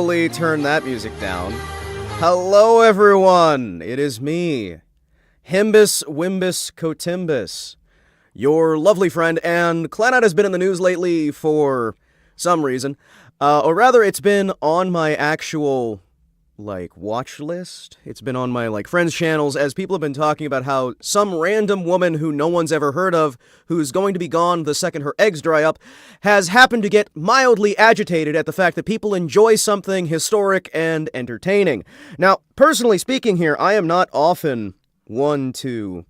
really turn that music down. Hello, everyone. It is me, Himawari Kotetsu, your lovely friend, and Clannad has been in the news lately for some reason. Or rather, it's been on my actual, watch list. It's been on my, friends' channels as people have been talking about how some random woman who no one's ever heard of, who's going to be gone the second her eggs dry up, has happened to get mildly agitated at the fact that people enjoy something historic and entertaining. Now, personally speaking here, I am not often one to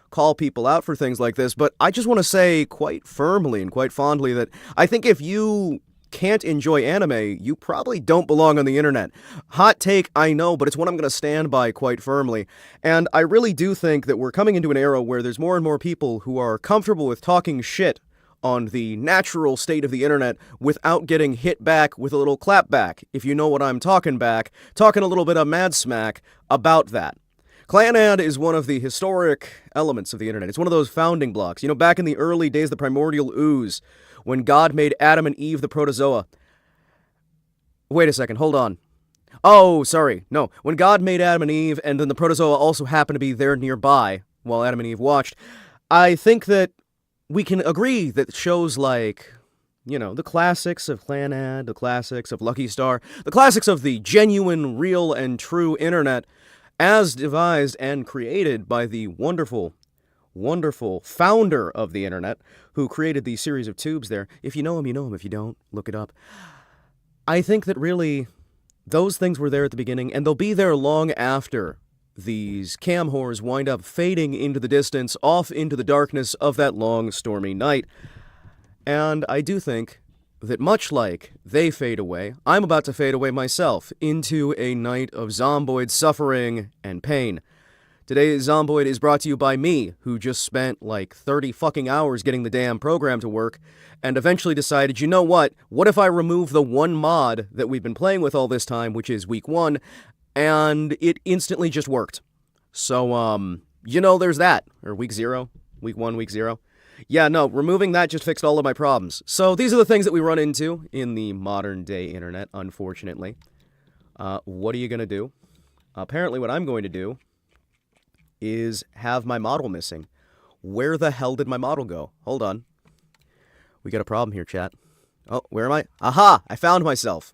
call people out for things like this, but I just want to say quite firmly and quite fondly that I think if you can't enjoy anime, you probably don't belong on the internet. Hot take, I know, but it's one I'm going to stand by quite firmly. And I really do think that we're coming into an era where there's more and more people who are comfortable with talking shit on the natural state of the internet without getting hit back with a little clap back, if you know what I'm talking back, talking a little bit of mad smack about that. Clannad is one of the historic elements of the internet. It's one of those founding blocks. You know, back in the early days, the primordial ooze, when God made Adam and Eve the protozoa. Wait a second, hold on. Oh, sorry. No, when God made Adam and Eve, and then the protozoa also happened to be there nearby while Adam and Eve watched, I think that we can agree that shows like, the classics of Clannad, the classics of Lucky Star, the classics of the genuine, real, and true internet, as devised and created by the wonderful founder of the internet, who created the series of tubes there. If you know him, you know him. If you don't, look it up. I think that really, those things were there at the beginning, and they'll be there long after these cam whores wind up fading into the distance, off into the darkness of that long, stormy night. And I do think that much like they fade away, I'm about to fade away myself into a night of Zomboid suffering and pain. Today's Zomboid is brought to you by me, who just spent 30 fucking hours getting the damn program to work, and eventually decided, you know what if I remove the one mod that we've been playing with all this time, which is week 1, and it instantly just worked. So, there's that. Or week 0, week 1, week 0. Yeah, no, removing that just fixed all of my problems. So these are the things that we run into in the modern day internet, unfortunately. What are you going to do? Apparently what I'm going to do is have my model missing. Where the hell did my model go? Hold on. We got a problem here, chat. Oh, where am I? Aha! I found myself.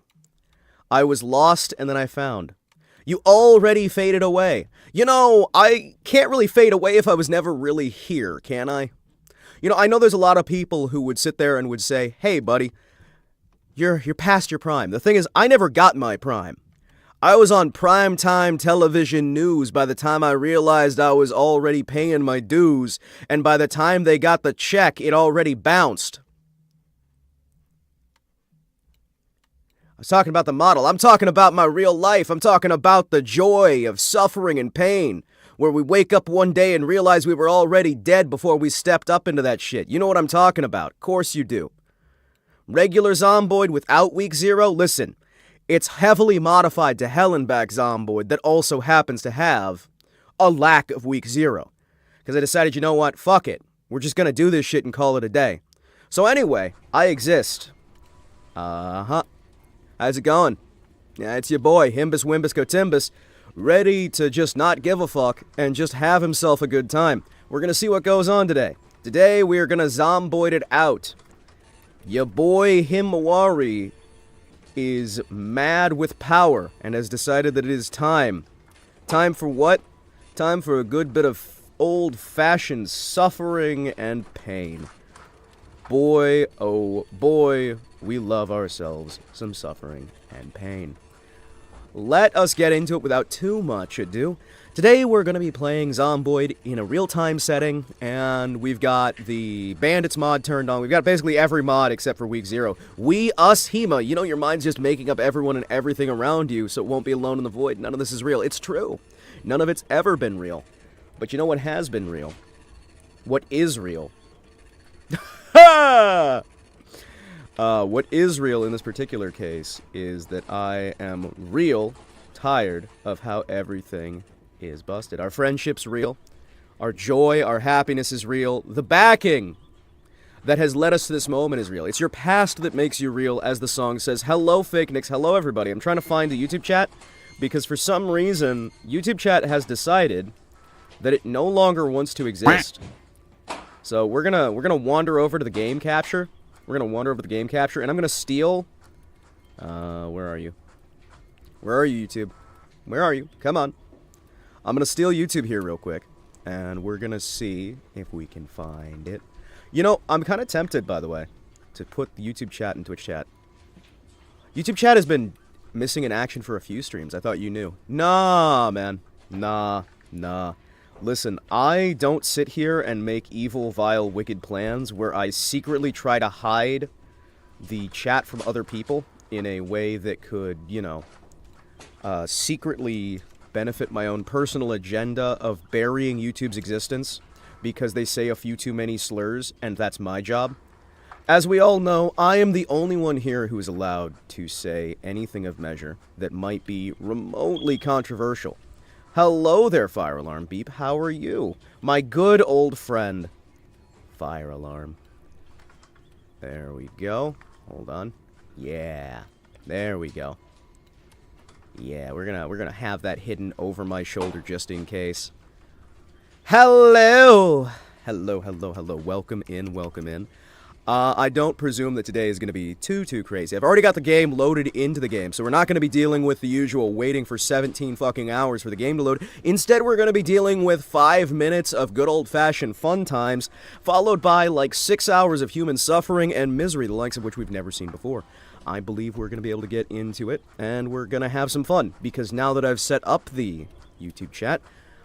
I was lost and then I found. You already faded away. I can't really fade away if I was never really here, can I? I know there's a lot of people who would sit there and would say, hey, buddy, you're past your prime. The thing is, I never got my prime. I was on primetime television news by the time I realized I was already paying my dues, and by the time they got the check, it already bounced. I was talking about the model. I'm talking about my real life. I'm talking about the joy of suffering and pain, where we wake up one day and realize we were already dead before we stepped up into that shit. You know what I'm talking about. Of course you do. Regular Zomboid without week 0, listen. It's heavily modified to hell and back Zomboid that also happens to have a lack of week 0. Because I decided, you know what, fuck it. We're just gonna do this shit and call it a day. So anyway, I exist. How's it going? Yeah, it's your boy, Himawari Kotetsu, ready to just not give a fuck and just have himself a good time. We're gonna see what goes on today. Today, we're gonna Zomboid it out. Your boy, Himawari, is mad with power and has decided that it is time. Time for what? Time for a good bit of old-fashioned suffering and pain. Boy, oh boy, we love ourselves some suffering and pain. Let us get into it without too much ado. Today we're going to be playing Zomboid in a real-time setting, and we've got the Bandits mod turned on. We've got basically every mod except for week 0. We, us, Hema. Your mind's just making up everyone and everything around you, so it won't be alone in the void. None of this is real. It's true. None of it's ever been real. But you know what has been real? What is real? Ha! What is real in this particular case is that I am real tired of how everything is busted. Our friendship's real. Our joy, our happiness is real. The backing that has led us to this moment is real. It's your past that makes you real, as the song says. Hello, Fake Nicks. Hello, everybody. I'm trying to find the YouTube chat, because for some reason, YouTube chat has decided that it no longer wants to exist. So we're gonna wander over to the game capture. We're gonna wander over to the game capture, and I'm gonna steal... where are you? Where are you, YouTube? Where are you? Come on. I'm gonna steal YouTube here real quick, and we're gonna see if we can find it. You know, I'm kind of tempted, by the way, to put the YouTube chat and Twitch chat. YouTube chat has been missing in action for a few streams. I thought you knew. Nah, man. Nah. Listen, I don't sit here and make evil, vile, wicked plans where I secretly try to hide the chat from other people in a way that could, you know, secretly benefit my own personal agenda of burying YouTube's existence because they say a few too many slurs, and that's my job. As we all know, I am the only one here who is allowed to say anything of measure that might be remotely controversial. Hello there, Fire Alarm Beep. How are you? My good old friend, Fire Alarm. There we go. Hold on. Yeah. There we go. Yeah, we're gonna have that hidden over my shoulder just in case. Hello! Hello. Welcome in. I don't presume that today is going to be too crazy. I've already got the game loaded into the game, so we're not going to be dealing with the usual waiting for 17 fucking hours for the game to load. Instead, we're going to be dealing with 5 minutes of good old-fashioned fun times, followed by, like, 6 hours of human suffering and misery, the likes of which we've never seen before. I believe we're going to be able to get into it, and we're going to have some fun, because now that I've set up the YouTube chat,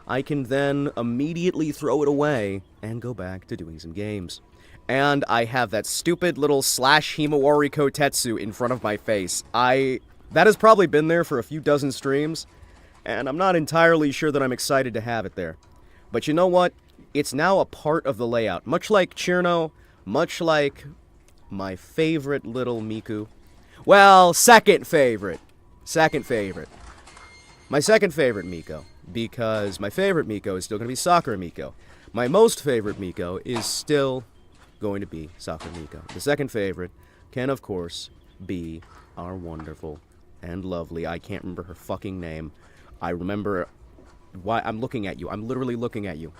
I can then immediately throw it away and go back to doing some games. And I have that stupid little /Himawari Kotetsu in front of my face. That has probably been there for a few dozen streams, and I'm not entirely sure that I'm excited to have it there. But you know what? It's now a part of the layout. Much like Chirno, much like my favorite little Miku. Well, second favorite. My second favorite Miko, because my favorite Miko is still going to be Sakura Miko. My most favorite Miko is still going to be Sakura Miko. The second favorite can, of course, be our wonderful and lovely, I can't remember her fucking name. I remember why I'm looking at you. I'm literally looking at you.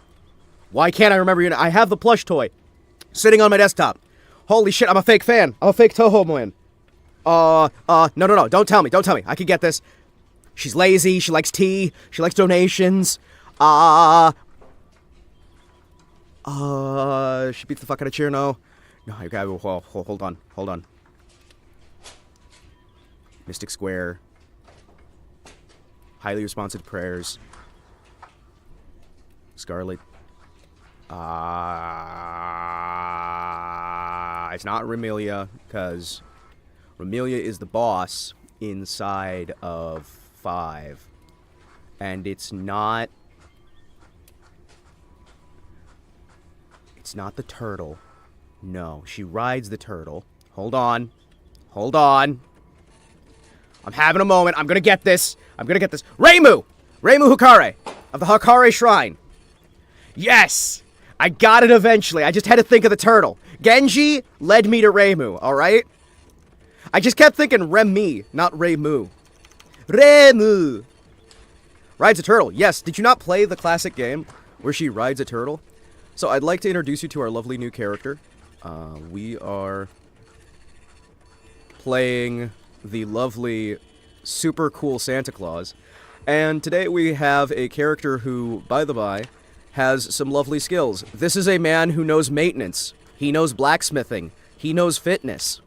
Why can't I remember your name? I have the plush toy sitting on my desktop. Holy shit, I'm a fake fan. I'm a fake Toho man. No, don't tell me. I can get this. She's lazy, she likes tea, she likes donations. She beats the fuck out of Chirno. No, you gotta hold on. Mystic Square. Highly responsive prayers. Scarlet. It's not Remelia, because Remelia is the boss inside of 5. And it's not the turtle. No, she rides the turtle. Hold on. I'm having a moment. I'm gonna get this. Reimu Hikare of the Hikare Shrine. Yes! I got it eventually. I just had to think of the turtle. Genji led me to Reimu, alright? I just kept thinking Remi, not Reimu. Reimu! Rides a turtle. Yes, did you not play the classic game where she rides a turtle? So I'd like to introduce you to our lovely new character. We are playing the lovely, super cool Santa Claus. And today we have a character who, by the by, has some lovely skills. This is a man who knows maintenance. He knows blacksmithing. He knows fitness.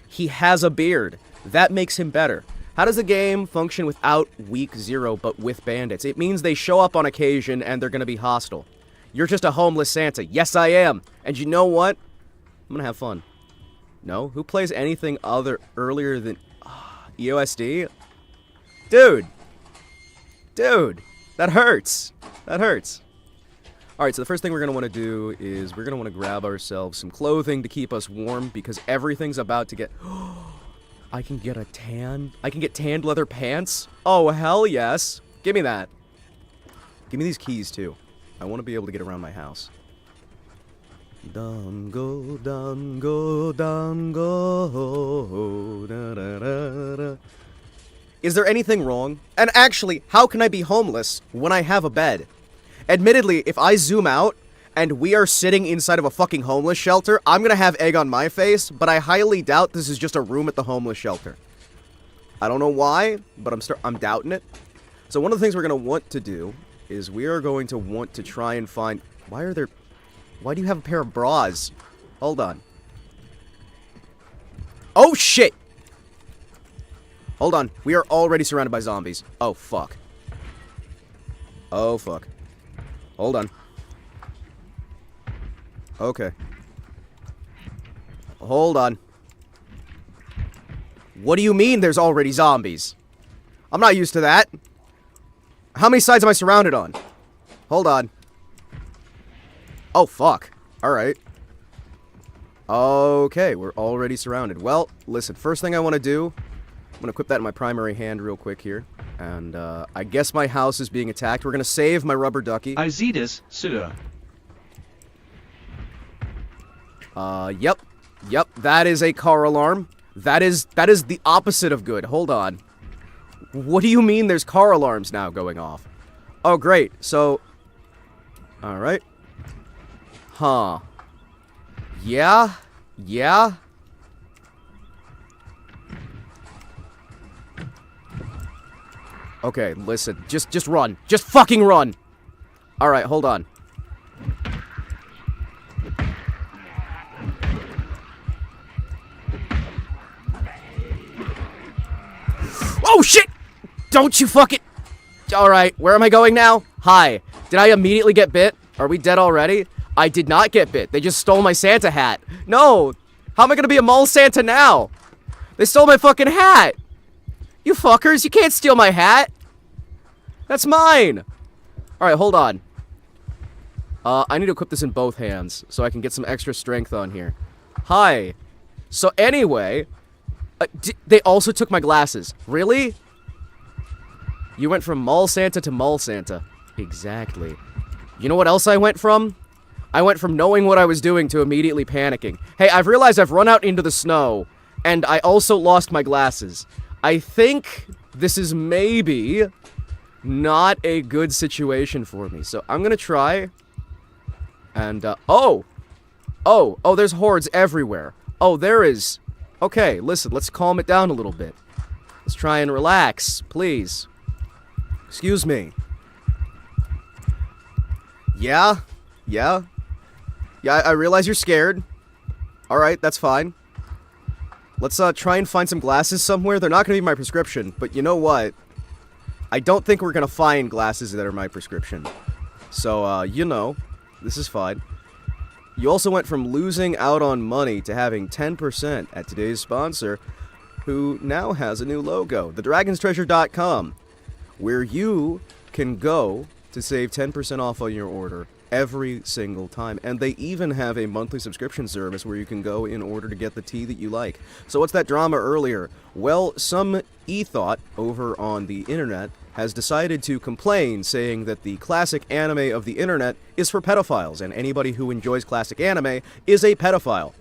He has a beard. That makes him better. How does the game function without Week 0 but with bandits? It means they show up on occasion and they're going to be hostile. You're just a homeless Santa. Yes, I am. And you know what? I'm going to have fun. No? Who plays anything earlier than EOSD? Dude, that hurts. Alright, so the first thing we're going to want to do is we're going to want to grab ourselves some clothing to keep us warm because everything's about to get... I can get a tan? I can get tanned leather pants? Oh, hell yes. Give me that. Give me these keys, too. I want to be able to get around my house. Dango, dango, dango. Da, da, da, da. Is there anything wrong? And actually, how can I be homeless when I have a bed? Admittedly, if I zoom out and we are sitting inside of a fucking homeless shelter, I'm gonna have egg on my face, but I highly doubt this is just a room at the homeless shelter. I don't know why, but I'm doubting it. So one of the things we're gonna want to do is we are going to want to try and find... Why do you have a pair of bras? Hold on. Oh, shit! Hold on. We are already surrounded by zombies. Oh, fuck. Oh, fuck. Hold on. Okay. Hold on. What do you mean there's already zombies? I'm not used to that. How many sides am I surrounded on? Hold on. Oh, fuck. Alright. Okay, we're already surrounded. Well, listen, first thing I want to do... I'm going to equip that in my primary hand real quick here. And, I guess my house is being attacked. We're going to save my rubber ducky. I see this, sir. Yep. Yep, that is a car alarm. That is the opposite of good. Hold on. What do you mean there's car alarms now going off? Oh, great. So... Alright. Huh. Yeah? Yeah? Okay, listen. Just run. Just fucking run! Alright, hold on. Oh, shit! Don't you fuck it! Alright, where am I going now? Hi. Did I immediately get bit? Are we dead already? I did not get bit. They just stole my Santa hat. No! How am I gonna be a mall Santa now? They stole my fucking hat! You fuckers, you can't steal my hat! That's mine! Alright, hold on. I need to equip this in both hands, so I can get some extra strength on here. Hi. So anyway... they also took my glasses. Really? You went from mall Santa to mall Santa. Exactly. You know what else I went from? I went from knowing what I was doing to immediately panicking. Hey, I've realized I've run out into the snow, and I also lost my glasses. I think this is maybe not a good situation for me. So I'm gonna try. And, oh, there's hordes everywhere. Oh, there is... Okay, listen, let's calm it down a little bit. Let's try and relax, please. Excuse me. Yeah? Yeah? Yeah, I realize you're scared. Alright, that's fine. Let's, try and find some glasses somewhere. They're not gonna be my prescription, but you know what? I don't think we're gonna find glasses that are my prescription. So, you know, this is fine. You also went from losing out on money to having 10% at today's sponsor, who now has a new logo, thedragonstreasure.com, where you can go to save 10% off on your order every single time. And they even have a monthly subscription service where you can go in order to get the tea that you like. So what's that drama earlier? Well, some e-thought over on the internet has decided to complain, saying that the classic anime of the internet is for pedophiles, and anybody who enjoys classic anime is a pedophile.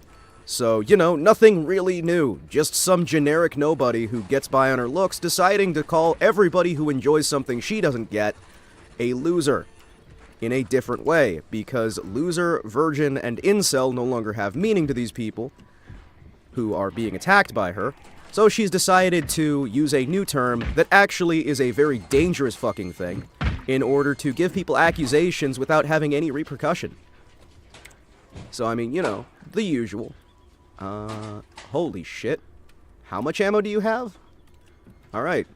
So, you know, nothing really new, just some generic nobody who gets by on her looks deciding to call everybody who enjoys something she doesn't get a loser. In a different way, because loser, virgin, and incel no longer have meaning to these people who are being attacked by her. So she's decided to use a new term that actually is a very dangerous fucking thing in order to give people accusations without having any repercussion. So, I mean, you know, the usual. Holy shit. How much ammo do you have? Alright.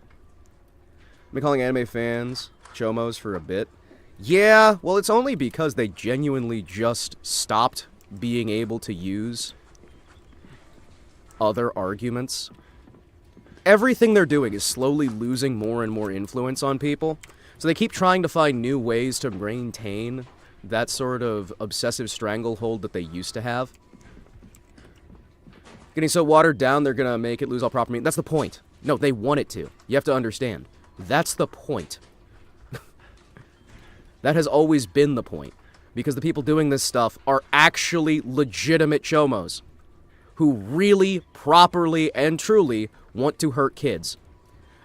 I've been calling anime fans chomos for a bit. Yeah, well, it's only because they genuinely just stopped being able to use other arguments. Everything they're doing is slowly losing more and more influence on people, so they keep trying to find new ways to maintain that sort of obsessive stranglehold that they used to have. Getting so watered down, they're gonna make it lose all proper meaning. That's the point. No, they want it to. You have to understand. That's the point. That has always been the point. Because the people doing this stuff are actually legitimate chomos who really, properly, and truly want to hurt kids.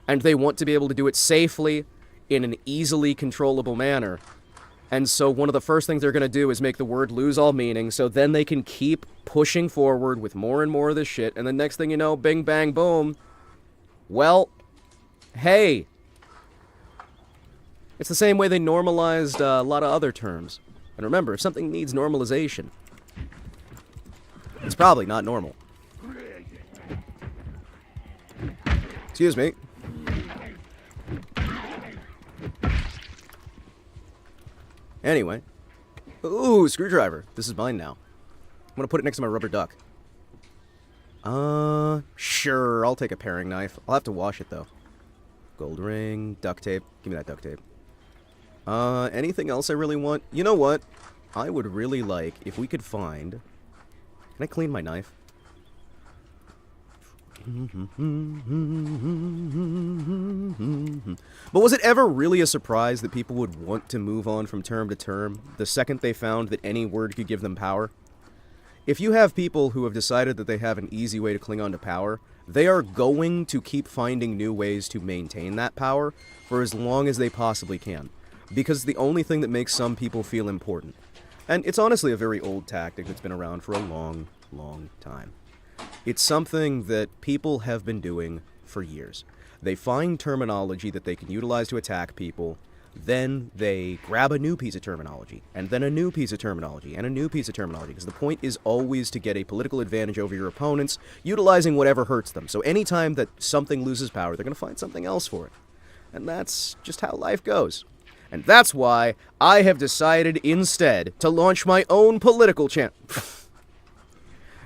And they want to be able to do it safely, in an easily controllable manner. And so one of the first things they're going to do is make the word lose all meaning, so then they can keep pushing forward with more and more of this shit, and the next thing you know, bing, bang, boom. Well, hey. It's the same way they normalized a lot of other terms. And remember, if something needs normalization, it's probably not normal. Excuse me. Anyway. Ooh, screwdriver. This is mine now. I'm gonna put it next to my rubber duck. Sure, I'll take a paring knife. I'll have to wash it, though. Gold ring, duct tape. Give me that duct tape. Anything else I really want? You know what? I would really like if we could find... Can I clean my knife? But was it ever really a surprise that people would want to move on from term to term the second they found that any word could give them power? If you have people who have decided that they have an easy way to cling on to power, they are going to keep finding new ways to maintain that power for as long as they possibly can. Because it's the only thing that makes some people feel important. And it's honestly a very old tactic that's been around for a long, long time. It's something that people have been doing for years. They find terminology that they can utilize to attack people, then they grab a new piece of terminology, and then a new piece of terminology, and a new piece of terminology, because the point is always to get a political advantage over your opponents, utilizing whatever hurts them. So anytime that something loses power, they're going to find something else for it. And that's just how life goes. And that's why I have decided instead to launch my own political channel.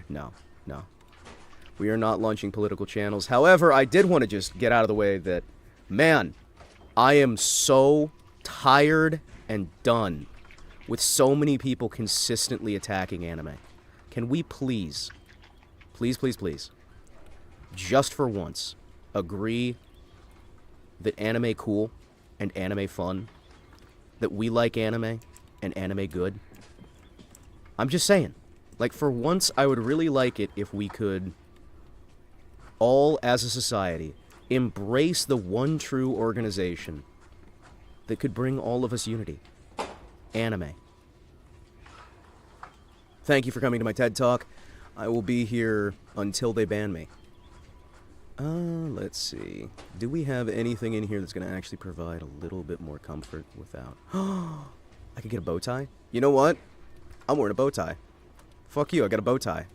No. We are not launching political channels. However, I did want to just get out of the way that, man, I am so tired and done with so many people consistently attacking anime. Can we please, just for once, agree that anime cool and anime fun? That we like anime and anime good? I'm just saying. Like, for once, I would really like it if we could, all as a society, embrace the one true organization that could bring all of us unity. Anime. Thank you for coming to my TED Talk. I will be here until they ban me. Let's see. Do we have anything in here that's going to actually provide a little bit more comfort without... I could get a bow tie? You know what? I'm wearing a bow tie. Fuck you, I got a bow tie.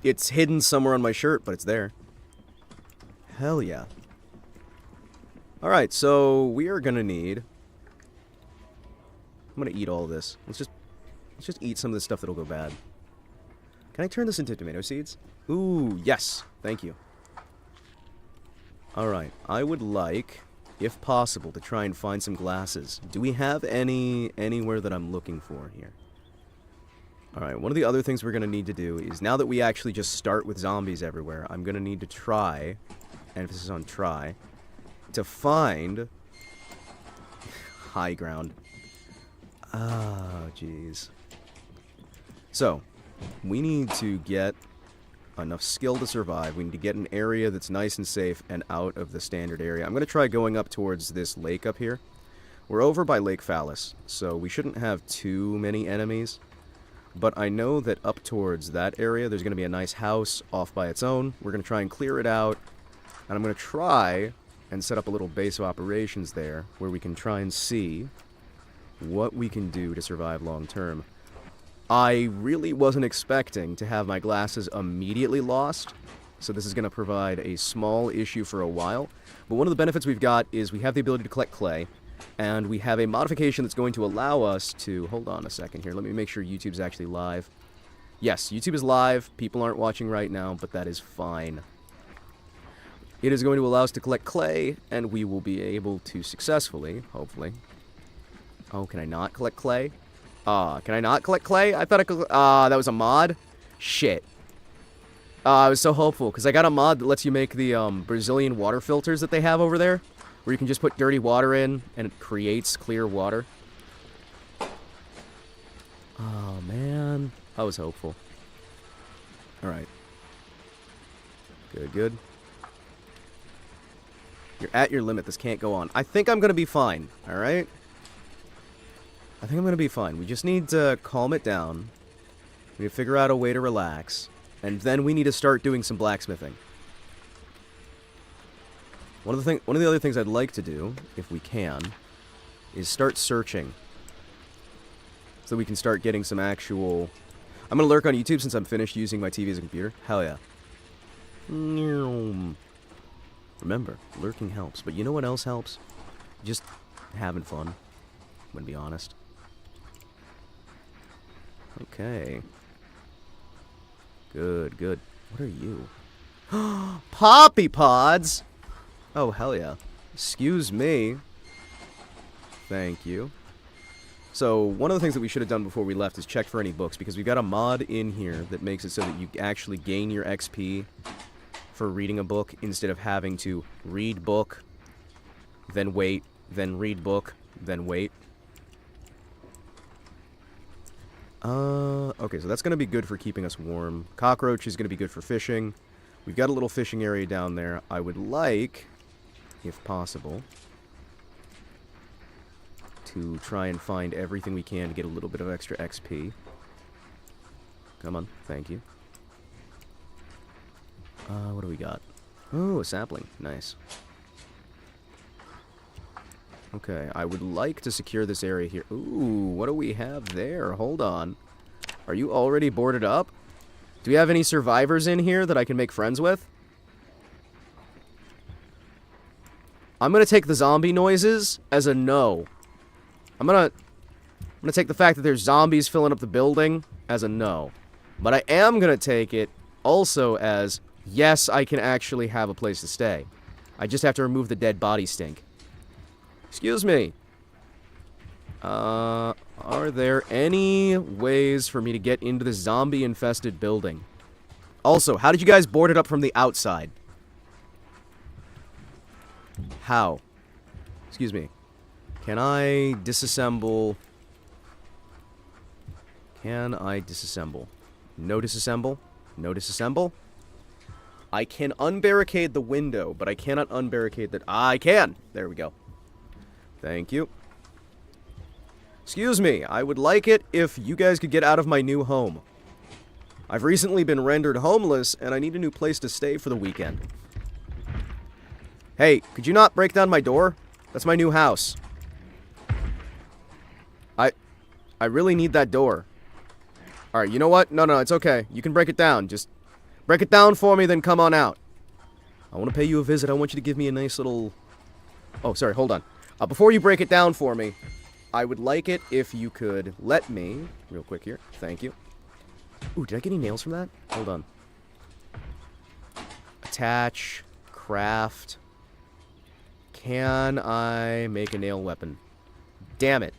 It's hidden somewhere on my shirt, but it's there. Hell yeah. Alright, so we are going to need... I'm going to eat all this. Let's just eat some of this stuff that'll go bad. Can I turn this into tomato seeds? Ooh, yes. Thank you. Alright, I would like, if possible, to try and find some glasses. Do we have anywhere that I'm looking for here? Alright, one of the other things we're going to need to do is, now that we actually just start with zombies everywhere, I'm going to need to try, emphasis on try, to find high ground. Oh, jeez. So, we need to get enough skill to survive. We need to get an area that's nice and safe and out of the standard area. I'm going to try going up towards this lake up here. We're over by Lake Phallus, so we shouldn't have too many enemies. But I know that up towards that area, there's going to be a nice house off by its own. We're going to try and clear it out. And I'm going to try and set up a little base of operations there, where we can try and see what we can do to survive long term. I really wasn't expecting to have my glasses immediately lost, so this is going to provide a small issue for a while. But one of the benefits we've got is we have the ability to collect clay, and we have a modification that's going to allow us to... Hold on a second here, let me make sure YouTube's actually live. Yes, YouTube is live, people aren't watching right now, but that is fine. It is going to allow us to collect clay, and we will be able to successfully, hopefully... Oh, can I not collect clay? Can I not collect clay? I thought I could... that was a mod? Shit. I was so hopeful, because I got a mod that lets you make the, Brazilian water filters that they have over there, where you can just put dirty water in, and it creates clear water. Oh, man. I was hopeful. Alright. Good, good. You're at your limit. This can't go on. I think I'm going to be fine. Alright? I think I'm going to be fine. We just need to calm it down. We need to figure out a way to relax. And then we need to start doing some blacksmithing. One of the other things I'd like to do, if we can, is start searching. So we can start getting some actual... I'm going to lurk on YouTube since I'm finished using my TV as a computer. Hell yeah. Remember, lurking helps. But you know what else helps? Just having fun. I'm going to be honest. Okay. Good, good. What are you? Poppy pods! Oh, hell yeah. Excuse me. Thank you. So, one of the things that we should have done before we left is check for any books, because we've got a mod in here that makes it so that you actually gain your XP for reading a book instead of having to read book, then wait, then read book, then wait. Okay, so that's going to be good for keeping us warm. Cockroach is going to be good for fishing. We've got a little fishing area down there. I would like, if possible, to try and find everything we can to get a little bit of extra XP. Come on, thank you. What do we got? Oh, a sapling. Nice. Okay, I would like to secure this area here. Ooh, what do we have there? Hold on. Are you already boarded up? Do we have any survivors in here that I can make friends with? I'm gonna take the zombie noises as a no. I'm gonna take the fact that there's zombies filling up the building as a no. But I am gonna take it also as, yes, I can actually have a place to stay. I just have to remove the dead body stink. Excuse me. Are there any ways for me to get into the zombie-infested building? Also, how did you guys board it up from the outside? How? Excuse me. Can I disassemble? Can I disassemble? No disassemble? No disassemble? I can unbarricade the window, but I cannot unbarricade that. I can! There we go. Thank you. Excuse me, I would like it if you guys could get out of my new home. I've recently been rendered homeless, and I need a new place to stay for the weekend. Hey, could you not break down my door? That's my new house. I really need that door. Alright, you know what? No, it's okay. You can break it down. Just break it down for me, then come on out. I want to pay you a visit. I want you to give me a nice little... Oh, sorry, hold on. Before you break it down for me, I would like it if you could let me... Real quick here. Thank you. Ooh, did I get any nails from that? Hold on. Attach. Craft. Can I make a nail weapon? Damn it.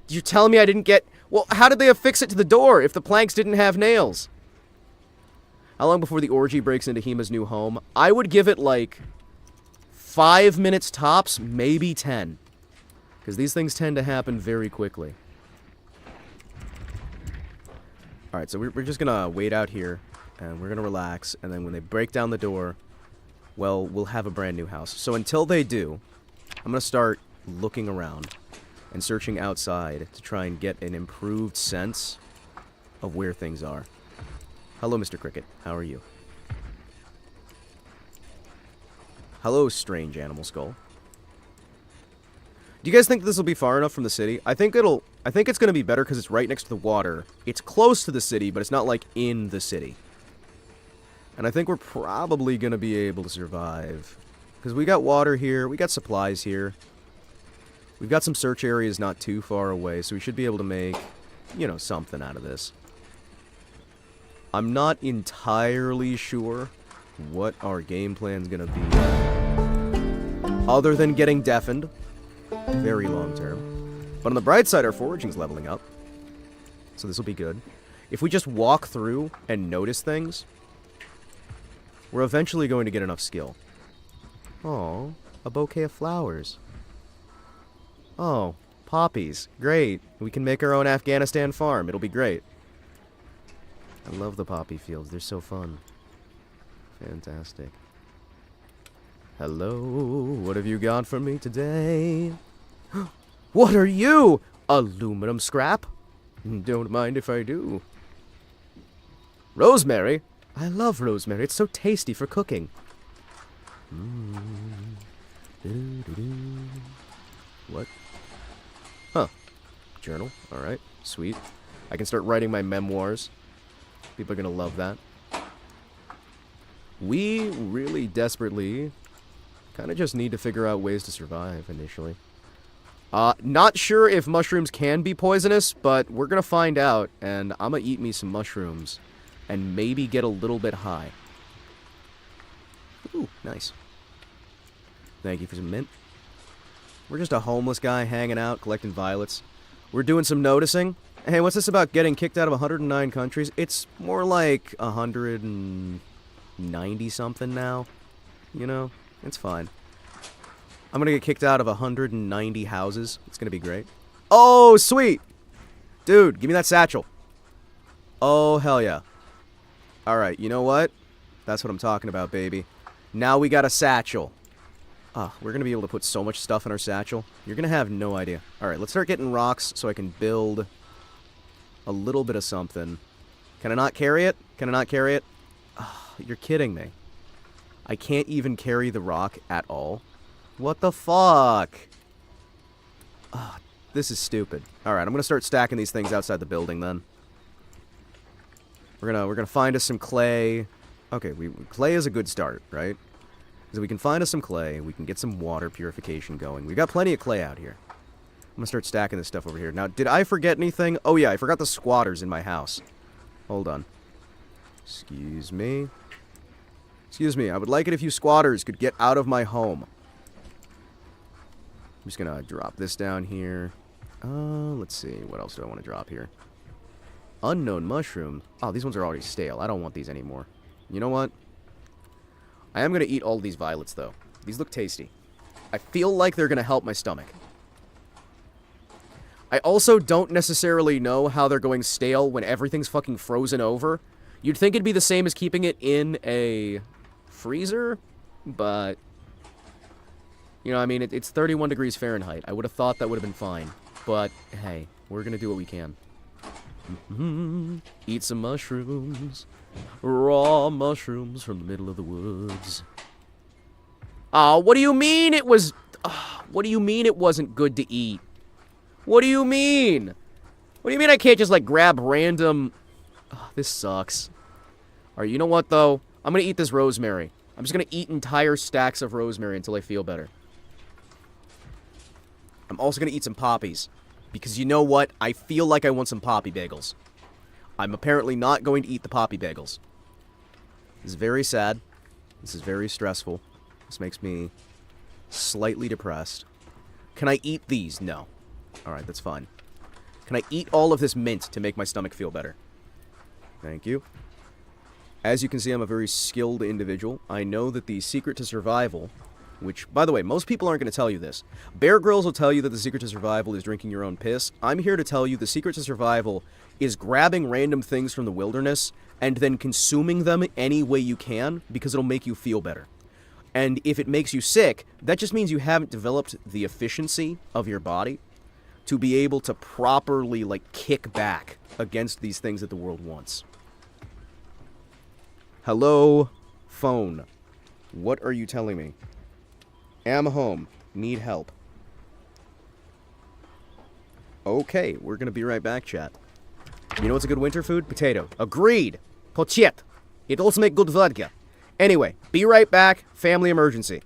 You're telling me I didn't get... Well, how did they affix it to the door if the planks didn't have nails? How long before the orgy breaks into Hima's new home? I would give it, like, 5 minutes tops, maybe 10. Because these things tend to happen very quickly. Alright, so we're just gonna wait out here, and we're gonna relax, and then when they break down the door, well, we'll have a brand new house. So until they do, I'm gonna start looking around and searching outside to try and get an improved sense of where things are. Hello, Mr. Cricket. How are you? Hello, strange animal skull. Do you guys think this will be far enough from the city? I think it's going to be better because it's right next to the water. It's close to the city, but it's not like in the city. And I think we're probably going to be able to survive. Because we got water here, we got supplies here. We've got some search areas not too far away, so we should be able to make, you know, something out of this. I'm not entirely sure what our game plan's gonna be. Other than getting deafened. Very long term. But on the bright side, our foraging's leveling up. So this will be good. If we just walk through and notice things, we're eventually going to get enough skill. Oh, a bouquet of flowers. Oh, Poppies. Great. We can make our own Afghanistan farm. It'll be great. I love the poppy fields. They're so fun. Fantastic. Hello. What have you got for me today? What are you? Aluminum scrap? Don't mind if I do. Rosemary? I love rosemary. It's so tasty for cooking. What? Huh. Journal. Alright. Sweet. I can start writing my memoirs. People are gonna love that. We really desperately kind of just need to figure out ways to survive initially. Not sure if mushrooms can be poisonous, but we're gonna find out, and I'm gonna eat me some mushrooms and maybe get a little bit high. Ooh, nice. Thank you for some mint. We're just a homeless guy hanging out, collecting violets. We're doing some noticing. Hey, what's this about getting kicked out of 109 countries? It's more like 190-something now. You know? It's fine. I'm gonna get kicked out of 190 houses. It's gonna be great. Oh, sweet! Dude, give me that satchel. Oh, hell yeah. Alright, you know what? That's what I'm talking about, baby. Now we got a satchel. We're gonna be able to put so much stuff in our satchel. You're gonna have no idea. Alright, let's start getting rocks so I can build a little bit of something. Can I not carry it? Can I not carry it? You're kidding me. I can't even carry the rock at all. What the fuck? This is stupid. Alright, I'm gonna start stacking these things outside the building then. We're gonna find us some clay. Okay, clay is a good start, right? So we can find us some clay, we can get some water purification going. We've got plenty of clay out here. I'm gonna start stacking this stuff over here. Now, did I forget anything? Oh yeah, I forgot the squatters in my house. Hold on. Excuse me. Excuse me, I would like it if you squatters could get out of my home. I'm just gonna drop this down here. Let's see, what else do I want to drop here? Unknown mushroom. Oh, these ones are already stale. I don't want these anymore. You know what? I am gonna eat all these violets, though. These look tasty. I feel like they're gonna help my stomach. I also don't necessarily know how they're going stale when everything's fucking frozen over. You'd think it'd be the same as keeping it in a freezer, but... You know, I mean, it's 31 degrees Fahrenheit. I would have thought that would have been fine. But, hey, we're gonna do what we can. Eat some mushrooms. Raw mushrooms from the middle of the woods. What do you mean it was... what do you mean it wasn't good to eat? What do you mean? What do you mean I can't just, like, grab random... this sucks. Alright, you know what, though? I'm gonna eat this rosemary. I'm just gonna eat entire stacks of rosemary until I feel better. I'm also gonna eat some poppies. Because you know what? I feel like I want some poppy bagels. I'm apparently not going to eat the poppy bagels. This is very sad. This is very stressful. This makes me slightly depressed. Can I eat these? No. Alright, that's fine. Can I eat all of this mint to make my stomach feel better? Thank you. As you can see, I'm a very skilled individual. I know that the secret to survival... Which, by the way, most people aren't going to tell you this. Bear Grylls will tell you that the secret to survival is drinking your own piss. I'm here to tell you the secret to survival is grabbing random things from the wilderness and then consuming them any way you can because it'll make you feel better. And if it makes you sick, that just means you haven't developed the efficiency of your body to be able to properly, like, kick back against these things that the world wants. Hello, phone. What are you telling me? Am home. Need help. Okay, we're gonna be right back, chat. You know what's a good winter food? Potato. Agreed! Pochet. It also make good vodka. Anyway, be right back. Family emergency.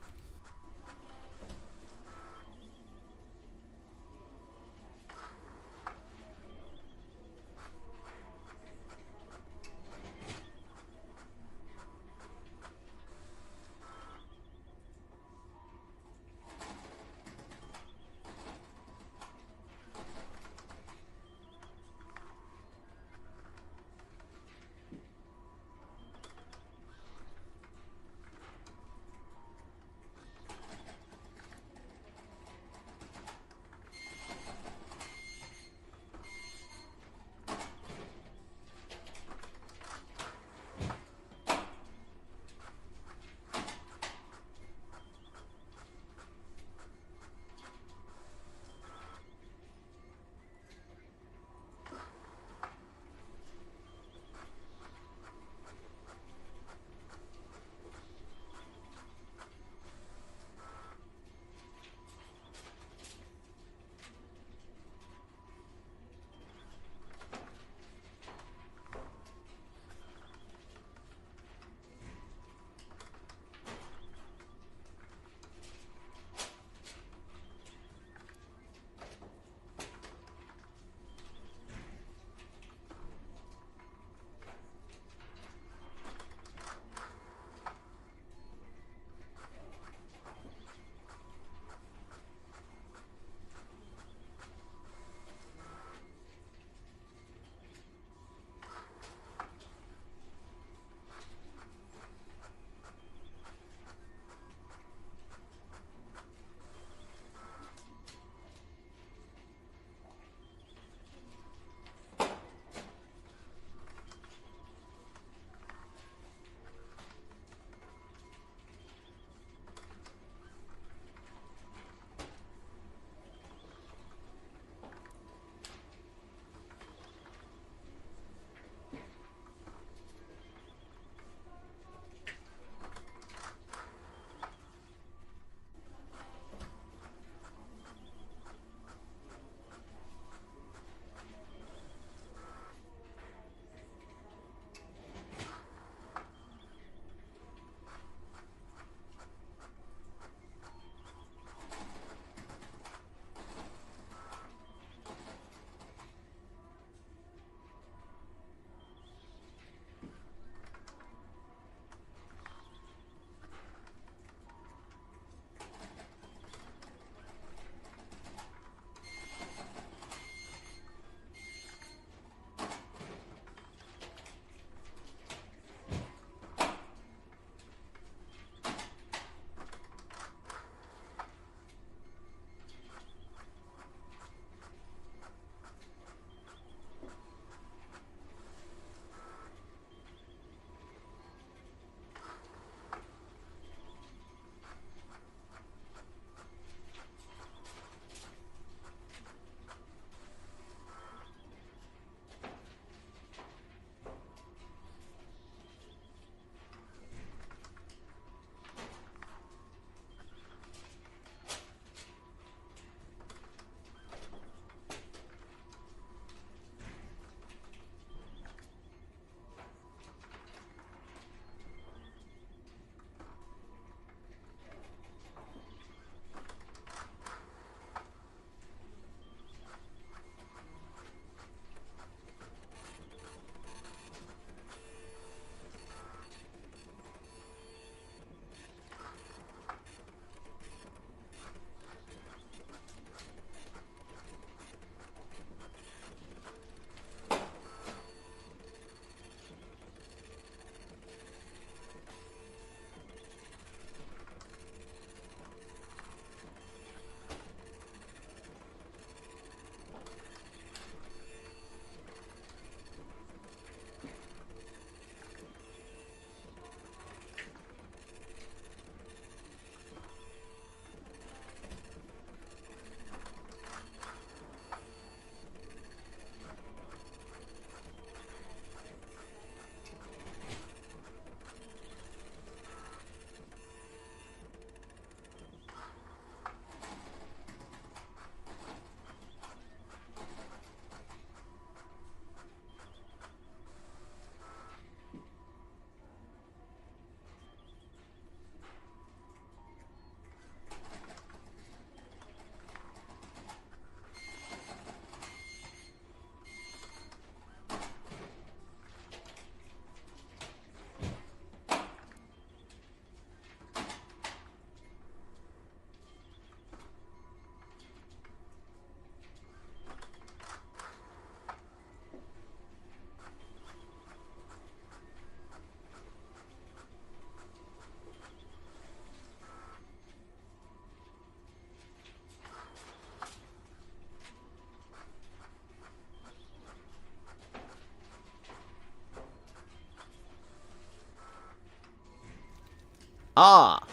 Ah!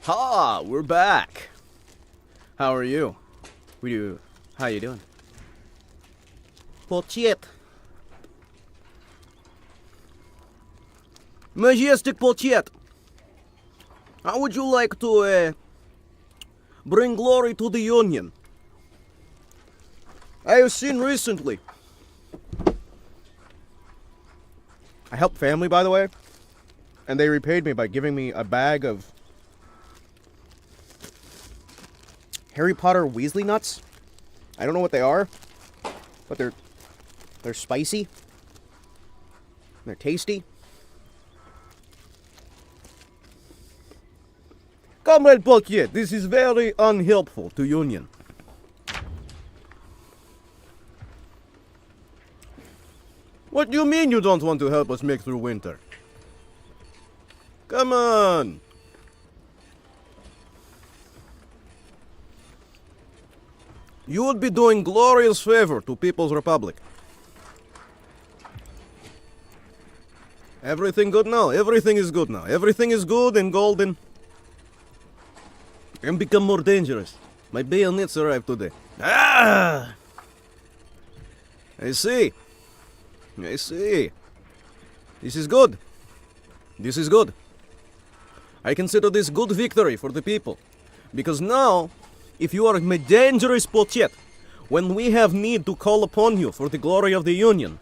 Ha! We're back! How are you? How you doing? Pochette. Majestic Pochette! How would you like to, bring glory to the Union? I have seen recently. I helped family, by the way, and they repaid me by giving me a bag of Harry Potter Weasley nuts. I don't know what they are, but they're spicy. They're tasty. Comrade Potier, this is very unhelpful to Union. What do you mean you don't want to help us make through winter? Come on! You would be doing glorious favor to People's Republic. Everything good now? Everything is good now. Everything is good and golden. And become more dangerous. My bayonets arrived today. Ah! I see. I see. This is good. This is good. I consider this good victory for the people. Because now, if you are a dangerous Pochette, when we have need to call upon you for the glory of the Union,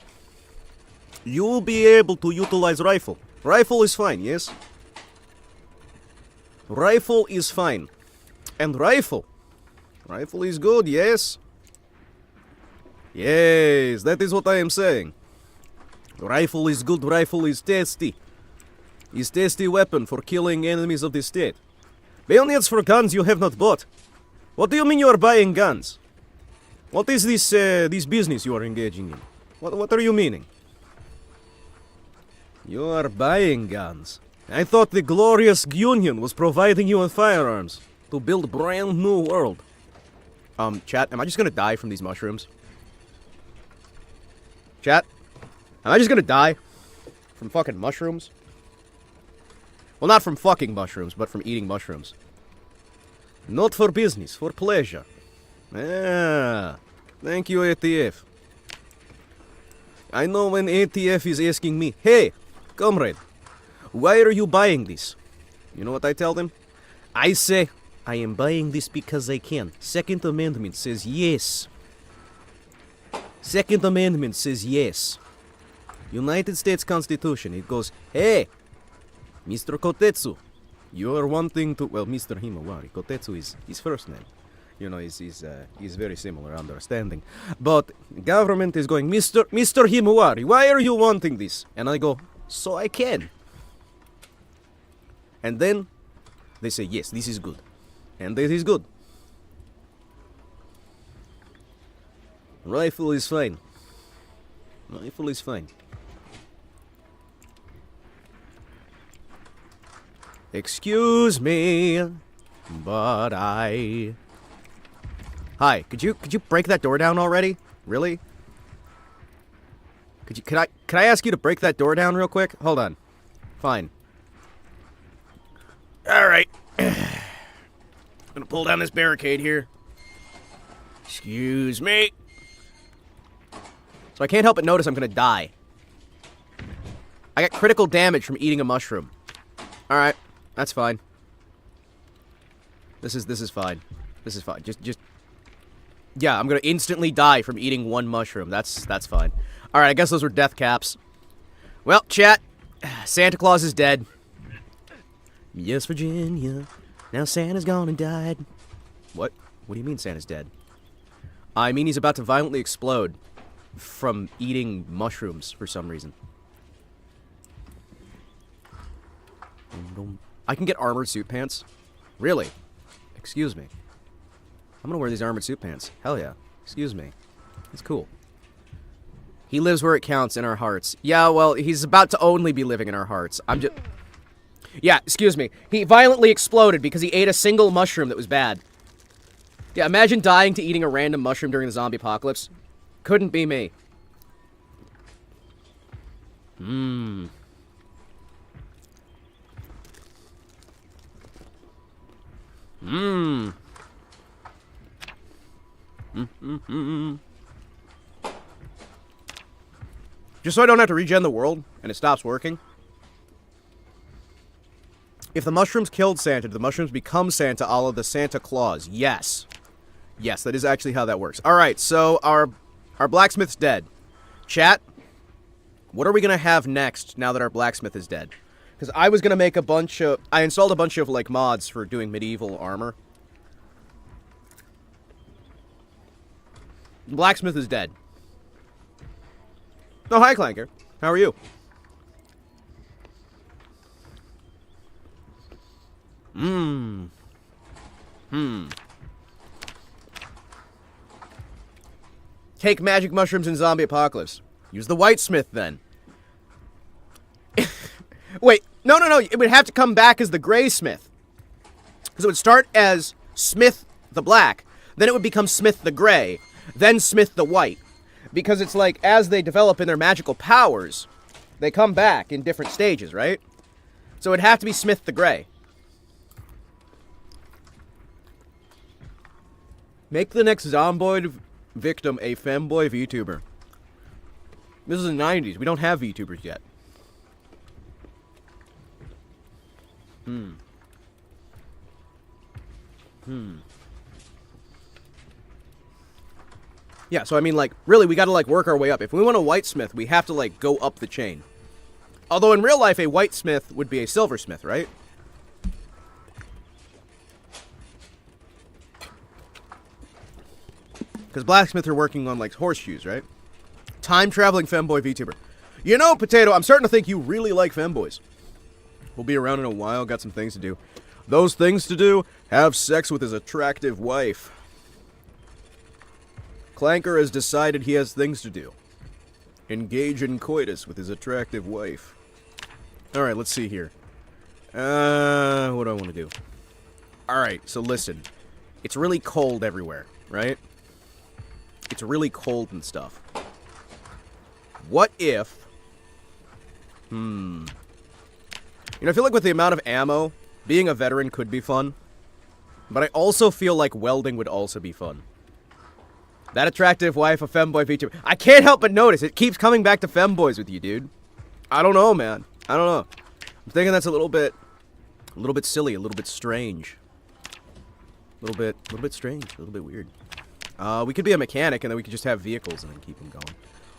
you will be able to utilize rifle. Rifle is fine, yes? Rifle is fine. And rifle is good, yes? Yes, that is what I am saying. Rifle is good, rifle is tasty. Is tasty weapon for killing enemies of the state. Bayonets for guns you have not bought. What do you mean you are buying guns? What is this business you are engaging in? What are you meaning? You are buying guns. I thought the glorious Union was providing you with firearms to build brand new world. Chat, am I just gonna die from these mushrooms? Chat, am I just gonna die from fucking mushrooms? Well, not from fucking mushrooms, but from eating mushrooms. Not for business, for pleasure. Ah, thank you, ATF. I know when ATF is asking me, hey, comrade, why are you buying this? You know what I tell them? I say, I am buying this because I can. Second Amendment says yes. Second Amendment says yes. United States Constitution, it goes, hey, Mr. Kotetsu, you are wanting to... Well, Mr. Himawari, Kotetsu is his first name. You know, he's very similar understanding. But government is going, Mr. Himawari, why are you wanting this? And I go, so I can. And then they say, yes, this is good. And this is good. Rifle is fine. Rifle is fine. Excuse me, but I... Hi, could you break that door down already? Really? Could I ask you to break that door down real quick? Hold on. Fine. Alright. Gonna pull down this barricade here. Excuse me. So I can't help but notice I'm gonna die. I got critical damage from eating a mushroom. Alright, that's fine. This is fine. This is fine. Just yeah, I'm gonna instantly die from eating one mushroom. That's fine. Alright, I guess those were death caps. Well, chat, Santa Claus is dead. Yes, Virginia. Now Santa's gone and died. What? What do you mean Santa's dead? I mean he's about to violently explode from eating mushrooms for some reason. I can get armored suit pants? Really? Excuse me. I'm gonna wear these armored suit pants. Hell yeah. Excuse me. It's cool. He lives where it counts, in our hearts. Yeah, well, he's about to only be living in our hearts. I'm just... Yeah, excuse me. He violently exploded because he ate a single mushroom that was bad. Yeah, imagine dying to eating a random mushroom during the zombie apocalypse. Couldn't be me. Mmm. Just so I don't have to regen the world and it stops working. If the mushrooms killed Santa, do the mushrooms become Santa a la the Santa Claus? Yes. Yes, that is actually how that works. Alright, so our blacksmith's dead. Chat, what are we going to have next now that our blacksmith is dead? Because I was going to make a bunch of... I installed a bunch of, like, mods for doing medieval armor. Blacksmith is dead. Oh, hi, Clanker. How are you? Take magic mushrooms in zombie apocalypse. Use the whitesmith, then. Wait, no. It would have to come back as the graysmith. Because it would start as Smith the black, then it would become Smith the gray, then Smith the white. Because it's like, as they develop in their magical powers, they come back in different stages, right? So it'd have to be Smith the gray. Make the next Zomboid victim a femboy VTuber. This is the 90s. We don't have VTubers yet. Yeah, so I mean, like, really, we gotta, like, work our way up. If we want a whitesmith, we have to, like, go up the chain. Although, in real life, a whitesmith would be a silversmith, right? Because blacksmiths are working on, like, horseshoes, right? Time-traveling femboy VTuber. You know, Potato, I'm starting to think you really like femboys. We'll be around in a while, got some things to do. Those things to do? Have sex with his attractive wife. Clanker has decided he has things to do. Engage in coitus with his attractive wife. Alright, let's see here. What do I want to do? Alright, so listen. It's really cold everywhere, right? It's really cold and stuff. What if... You know, I feel like with the amount of ammo, being a veteran could be fun. But I also feel like welding would also be fun. That attractive wife, a femboy VTuber. I can't help but notice, it keeps coming back to femboys with you, dude. I don't know, man. I don't know. I'm thinking that's a little bit silly, a little bit strange. A little bit strange, a little bit weird. We could be a mechanic, and then we could just have vehicles and then keep them going.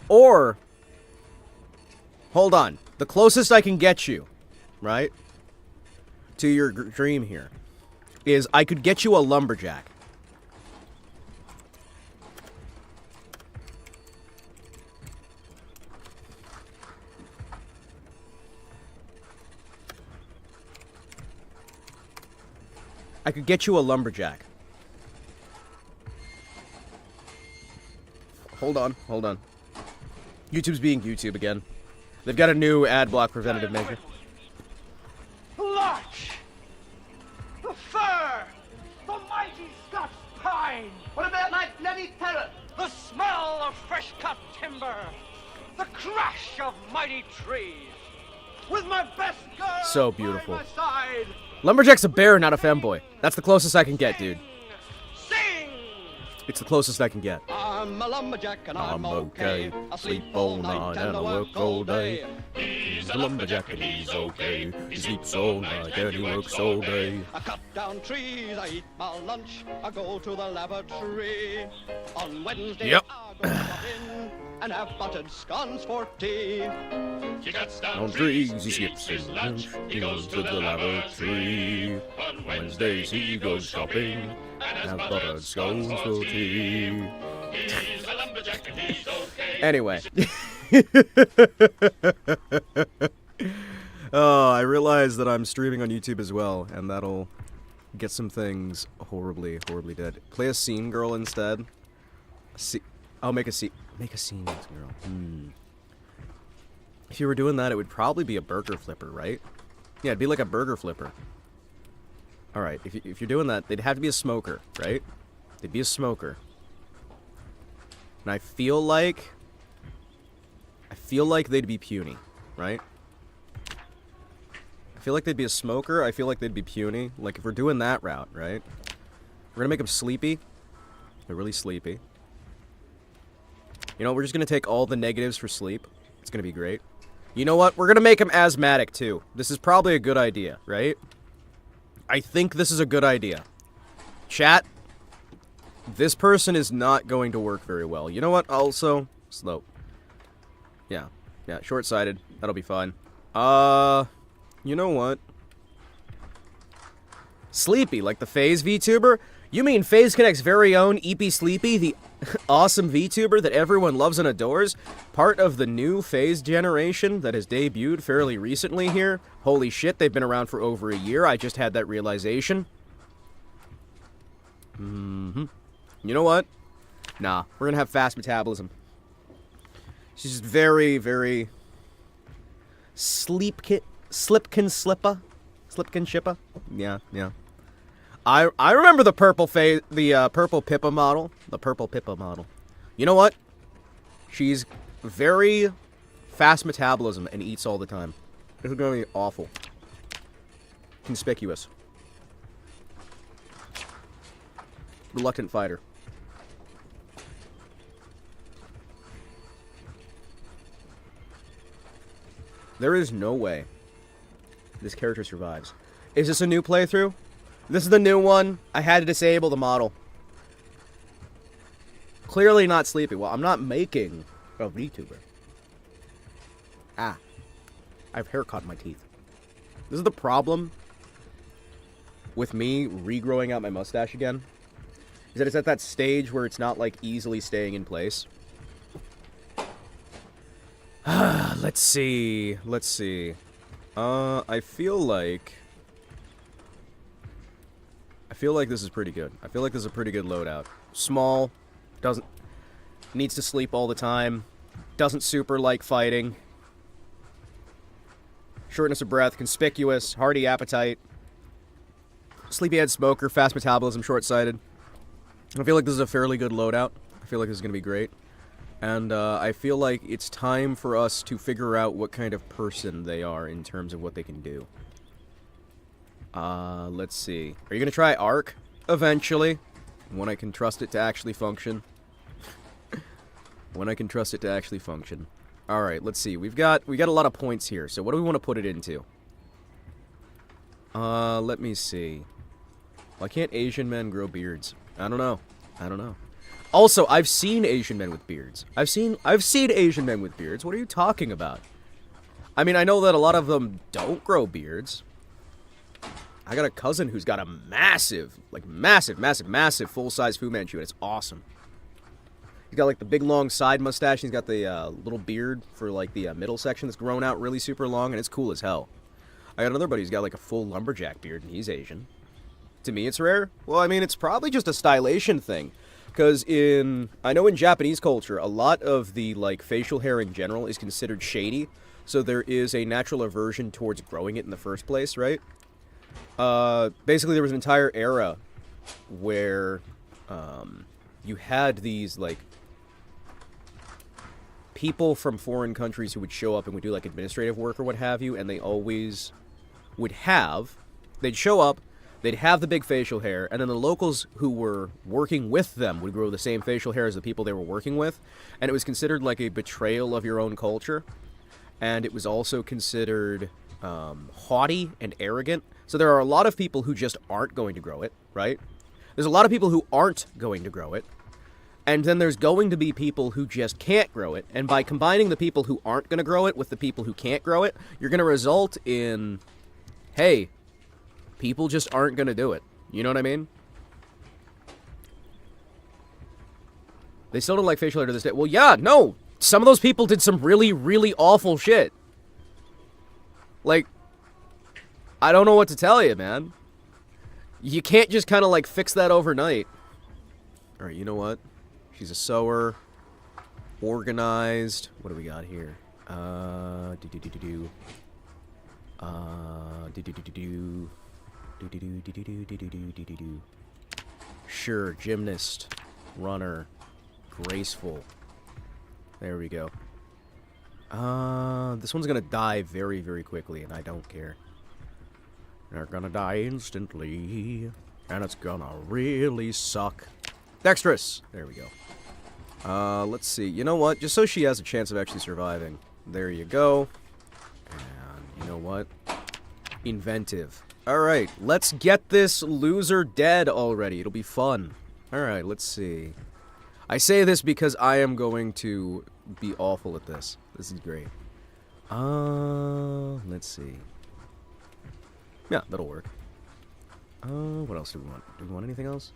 Or... Hold on. The closest I can get you, right, to your dream here, is I could get you a lumberjack. I could get you a lumberjack. Hold on. YouTube's being YouTube again. They've got a new ad block preventative measure. Larch! The fir! The mighty Scotch pine! What about my bloody terror? The smell of fresh-cut timber! The crash of mighty trees! With my best girl so beautiful. by my side! Lumberjack's a bear, not a femboy. That's the closest I can get, dude. Sing! It's the closest I can get. I'm a lumberjack and I'm okay. I Sleep all night and I work all day. He's a lumberjack and he's okay. He sleeps all night and he works all day. I cut down trees, I eat my lunch, I go to the lavatory. On Wednesday, Yep. I go shopping and have buttered scones for tea. He cuts down On trees, he skips his lunch. He goes to the lavatory. On Wednesdays he goes shopping and have buttered scones for tea. He's a lumberjack and he's okay. Anyway. Oh, I realize that I'm streaming on YouTube as well, and that'll get some things horribly dead. Play a scene girl instead. I'll make a scene girl. If you were doing that, it would probably be a burger flipper, right? Yeah, it'd be like a burger flipper. Alright, if you're doing that, they'd have to be a smoker, right? They'd be a smoker. And I feel like they'd be puny, right? I feel like they'd be a smoker. I feel like they'd be puny. Like, if we're doing that route, right? We're gonna make them sleepy. They're really sleepy. You know, we're just gonna take all the negatives for sleep. It's gonna be great. You know what? We're gonna make them asthmatic, too. This is probably a good idea, right? I think this is a good idea. Chat, this person is not going to work very well. You know what? Also, slow. Yeah, short-sighted. That'll be fine. You know what? Sleepy, like the FaZe VTuber? You mean FaZe Connect's very own EP Sleepy, the awesome VTuber that everyone loves and adores? Part of the new FaZe generation that has debuted fairly recently here? Holy shit, they've been around for over a year. I just had that realization. You know what? Nah, we're gonna have fast metabolism. She's just very, very... Slipkin shippa? Yeah. I remember the purple Pippa model. The purple Pippa model. You know what? She's very fast metabolism and eats all the time. This is gonna be awful. Conspicuous. Reluctant fighter. There is no way this character survives. Is this a new playthrough? This is the new one. I had to disable the model. Clearly not sleepy. Well, I'm not making a VTuber. I have hair caught in my teeth. This is the problem with me regrowing out my mustache again. Is that it's at that stage where it's not, like, easily staying in place. Let's see. I feel like this is pretty good. I feel like this is a pretty good loadout. Small, needs to sleep all the time, doesn't super like fighting. Shortness of breath, conspicuous, hearty appetite. Sleepyhead smoker, fast metabolism, short-sighted. I feel like this is a fairly good loadout. I feel like this is going to be great. And I feel like it's time for us to figure out what kind of person they are in terms of what they can do. Let's see. Are you going to try Arc eventually? When I can trust it to actually function. When I can trust it to actually function. Alright, let's see. We got a lot of points here, so what do we want to put it into? Let me see. Why can't Asian men grow beards? I don't know. Also, I've seen Asian men with beards. I've seen Asian men with beards. What are you talking about? I mean, I know that a lot of them don't grow beards. I got a cousin who's got a massive full-size Fu Manchu, and it's awesome. He's got, like, the big, long side mustache. He's got the little beard for, like, the middle section that's grown out really super long, and it's cool as hell. I got another buddy who's got, like, a full lumberjack beard, and he's Asian. To me, it's rare. Well, I mean, it's probably just a stylation thing. Because I know in Japanese culture, a lot of the, like, facial hair in general is considered shady. So there is a natural aversion towards growing it in the first place, right? Basically, there was an entire era where you had these, like, people from foreign countries who would show up and would do, like, administrative work or what have you, and they always they'd show up, they'd have the big facial hair, and then the locals who were working with them would grow the same facial hair as the people they were working with, and it was considered like a betrayal of your own culture, and it was also considered haughty and arrogant. So there are a lot of people who just aren't going to grow it, right? There's a lot of people who aren't going to grow it, and then there's going to be people who just can't grow it, and by combining the people who aren't going to grow it with the people who can't grow it, you're going to result in, hey, people just aren't going to do it. You know what I mean? They still don't like facial hair to this day. Well, yeah, no. Some of those people did some really, really awful shit. Like, I don't know what to tell you, man. You can't just kind of, like, fix that overnight. Alright, you know what? She's a sewer. Organized. What do we got here? Sure, gymnast, runner, graceful. There we go. This one's gonna die very, very quickly, and I don't care. They're gonna die instantly. And it's gonna really suck. Dexterous! There we go. Let's see. You know what? Just so she has a chance of actually surviving. There you go. And you know what? Inventive. Alright, let's get this loser dead already. It'll be fun. Alright, let's see. I say this because I am going to be awful at this. This is great. Let's see. Yeah, that'll work. What else do we want? Do we want anything else?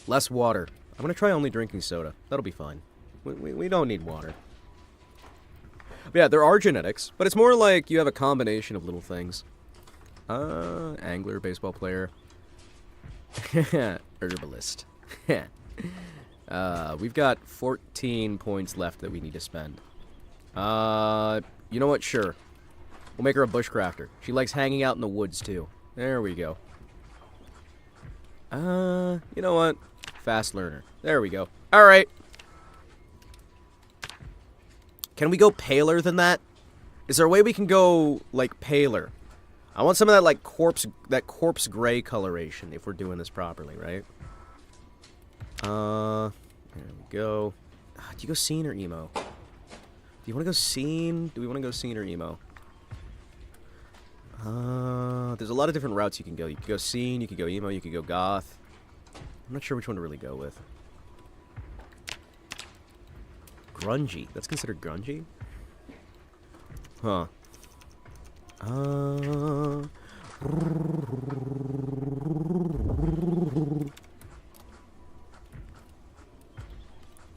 Less water. I'm gonna try only drinking soda. That'll be fine. We don't need water. But yeah, there are genetics, but it's more like you have a combination of little things. Angler, baseball player. Herbalist. We've got 14 points left that we need to spend. You know what? Sure. We'll make her a bushcrafter. She likes hanging out in the woods, too. There we go. You know what? Fast learner. There we go. Alright. Can we go paler than that? Is there a way we can go, like, paler? I want some of that, like, corpse gray coloration if we're doing this properly, right? There we go. Do you go scene or emo? Do you want to go scene? Do we want to go scene or emo? There's a lot of different routes you can go. You can go scene, you can go emo, you can go goth. I'm not sure which one to really go with. Grungy. That's considered grungy? Huh.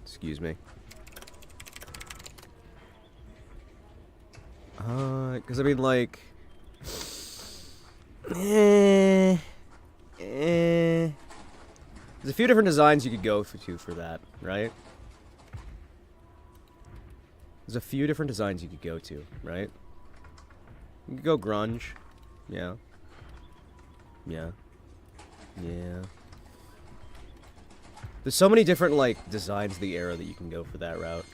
Excuse me. Because I mean, like... There's a few different designs you could go for that, right? There's a few different designs you could go to, right? You could go grunge. Yeah. Yeah. Yeah. There's so many different, like, designs of the era that you can go for that route.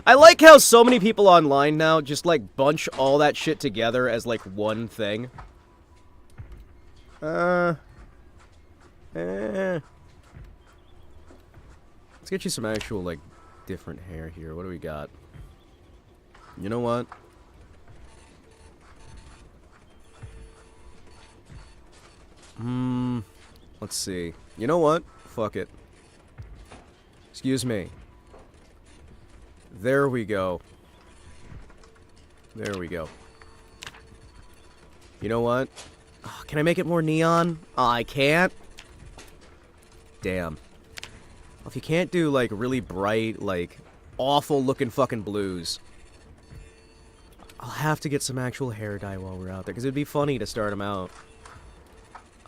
I like how so many people online now just, like, bunch all that shit together as, like, one thing. Let's get you some actual, like, different hair here. What do we got? You know what? Let's see. You know what? Fuck it. Excuse me. There we go. There we go. You know what? Oh, can I make it more neon? Oh, I can't? Damn. Well, if you can't do, like, really bright, like, awful-looking fucking blues, I'll have to get some actual hair dye while we're out there, because it'd be funny to start them out.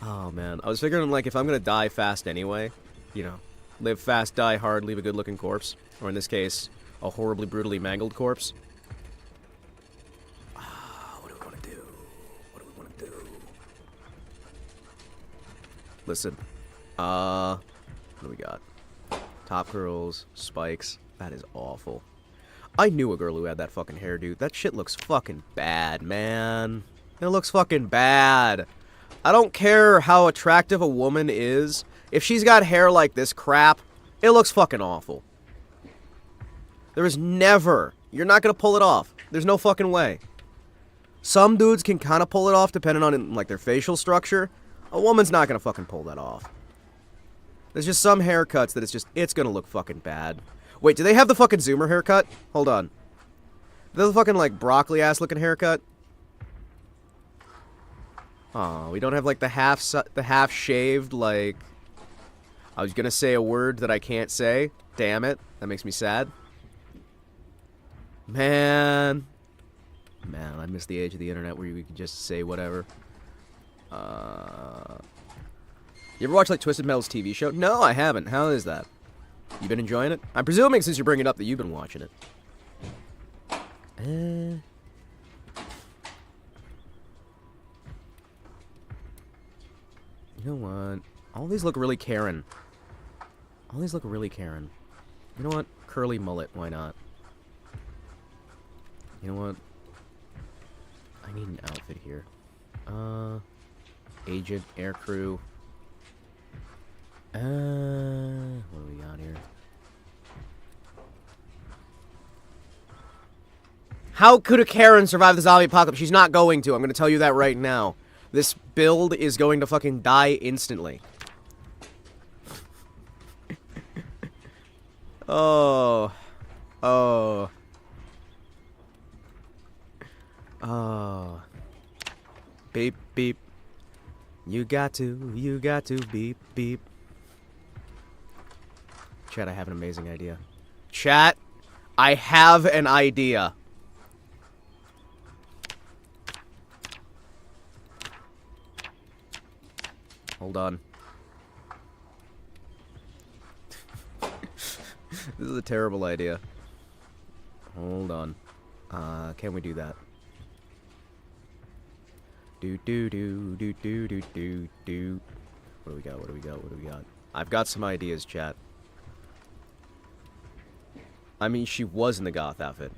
Oh, man. I was figuring, like, if I'm gonna die fast anyway, you know, live fast, die hard, leave a good-looking corpse, or in this case, a horribly, brutally mangled corpse. What do we want to do? What do we want to do? Listen. What do we got? Top curls, spikes. That is awful. I knew a girl who had that fucking hairdo. That shit looks fucking bad, man. It looks fucking bad. I don't care how attractive a woman is. If she's got hair like this crap, it looks fucking awful. There is never... You're not gonna pull it off. There's no fucking way. Some dudes can kind of pull it off depending on, like, their facial structure. A woman's not gonna fucking pull that off. There's just some haircuts that it's gonna look fucking bad. Wait, do they have the fucking Zoomer haircut? Hold on. They're the fucking, like, broccoli-ass looking haircut? Aw, we don't have, like, the half-shaved, like... I was gonna say a word that I can't say. Damn it. That makes me sad. Man, I miss the age of the internet where we could just say whatever. You ever watch, like, Twisted Metal's TV show? No, I haven't. How is that? You been enjoying it? I'm presuming, since you're bringing it up, that you've been watching it. You know what? All these look really Karen. All these look really Karen. You know what? Curly mullet, why not? You know what? I need an outfit here. Agent, aircrew. What do we got here? How could a Karen survive the zombie apocalypse? She's not going to. I'm going to tell you that right now. This build is going to fucking die instantly. Oh. Oh. Oh. Beep, beep. You got to, beep, beep. Chat, I have an amazing idea. Chat, I have an idea. Hold on. This is a terrible idea. Hold on. Can we do that? Do. What do we got? What do we got? What do we got? I've got some ideas, chat. I mean, she was in the goth outfit.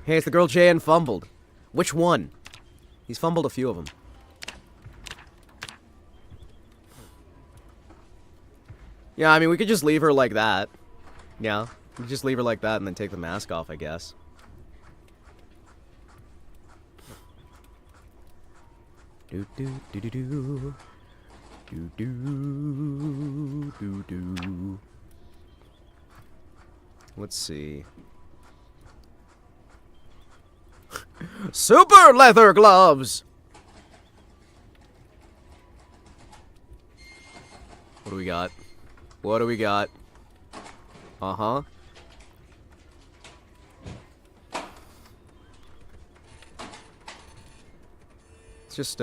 Hey, it's the girl JN fumbled. Which one? He's fumbled a few of them. Yeah, I mean, we could just leave her like that. Yeah, we could just leave her like that and then take the mask off, I guess. Do. Let's see. Super leather gloves! What do we got? What do we got? Uh-huh. It's just,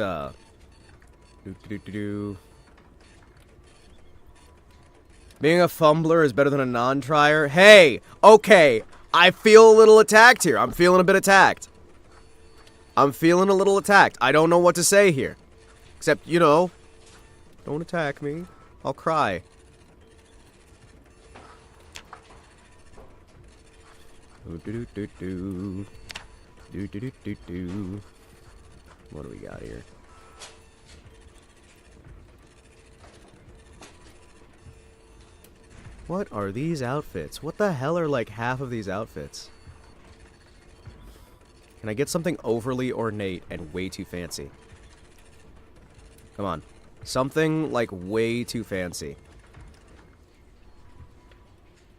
Being a fumbler is better than a non-trier? Hey! Okay! I feel a little attacked here. I'm feeling a bit attacked. I'm feeling a little attacked. I don't know what to say here. Except, you know, don't attack me. I'll cry. What do we got here? What are these outfits? What the hell are like half of these outfits? Can I get something overly ornate and way too fancy? Come on. Something like way too fancy.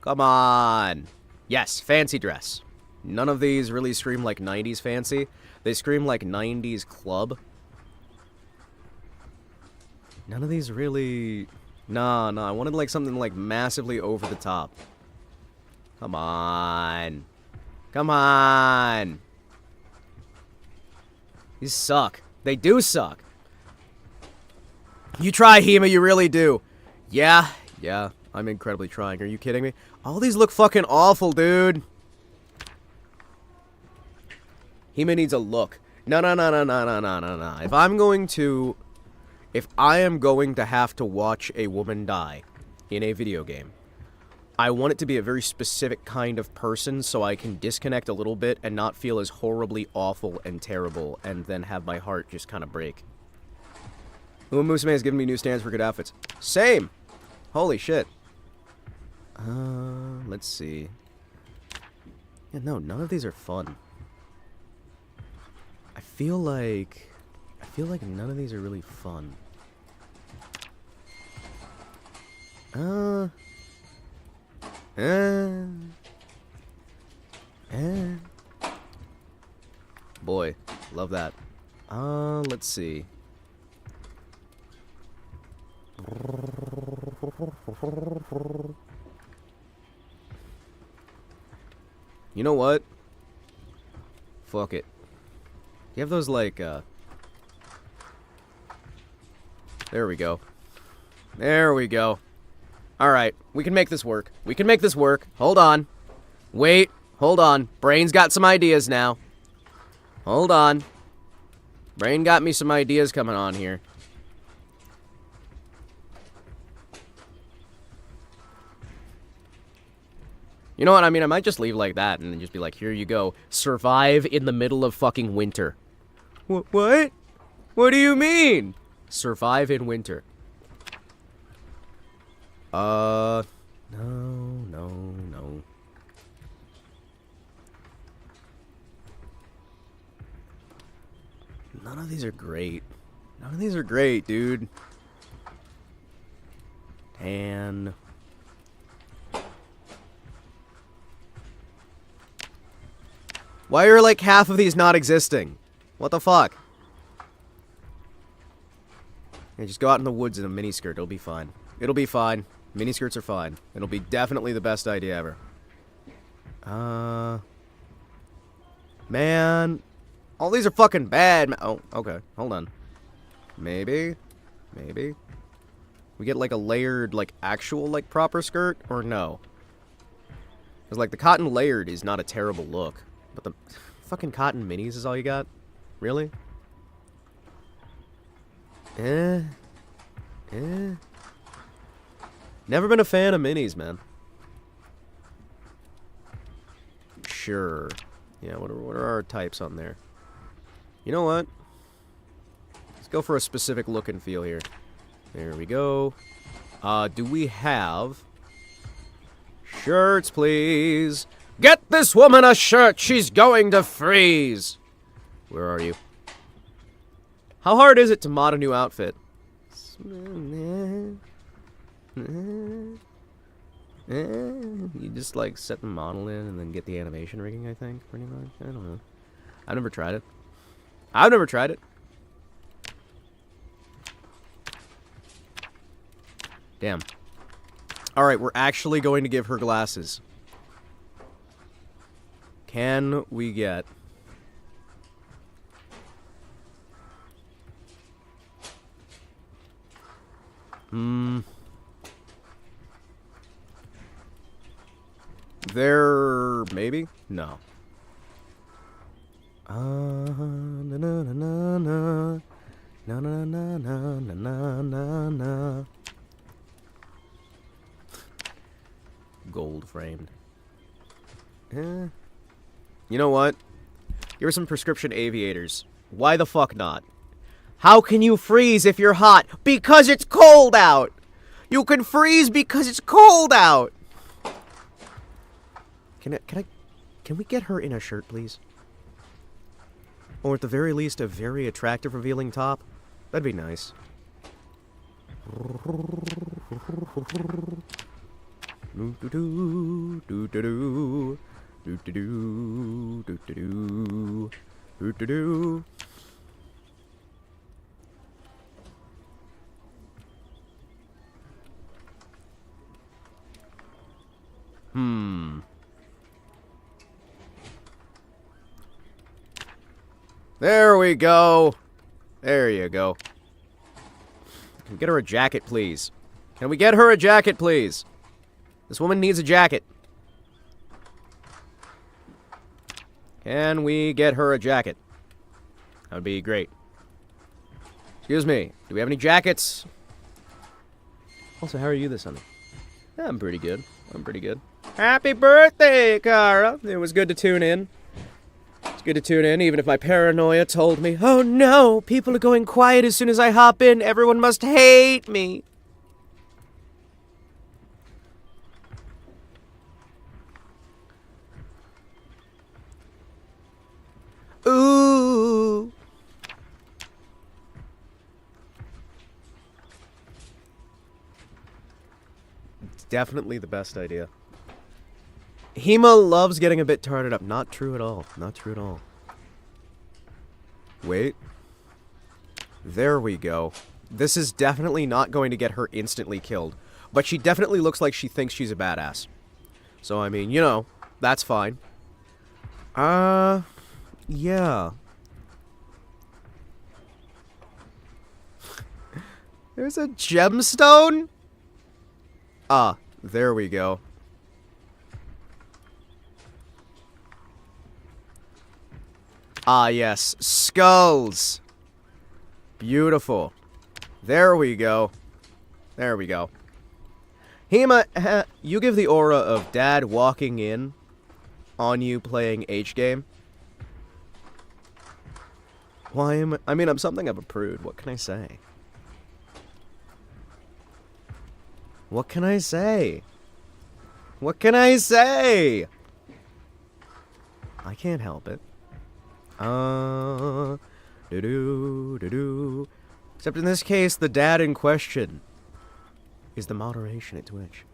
Come on! Yes, fancy dress. None of these really scream like 90s fancy. They scream like 90s club. None of these really... Nah, I wanted like something like massively over the top. Come on. Come on. These suck. They do suck. You try, Hima, you really do. Yeah, I'm incredibly trying. Are you kidding me? All these look fucking awful, dude. Hima needs a look. No. If I am going to have to watch a woman die in a video game, I want it to be a very specific kind of person so I can disconnect a little bit and not feel as horribly awful and terrible and then have my heart just kind of break. Uma Musume has given me new stands for good outfits. Same! Holy shit. Let's see. Yeah, no, none of these are fun. I feel like none of these are really fun. Boy, love that. Let's see. You know what? Fuck it. You have those, like, There we go. There we go. Alright, we can make this work. We can make this work. Hold on. Wait, hold on. Brain's got some ideas now. Hold on. Brain got me some ideas coming on here. You know what, I mean, I might just leave like that and then just be like, here you go. Survive in the middle of fucking winter. What? What do you mean? Survive in winter. No. None of these are great. None of these are great, dude. And... why are, like, half of these not existing? What the fuck? Yeah, just go out in the woods in a miniskirt. It'll be fine. It'll be fine. Miniskirts are fine. It'll be definitely the best idea ever. Man. All these are fucking bad. Oh, okay. Hold on. Maybe. We get, like, a layered, like, actual, like, proper skirt? Or no? Because, like, the cotton layered is not a terrible look. But the fucking cotton minis is all you got? Really? Never been a fan of minis, man. Sure. Yeah, what are our types on there? You know what? Let's go for a specific look and feel here. There we go. Do we have... shirts, please? Get this woman a shirt! She's going to freeze! Where are you? How hard is it to mod a new outfit? You just, like, set the model in and then get the animation rigging, I think, pretty much. I don't know. I've never tried it. Damn. Alright, we're actually going to give her glasses. Can we get... there... maybe? No. Na na na na na. Na na na na na na na. Gold framed. You know what? Here are some prescription aviators. Why the fuck not? How can you freeze if you're hot? Because it's cold out! You can freeze because it's cold out! Can we get her in a shirt, please? Or at the very least, a very attractive revealing top? That'd be nice. There we go. There you go. Can we get her a jacket, please? Can we get her a jacket, please? This woman needs a jacket. Can we get her a jacket? That would be great. Excuse me. Do we have any jackets? Also, how are you this Sunday? Yeah, I'm pretty good. Happy birthday, Kara. It was good to tune in. It's good to tune in, even if my paranoia told me, oh no, people are going quiet as soon as I hop in. Everyone must hate me. Ooh. It's definitely the best idea. Hima loves getting a bit tarted up. Not true at all. Not true at all. Wait. There we go. This is definitely not going to get her instantly killed. But she definitely looks like she thinks she's a badass. So, I mean, you know, that's fine. Yeah. There's a gemstone? Ah, there we go. Ah, yes. Skulls. Beautiful. There we go. There we go. Hima, you give the aura of dad walking in on you playing H-game. Why am I mean, I'm something of a prude. What can I say? What can I say? What can I say? I can't help it. Do-do. Except in this case, the dad in question is the moderation at Twitch.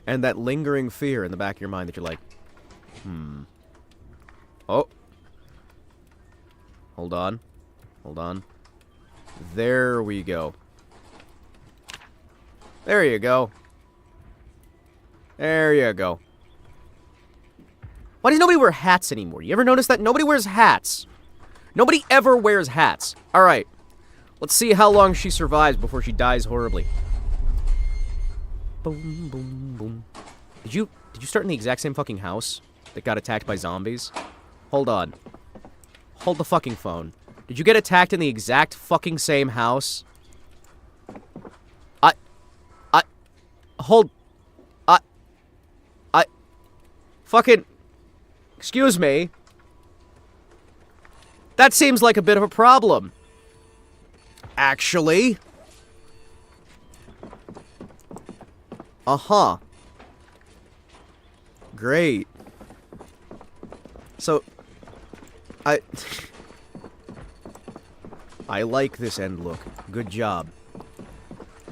And that lingering fear in the back of your mind that you're like, Oh. Hold on. Hold on. There we go. There you go. There you go. Why does nobody wear hats anymore? You ever notice that? Nobody wears hats. Nobody ever wears hats. Alright. Let's see how long she survives before she dies horribly. Boom, boom, boom. Did you start in the exact same fucking house that got attacked by zombies? Hold on. Hold the fucking phone. Did you get attacked in the exact fucking same house? Hold. Fucking. Excuse me. That seems like a bit of a problem. Actually. Uh-huh. Great. So, I like this end look. Good job.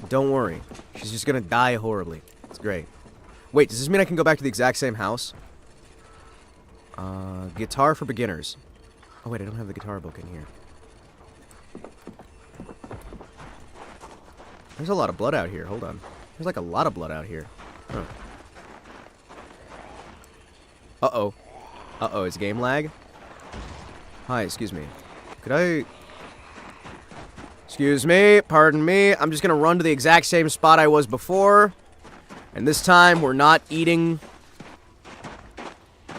Don't worry. She's just gonna die horribly. It's great. Wait, does this mean I can go back to the exact same house? Guitar for beginners. Oh wait, I don't have the guitar book in here. There's a lot of blood out here. Hold on. There's like a lot of blood out here. Huh. Uh-oh. Uh-oh, it's game lag? Hi, excuse me. Could I... Excuse me, pardon me. I'm just gonna run to the exact same spot I was before. And this time, we're not eating...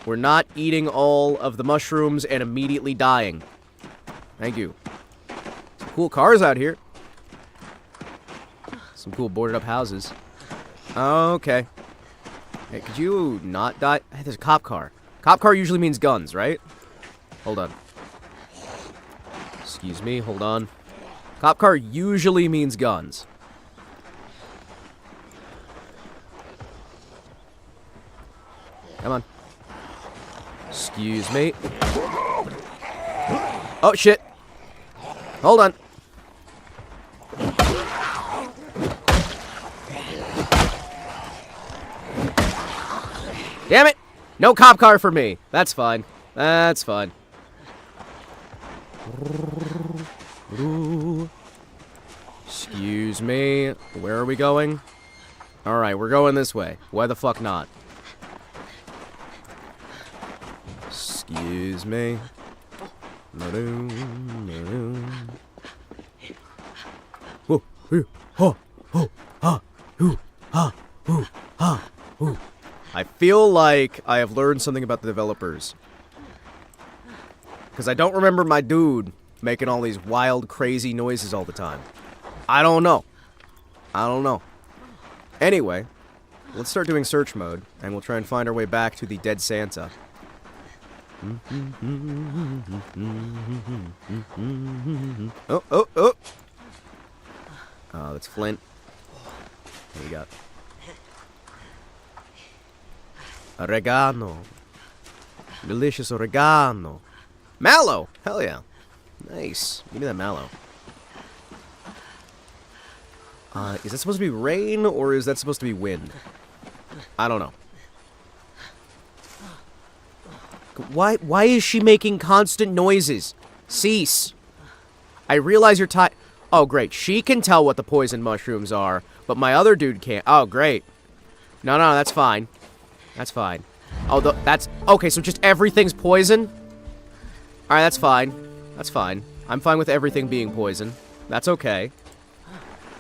We're not eating all of the mushrooms and immediately dying. Thank you. Some cool cars out here. Some cool boarded up houses. Okay. Hey, could you not die? Hey, there's a cop car. Cop car usually means guns, right? Hold on. Excuse me, hold on. Cop car usually means guns. Come on. Excuse me. Oh, shit. Hold on. Damn it! No cop car for me. That's fine. That's fine. Excuse me. Where are we going? Alright, we're going this way. Why the fuck not? Excuse me. I feel like I have learned something about the developers. Because I don't remember my dude making all these wild, crazy noises all the time. I don't know. I don't know. Anyway, let's start doing search mode, and we'll try and find our way back to the dead Santa. Oh, oh, oh! Oh, that's Flint. What do you got? Oregano. Delicious oregano. Mallow! Hell yeah. Nice. Give me that mallow. Is that supposed to be rain, or is that supposed to be wind? I don't know. Why is she making constant noises? Cease. I realize you're tired. Oh, great. She can tell what the poison mushrooms are, but my other dude can't. Oh, great. No, that's fine. That's fine. Oh, that's... Okay, so just everything's poison? Alright, that's fine. That's fine. I'm fine with everything being poison. That's okay.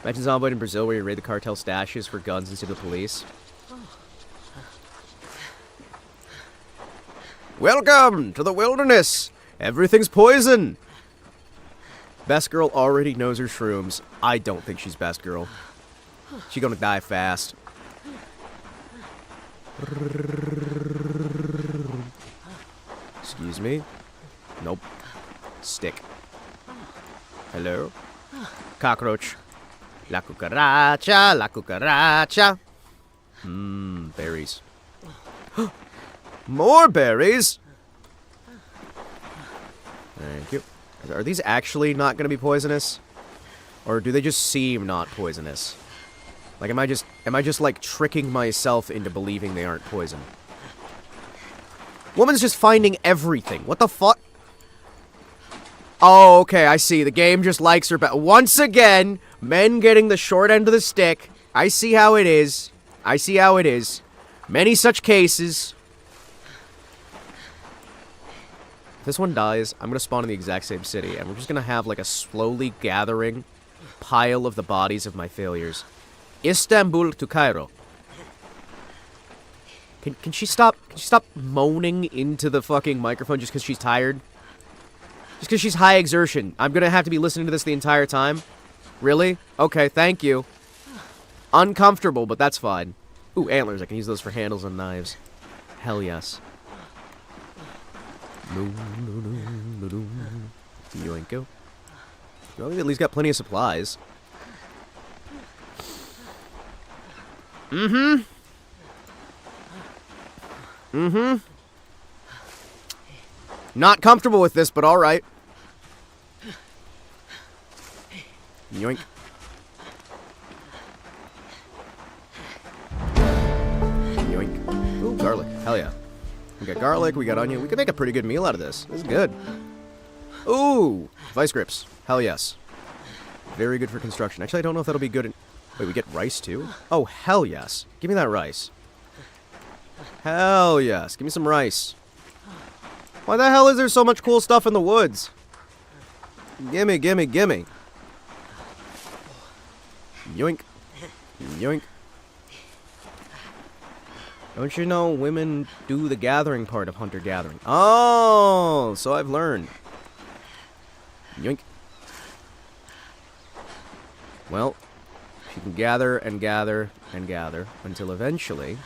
Imagine Zomboid in Brazil where you raid the cartel stashes for guns instead of the police. Welcome to the wilderness! Everything's poison! Best Girl already knows her shrooms. I don't think she's Best Girl. She's gonna die fast. Excuse me? Nope. Stick. Hello? Cockroach. La cucaracha, la cucaracha. Berries. More berries! Thank you. Are these actually not going to be poisonous? Or do they just seem not poisonous? Like, am I just like tricking myself into believing they aren't poison? Woman's just finding everything. What the fuck? Oh, okay, I see. The game just likes her better. Once again, men getting the short end of the stick. I see how it is. I see how it is. Many such cases. If this one dies, I'm gonna spawn in the exact same city, and we're just gonna have like a slowly gathering pile of the bodies of my failures. Istanbul to Cairo. Can she stop moaning into the fucking microphone just because she's tired? Just because she's high exertion. I'm gonna have to be listening to this the entire time? Really? Okay, thank you. Uncomfortable, but that's fine. Ooh, antlers. I can use those for handles and knives. Hell yes. Yoinko. Well, we at least got plenty of supplies. Not comfortable with this, but alright. Yoink. Yoink. Ooh, garlic. Hell yeah. We got garlic, we got onion. We could make a pretty good meal out of this. This is good. Ooh! Vice grips. Hell yes. Very good for construction. Actually, I don't know if that'll be good in... Wait, we get rice too? Oh, hell yes. Give me that rice. Hell yes. Give me some rice. Why the hell is there so much cool stuff in the woods? Gimme, gimme, gimme. Yoink. Yoink. Don't you know women do the gathering part of hunter-gathering? Oh, so I've learned. Yoink. Well, she can gather and gather and gather until eventually...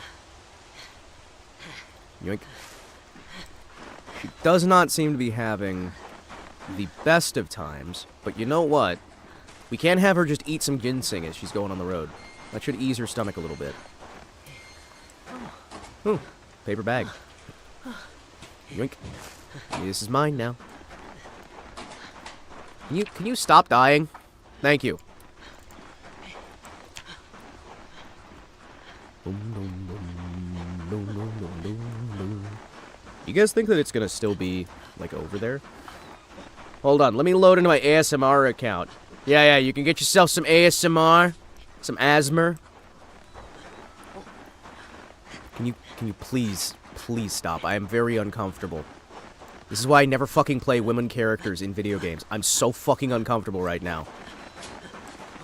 Yoink. She does not seem to be having the best of times, but you know what? We can't have her just eat some ginseng as she's going on the road. That should ease her stomach a little bit. Ooh, paper bag. Yoink. This is mine now. Can you stop dying? Thank you. You guys think that it's gonna still be, like, over there? Hold on, let me load into my ASMR account. Yeah, you can get yourself some ASMR. Some asthma. Can you please stop? I am very uncomfortable. This is why I never fucking play women characters in video games. I'm so fucking uncomfortable right now.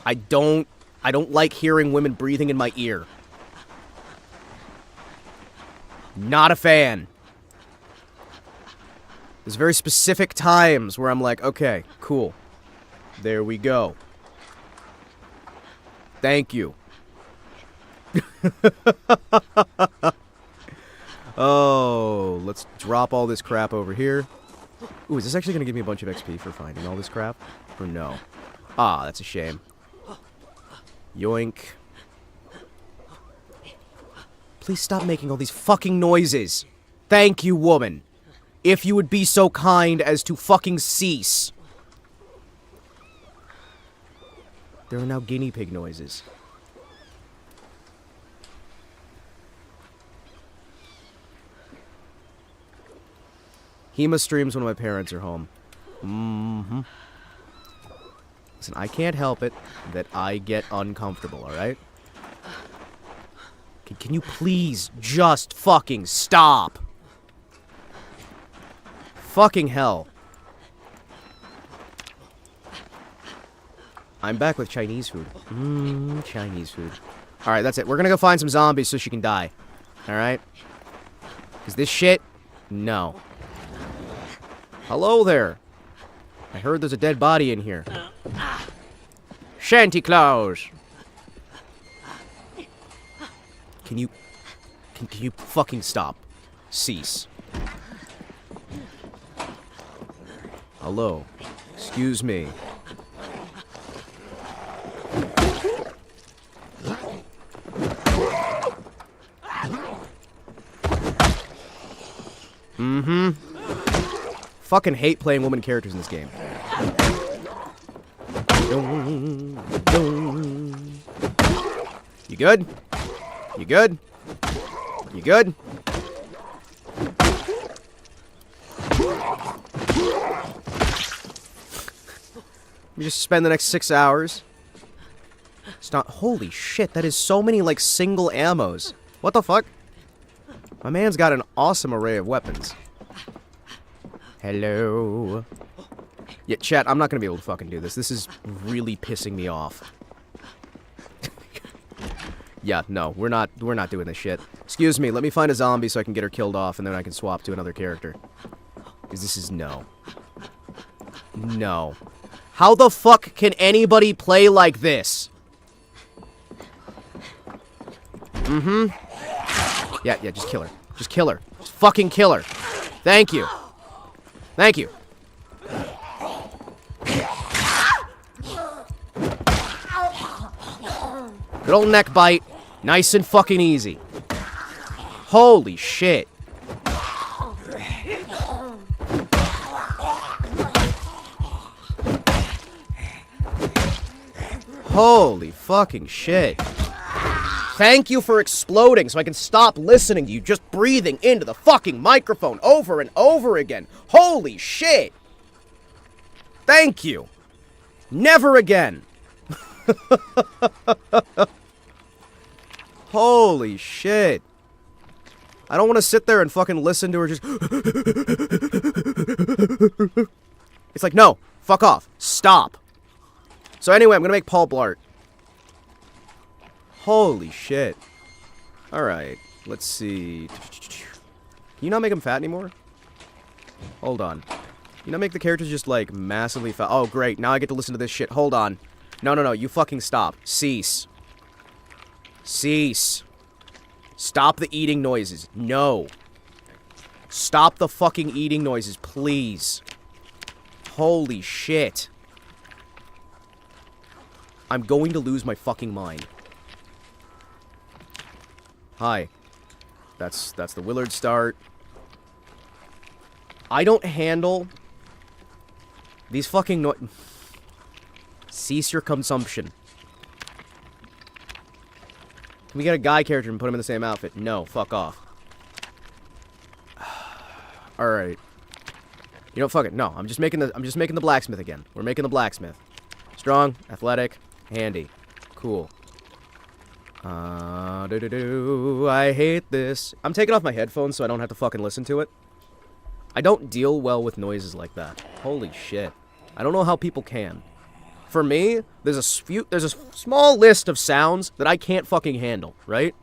I don't like hearing women breathing in my ear. Not a fan. There's very specific times where I'm like, okay, cool. There we go. Thank you. Oh, let's drop all this crap over here. Ooh, is this actually going to give me a bunch of XP for finding all this crap? Or no? Ah, that's a shame. Yoink. Please stop making all these fucking noises. Thank you, woman. If you would be so kind as to fucking cease. There are now guinea pig noises. Hima streams when my parents are home. Listen, I can't help it that I get uncomfortable, alright? Can you please just fucking stop? Fucking hell. I'm back with Chinese food. Chinese food. Alright, that's it. We're gonna go find some zombies so she can die. Alright? Is this shit? No. Hello there. I heard there's a dead body in here. Shanty Claus. Can you fucking stop? Cease. Hello. Excuse me. Mm-hmm. Fucking hate playing woman characters in this game. You good? You good? You good? We just spend the next 6 hours. Stop. Holy shit, that is so many, like, single ammos. What the fuck? My man's got an awesome array of weapons. Hello. Yeah, chat, I'm not gonna be able to fucking do this. This is really pissing me off. Yeah, no, we're not doing this shit. Excuse me, let me find a zombie so I can get her killed off and then I can swap to another character. Because this is no. No. How the fuck can anybody play like this? Mm-hmm. Yeah, just kill her. Just kill her. Just fucking kill her. Thank you. Thank you. Good old neck bite. Nice and fucking easy. Holy shit. Holy fucking shit. Thank you for exploding so I can stop listening to you just breathing into the fucking microphone over and over again. Holy shit. Thank you. Never again. Holy shit. I don't want to sit there and fucking listen to her just... It's like, no, fuck off. Stop. So anyway, I'm gonna make Paul Blart. Holy shit. Alright, let's see. Can you not make him fat anymore? Hold on. You know, make the characters just, like, massively fat. Oh, great. Now I get to listen to this shit. Hold on. No. You fucking stop. Cease. Cease. Stop the eating noises. No. Stop the fucking eating noises, please. Holy shit. I'm going to lose my fucking mind. Hi. That's the Willard start. I don't handle these fucking Cease your consumption. Can we get a guy character and put him in the same outfit? No, fuck off. Alright. You know, fuck it. No, I'm just making the blacksmith again. We're making the blacksmith. Strong, athletic, handy. Cool. I hate this. I'm taking off my headphones so I don't have to fucking listen to it. I don't deal well with noises like that. Holy shit. I don't know how people can. For me, there's a small list of sounds that I can't fucking handle, right?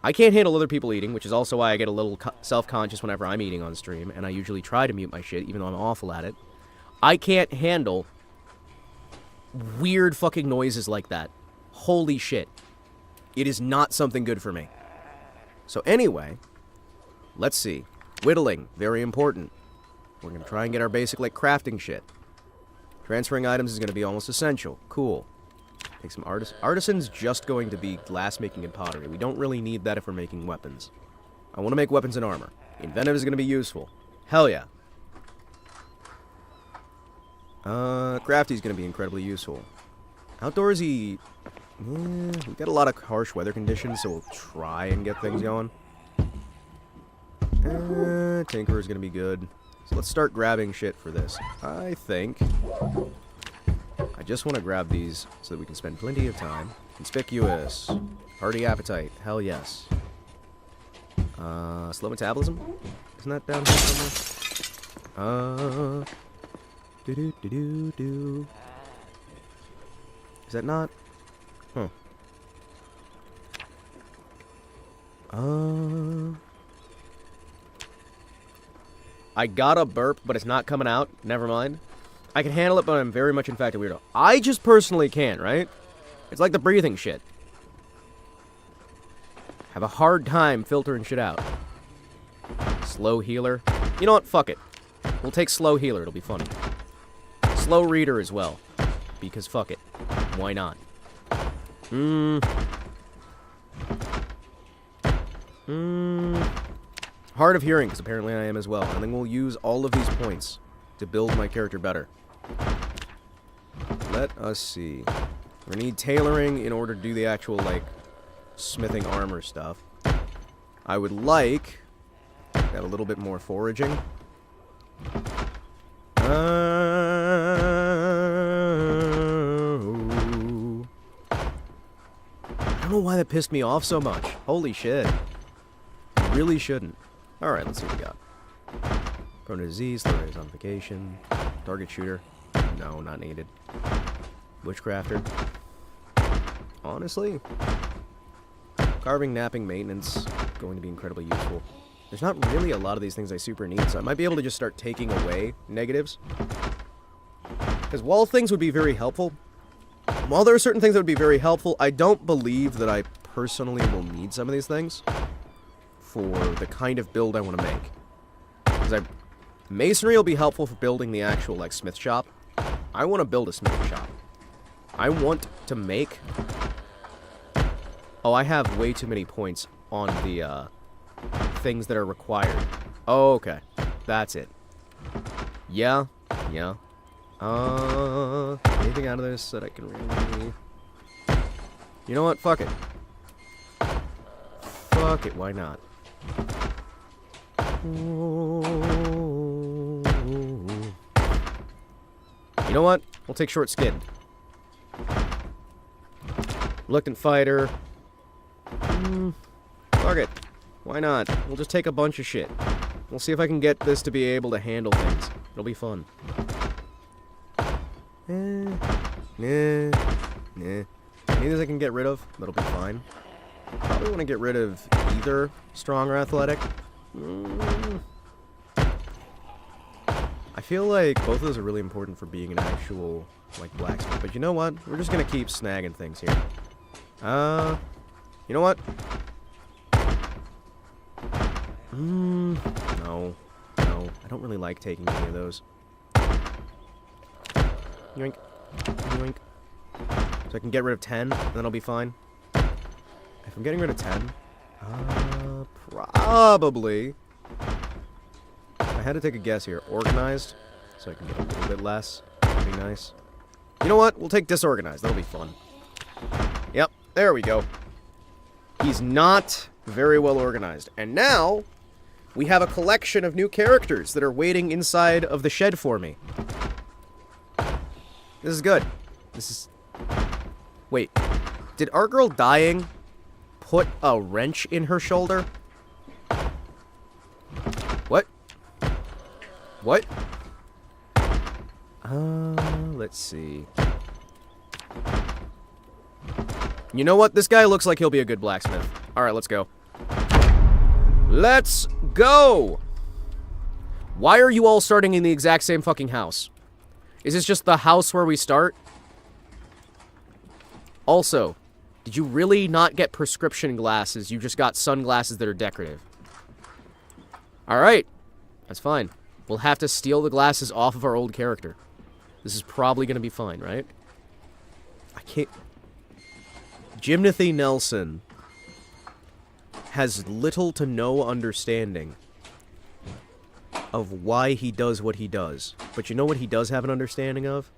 I can't handle other people eating, which is also why I get a little self-conscious whenever I'm eating on stream, and I usually try to mute my shit, even though I'm awful at it. I can't handle weird fucking noises like that. Holy shit. It is not something good for me. So anyway, let's see. Whittling, very important. We're going to try and get our basic, like, crafting shit. Transferring items is going to be almost essential. Cool. Take some artisan's just going to be glass making and pottery. We don't really need that if we're making weapons. I want to make weapons and armor. Inventive is going to be useful. Hell yeah. Crafty is going to be incredibly useful. Outdoorsy... we've got a lot of harsh weather conditions, so we'll try and get things going. Tinkerer is going to be good. So let's start grabbing shit for this. I think I just want to grab these so that we can spend plenty of time. Conspicuous. Hearty appetite. Hell yes. Slow metabolism? Isn't that down here somewhere? Do. Is that not? Huh. I got a burp, but it's not coming out. Never mind. I can handle it, but I'm very much, in fact, a weirdo. I just personally can't, right? It's like the breathing shit. Have a hard time filtering shit out. Slow healer. You know what? Fuck it. We'll take slow healer. It'll be funny. Slow reader as well. Because fuck it. Why not? Hard of hearing, because apparently I am as well. And then we'll use all of these points to build my character better. Let us see. We need tailoring in order to do the actual, like, smithing armor stuff. I would like to have a little bit more foraging. I don't know why that pissed me off so much. Holy shit. Really shouldn't. Alright, let's see what we got. Prone to disease, throw zombification, target shooter. No, not needed. Witchcrafter. Honestly, carving, napping, maintenance, going to be incredibly useful. There's not really a lot of these things I super need, so I might be able to just start taking away negatives. Because while things would be very helpful, while there are certain things that would be very helpful, I don't believe that I personally will need some of these things for the kind of build I want to make. Because masonry will be helpful for building the actual, like, smith shop. I want to build a smith shop. I want to make... Oh, I have way too many points on the, things that are required. Oh, okay. That's it. Yeah. Yeah. Anything out of this that I can really... You know what? Fuck it. Fuck it. Why not? You know what? We'll take short skinned. Reluctant fighter. Fuck it. Why not? We'll just take a bunch of shit. We'll see if I can get this to be able to handle things. It'll be fun. Nah. Any of these I can get rid of, that'll be fine. Probably want to get rid of either strong or athletic. I feel like both of those are really important for being an actual, like, blacksmith. But you know what? We're just gonna keep snagging things here. You know what? No. No. I don't really like taking any of those. Yoink. Yoink. So I can get rid of 10, and then I'll be fine. If I'm getting rid of 10, probably... I had to take a guess here. Organized, so I can get a little bit less. That'd be nice. You know what? We'll take disorganized. That'll be fun. Yep, there we go. He's not very well organized. And now, we have a collection of new characters that are waiting inside of the shed for me. This is good. This is... Wait. Did our girl dying put a wrench in her shoulder? What? What? Let's see. You know what? This guy looks like he'll be a good blacksmith. Alright, let's go. Let's go! Why are you all starting in the exact same fucking house? Is this just the house where we start? Also, did you really not get prescription glasses? You just got sunglasses that are decorative. Alright. That's fine. We'll have to steal the glasses off of our old character. This is probably going to be fine, right? I can't... Jimothy Nelson has little to no understanding of why he does what he does. But you know what he does have an understanding of?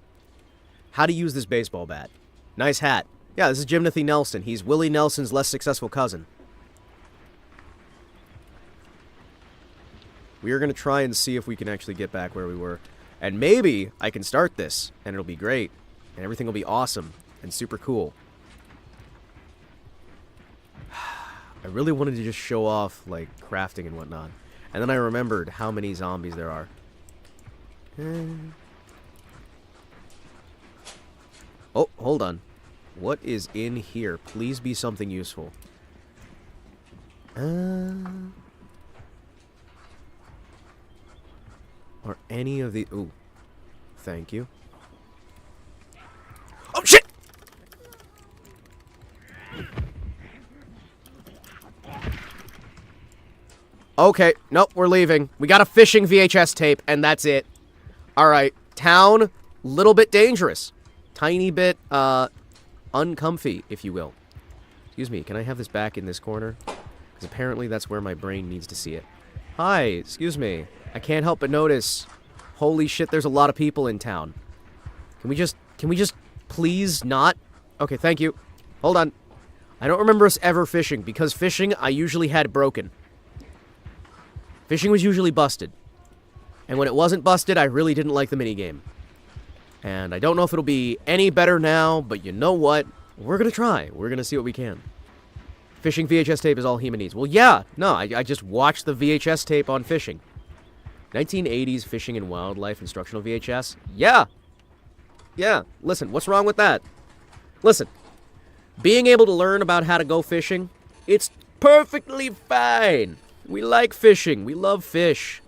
How to use this baseball bat. Nice hat. Yeah, this is Jimothy Nelson. He's Willie Nelson's less successful cousin. We are going to try and see if we can actually get back where we were. And maybe I can start this, and it'll be great. And everything will be awesome and super cool. I really wanted to just show off, like, crafting and whatnot. And then I remembered how many zombies there are. Oh, hold on. What is in here? Please be something useful. Are any of the... Ooh. Thank you. Oh, shit! Okay, nope, we're leaving. We got a fishing VHS tape, and that's it. Alright, town, little bit dangerous. Tiny bit, uncomfy, if you will. Excuse me, can I have this back in this corner? Because apparently that's where my brain needs to see it. Hi, excuse me. I can't help but notice. Holy shit, there's a lot of people in town. Can we just please not? Okay, thank you. Hold on. I don't remember us ever fishing, because fishing I usually had broken. Fishing was usually busted. And when it wasn't busted, I really didn't like the minigame. And I don't know if it'll be any better now, but you know what? We're gonna try. We're gonna see what we can. Fishing VHS tape is all Hima needs. Well, yeah. No, I just watched the VHS tape on fishing. 1980s fishing and wildlife instructional VHS? Yeah. Yeah. Listen, what's wrong with that? Listen. Being able to learn about how to go fishing, it's perfectly fine. We like fishing. We love fish.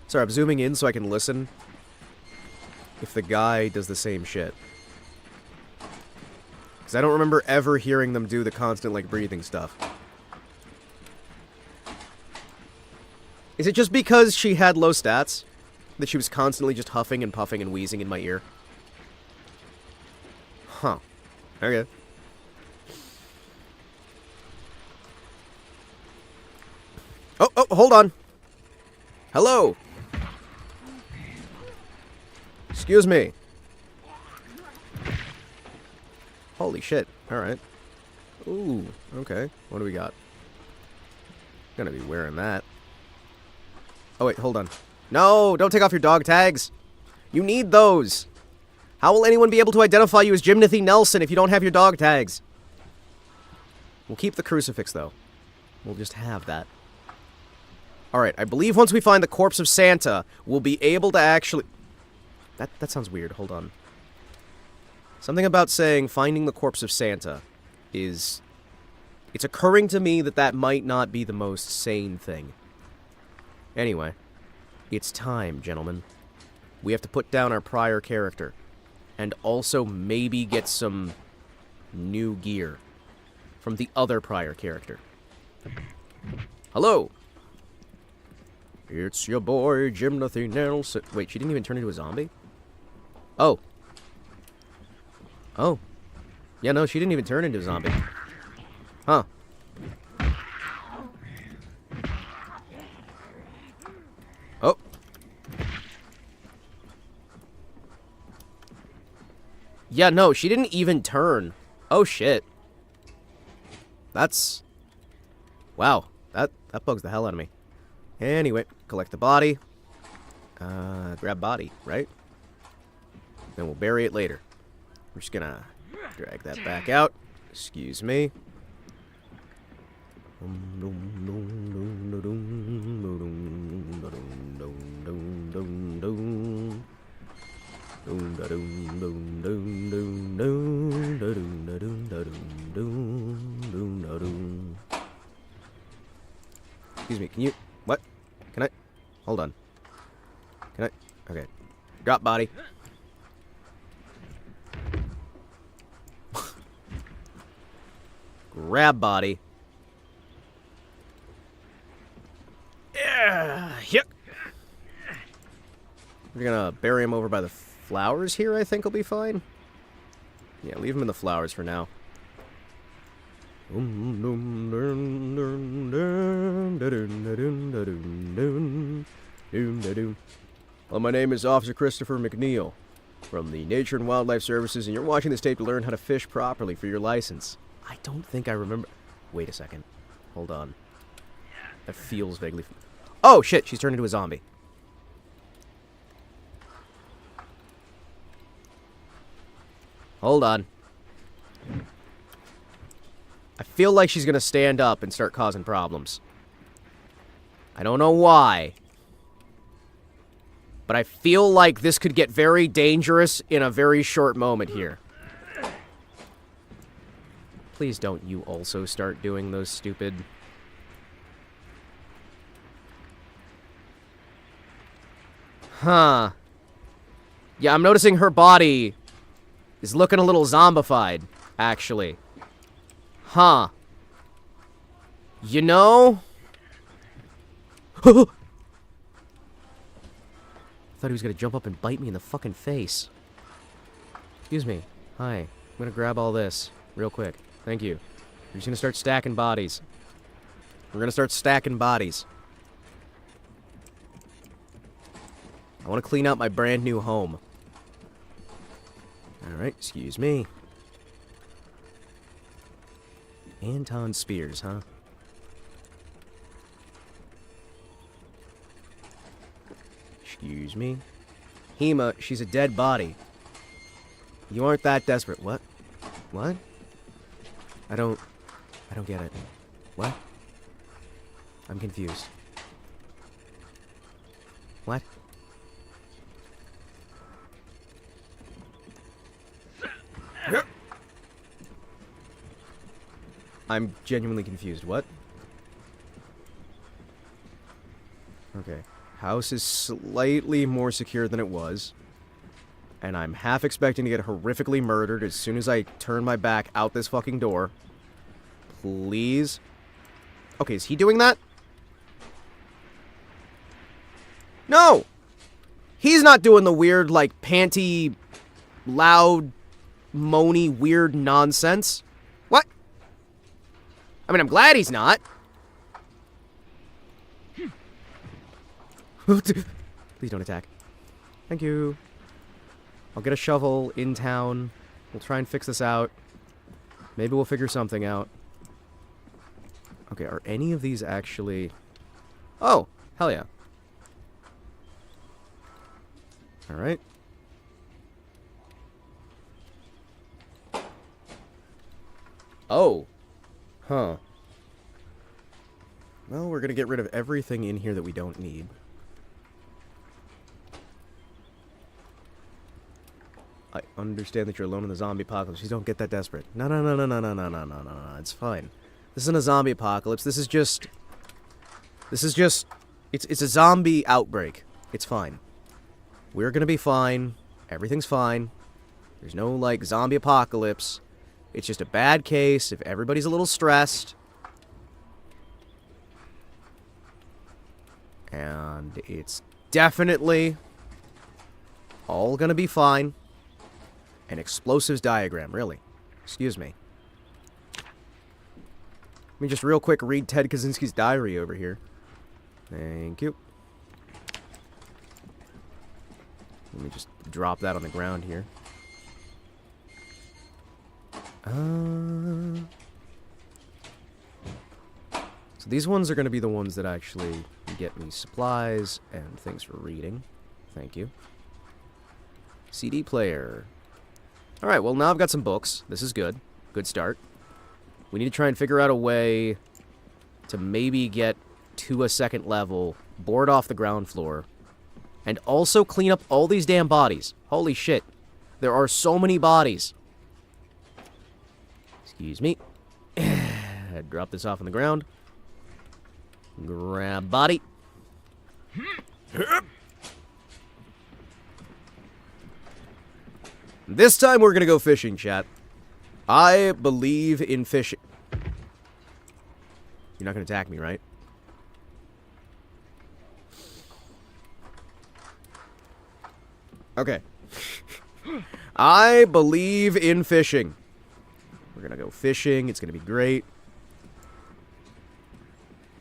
Sorry, I'm zooming in so I can listen if the guy does the same shit. Because I don't remember ever hearing them do the constant, like, breathing stuff. Is it just because she had low stats? That she was constantly just huffing and puffing and wheezing in my ear? Huh. Okay. Oh, hold on. Hello. Excuse me. Holy shit. Alright. Ooh, okay. What do we got? Gonna be wearing that. Oh, wait, hold on. No, don't take off your dog tags. You need those. How will anyone be able to identify you as Jimothy Nelson if you don't have your dog tags? We'll keep the crucifix, though. We'll just have that. Alright, I believe once we find the corpse of Santa, we'll be able to actually... That sounds weird. Hold on. Something about saying finding the corpse of Santa is... It's occurring to me that might not be the most sane thing. Anyway, it's time, gentlemen. We have to put down our prior character. And also maybe get some new gear from the other prior character. Hello! It's your boy, Jimothy Nelson. Wait, she didn't even turn into a zombie? Oh. Oh. Yeah, no, she didn't even turn into a zombie. Huh. Oh. Yeah, no, she didn't even turn. Oh, shit. That's... Wow. That bugs the hell out of me. Anyway, collect the body. Grab body, right? Then we'll bury it later. We're just gonna drag that back out. Excuse me. Excuse me, can you... What? Can I... Hold on. Can I... Okay. Drop body. Grab body. Yep. We're gonna bury him over by the flowers here, I think will be fine. Yeah, leave him in the flowers for now. Well, my name is Officer Christopher McNeil from the Nature and Wildlife Services, and you're watching this tape to learn how to fish properly for your license. I don't think I remember... Wait a second. Hold on. That feels vaguely... Oh, shit! She's turned into a zombie. Hold on. I feel like she's gonna stand up and start causing problems. I don't know why. But I feel like this could get very dangerous in a very short moment here. Please don't you also start doing those stupid... Huh. Yeah, I'm noticing her body is looking a little zombified, actually. Huh. You know? I thought he was gonna jump up and bite me in the fucking face. Excuse me. Hi. I'm gonna grab all this real quick. Thank you. We're just gonna start stacking bodies. We're gonna start stacking bodies. I want to clean out my brand new home. Alright, excuse me. Anton Spears, huh? Excuse me. Hima, she's a dead body. You aren't that desperate. What? What? I don't get it. What? I'm confused. What? I'm genuinely confused. What? Okay. House is slightly more secure than it was. And I'm half expecting to get horrifically murdered as soon as I turn my back out this fucking door. Please. Okay, is he doing that? No! He's not doing the weird, like, panty, loud, moany, weird nonsense. What? I mean, I'm glad he's not. Please don't attack. Thank you. I'll get a shovel in town. We'll try and fix this out. Maybe we'll figure something out. Okay, are any of these actually... Oh, hell yeah. Alright. Oh. Huh. Well, we're gonna get rid of everything in here that we don't need. I understand that you're alone in the zombie apocalypse. You don't get that desperate. No. It's fine. This isn't a zombie apocalypse. This is just... It's a zombie outbreak. It's fine. We're gonna be fine. Everything's fine. There's no, like, zombie apocalypse. It's just a bad case if everybody's a little stressed. And it's definitely all gonna be fine. An explosives diagram, really. Excuse me. Let me just real quick read Ted Kaczynski's diary over here. Thank you. Let me just drop that on the ground here. So these ones are going to be the ones that actually get me supplies and things for reading. Thank you. CD player. Alright, well now I've got some books. This is good. Good start. We need to try and figure out a way to maybe get to a second level, board off the ground floor, and also clean up all these damn bodies. Holy shit. There are so many bodies. Excuse me. Drop this off on the ground. Grab body. This time we're gonna go fishing, chat. I believe in fishing. You're not gonna attack me, right? Okay. I believe in fishing. We're gonna go fishing. It's gonna be great.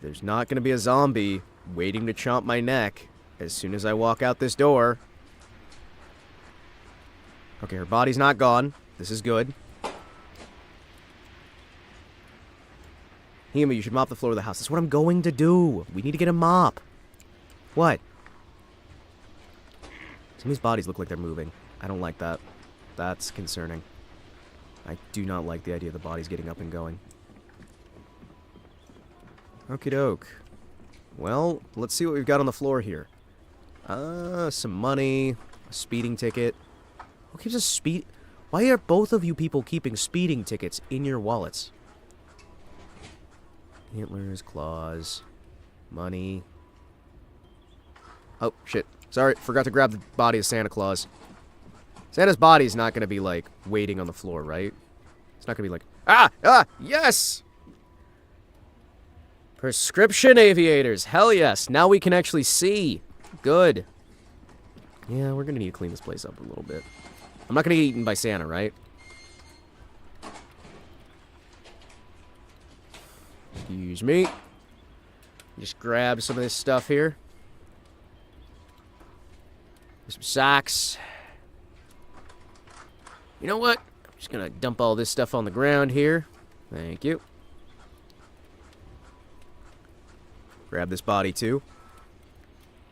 There's not gonna be a zombie waiting to chomp my neck as soon as I walk out this door. Okay, her body's not gone. This is good. Hima, you should mop the floor of the house. That's what I'm going to do. We need to get a mop. What? Some of these bodies look like they're moving. I don't like that. That's concerning. I do not like the idea of the bodies getting up and going. Okie doke. Well, let's see what we've got on the floor here. Some money, a speeding ticket. Who keeps a speed... Why are both of you people keeping speeding tickets in your wallets? Antlers, claws, money. Oh, shit. Sorry, forgot to grab the body of Santa Claus. Santa's body is not going to be, like, waiting on the floor, right? It's not going to be like, Yes! Prescription aviators. Hell yes. Now we can actually see. Good. Yeah, we're gonna need to clean this place up a little bit. I'm not gonna get eaten by Santa, right? Excuse me. Just grab some of this stuff here. Some socks. You know what? I'm just gonna dump all this stuff on the ground here. Thank you. Grab this body too.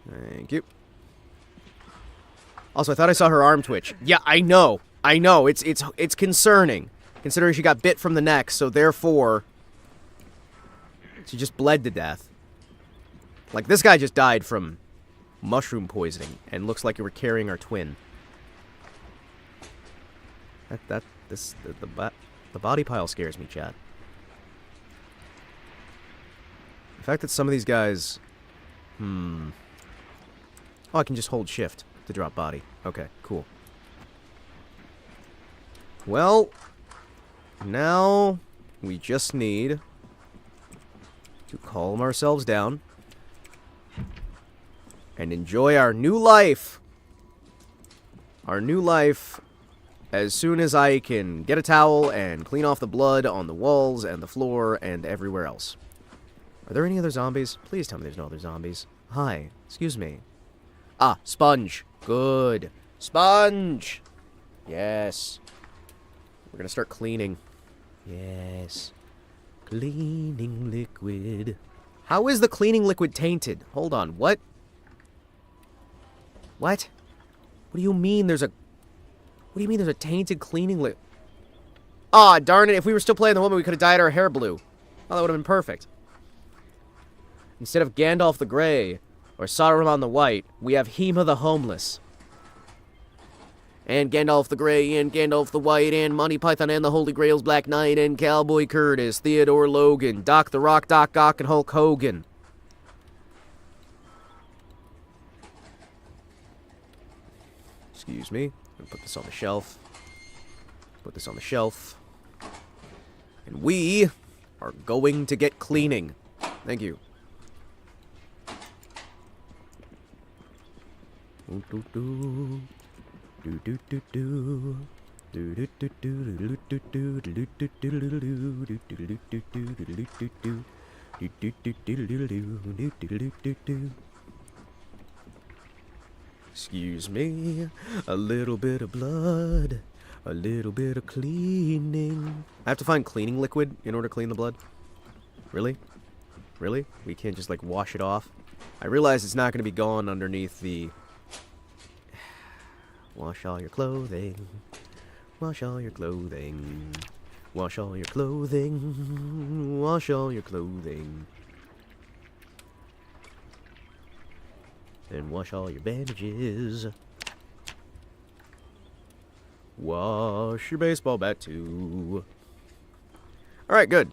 Thank you. Also, I thought I saw her arm twitch. Yeah, I know. I know. It's concerning, considering she got bit from the neck. So therefore, she just bled to death. Like, this guy just died from mushroom poisoning, and looks like you were carrying our twin. The body pile scares me, chat. The fact that some of these guys, oh, I can just hold shift to drop body. Okay, cool. Well, now we just need to calm ourselves down and enjoy our new life. Our new life as soon as I can get a towel and clean off the blood on the walls and the floor and everywhere else. Are there any other zombies? Please tell me there's no other zombies. Hi, excuse me. Ah, sponge. Good. Sponge! Yes. We're gonna start cleaning. Yes. Cleaning liquid. How is the cleaning liquid tainted? Hold on, what? What? What do you mean there's a... What do you mean there's a tainted cleaning liquid? Ah, darn it, if we were still playing the woman, we could have dyed our hair blue. Oh, that would have been perfect. Instead of Gandalf the Grey, or Saruman the White, we have Hima the Homeless. And Gandalf the Grey, and Gandalf the White, and Monty Python and the Holy Grail's Black Knight, and Cowboy Curtis, Theodore Logan, Doc the Rock, Doc Ock, and Hulk Hogan. Excuse me. I'm gonna put this on the shelf. Put this on the shelf. And we are going to get cleaning. Thank you. Excuse me, a little bit of blood, a little bit of cleaning. I have to find cleaning liquid in order to clean the blood? Really? Really? We can't just, like, wash it off? I realize it's not going to be gone underneath the... Wash all your clothing. Wash all your clothing. Wash all your clothing. Wash all your clothing. And wash all your bandages. Wash your baseball bat too. Alright, good.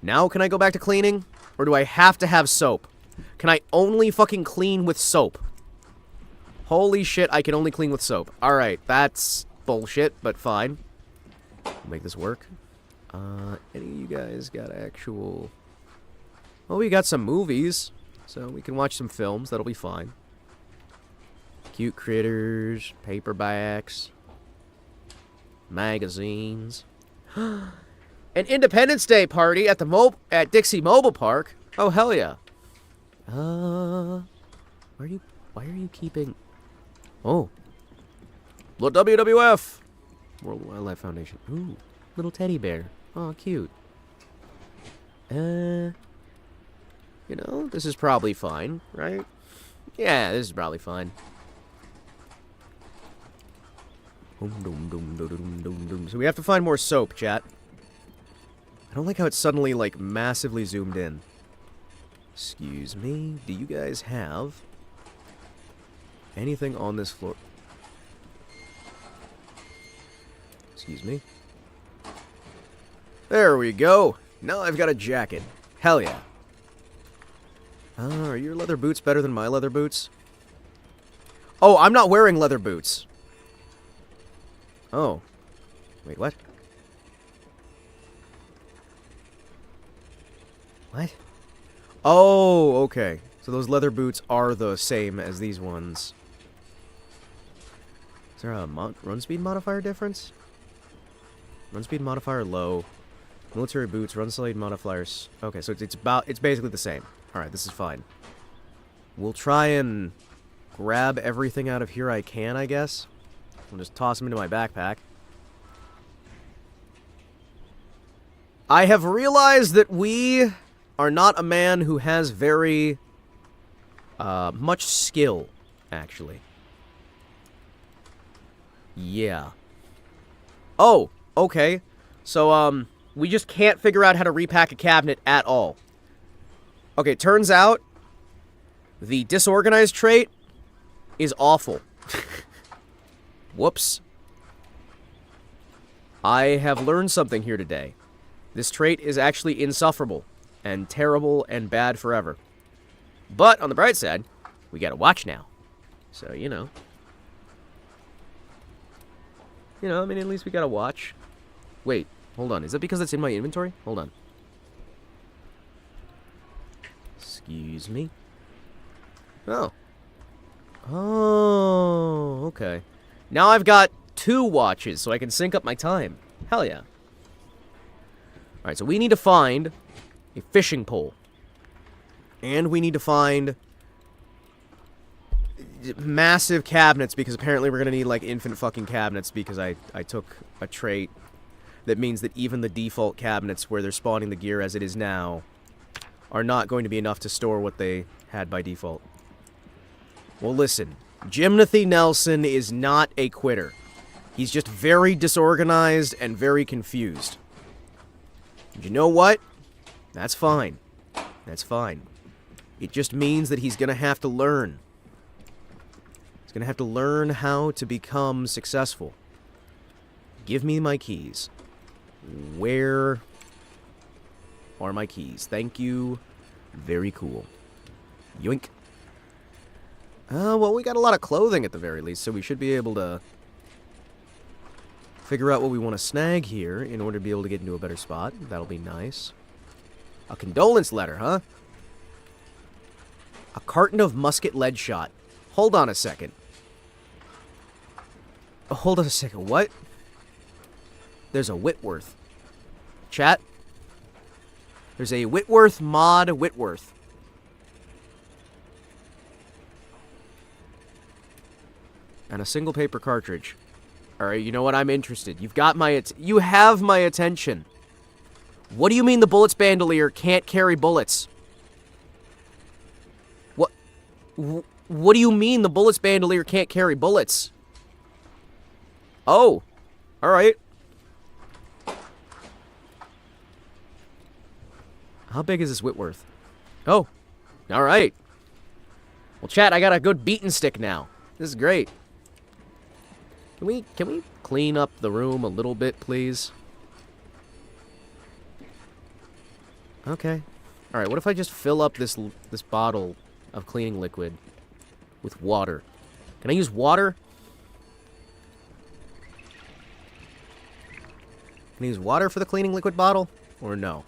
Now can I go back to cleaning? Or do I have to have soap? Can I only fucking clean with soap? Holy shit, I can only clean with soap. Alright, that's bullshit, but fine. We'll make this work. Any of you guys got actual... Well, we got some movies, so we can watch some films. That'll be fine. Cute critters, paperbacks, magazines. An Independence Day party at the Dixie Mobile Park. Oh, hell yeah. Why are you keeping... Oh. WWF! World Wildlife Foundation. Ooh, little teddy bear. Oh, cute. You know, this is probably fine, right? Yeah, this is probably fine. So we have to find more soap, chat. I don't like how it's suddenly, like, massively zoomed in. Excuse me, do you guys have anything on this floor? Excuse me. There we go. Now I've got a jacket. Hell yeah. Are your leather boots better than my leather boots? Oh, I'm not wearing leather boots. Oh. Wait, what? What? Oh, okay. So those leather boots are the same as these ones. Is there a run speed modifier difference? Run speed modifier low. Military boots, run speed modifiers. Okay, so it's basically the same. Alright, this is fine. We'll try and grab everything out of here I can, I guess. I'll just toss them into my backpack. I have realized that we are not a man who has very much skill, actually. Yeah. Oh, okay. So, we just can't figure out how to repack a cabinet at all. Okay, turns out the disorganized trait is awful. Whoops. I have learned something here today. This trait is actually insufferable and terrible and bad forever. But, on the bright side, we got a watch now. So, you know. I mean, at least we got a watch. Wait, hold on. Is that because it's in my inventory? Hold on. Excuse me. Oh. Oh, okay. Now I've got 2 watches, so I can sync up my time. Hell yeah. Alright, so we need to find a fishing pole. And we need to find massive cabinets, because apparently we're going to need, like, infinite fucking cabinets, because I took a trait that means that even the default cabinets where they're spawning the gear as it is now are not going to be enough to store what they had by default. Well, listen. Jimothy Nelson is not a quitter. He's just very disorganized and very confused. And you know what? That's fine. That's fine. It just means that he's going to have to learn. He's going to have to learn how to become successful. Give me my keys. Where are my keys? Thank you. Very cool. Yoink. Well, we got a lot of clothing at the very least, so we should be able to figure out what we want to snag here in order to be able to get into a better spot. That'll be nice. A condolence letter, huh? A carton of musket lead shot. Hold on a second. Hold on a second. What? There's a Whitworth. Chat? There's a Whitworth mod Whitworth. And a single paper cartridge. Alright, you know what? I'm interested. You've got my... You have my attention. What do you mean the bullets bandolier can't carry bullets? What? What do you mean the bullets bandolier can't carry bullets? Oh. Alright. How big is this Whitworth? Oh. Alright. Well, chat, I got a good beaten stick now. This is great. Can we clean up the room a little bit, please? Okay. Alright, what if I just fill up this bottle of cleaning liquid with water? Can I use water? Can I use water for the cleaning liquid bottle? Or no?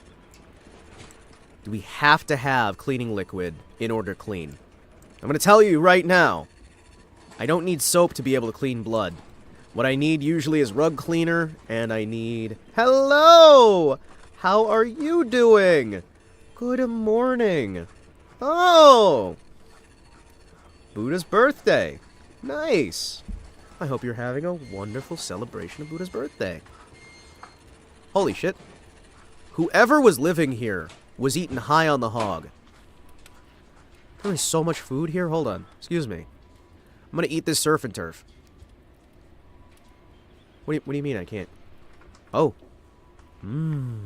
Do we have to have cleaning liquid in order to clean? I'm going to tell you right now. I don't need soap to be able to clean blood. What I need usually is rug cleaner, and I need... Hello! How are you doing? Good morning. Oh! Buddha's birthday. Nice. I hope you're having a wonderful celebration of Buddha's birthday. Holy shit. Whoever was living here was eating high on the hog. There's so much food here. Hold on. Excuse me. I'm gonna eat this surf and turf. What do you mean I can't? Oh. Mmm.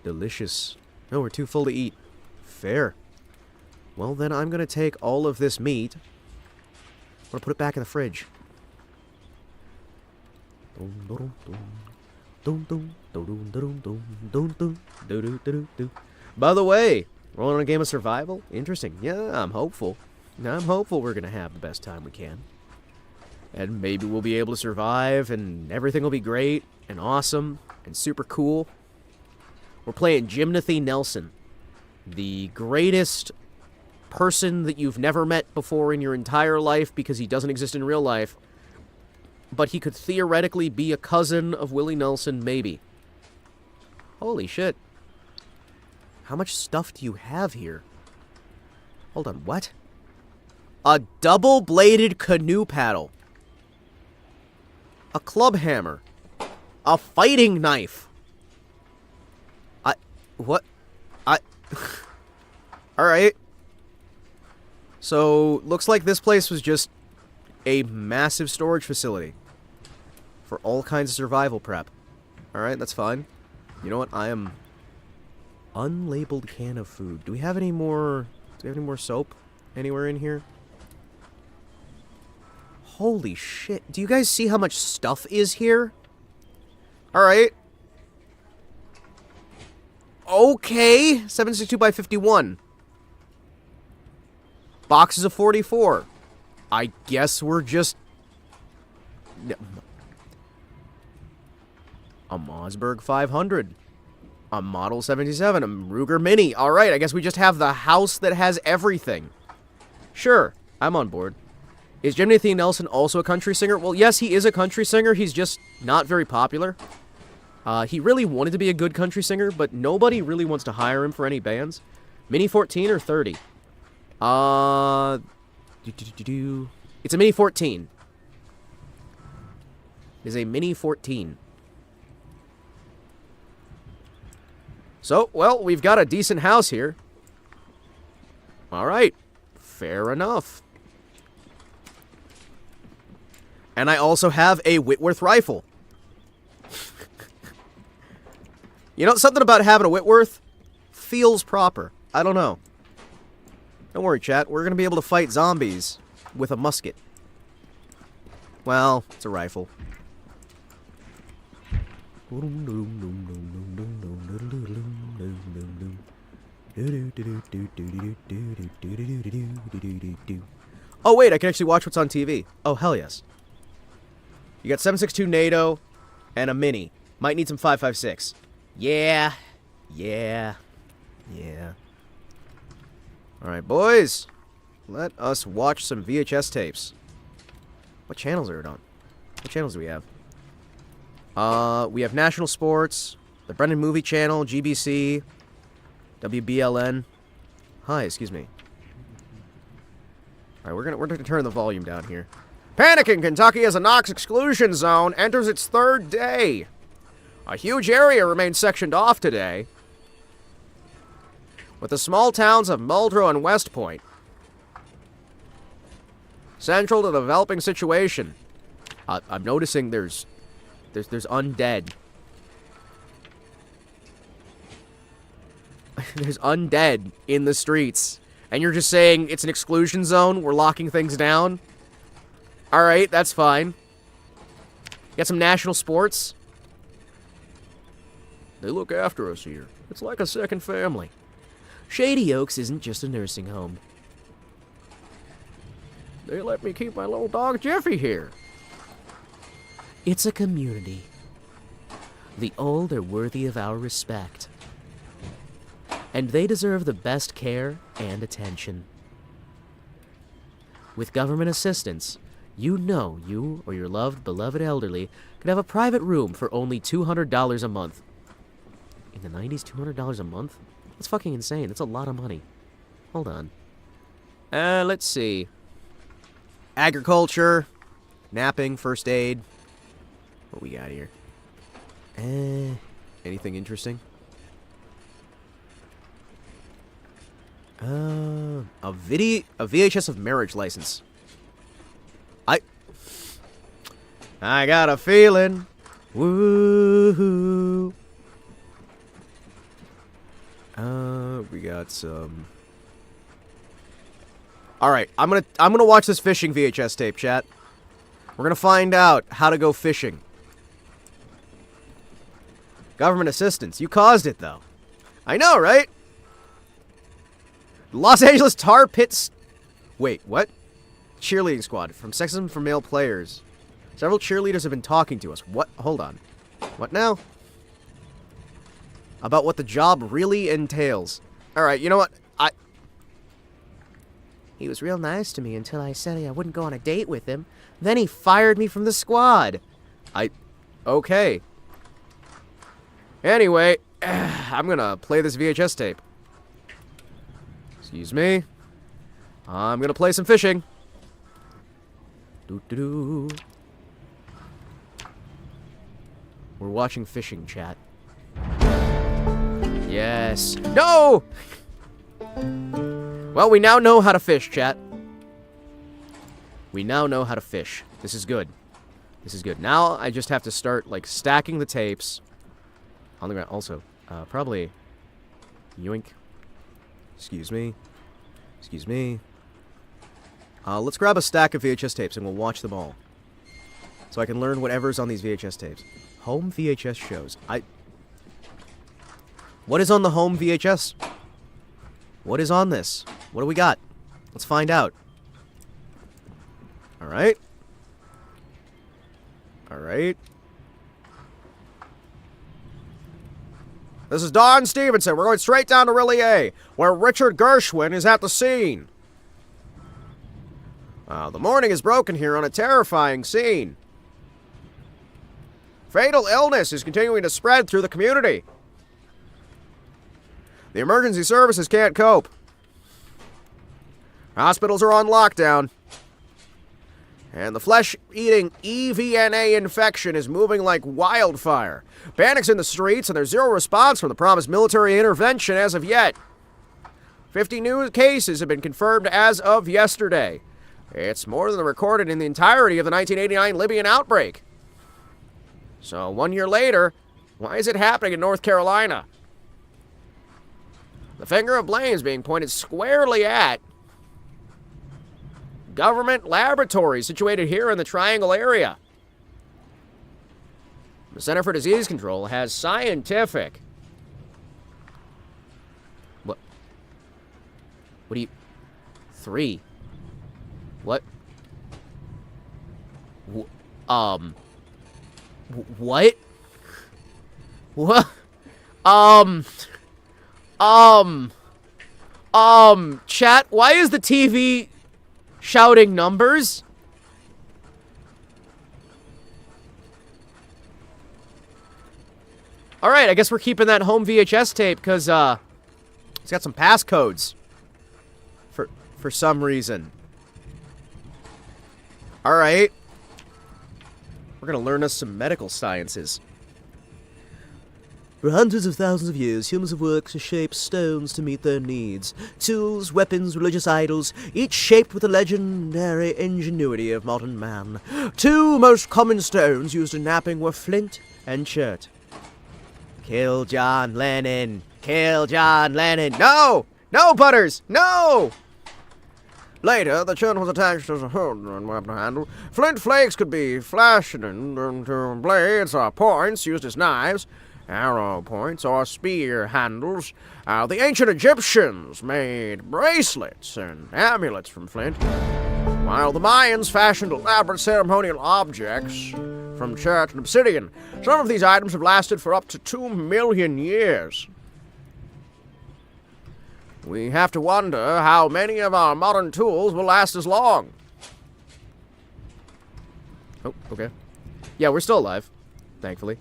Delicious. No, we're too full to eat. Fair. Well, then I'm gonna take all of this meat. I'm gonna put it back in the fridge. By the way, rolling on a game of survival? Interesting. Yeah, I'm hopeful. I'm hopeful we're gonna have the best time we can. And maybe we'll be able to survive, and everything will be great, and awesome, and super cool. We're playing Jimothy Nelson, the greatest person that you've never met before in your entire life because he doesn't exist in real life. But he could theoretically be a cousin of Willie Nelson, maybe. Holy shit. How much stuff do you have here? Hold on, what? A double-bladed canoe paddle. A club hammer. A fighting knife. What? Alright. So, looks like this place was just a massive storage facility for all kinds of survival prep. Alright, that's fine. You know what? I am... Unlabeled can of food. Do we have any more... Do we have any more soap anywhere in here? Holy shit. Do you guys see how much stuff is here? Alright. Okay. 762 by 51. Boxes of 44. I guess we're just... A Mossberg 500. A Model 77. A Ruger Mini. Alright, I guess we just have the house that has everything. Sure, I'm on board. Is Jimothy Nelson also a country singer? Well, yes, he is a country singer. He's just not very popular. He really wanted to be a good country singer, but nobody really wants to hire him for any bands. Mini 14 or 30? It's a Mini 14. It is a Mini 14. So, well, we've got a decent house here. Alright. Fair enough. And I also have a Whitworth rifle. You know, something about having a Whitworth feels proper. I don't know. Don't worry, chat. We're going to be able to fight zombies with a musket. Well, it's a rifle. Oh, wait, I can actually watch what's on TV. Oh, hell yes. You got 7.62 NATO and a Mini. Might need some 5.56. Yeah. Alright, boys. Let us watch some VHS tapes. What channels are it on? What channels do we have? We have National Sports, the Brendan Movie Channel, GBC, WBLN. Hi, excuse me. Alright, we're gonna turn the volume down here. Panic in Kentucky as a Knox exclusion zone enters its third day. A huge area remains sectioned off today, with the small towns of Muldrow and West Point central to the developing situation. I'm noticing there's undead. There's undead in the streets, and you're just saying it's an exclusion zone. We're locking things down. All right, that's fine. Got some national sports. They look after us here. It's like a second family. Shady Oaks isn't just a nursing home. They let me keep my little dog Jeffy here. It's a community. The old are worthy of our respect. And they deserve the best care and attention. With government assistance, you know you or your loved, beloved elderly could have a private room for only $200 a month. In the 90s, $200 a month? That's fucking insane. That's a lot of money. Hold on. Let's see. Agriculture. Napping. First aid. What we got here? Anything interesting? A VHS of marriage license. I got a feeling. Woo-hoo. We got some. All right, I'm gonna watch this fishing VHS tape, chat. We're gonna find out how to go fishing. Government assistance. You caused it, though. I know, right? Los Angeles Tar Pits. Wait, what? Cheerleading squad from sexism for male players. Several cheerleaders have been talking to us. What? Hold on. What now? about what the job really entails. Alright, you know what? He was real nice to me until I said I wouldn't go on a date with him. Then he fired me from the squad. Okay. Anyway, I'm gonna play this VHS tape. Excuse me. I'm gonna play some fishing. Doo-doo-doo. We're watching fishing, chat. Yes. No! Well, we now know how to fish, chat. We now know how to fish. This is good. This is good. Now I just have to start, like, stacking the tapes on the ground. Also, probably... Yoink. Excuse me. Excuse me. Let's grab a stack of VHS tapes and we'll watch them all. So I can learn whatever's on these VHS tapes. Home VHS shows. What is on the home VHS? What is on this? What do we got? Let's find out. Alright. Alright. This is Don Stevenson. We're going straight down to Relier, where Richard Gershwin is at the scene. The morning is broken here on a terrifying scene. Fatal illness is continuing to spread through the community. The emergency services can't cope. Hospitals are on lockdown. And the flesh-eating EVNA infection is moving like wildfire. Panic's in the streets, and there's zero response from the promised military intervention as of yet. 50 new cases have been confirmed as of yesterday. It's more than recorded in the entirety of the 1989 Libyan outbreak. So 1 year later, why is it happening in North Carolina? The finger of blame is being pointed squarely at government laboratories situated here in the Triangle area. The Center for Disease Control has scientific... What do you... 3. What? What? What? Chat, why is the TV shouting numbers? Alright, I guess we're keeping that home VHS tape, because, it's got some passcodes. For some reason. Alright. We're gonna learn us some medical sciences. For hundreds of thousands of years, humans have worked to shape stones to meet their needs. Tools, weapons, religious idols, each shaped with the legendary ingenuity of modern man. Two most common stones used in knapping were flint and chert. Kill John Lennon! Kill John Lennon! No! No, Butters! No! Later, the chert was attached as a hood and weapon handle. Flint flakes could be fashioned into blades or points used as knives, arrow points, or spear handles. The ancient Egyptians made bracelets and amulets from flint, while the Mayans fashioned elaborate ceremonial objects from chert and obsidian. Some of these items have lasted for up to 2 million years. We have to wonder how many of our modern tools will last as long. Oh, okay. Yeah, we're still alive, thankfully.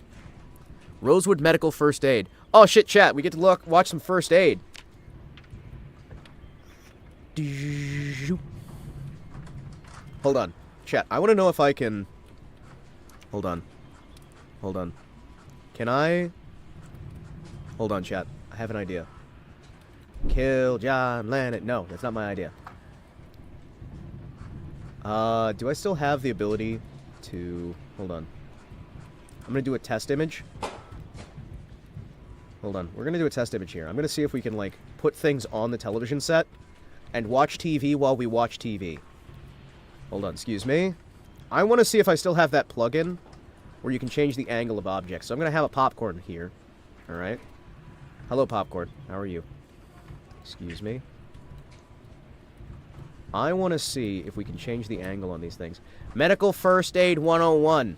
Rosewood Medical First Aid. Oh shit, chat, we get to watch some first aid. Hold on. Chat, I want to know if I can... Hold on. Hold on. Can I... Hold on, chat. I have an idea. Kill John Lennon. No, that's not my idea. Do I still have the ability to... Hold on. I'm gonna do a test image. Hold on. We're gonna do a test image here. I'm gonna see if we can, like, put things on the television set and watch TV while we watch TV. Hold on, excuse me. I want to see if I still have that plugin where you can change the angle of objects. So I'm gonna have a popcorn here. Alright. Hello, popcorn. How are you? Excuse me. I want to see if we can change the angle on these things. Medical First Aid 101.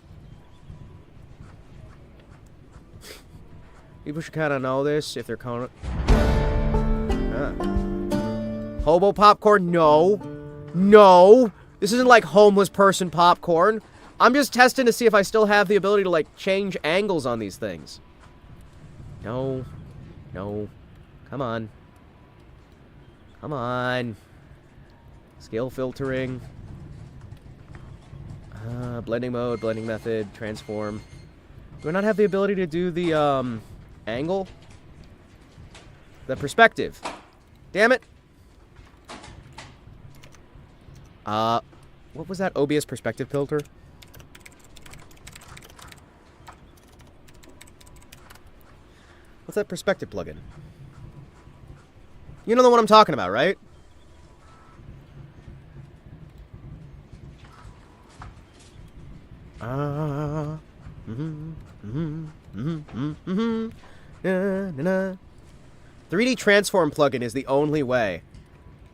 People should kind of know this if they're calling it. Hobo popcorn? No. No. This isn't like homeless person popcorn. I'm just testing to see if I still have the ability to, like, change angles on these things. No. No. Come on. Come on. Scale filtering. Blending mode, blending method, transform. Do I not have the ability to do the, angle? The perspective. Damn it. What was that OBS perspective filter? What's that perspective plugin? You know the one I'm talking about, right? Na, na, na. 3D transform plugin is the only way.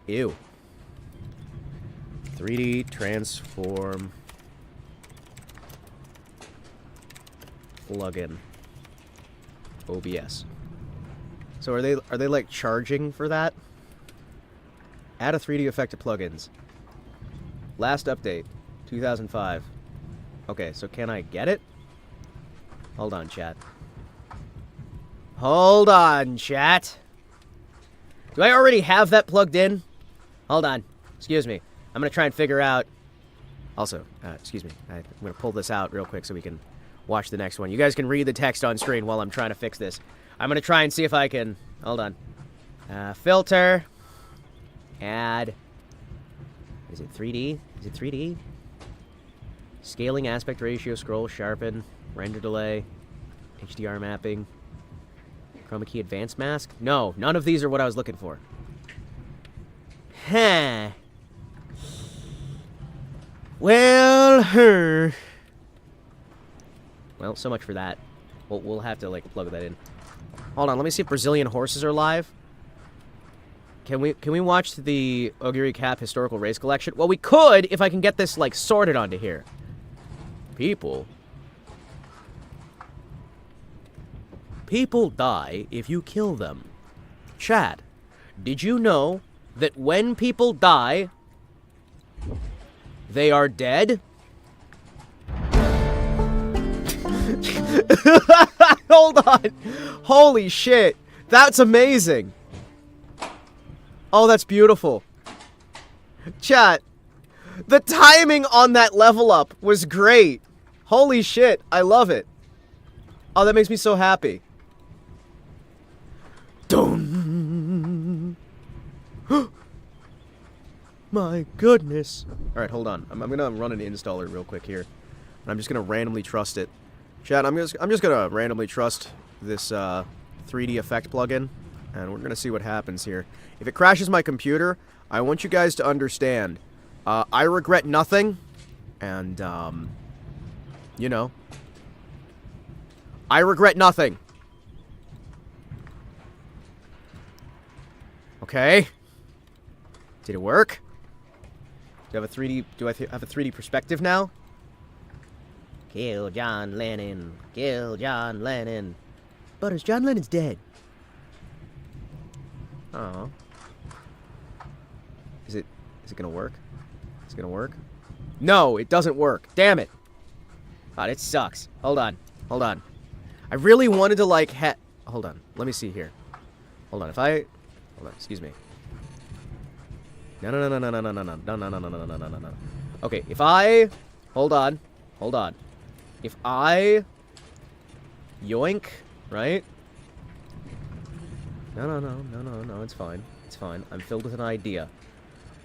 Ew. 3D transform plugin. OBS. So are they like charging for that? Add a 3D effect to plugins. Last update, 2005. Okay, so can I get it? Hold on, chat. Hold on, chat. Do I already have that plugged in? Hold on. Excuse me. I'm going to try and figure out... Also, excuse me. I'm going to pull this out real quick so we can watch the next one. You guys can read the text on screen while I'm trying to fix this. I'm going to try and see if I can... Hold on. Filter. Add. Is it 3D? Is it 3D? Scaling, aspect ratio, scroll, sharpen, render delay, HDR mapping, chroma key advanced mask? No, none of these are what I was looking for. Huh. Well, well, so much for that. We'll have to, like, plug that in. Hold on, let me see if Brazilian horses are live. Can we watch the Ogiri Cap Historical Race Collection? Well, we could if I can get this, like, sorted onto here. People die if you kill them. Chat, did you know that when people die, they are dead? Hold on. Holy shit. That's amazing. Oh, that's beautiful. Chat, the timing on that level up was great. Holy shit, I love it. Oh, that makes me so happy. Dun. My goodness. Alright, hold on. I'm gonna run an installer real quick here. And I'm just gonna randomly trust it. Chat, I'm just gonna randomly trust this 3D effect plugin. And we're gonna see what happens here. If it crashes my computer, I want you guys to understand. I regret nothing. And, you know. I regret nothing. Okay. Did it work? Do I have a 3D, have a 3D perspective now? Kill John Lennon. Kill John Lennon. Butters, John Lennon's dead. Oh. Is it gonna work? Is it gonna work? No, it doesn't work. Damn it. God, it sucks. Hold on. Hold on. I really wanted to, like, hold on. Let me see here. Hold on. If I... Hold on. Excuse me. No. Okay, if I... Hold on. Hold on. If I... Yoink, right? No, it's fine. It's fine. I'm filled with an idea.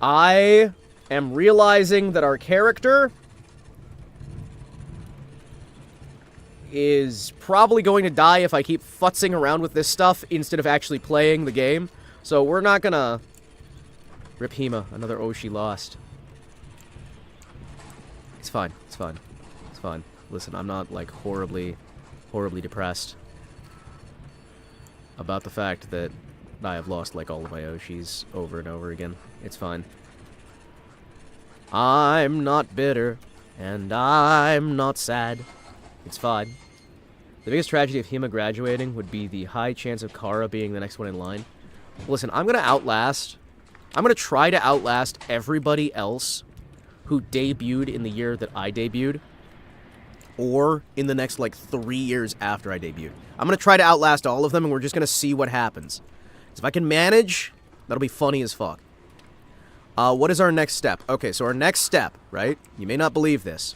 I am realizing that our character is probably going to die if I keep futzing around with this stuff instead of actually playing the game. So we're not gonna... Rip Hima, another Oshi lost. It's fine. It's fine. It's fine. Listen, I'm not, like, horribly depressed about the fact that I have lost, like, all of my Oshis over and over again. It's fine. I'm not bitter, and I'm not sad. It's fine. The biggest tragedy of Hima graduating would be the high chance of Kara being the next one in line. Listen, I'm gonna try to outlast everybody else who debuted in the year that I debuted, or in the next, like, 3 years after I debuted. I'm gonna try to outlast all of them, and we're just gonna see what happens. If I can manage, that'll be funny as fuck. What is our next step? Okay, so our next step, right? You may not believe this.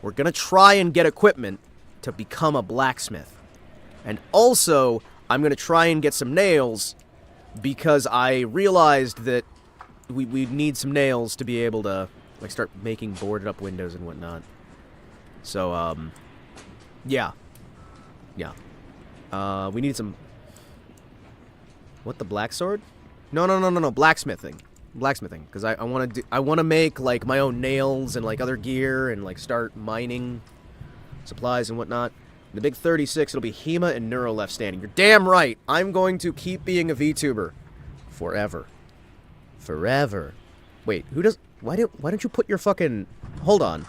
We're gonna try and get equipment to become a blacksmith. And also, I'm gonna try and get some nails, because I realized that we need some nails to be able to, like, start making boarded up windows and whatnot. So, yeah. Yeah. We need some... What, the black sword? No, blacksmithing. Blacksmithing, because I want to make, like, my own nails and, like, other gear and, like, start mining supplies and whatnot. In the big 36, it'll be Hima and Neuro left standing. You're damn right. I'm going to keep being a VTuber forever. Forever. Wait, who does... Why don't you put your fucking... Hold on.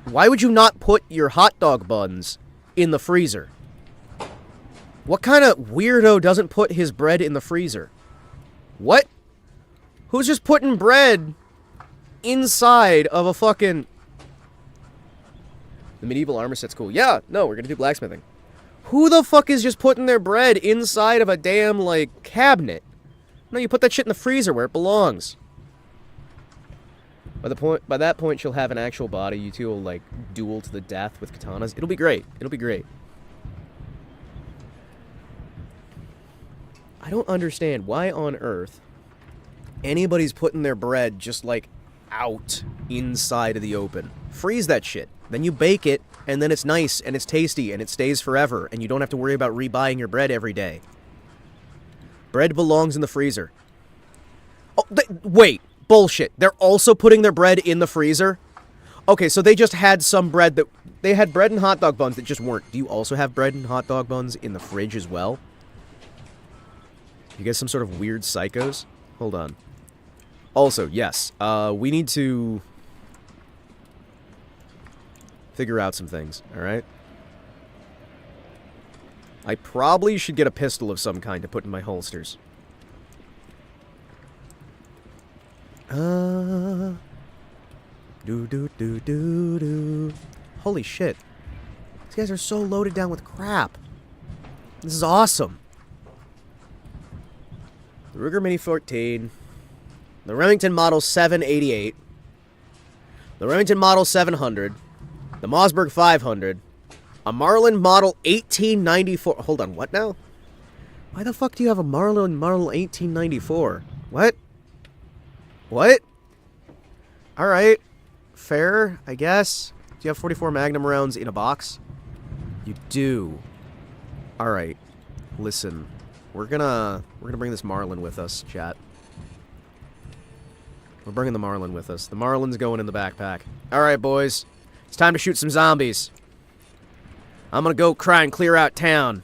Why would you not put your hot dog buns in the freezer? What kind of weirdo doesn't put his bread in the freezer? What? Who's just putting bread inside of a fucking... The medieval armor set's cool. Yeah, no, we're gonna do blacksmithing. Who the fuck is just putting their bread inside of a damn, like, cabinet? No, you put that shit in the freezer where it belongs. By that point, she'll have an actual body. You two will, like, duel to the death with katanas. It'll be great. It'll be great. I don't understand why on earth anybody's putting their bread just, like, out inside of the open. Freeze that shit. Then you bake it, and then it's nice, and it's tasty, and it stays forever, and you don't have to worry about rebuying your bread every day. Bread belongs in the freezer. Oh, wait. Bullshit. They're also putting their bread in the freezer? Okay, so they just had some bread that... They had bread and hot dog buns that just weren't. Do you also have bread and hot dog buns in the fridge as well? You guys some sort of weird psychos? Hold on. Also, yes. We need to... figure out some things, alright? I probably should get a pistol of some kind to put in my holsters. Do. Holy shit. These guys are so loaded down with crap. This is awesome. The Ruger Mini 14. The Remington Model 788. The Remington Model 700. The Mossberg 500. A Marlin Model 1894. Hold on, what now? Why the fuck do you have a Marlin Model 1894? What? What? Alright. Fair, I guess. Do you have 44 Magnum rounds in a box? You do. Alright. Listen. We're gonna bring this Marlin with us, chat. We're bringing the Marlin with us. The Marlin's going in the backpack. Alright, boys. It's time to shoot some zombies. I'm gonna go try and clear out town.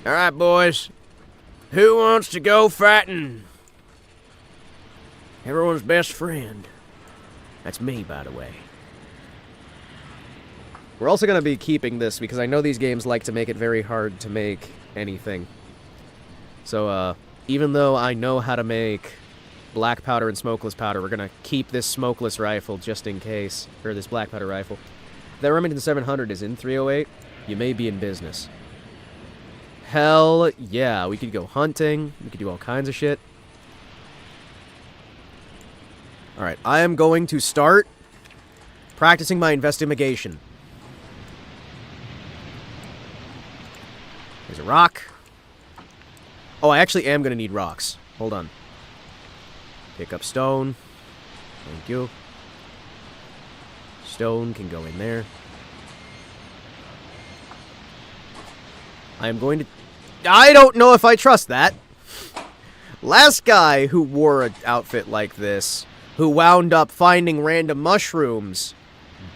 Alright, boys. Who wants to go fighting? Everyone's best friend. That's me, by the way. We're also gonna be keeping this because I know these games like to make it very hard to make anything. So, even though I know how to make black powder and smokeless powder, we're gonna keep this smokeless rifle just in case. Or this black powder rifle. If that Remington 700 is in 308, you may be in business. Hell yeah, we could go hunting, we could do all kinds of shit. Alright, I am going to start practicing my investigation. There's a rock. Oh, I actually am going to need rocks. Hold on. Pick up stone. Thank you. Stone can go in there. I am going to... I don't know if I trust that. Last guy who wore an outfit like this, who wound up finding random mushrooms,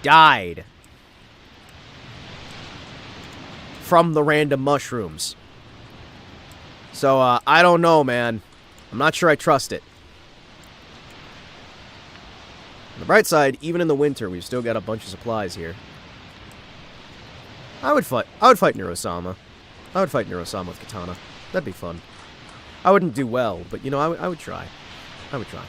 died from the random mushrooms. So, I don't know, man. I'm not sure I trust it. On the bright side, even in the winter, we've still got a bunch of supplies here. I would fight Nirosama. I would fight Nirosama with katana. That'd be fun. I wouldn't do well, but, you know, I would try. I would try.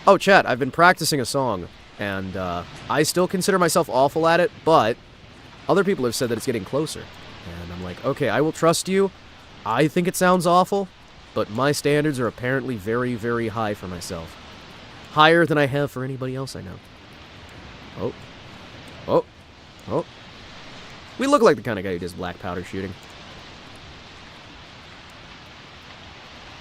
Oh, chat, I've been practicing a song, and I still consider myself awful at it, but other people have said that it's getting closer. And I'm like, okay, I will trust you. I think it sounds awful, but my standards are apparently very, very high for myself. Higher than I have for anybody else I know. Oh. Oh. Oh. We look like the kind of guy who does black powder shooting.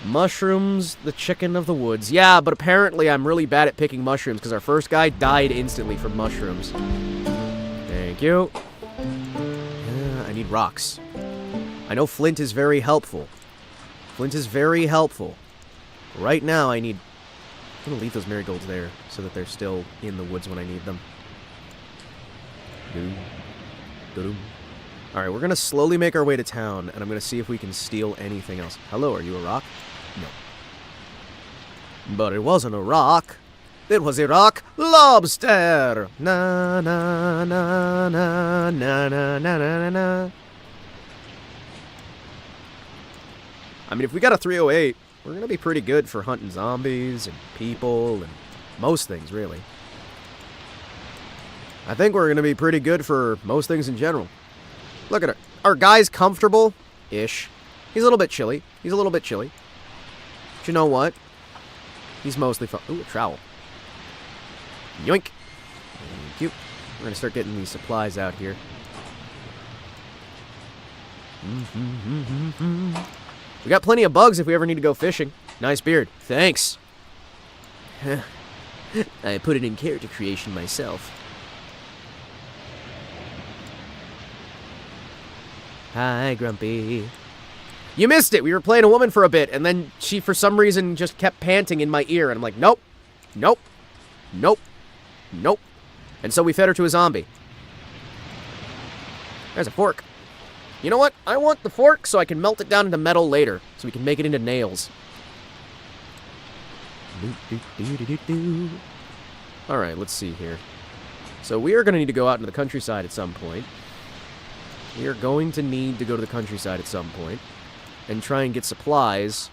Mushrooms, the chicken of the woods. Yeah, but apparently I'm really bad at picking mushrooms because our first guy died instantly from mushrooms. Thank you. I need rocks. I know flint is very helpful. Flint is very helpful. Right now I need... I'm going to leave those marigolds there so that they're still in the woods when I need them. Alright, we're going to slowly make our way to town, and I'm going to see if we can steal anything else. Hello, are you a rock? No. But it wasn't a rock. It was a rock lobster. Na na na na na na na na na. I mean, if we got a 308, we're going to be pretty good for hunting zombies and people and most things, really. I think we're going to be pretty good for most things in general. Look at her. Our guy's comfortable-ish. He's a little bit chilly. He's a little bit chilly. But you know what? He's mostly fun. Ooh, a trowel. Yoink. Thank you. We're going to start getting these supplies out here. We got plenty of bugs if we ever need to go fishing. Nice beard. Thanks. I put it in character creation myself. Hi, Grumpy. You missed it! We were playing a woman for a bit, and then she, for some reason, just kept panting in my ear, and I'm like, nope. Nope. Nope. Nope. And so we fed her to a zombie. There's a fork. You know what? I want the fork so I can melt it down into metal later, so we can make it into nails. Alright, let's see here. So we are going to need to go out into the countryside at some point. We are going to need to go to the countryside at some point and try and get supplies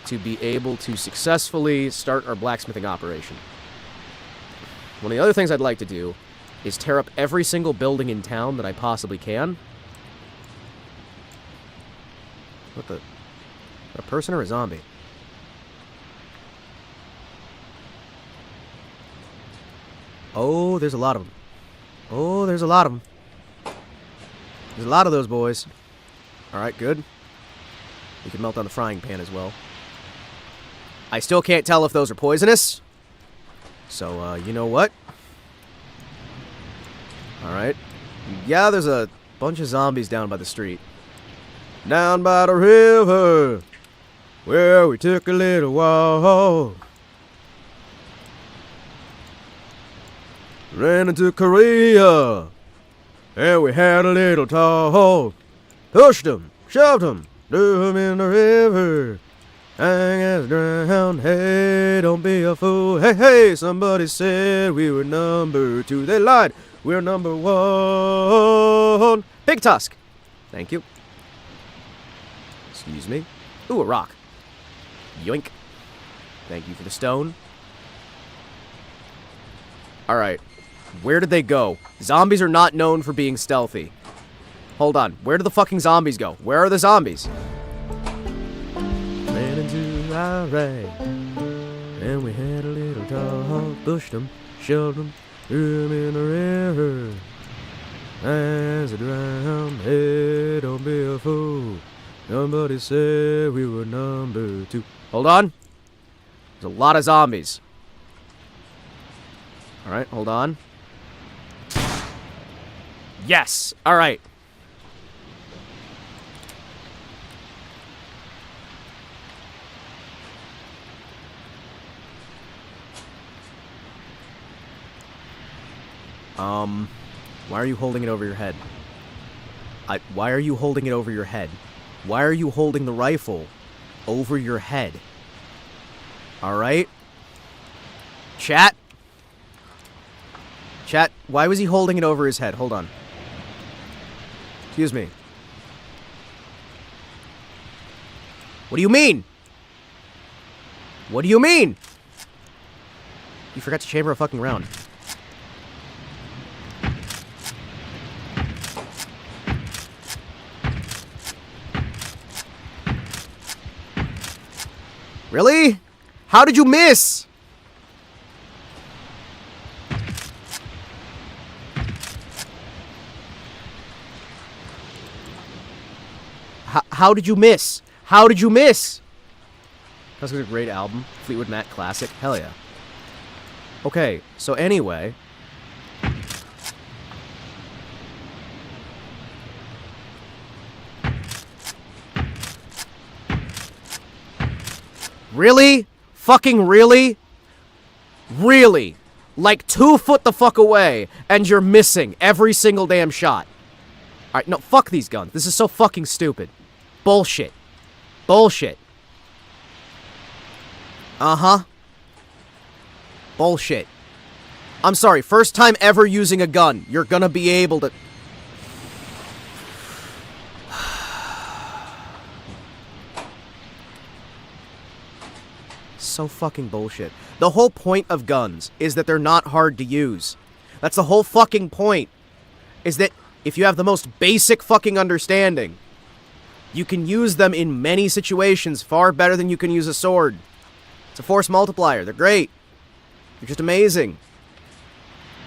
to be able to successfully start our blacksmithing operation. One of the other things I'd like to do is tear up every single building in town that I possibly can. What the? A person or a zombie? Oh, there's a lot of them. Oh, there's a lot of them. There's a lot of those boys. Alright, good. We can melt down the frying pan as well. I still can't tell if those are poisonous. So, you know what? Alright. Yeah, there's a bunch of zombies down by the street. Down by the river, where we took a little walk. Ran into Korea, and we had a little talk. Pushed him, shoved him, threw him in the river. Hang as drowned, hey, don't be a fool. Hey, hey, somebody said we were number 2. They lied, we're number 1. Big Tusk. Thank you. Excuse me. Ooh, a rock. Yoink. Thank you for the stone. Alright. Where did they go? Zombies are not known for being stealthy. Hold on. Where did the fucking zombies go? Where are the zombies? Ran into our rag, and we had a little talk. Pushed them, shoved them, threw them in the river. As I drowned, hey, don't be a fool. Somebody said we were number 2. Hold on. There's a lot of zombies. Alright, hold on. Yes! Alright. Why are you holding it over your head? Why are you holding it over your head? Why are you holding the rifle over your head? Alright? Chat? Chat, why was he holding it over his head? Hold on. Excuse me. What do you mean? What do you mean? You forgot to chamber a fucking round. Really? How did you miss? How did you miss? How did you miss? That's a great album. Fleetwood Mac classic. Hell yeah. Okay, so anyway. Really? Fucking really? Really? Like 2 foot the fuck away, and you're missing every single damn shot. Alright, no, fuck these guns. This is so fucking stupid. Bullshit. Bullshit. Uh-huh. Bullshit. I'm sorry, first time ever using a gun. You're gonna be able to... So fucking bullshit. The whole point of guns is that they're not hard to use. That's the whole fucking point. Is that if you have the most basic fucking understanding, you can use them in many situations far better than you can use a sword. It's a force multiplier. They're great. They're just amazing.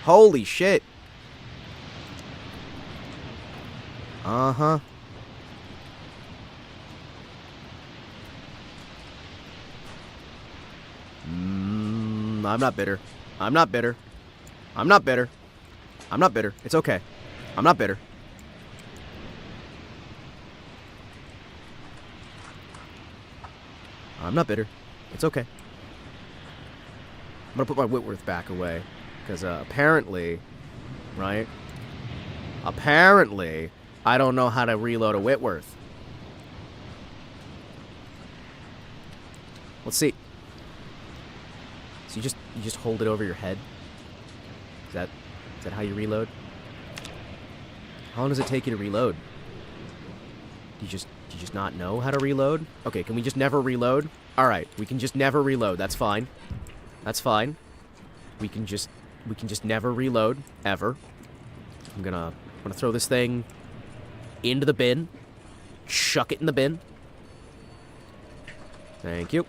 Holy shit. Uh-huh. I'm not bitter. I'm not bitter. I'm not bitter. I'm not bitter. It's okay. I'm not bitter. I'm not bitter. It's okay. I'm gonna put my Whitworth back away. Because, apparently... Right? Apparently, I don't know how to reload a Whitworth. Let's see. So you just hold it over your head? Is that how you reload? How long does it take you to reload? Do you just not know how to reload? Okay, can we just never reload? Alright, we can just never reload. That's fine. That's fine. We can just never reload, ever. I'm gonna throw this thing into the bin. Chuck it in the bin. Thank you.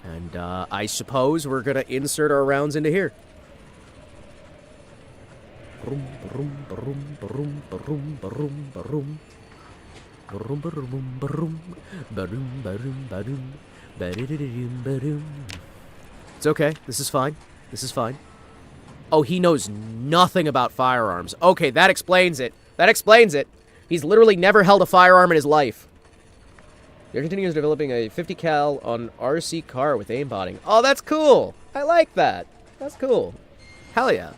And, I suppose we're gonna insert our rounds into here. Boom, boom, boom, boom, boom, boom, boom. Boom, boom, boom, boom, boom. It's okay. This is fine. This is fine. Oh, he knows nothing about firearms. Okay, that explains it. That explains it. He's literally never held a firearm in his life. You're continuing developing a 50 cal on RC car with aimbotting. Oh, that's cool. I like that. That's cool. Hell yeah.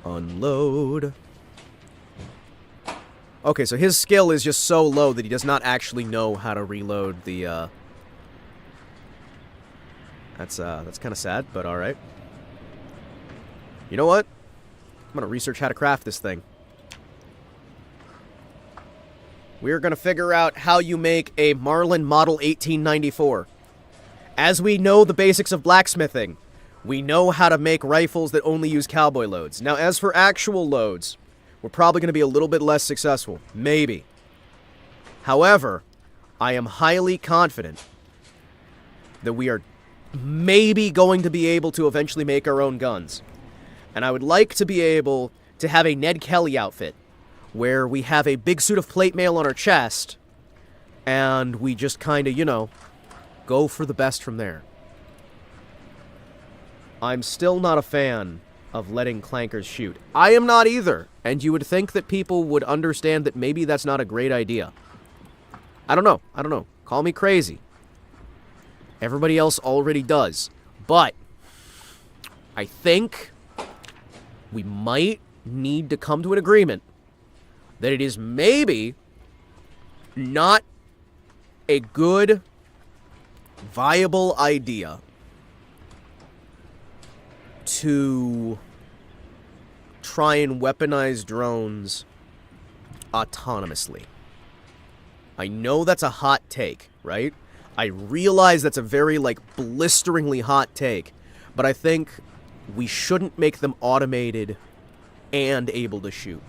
Unload. Okay, so his skill is just so low that he does not actually know how to reload the, That's kind of sad, but alright. You know what? I'm gonna research how to craft this thing. We're gonna figure out how you make a Marlin Model 1894. As we know the basics of blacksmithing, we know how to make rifles that only use cowboy loads. Now, as for actual loads, we're probably gonna be a little bit less successful. Maybe. However, I am highly confident that we are maybe going to be able to eventually make our own guns. And I would like to be able to have a Ned Kelly outfit, where we have a big suit of plate mail on our chest, and we just kind of, you know, go for the best from there. I'm still not a fan of letting clankers shoot. I am not either, and you would think that people would understand that maybe that's not a great idea. I don't know. I don't know. Call me crazy. Everybody else already does. But I think we might need to come to an agreement that it is maybe not a good, viable idea to try and weaponize drones autonomously. I know that's a hot take, right? I realize that's a very, like, blisteringly hot take, but I think we shouldn't make them automated and able to shoot.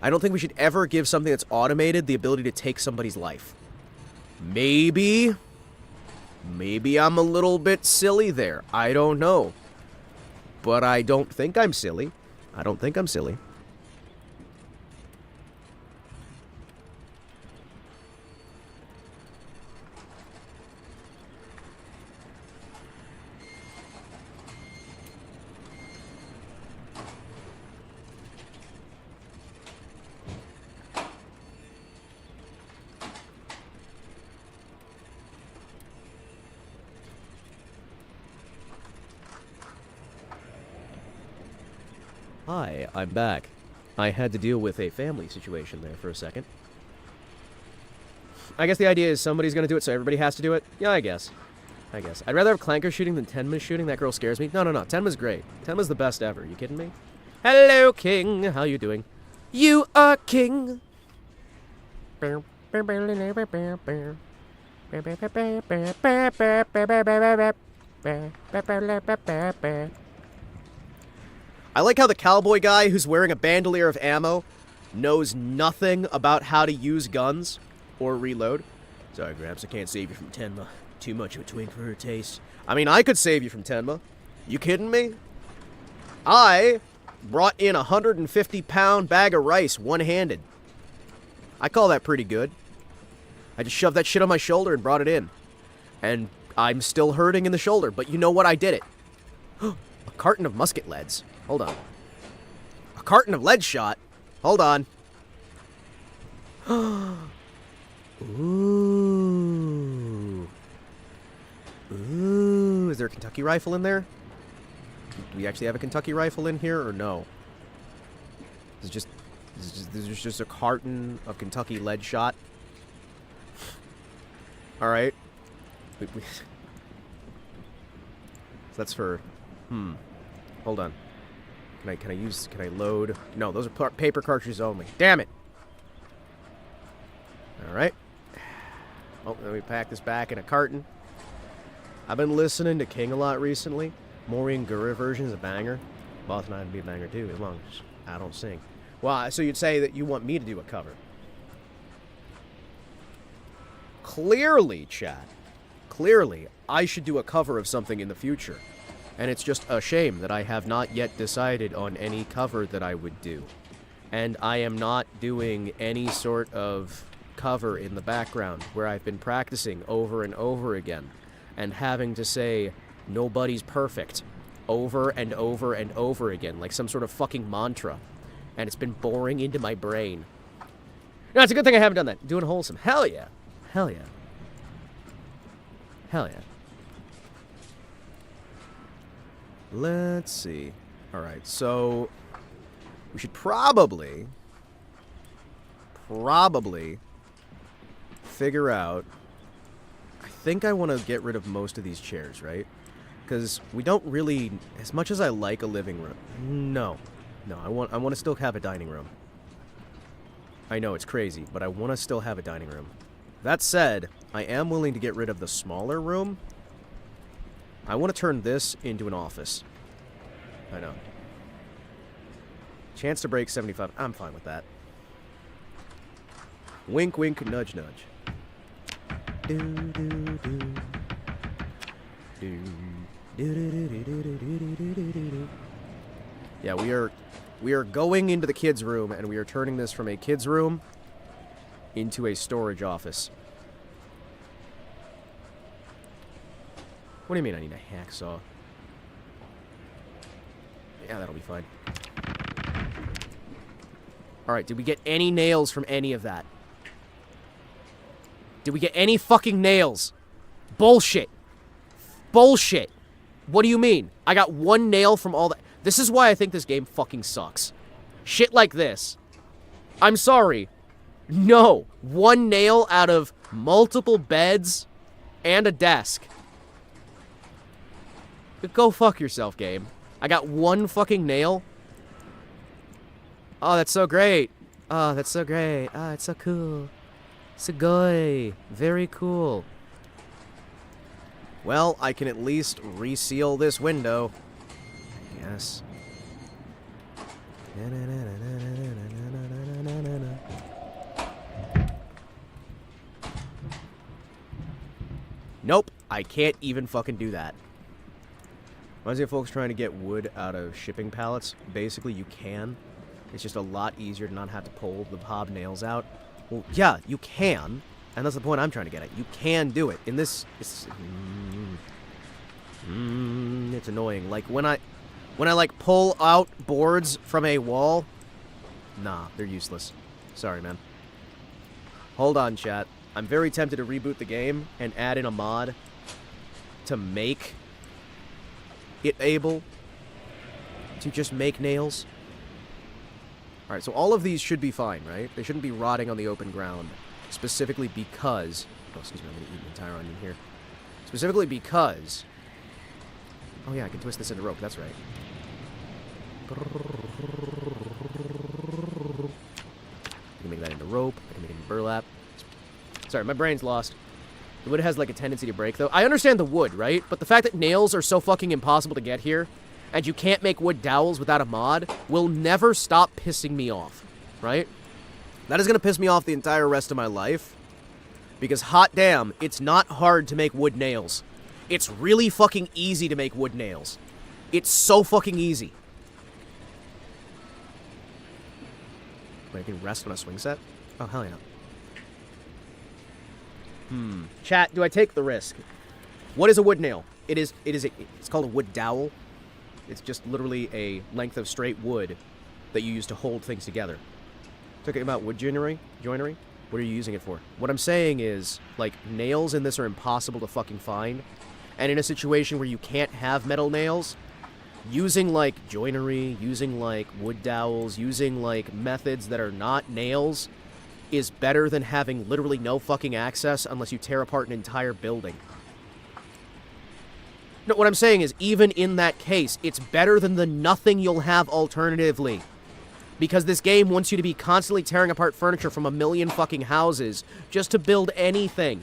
I don't think we should ever give something that's automated the ability to take somebody's life. Maybe I'm a little bit silly there. I don't know. But I don't think I'm silly. I don't think I'm silly. Hi, I'm back. I had to deal with a family situation there for a second. I guess the idea is somebody's gonna do it, so everybody has to do it? Yeah, I guess. I'd rather have Clanker shooting than Tenma shooting. That girl scares me. No. Tenma's great. Tenma's the best ever. You kidding me? Hello, King. How you doing? You are king. I like how the cowboy guy who's wearing a bandolier of ammo knows nothing about how to use guns or reload. Sorry, Gramps, I can't save you from Tenma. Too much of a twink for her taste. I mean, I could save you from Tenma. You kidding me? I brought in a 150-pound bag of rice one-handed. I call that pretty good. I just shoved that shit on my shoulder and brought it in. And I'm still hurting in the shoulder, but you know what? I did it. A carton of musket leads. Hold on. A carton of lead shot? Hold on. Ooh. Ooh. Is there a Kentucky rifle in there? Do we actually have a Kentucky rifle in here, or no? This is just a carton of Kentucky lead shot. Alright. So that's for... Hold on. Can I load? No, those are paper cartridges only. Damn it! Alright. Oh, let me pack this back in a carton. I've been listening to King a lot recently. Maureen Gurra version is a banger. Boss and I would be a banger too, as long as I don't sing. Well, so you'd say that you want me to do a cover. Clearly, chat. Clearly, I should do a cover of something in the future. And it's just a shame that I have not yet decided on any cover that I would do. And I am not doing any sort of cover in the background where I've been practicing over and over again and having to say, nobody's perfect, over and over and over again, like some sort of fucking mantra. And it's been boring into my brain. No, it's a good thing I haven't done that. Doing wholesome. Hell yeah. Hell yeah. Hell yeah. Let's see. Alright, so we should probably figure out... I think I want to get rid of most of these chairs, right? Because we don't really... As much as I like a living room... No, I want to still have a dining room. I know, it's crazy, but I want to still have a dining room. That said, I am willing to get rid of the smaller room. I want to turn this into an office. I know. Chance to break 75. I'm fine with that. Wink, wink, nudge, nudge. Do, do, do. Do, do, do, do, do, do, do, do, do, do. Yeah, we are going into the kids' room, and we are turning this from a kids' room into a storage office. What do you mean I need a hacksaw? Yeah, that'll be fine. Alright, did we get any nails from any of that? Did we get any fucking nails? Bullshit. Bullshit. What do you mean? I got one nail from all that. This is why I think this game fucking sucks. Shit like this. I'm sorry. No. One nail out of multiple beds and a desk. Go fuck yourself, game. I got one fucking nail. Oh, that's so great. Oh, that's so great. Oh, it's so cool. Sugoi. Very cool. Well, I can at least reseal this window. Yes. Nope, I can't even fucking do that. Reminds me of folks trying to get wood out of shipping pallets. Basically, you can. It's just a lot easier to not have to pull the hobnails out. Well, yeah, you can. And that's the point I'm trying to get at. You can do it. In this, it's annoying. Like, when I like, pull out boards from a wall, nah, they're useless. Sorry, man. Hold on, chat. I'm very tempted to reboot the game and add in a mod to make it able to just make nails. Alright, so all of these should be fine, right? They shouldn't be rotting on the open ground. Specifically because... Oh, excuse me, I'm going to eat an entire onion here. Specifically because... Oh yeah, I can twist this into rope, that's right. I can make that into rope, I can make it into burlap. Sorry, my brain's lost. The wood has, like, a tendency to break, though. I understand the wood, right? But the fact that nails are so fucking impossible to get here, and you can't make wood dowels without a mod, will never stop pissing me off, right? That is going to piss me off the entire rest of my life. Because, hot damn, it's not hard to make wood nails. It's really fucking easy to make wood nails. It's so fucking easy. Wait, I can rest on a swing set? Oh, hell yeah. Chat, do I take the risk? What is a wood nail? It's called a wood dowel. It's just literally a length of straight wood that you use to hold things together. Talking about wood joinery? What are you using it for? What I'm saying is, like, nails in this are impossible to fucking find. And in a situation where you can't have metal nails, using, like, joinery, using, like, wood dowels, using, like, methods that are not nails is better than having literally no fucking access unless you tear apart an entire building. No, what I'm saying is, even in that case, it's better than the nothing you'll have alternatively. Because this game wants you to be constantly tearing apart furniture from a million fucking houses just to build anything.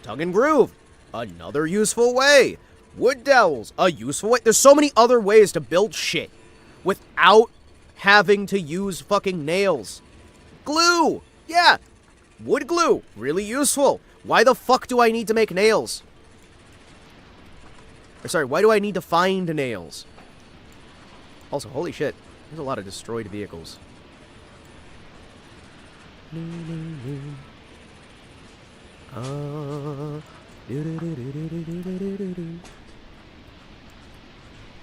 Tongue and groove. Another useful way. Wood dowels. A useful way. There's so many other ways to build shit without having to use fucking nails. Glue! Yeah! Wood glue. Really useful. Why the fuck do I need to make nails? Or sorry, why do I need to find nails? Also, holy shit. There's a lot of destroyed vehicles.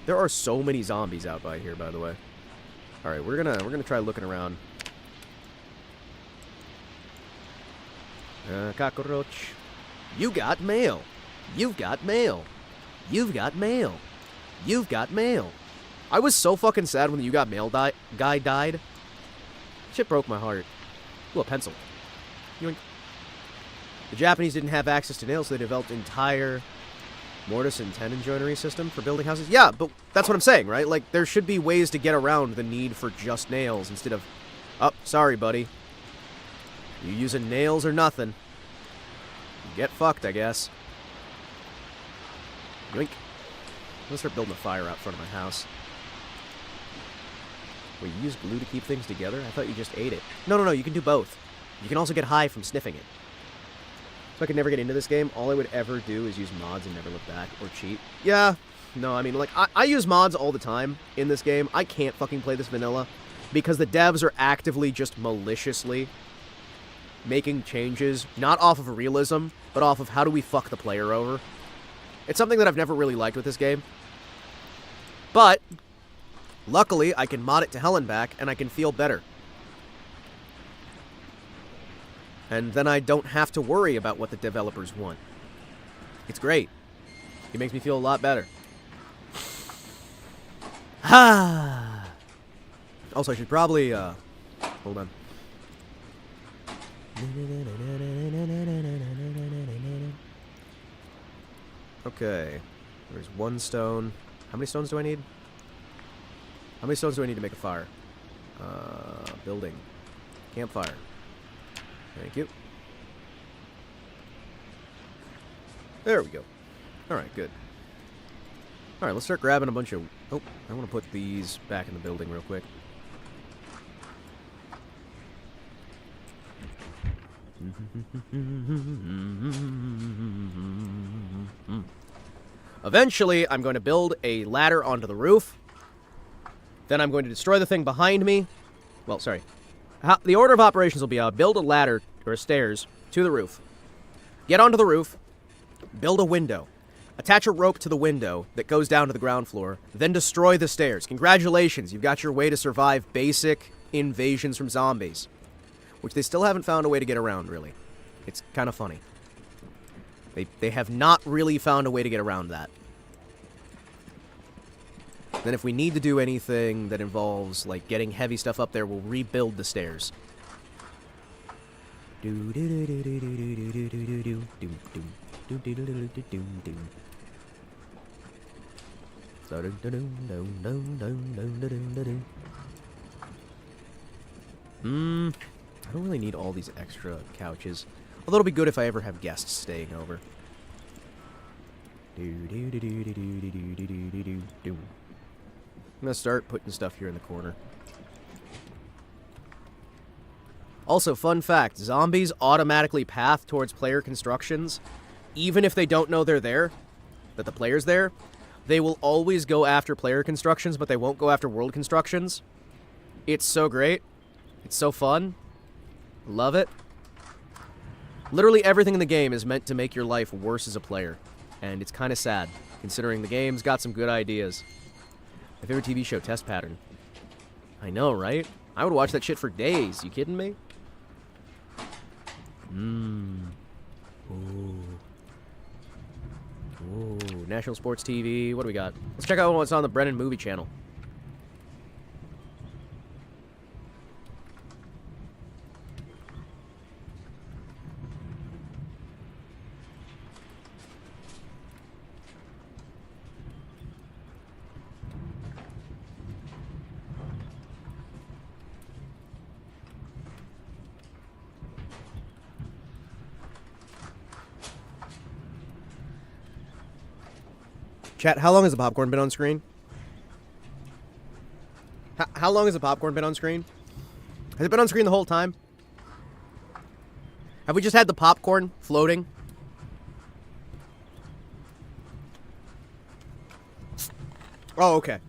There are so many zombies out by here, by the way. All right, we're gonna try looking around. Cockroach. You got mail. You've got mail. You've got mail. You've got mail. I was so fucking sad when the You Got Mail guy died. Shit broke my heart. Ooh, a pencil. Yoink. The Japanese didn't have access to nails, so they developed an entire mortise and tenon joinery system for building houses. Yeah, but that's what I'm saying, right? Like, there should be ways to get around the need for just nails instead of... Oh, sorry, buddy. You using nails or nothing. Get fucked, I guess. Yoink. I'm gonna start building a fire out front of my house. Wait, you use glue to keep things together? I thought you just ate it. No, you can do both. You can also get high from sniffing it. If I could never get into this game, all I would ever do is use mods and never look back or cheat. Yeah, no, I mean, like, I use mods all the time in this game. I can't fucking play this vanilla because the devs are actively just maliciously making changes, not off of realism, but off of how do we fuck the player over. It's something that I've never really liked with this game. But, luckily, I can mod it to hell and back, and I can feel better. And then I don't have to worry about what the developers want. It's great. It makes me feel a lot better. Also, I should probably, hold on. Okay. There's 1 stone. How many stones do I need? How many stones do I need to make a fire? Building. Campfire. Thank you. There we go. Alright, good. Alright, let's start grabbing a bunch of... Oh, I want to put these back in the building real quick. Eventually, I'm going to build a ladder onto the roof. Then I'm going to destroy the thing behind me. Well, sorry. The order of operations will be build a ladder, or stairs, to the roof. Get onto the roof. Build a window. Attach a rope to the window that goes down to the ground floor. Then destroy the stairs. Congratulations, you've got your way to survive basic invasions from zombies. Which they still haven't found a way to get around, really. It's kind of funny. They have not really found a way to get around that. Then if we need to do anything that involves, like, getting heavy stuff up there, we'll rebuild the stairs. I don't really need all these extra couches. Although it'll be good if I ever have guests staying over. I'm gonna start putting stuff here in the corner. Also, fun fact, zombies automatically path towards player constructions, even if they don't know they're there, that the player's there. They will always go after player constructions, but they won't go after world constructions. It's so great. It's so fun. Love it. Literally everything in the game is meant to make your life worse as a player. And it's kind of sad, considering the game's got some good ideas. My favorite TV show, Test Pattern. I know, right? I would watch that shit for days. You kidding me? Ooh. Ooh. National Sports TV. What do we got? Let's check out what's on the Brennan Movie Channel. Chat, how long has the popcorn been on screen? How long has the popcorn been on screen? Has it been on screen the whole time? Have we just had the popcorn floating? Oh, okay.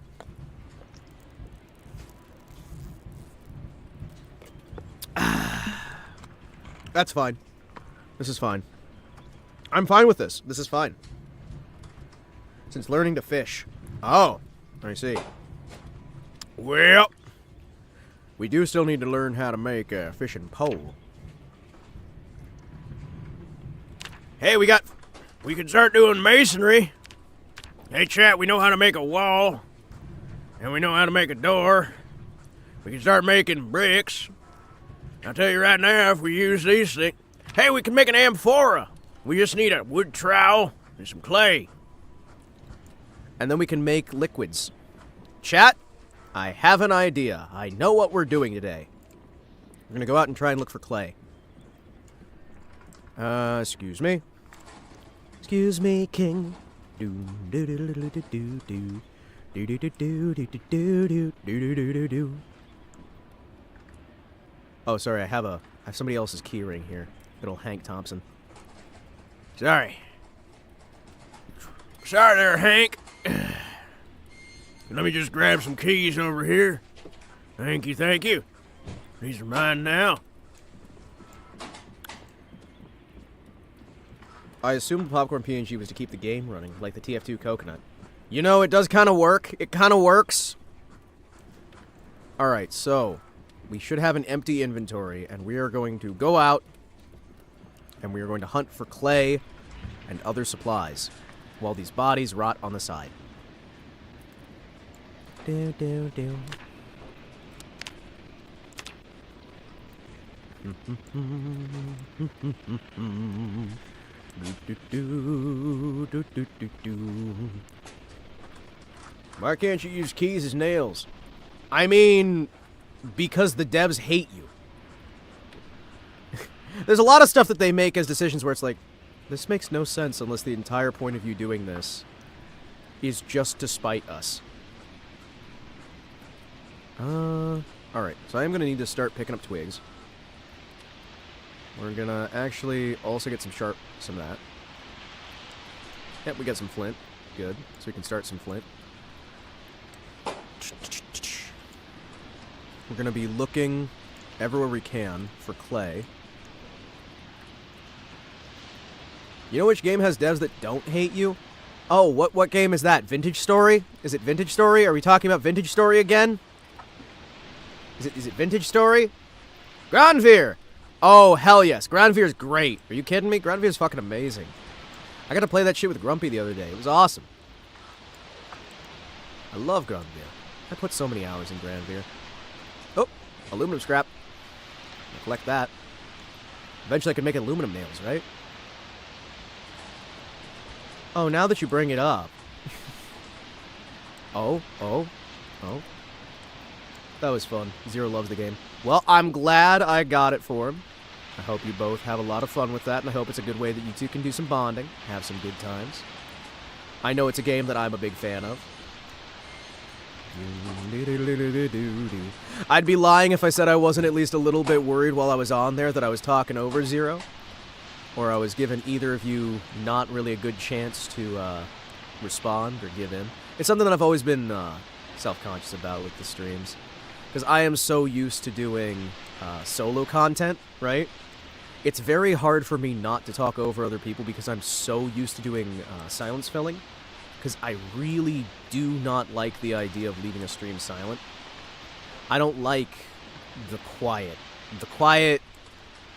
That's fine. This is fine. I'm fine with this. This is fine. Since learning to fish. Oh, I see. Well, we do still need to learn how to make a fishing pole. Hey, we can start doing masonry. Hey, chat, we know how to make a wall. And we know how to make a door. We can start making bricks. I'll tell you right now, if we use these things... Hey, we can make an amphora. We just need a wood trowel and some clay. And then we can make liquids. Chat, I have an idea. I know what we're doing today. We're gonna go out and try and look for clay. Excuse me. Excuse me, King. Oh, sorry, I have somebody else's key ring here. Good old Hank Thompson. Sorry. Sorry there, Hank. Let me just grab some keys over here. Thank you, thank you. These are mine now. I assume the popcorn PNG was to keep the game running, like the TF2 coconut. You know, it does kind of work. It kind of works. Alright, so we should have an empty inventory, and we are going to go out, and we are going to hunt for clay and other supplies, while these bodies rot on the side. Do, do, do. Why can't you use keys as nails? I mean, because the devs hate you. There's a lot of stuff that they make as decisions where it's like, this makes no sense unless the entire point of you doing this is just to spite us. Alright, so I am going to need to start picking up twigs. We're going to actually also get some of that. Yep, we got some flint. Good. So we can start some flint. We're going to be looking everywhere we can for clay. You know which game has devs that don't hate you? Oh, what game is that? Vintage Story? Is it Vintage Story? Are we talking about Vintage Story again? Is it Vintage Story? Groundfear! Oh, hell yes. Groundfear is great. Are you kidding me? Groundfear is fucking amazing. I got to play that shit with Grumpy the other day. It was awesome. I love Groundfear. I put so many hours in Groundfear. Oh, aluminum scrap. I'll collect that. Eventually I can make aluminum nails, right? Oh, now that you bring it up. Oh. That was fun. Zero loves the game. Well, I'm glad I got it for him. I hope you both have a lot of fun with that, and I hope it's a good way that you two can do some bonding, have some good times. I know it's a game that I'm a big fan of. I'd be lying if I said I wasn't at least a little bit worried while I was on there that I was talking over Zero. Or I was giving either of you not really a good chance to respond or give in. It's something that I've always been self-conscious about with the streams. Because I am so used to doing solo content, right? It's very hard for me not to talk over other people because I'm so used to doing silence filling. Because I really do not like the idea of leaving a stream silent. I don't like the quiet. The quiet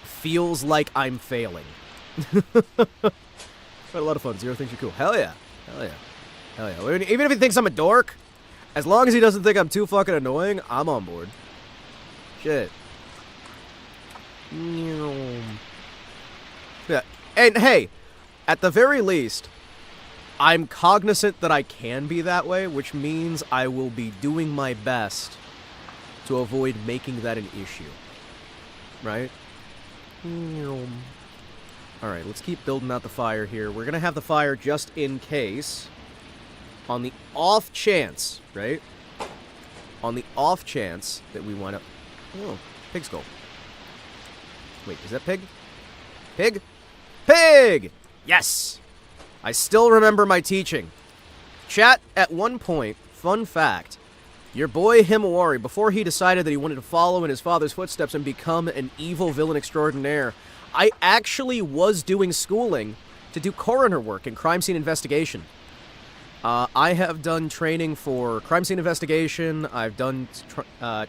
feels like I'm failing. Had a lot of fun. Zero thinks you're cool. Hell yeah. Hell yeah. Hell yeah. Even if he thinks I'm a dork, as long as he doesn't think I'm too fucking annoying, I'm on board. Shit. Yeah. And hey, at the very least, I'm cognizant that I can be that way, which means I will be doing my best to avoid making that an issue. Right? Alright, let's keep building out the fire here. We're gonna have the fire just in case. On the off chance, right? On the off chance that we wind up... Oh, pig skull. Wait, is that pig? Pig? Pig! Yes! I still remember my teaching. Chat, at one point, fun fact, your boy Himawari, before he decided that he wanted to follow in his father's footsteps and become an evil villain extraordinaire, I actually was doing schooling to do coroner work in crime scene investigation. I have done training for crime scene investigation. I've done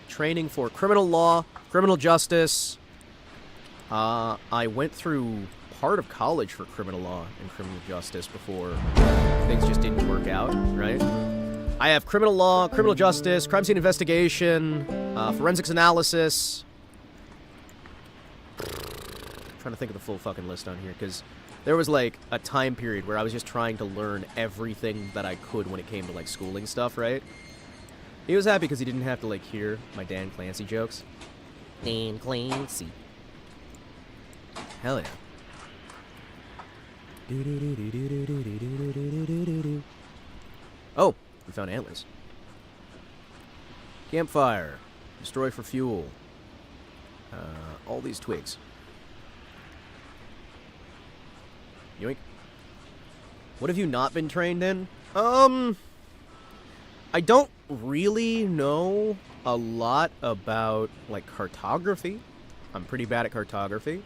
training for criminal law, criminal justice. I went through part of college for criminal law and criminal justice before things just didn't work out, right? I have criminal law, criminal justice, crime scene investigation, forensics analysis. I'm trying to think of the full fucking list on here, because there was, like, a time period where I was just trying to learn everything that I could when it came to, like, schooling stuff, right? He was happy because he didn't have to, like, hear my Dan Clancy jokes. Dan Clancy. Hell yeah. Oh, we found antlers. Campfire. Destroy for fuel. All these twigs. Yoink. What have you not been trained in? I don't really know a lot about, like, cartography. I'm pretty bad at cartography.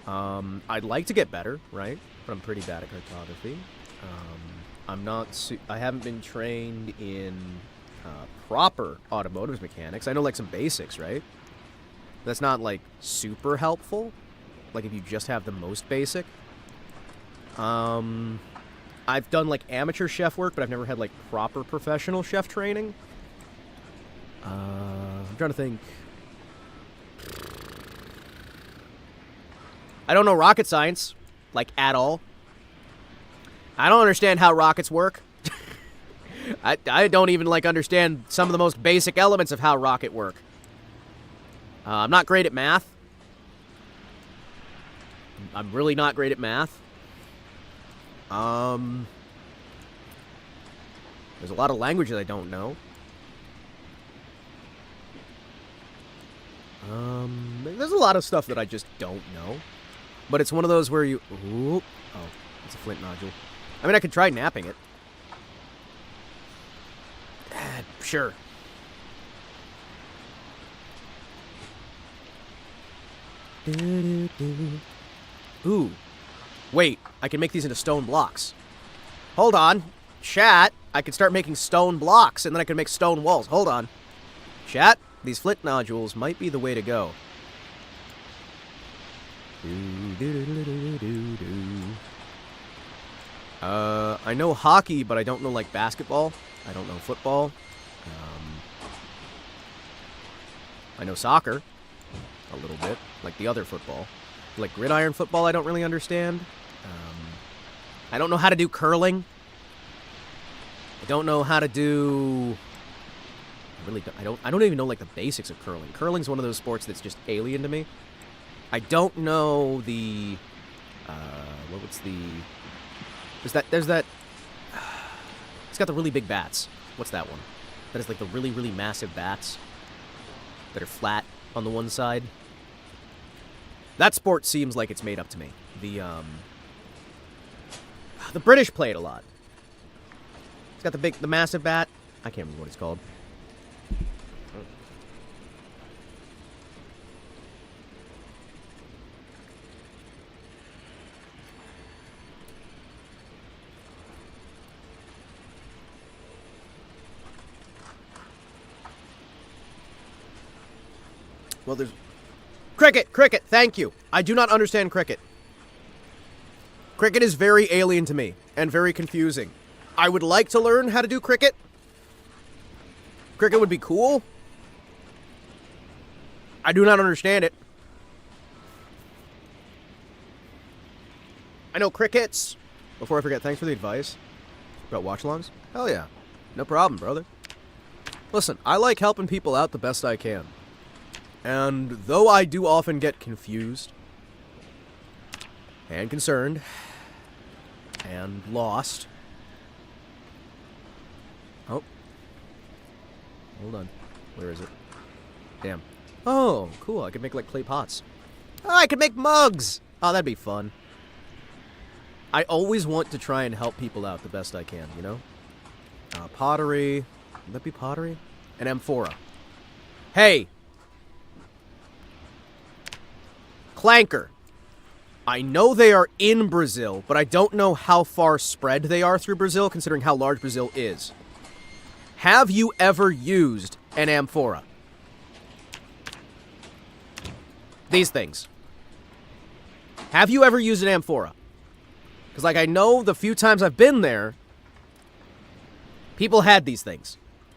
I'd like to get better, right? But I'm pretty bad at cartography. I haven't been trained in proper automotive mechanics. I know, like, some basics, right? That's not, like, super helpful. Like, if you just have the most basic. I've done, like, amateur chef work, but I've never had, like, proper professional chef training. I'm trying to think. I don't know rocket science. like, at all. I don't understand how rockets work. I don't even, like, understand some of the most basic elements of how rocket work. I'm not great at math. I'm really not great at math. There's a lot of languages I don't know. There's a lot of stuff that I just don't know. But it's one of those where you... Ooh, oh, it's a flint nodule. I mean, I could try napping it. Sure. Ooh. Wait, I can make these into stone blocks. Hold on. Chat, I can start making stone blocks, and then I can make stone walls. Hold on. Chat, these flint nodules might be the way to go. I know hockey, but I don't know, like, basketball. I don't know football. I know soccer. A little bit. Like the other football. Like gridiron football, I don't really understand. I don't know how to do curling. I don't know how to do... I don't even know, like, the basics of curling. Curling's one of those sports that's just alien to me. I don't know the... what's the... There's that... It's got the really big bats. What's that one? That is, like, the really, really massive bats that are flat on the one side. That sport seems like it's made up to me. The British play it a lot. It's got the massive bat. I can't remember what it's called. Well, there's... Cricket, thank you. I do not understand cricket. Cricket is very alien to me, and very confusing. I would like to learn how to do cricket. Cricket would be cool. I do not understand it. I know crickets. Before I forget, thanks for the advice about watch-alongs. Hell yeah. No problem, brother. Listen, I like helping people out the best I can. And though I do often get confused, and concerned, and lost... Oh. Hold on. Where is it? Damn. Oh, cool. I could make, like, clay pots. Oh, I could make mugs! Oh, that'd be fun. I always want to try and help people out the best I can, you know? Pottery. Would that be pottery? And amphora. Hey! Clanker. I know they are in Brazil, but I don't know how far spread they are through Brazil, considering how large Brazil is. Have you ever used an amphora? These things. Have you ever used an amphora? Because, like, I know the few times I've been there, people had these things.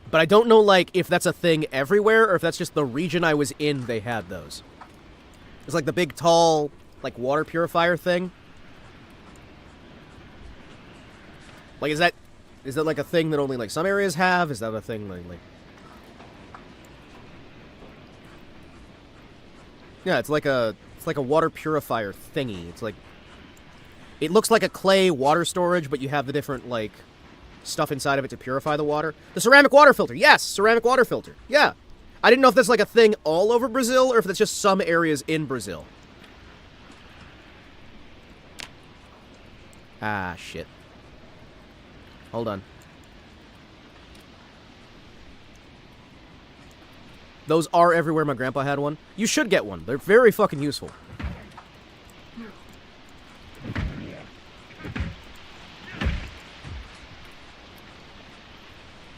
But I don't know, like, if that's a thing everywhere, or if that's just the region I was in, they had those. It's like the big, tall, like, water purifier thing. Like, is that like a thing that only, like, some areas have? Is that a thing, like... Yeah, it's like a water purifier thingy. It's like... It looks like a clay water storage, but you have the different, like, stuff inside of it to purify the water. The ceramic water filter! Yes! Ceramic water filter. Yeah! I didn't know if that's like a thing all over Brazil, or if that's just some areas in Brazil. Ah, shit. Hold on. Those are everywhere. My grandpa had one. You should get one. They're very fucking useful.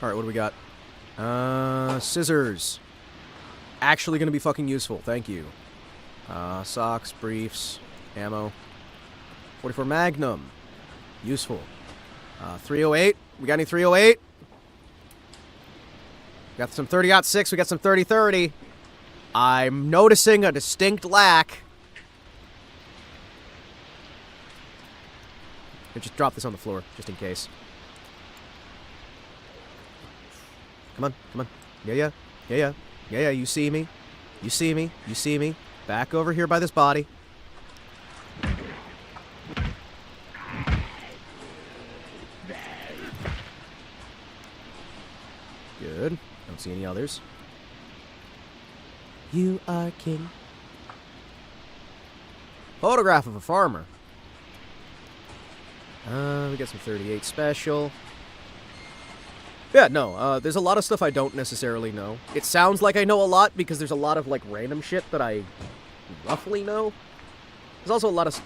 Alright, what do we got? Scissors. Actually gonna be fucking useful. Thank you. Socks, briefs, ammo. 44 Magnum. Useful. 308. We got any 308? We got some 30-06. We got some 30-30. I'm noticing a distinct lack. Or just drop this on the floor, just in case. Come on, come on. Yeah, you see me. You see me. You see me. Back over here by this body. Good. Don't see any others. You are king. Photograph of a farmer. We got some 38 special. Yeah, no, there's a lot of stuff I don't necessarily know. It sounds like I know a lot because there's a lot of, like, random shit that I roughly know. There's also a lot of...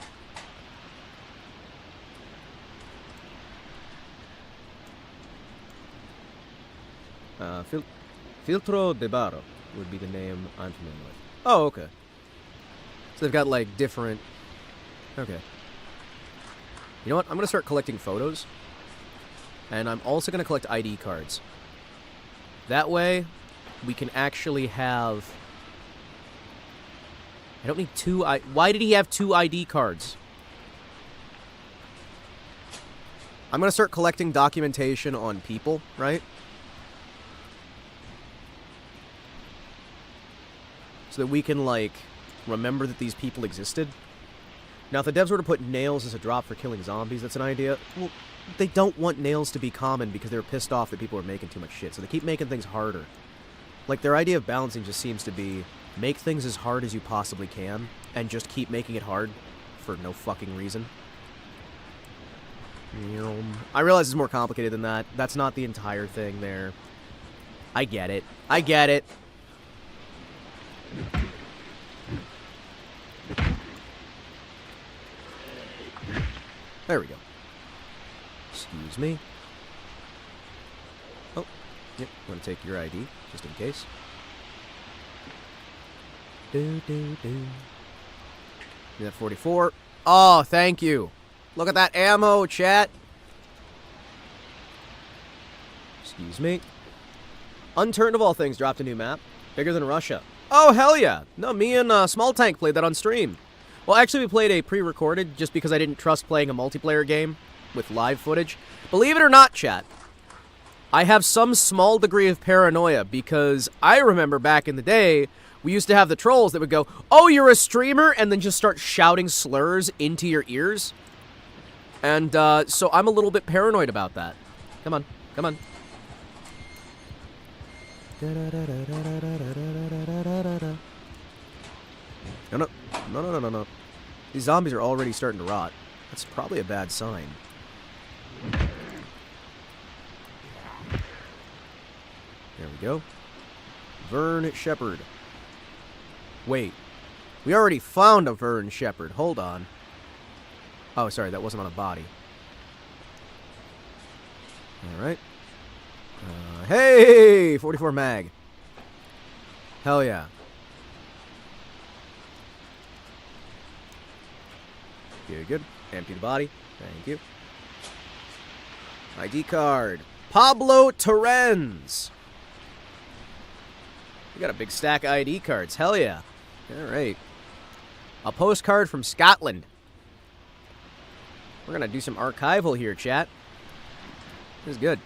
Filtro de Barro would be the name I'm familiar with. Oh, okay. So they've got, like, different... Okay. You know what? I'm going to start collecting photos. And I'm also going to collect ID cards. That way, we can actually have... I don't need two... Why did he have 2 ID cards? I'm going to start collecting documentation on people, right? So that we can, like, remember that these people existed. Now, if the devs were to put nails as a drop for killing zombies, that's an idea. Well, they don't want nails to be common because they're pissed off that people are making too much shit, so they keep making things harder. Like, their idea of balancing just seems to be, make things as hard as you possibly can, and just keep making it hard for no fucking reason. I realize it's more complicated than that. That's not the entire thing there. I get it. I get it. There we go. Excuse me. Oh, yep. I'm gonna take your ID, just in case. Do. You got 44. Oh, thank you. Look at that ammo, chat. Excuse me. Unturned of all things dropped a new map. Bigger than Russia. Oh, hell yeah. No, me and Small Tank played that on stream. Well, actually, we played a pre-recorded just because I didn't trust playing a multiplayer game with live footage. Believe it or not, chat, I have some small degree of paranoia because I remember back in the day, we used to have the trolls that would go, "Oh, you're a streamer," and then just start shouting slurs into your ears. And so I'm a little bit paranoid about that. Come on, come on. No. These zombies are already starting to rot. That's probably a bad sign. There we go. Vern Shepherd. Wait. We already found a Vern Shepherd. Hold on. Oh, sorry, that wasn't on a body. Alright. Hey! 44 mag. Hell yeah. Good. Empty the body. Thank you. ID card. Pablo Terrenz. We got a big stack of ID cards. Hell yeah. Alright. A postcard from Scotland. We're gonna do some archival here, chat. This is good.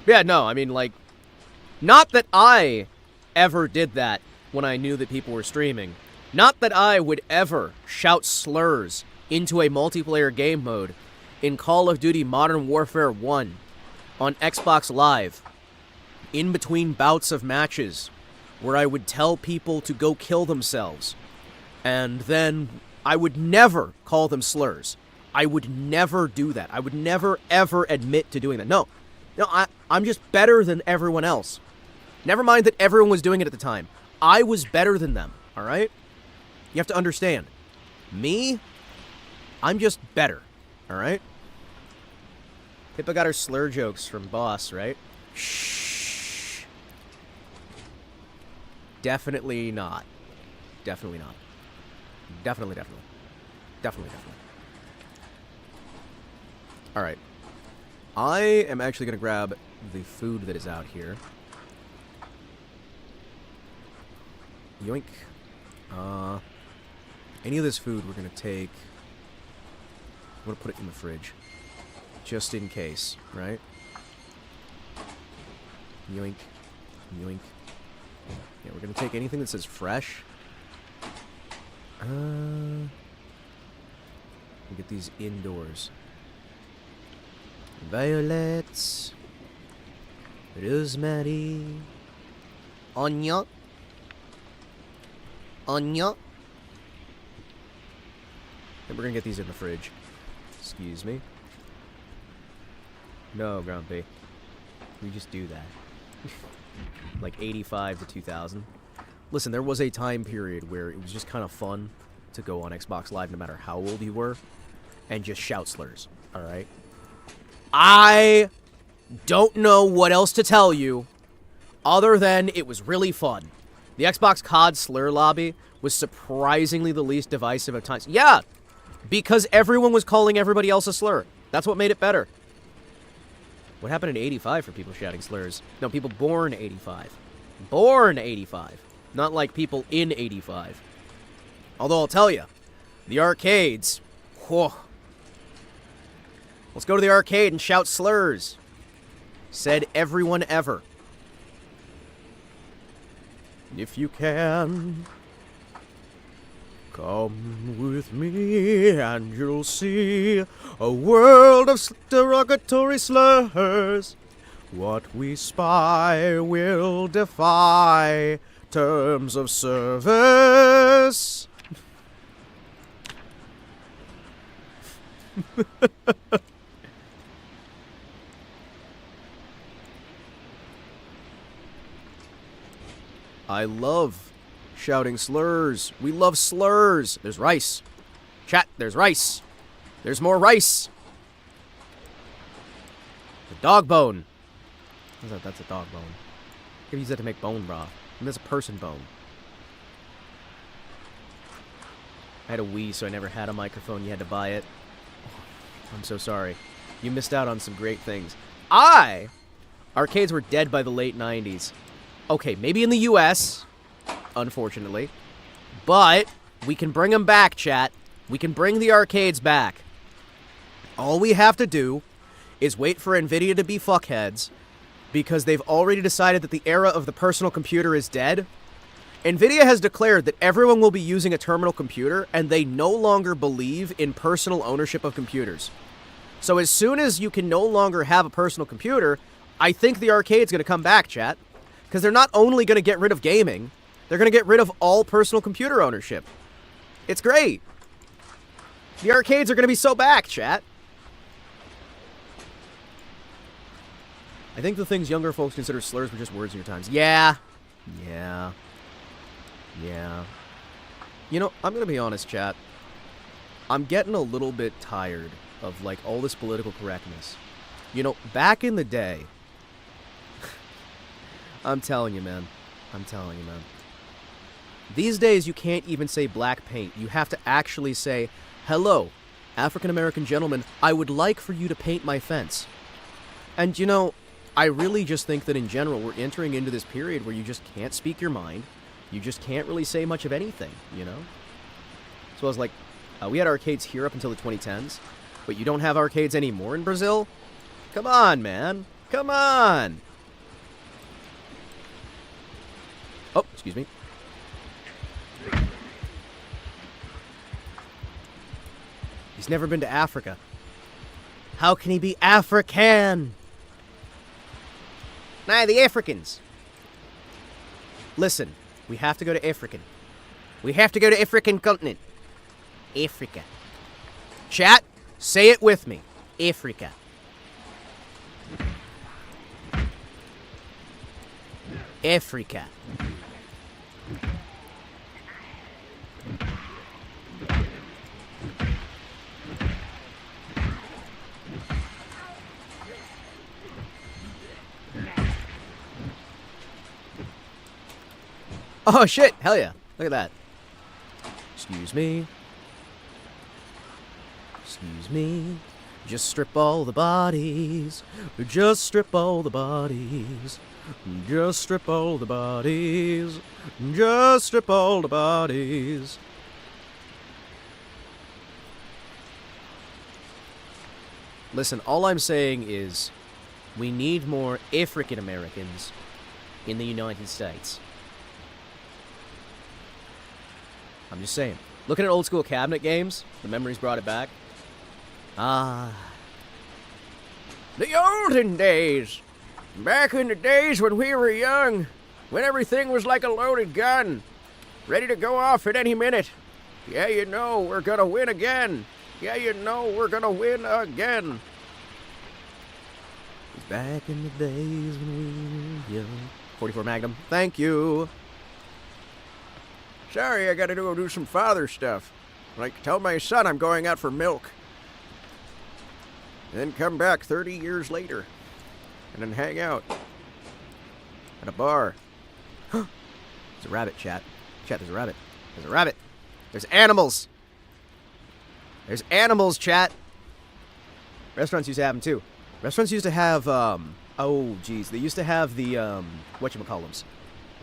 Yeah, no, I mean, like, not that I ever did that when I knew that people were streaming. Not that I would ever shout slurs into a multiplayer game mode in Call of Duty Modern Warfare 1 on Xbox Live in between bouts of matches where I would tell people to go kill themselves. And then I would never call them slurs. I would never do that. I would never, ever admit to doing that. No, I'm just better than everyone else. Never mind that everyone was doing it at the time. I was better than them, all right? You have to understand. Me, I'm just better, all right? Pippa got her slur jokes from Boss, right? Shh. Definitely not. Definitely not. Definitely. All right. I am actually going to grab the food that is out here. Yoink. any of this food we're going to take... I'm going to put it in the fridge. Just in case, right? Yoink. Yoink. Yeah, we're going to take anything that says fresh. We'll get these indoors. Violets. Rosemary. Onion. Onion. And we're gonna get these in the fridge. Excuse me. No, Grumpy. We just do that. Like 85 to 2000. Listen, there was a time period where it was just kind of fun to go on Xbox Live no matter how old you were and just shout slurs, alright? I don't know what else to tell you other than it was really fun. The Xbox COD slur lobby was surprisingly the least divisive of times. Yeah, because everyone was calling everybody else a slur. That's what made it better. What happened in 85 for people shouting slurs? No, people born 85. Born 85. Not like people in 85. Although I'll tell you, the arcades, whoa. Let's go to the arcade and shout slurs. Said everyone ever. If you can, come with me and you'll see a world of derogatory slurs. What we spy will defy terms of service. I love shouting slurs. We love slurs. There's rice. Chat, there's rice. There's more rice. The dog bone. What's that? That's a dog bone. You can use that to make bone broth. And that's a person bone. I had a Wii, so I never had a microphone. You had to buy it. I'm so sorry. You missed out on some great things. Arcades were dead by the late 90s. Okay, maybe in the US, unfortunately. But we can bring them back, chat. We can bring the arcades back. All we have to do is wait for Nvidia to be fuckheads, because they've already decided that the era of the personal computer is dead. Nvidia has declared that everyone will be using a terminal computer, and they no longer believe in personal ownership of computers. So as soon as you can no longer have a personal computer, I think the arcade's going to come back, chat. Because they're not only going to get rid of gaming, they're going to get rid of all personal computer ownership. It's great. The arcades are going to be so back, chat. I think the things younger folks consider slurs were just words in your times. Yeah. Yeah. Yeah. You know, I'm going to be honest, chat. I'm getting a little bit tired of, like, all this political correctness. You know, back in the day... I'm telling you, man. I'm telling you, man. These days, you can't even say black paint. You have to actually say, hello, African-American gentleman, I would like for you to paint my fence. And, you know, I really just think that in general, we're entering into this period where you just can't speak your mind. You just can't really say much of anything, you know? So I was like, we had arcades here up until the 2010s, but you don't have arcades anymore in Brazil? Come on, man. Come on. Oh, excuse me. He's never been to Africa. How can he be African? Nah, the Africans. Listen, we have to go to African. We have to go to African continent. Africa. Chat, say it with me. Africa. Africa. Oh shit, hell yeah. Look at that. Excuse me. Excuse me. Just strip all the bodies. Just strip all the bodies. Just strip all the bodies. Just strip all the bodies. Listen, all I'm saying is we need more African Americans in the United States. I'm just saying. Looking at old school cabinet games, the memories brought it back. Ah. The olden days. Back in the days when we were young. When everything was like a loaded gun. Ready to go off at any minute. Yeah, you know, we're gonna win again. Yeah, you know, we're gonna win again. Back in the days when we were young. 44 Magnum. Thank you. Sorry, I gotta go do some father stuff. Like, tell my son I'm going out for milk. And then come back 30 years later. And then hang out. At a bar. There's a rabbit, chat. Chat, there's a rabbit. There's a rabbit. There's animals. There's animals, chat. Restaurants used to have them, too. Restaurants used to have, oh, geez. They used to have the, whatchamacallums.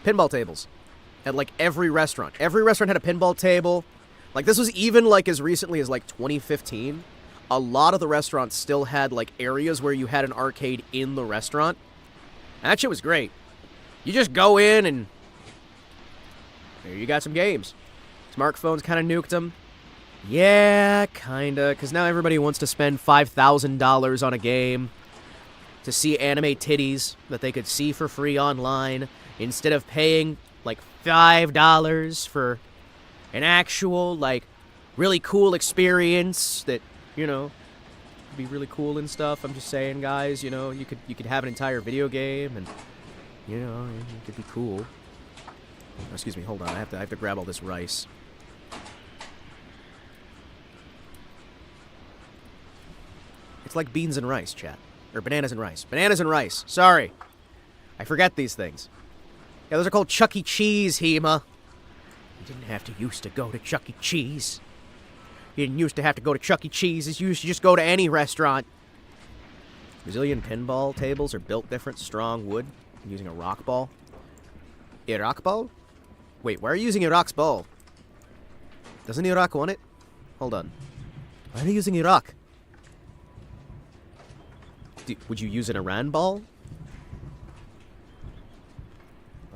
Pinball tables. At, like, every restaurant. Every restaurant had a pinball table. Like, this was even, like, as recently as, like, 2015. A lot of the restaurants still had, like, areas where you had an arcade in the restaurant. And that shit was great. You just go in and there you got some games. Smartphones kind of nuked them. Yeah, kinda, because now everybody wants to spend $5,000 on a game to see anime titties that they could see for free online instead of paying, like, $5 for an actual, like, really cool experience that, you know, would be really cool and stuff. I'm just saying, guys, you know, you could have an entire video game and, you know, it could be cool. Oh, excuse me, hold on, I have to grab all this rice. It's like beans and rice, chat. Or bananas and rice. Bananas and rice. Sorry. I forget these things. Yeah, those are called Chuck E. Cheese, Hema. You didn't have to used to go to Chuck E. Cheese. You didn't used to have to go to Chuck E. Cheese. You used to just go to any restaurant. Brazilian pinball tables are built different. Strong wood. I'm using a rock ball. Iraq ball? Wait, why are you using Iraq's ball? Doesn't Iraq want it? Hold on. Why are you using Iraq? Would you use an Iran ball?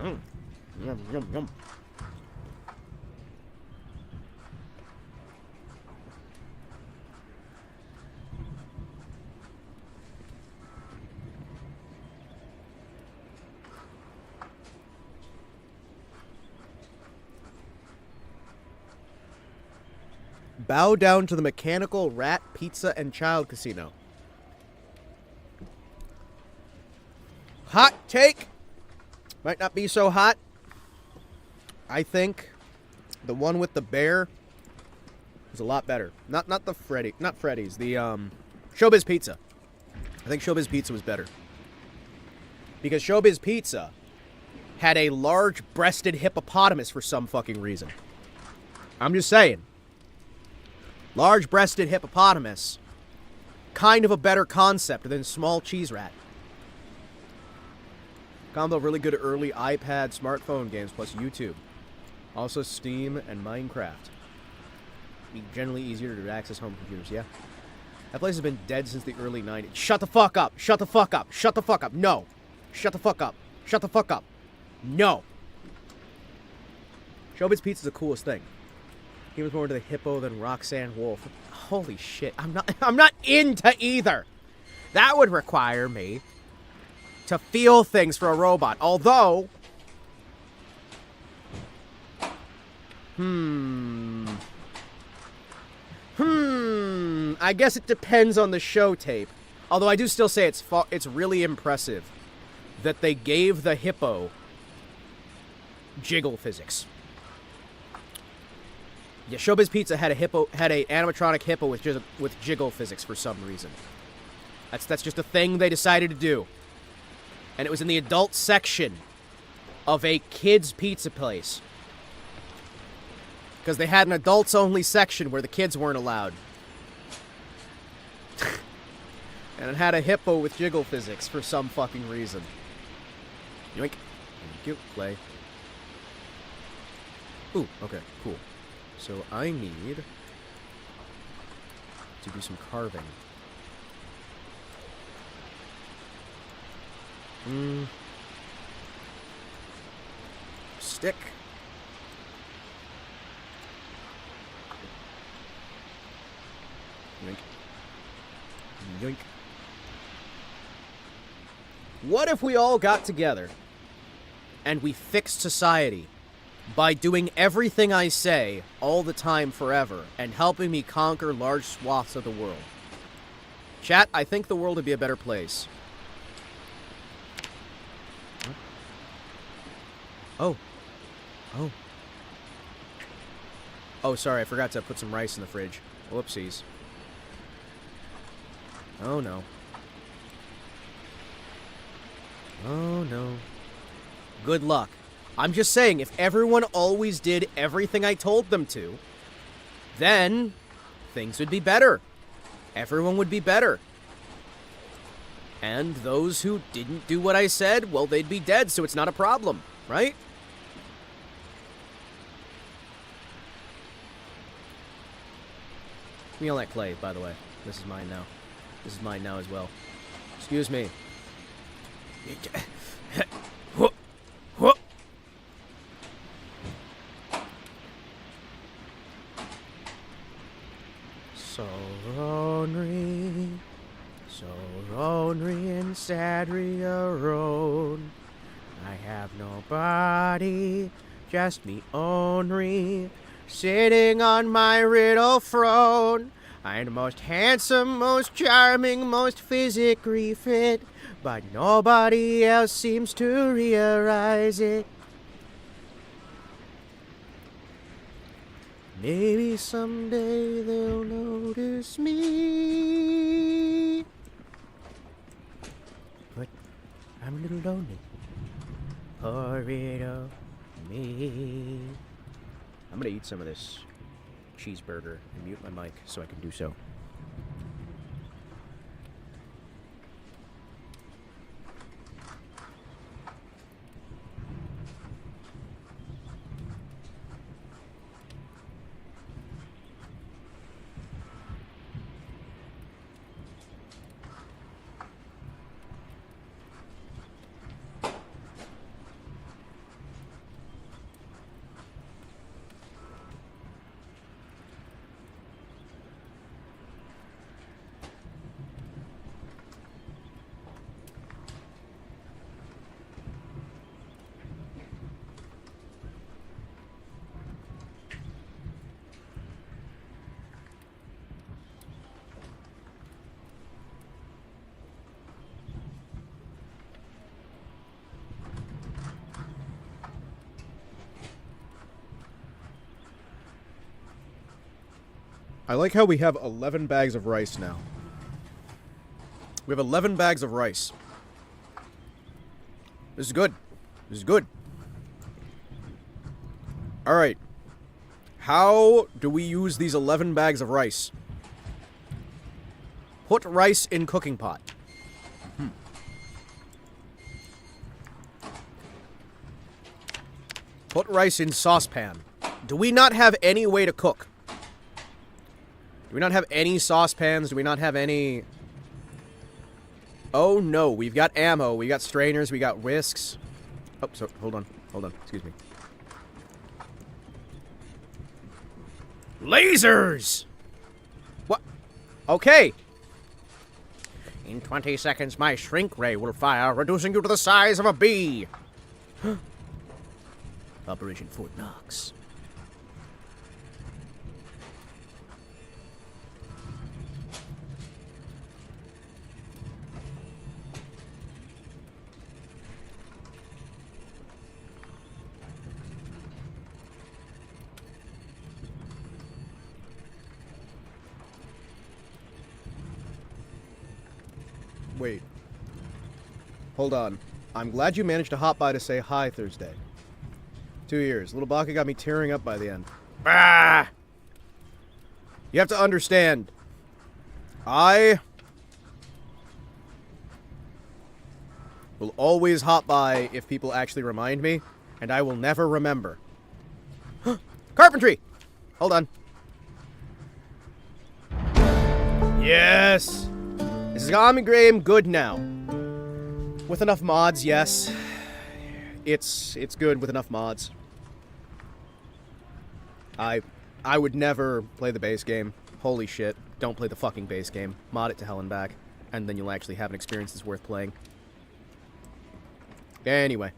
Yum, yum, yum. Bow down to the mechanical rat pizza and child casino. Hot take. Might not be so hot. I think the one with the bear is a lot better. Not Freddy's. The Showbiz Pizza. I think Showbiz Pizza was better. Because Showbiz Pizza had a large-breasted hippopotamus for some fucking reason. I'm just saying. Large-breasted hippopotamus. Kind of a better concept than small cheese rat. Combo really good early iPad smartphone games plus YouTube. Also Steam and Minecraft. Be generally easier to access home computers, yeah. That place has been dead since the early 90s. Shut the fuck up! Shut the fuck up! Shut the fuck up! No! Shut the fuck up! Shut the fuck up! No! Showbiz Pizza is the coolest thing. He was more into the hippo than Roxanne Wolf. Holy shit. I'm not into either. That would require me to feel things for a robot. Although, I guess it depends on the show tape. Although I do still say it's really impressive that they gave the hippo jiggle physics. Yeah, Showbiz Pizza had a animatronic hippo with jiggle physics for some reason. That's just a thing they decided to do. And it was in the adult section of a kids' pizza place. Because they had an adults-only section where the kids weren't allowed. And it had a hippo with jiggle physics for some fucking reason. Yoink. Thank you. Play. Ooh, okay, cool. So I need to do some carving. Stick. Yoink. Yoink. What if we all got together and we fixed society by doing everything I say all the time forever and helping me conquer large swaths of the world? Chat, I think the world would be a better place. Oh. Oh. Oh, sorry, I forgot to put some rice in the fridge. Whoopsies. Oh, no. Oh, no. Good luck. I'm just saying, if everyone always did everything I told them to, then things would be better. Everyone would be better. And those who didn't do what I said, well, they'd be dead, so it's not a problem, right? Give me all that clay, by the way. This is mine now. This is mine now as well. Excuse me. So lonely and sad alone. I have nobody, just me only, sitting on my riddle throne. I'm the most handsome, most charming, most physically fit, but nobody else seems to realize it. Maybe someday they'll notice me, but I'm a little lonely. Poor little me. I'm gonna eat some of this cheeseburger and mute my mic so I can do so. I like how we have 11 bags of rice now. We have 11 bags of rice. This is good. This is good. Alright. How do we use these 11 bags of rice? Put rice in cooking pot. Put rice in saucepan. Do we not have any way to cook? Do we not have any saucepans? Do we not have any... Oh no, we've got ammo, we got strainers, we got whisks. Oh, so, hold on, excuse me. Lasers! What? Okay. In 20 seconds, my shrink ray will fire, reducing you to the size of a bee. Operation Fort Knox. Wait. Hold on. I'm glad you managed to hop by to say hi, Thursday. 2 years. Little Baka got me tearing up by the end. Ah! You have to understand. I will always hop by if people actually remind me, and I will never remember. Carpentry! Hold on. Yes! This is Graham good now. With enough mods, yes. It's good with enough mods. I would never play the base game. Holy shit. Don't play the fucking base game. Mod it to hell and back. And then you'll actually have an experience that's worth playing. Anyway.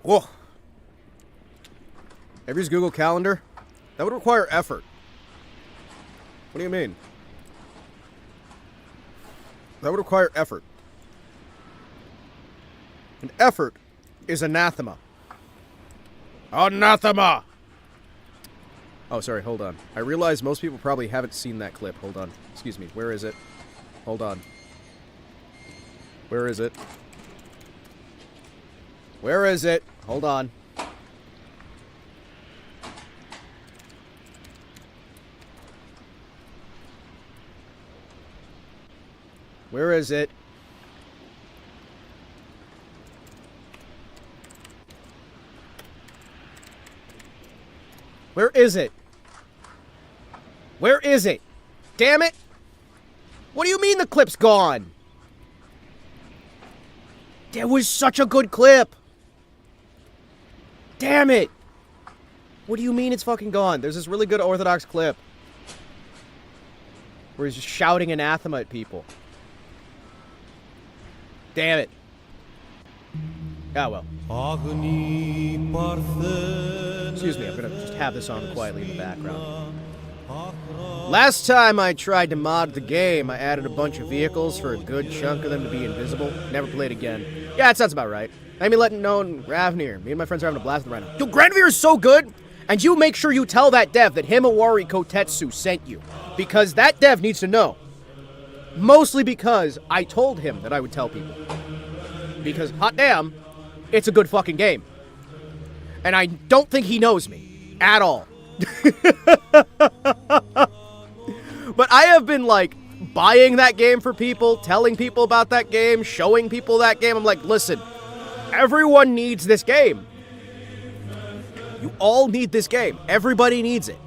Whoa. Ever use Google Calendar? That would require effort. What do you mean? That would require effort. And effort is anathema. Anathema! Oh, sorry, hold on. I realize most people probably haven't seen that clip. Hold on. Excuse me, where is it? Hold on. Where is it? Where is it? Hold on. Where is it? Where is it? Where is it? Damn it! What do you mean the clip's gone? That was such a good clip! Damn it! What do you mean it's fucking gone? There's this really good Orthodox clip where he's just shouting anathema at people. Damn it. Ah, well. Excuse me, I'm gonna just have this on quietly in the background. Last time I tried to mod the game, I added a bunch of vehicles for a good chunk of them to be invisible. Never played again. Yeah, that sounds about right. Let me let it known Ravnir. Me and my friends are having a blast with it right now. Dude, Granvir is so good! And you make sure you tell that dev that Himawari Kotetsu sent you. Because that dev needs to know. Mostly because I told him that I would tell people. Because, hot damn, it's a good fucking game. And I don't think he knows me. At all. But I have been, like, buying that game for people, telling people about that game, showing people that game. I'm like, listen, everyone needs this game. You all need this game. Everybody needs it.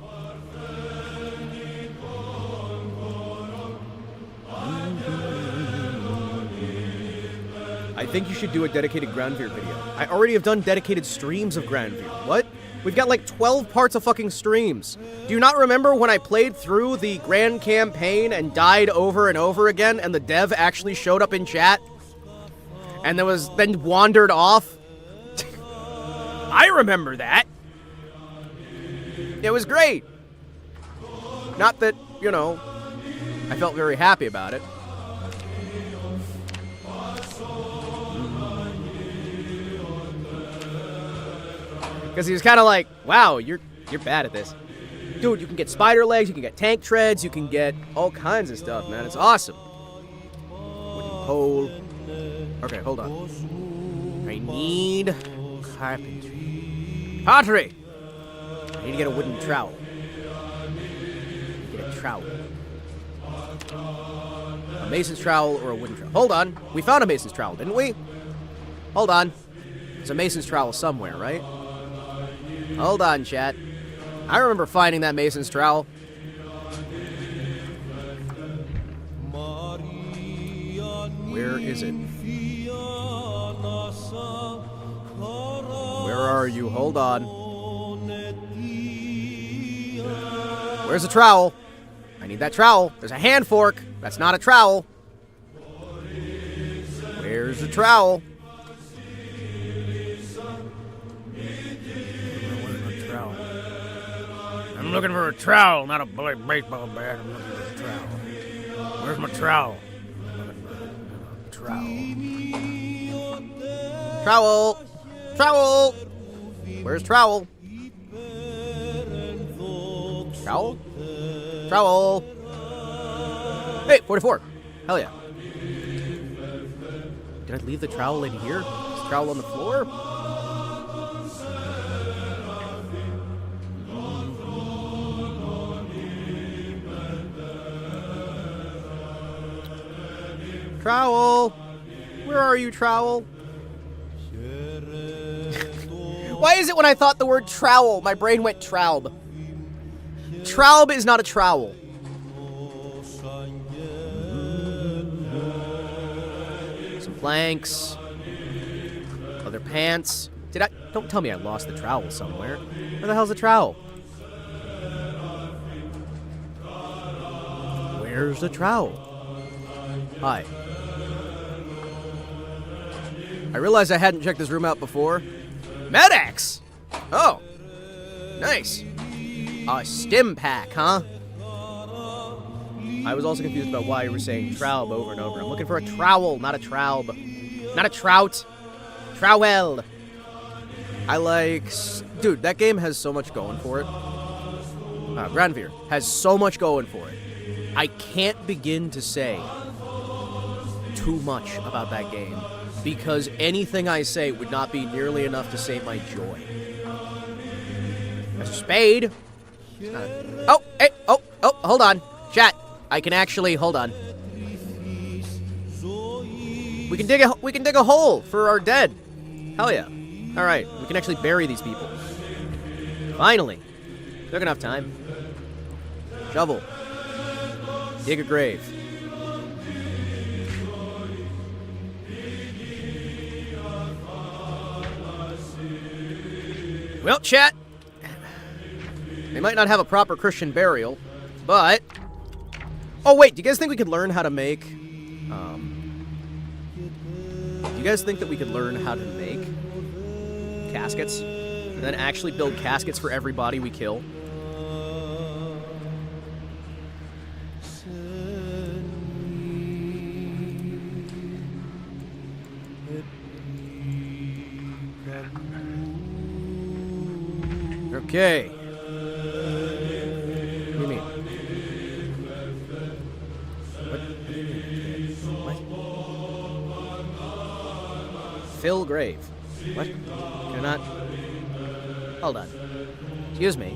I think you should do a dedicated Granvir video. I already have done dedicated streams of Granvir. What? We've got like 12 parts of fucking streams. Do you not remember when I played through the Grand Campaign and died over and over again and the dev actually showed up in chat? And then wandered off? I remember that. It was great. Not that, you know, I felt very happy about it. Because he was kind of like, wow, you're bad at this. Dude, you can get spider legs, you can get tank treads, you can get all kinds of stuff, man. It's awesome. Wooden pole. Okay, hold on. I need carpentry. Pottery! I need to get a wooden trowel. Get a trowel. A mason's trowel or a wooden trowel. Hold on. We found a mason's trowel, didn't we? Hold on. There's a mason's trowel somewhere, right? Hold on, chat. I remember finding that mason's trowel. Where is it? Where are you? Hold on. Where's the trowel? I need that trowel. There's a hand fork. That's not a trowel. Where's the trowel? I'm looking for a trowel, not a baseball bat. I'm looking for a trowel. Where's my trowel? I'm looking for a trowel. Trowel! Trowel! Where's trowel? Trowel? Trowel! Hey, 44. Hell yeah. Did I leave the trowel in here? Is the trowel on the floor? Trowel! Where are you, trowel? Why is it when I thought the word trowel, my brain went traub? Traub is not a trowel. Planks. Leather pants. Don't tell me I lost the trowel somewhere. Where the hell's the trowel? Where's the trowel? Hi. I realized I hadn't checked this room out before. Med-X! Oh. Nice. A stim pack, huh? I was also confused about why you were saying traub over and over. I'm looking for a trowel, not a traub. Not a trout. Trowel. I like... Dude, that game has so much going for it. Grandveer has so much going for it. I can't begin to say too much about that game because anything I say would not be nearly enough to save my joy. That's a spade. Oh, hey, oh, hold on. Chat, I can actually, hold on. We can dig a hole for our dead. Hell yeah. All right, we can actually bury these people. Finally. Took enough time. Shovel. Dig a grave. Well, chat. They might not have a proper Christian burial, but... Oh, wait, do you guys think we could learn how to make... Do you guys think that we could learn how to make caskets? And then actually build caskets for every body we kill? Okay. What do you mean? What? Fill grave. What? Can I not? Hold on. Excuse me.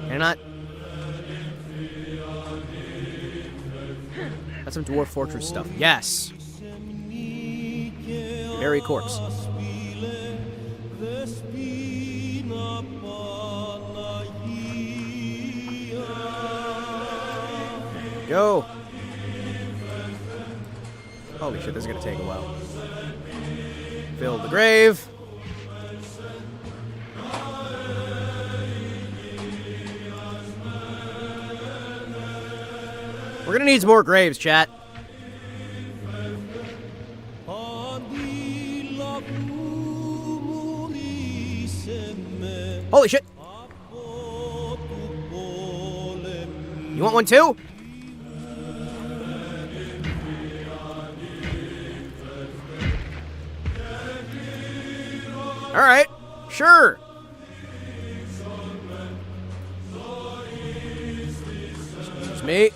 Can I not? That's some Dwarf Fortress stuff. Yes. Bury corpse. Go. Holy shit, this is gonna take a while. Fill the grave. We're gonna need some more graves, chat. Holy shit. You want one too? All right, sure. Excuse me.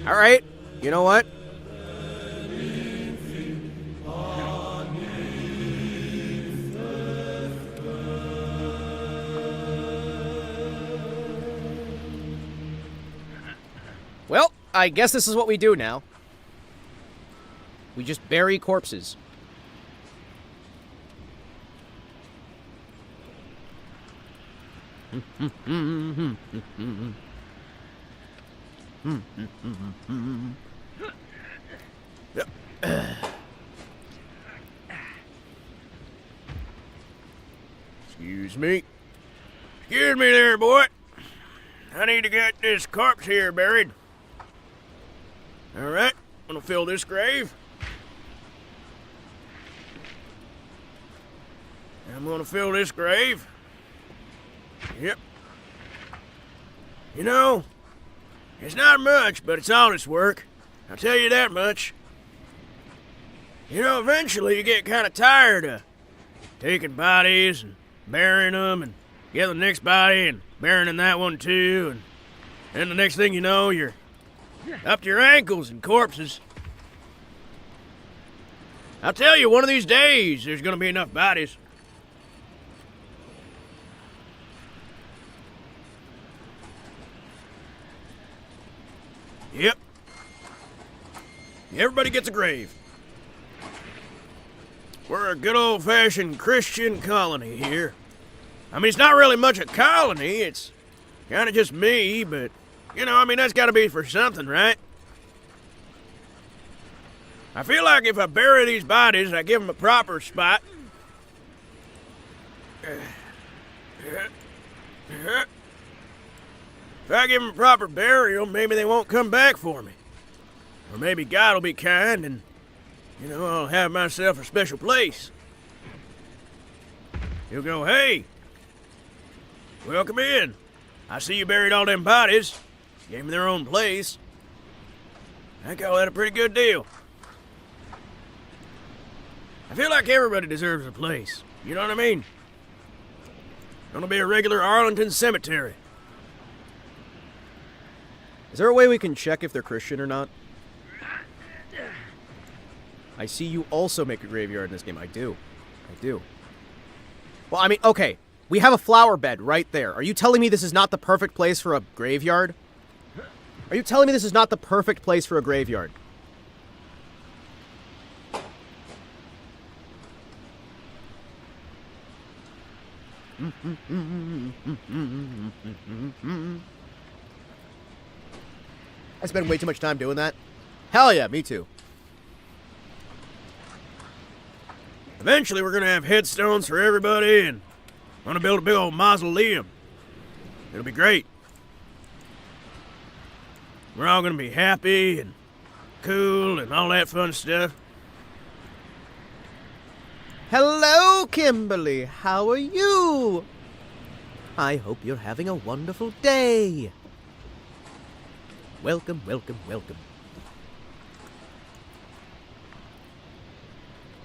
All right, you know what? Well, I guess this is what we do now. We just bury corpses. Excuse me. Excuse me there, boy. I need to get this corpse here buried. All right, I'm gonna fill this grave. I'm gonna fill this grave. Yep. You know, it's not much, but it's honest work. I'll tell you that much. You know, eventually you get kind of tired of taking bodies and burying them and getting the next body and burying that one too. And then the next thing you know, you're up to your ankles in corpses. I'll tell you, one of these days, there's gonna be enough bodies. Yep. Everybody gets a grave. We're a good old-fashioned Christian colony here. I mean, it's not really much a colony. It's kind of just me, but, you know, I mean, that's got to be for something, right? I feel like if I bury these bodies, I give them a proper spot. If I give them a proper burial, maybe they won't come back for me. Or maybe God will be kind and, I'll have myself a special place. He'll go, hey, welcome in. I see you buried all them bodies. Gave them their own place. I call that a pretty good deal. I feel like everybody deserves a place. You know what I mean? Gonna be a regular Arlington cemetery. Is there a way we can check if they're Christian or not? I see you also make a graveyard in this game. I do. Well, I mean, okay. We have a flower bed right there. Are you telling me this is not the perfect place for a graveyard? Are you telling me this is not the perfect place for a graveyard? I spend way too much time doing that. Hell yeah, me too. Eventually, we're gonna have headstones for everybody, and I'm gonna build a big old mausoleum. It'll be great. We're all gonna be happy and cool and all that fun stuff. Hello, Kimberly. How are you? I hope you're having a wonderful day. Welcome, welcome, welcome.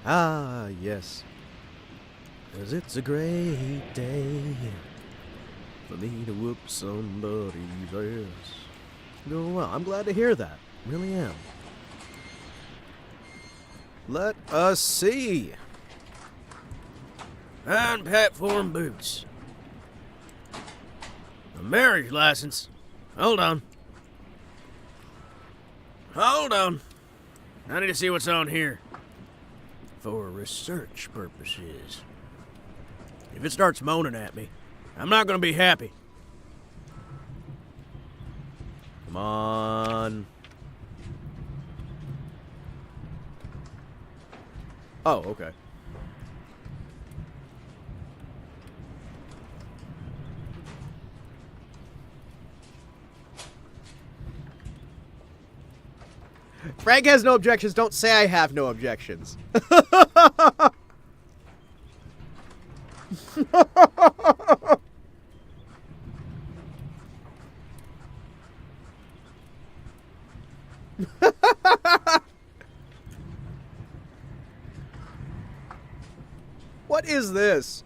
Ah, yes. 'Cause it's a great day for me to whoop somebody's ass. Going well. I'm glad to hear that. Really am. Let us see. Fine platform boots. A marriage license. Hold on. I need to see what's on here. For research purposes. If it starts moaning at me, I'm not gonna be happy. Come on. Oh, okay. Frank has no objections. Don't say I have no objections. What is this?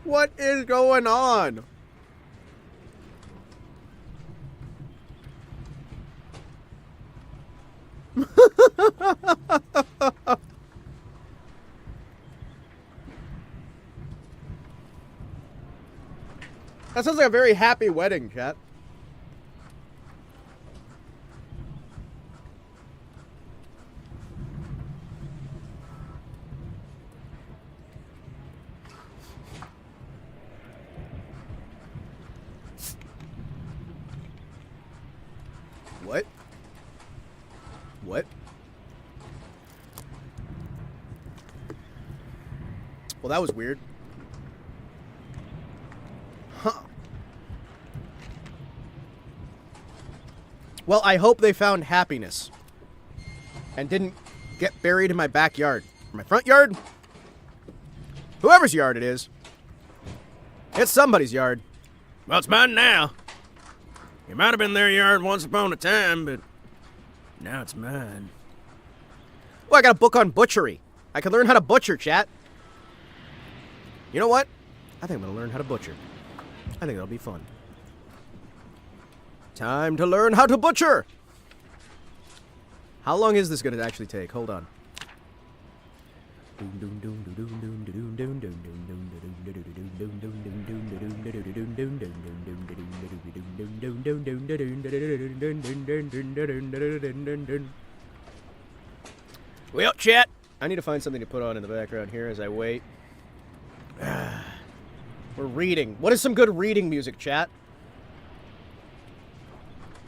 What is going on? That sounds like a very happy wedding, chat. What? What? Well, that was weird. Huh. Well, I hope they found happiness. And didn't get buried in my backyard. Or my front yard? Whoever's yard it is. It's somebody's yard. Well, it's mine now. It might have been their yard once upon a time, but now it's mine. Oh, I got a book on butchery. I can learn how to butcher, chat. You know what? I think I'm going to learn how to butcher. I think that'll be fun. Time to learn how to butcher! How long is this going to actually take? Hold on. Well, chat, I need to find something to put on in the background here as I wait. We're reading. What is some good reading music, chat?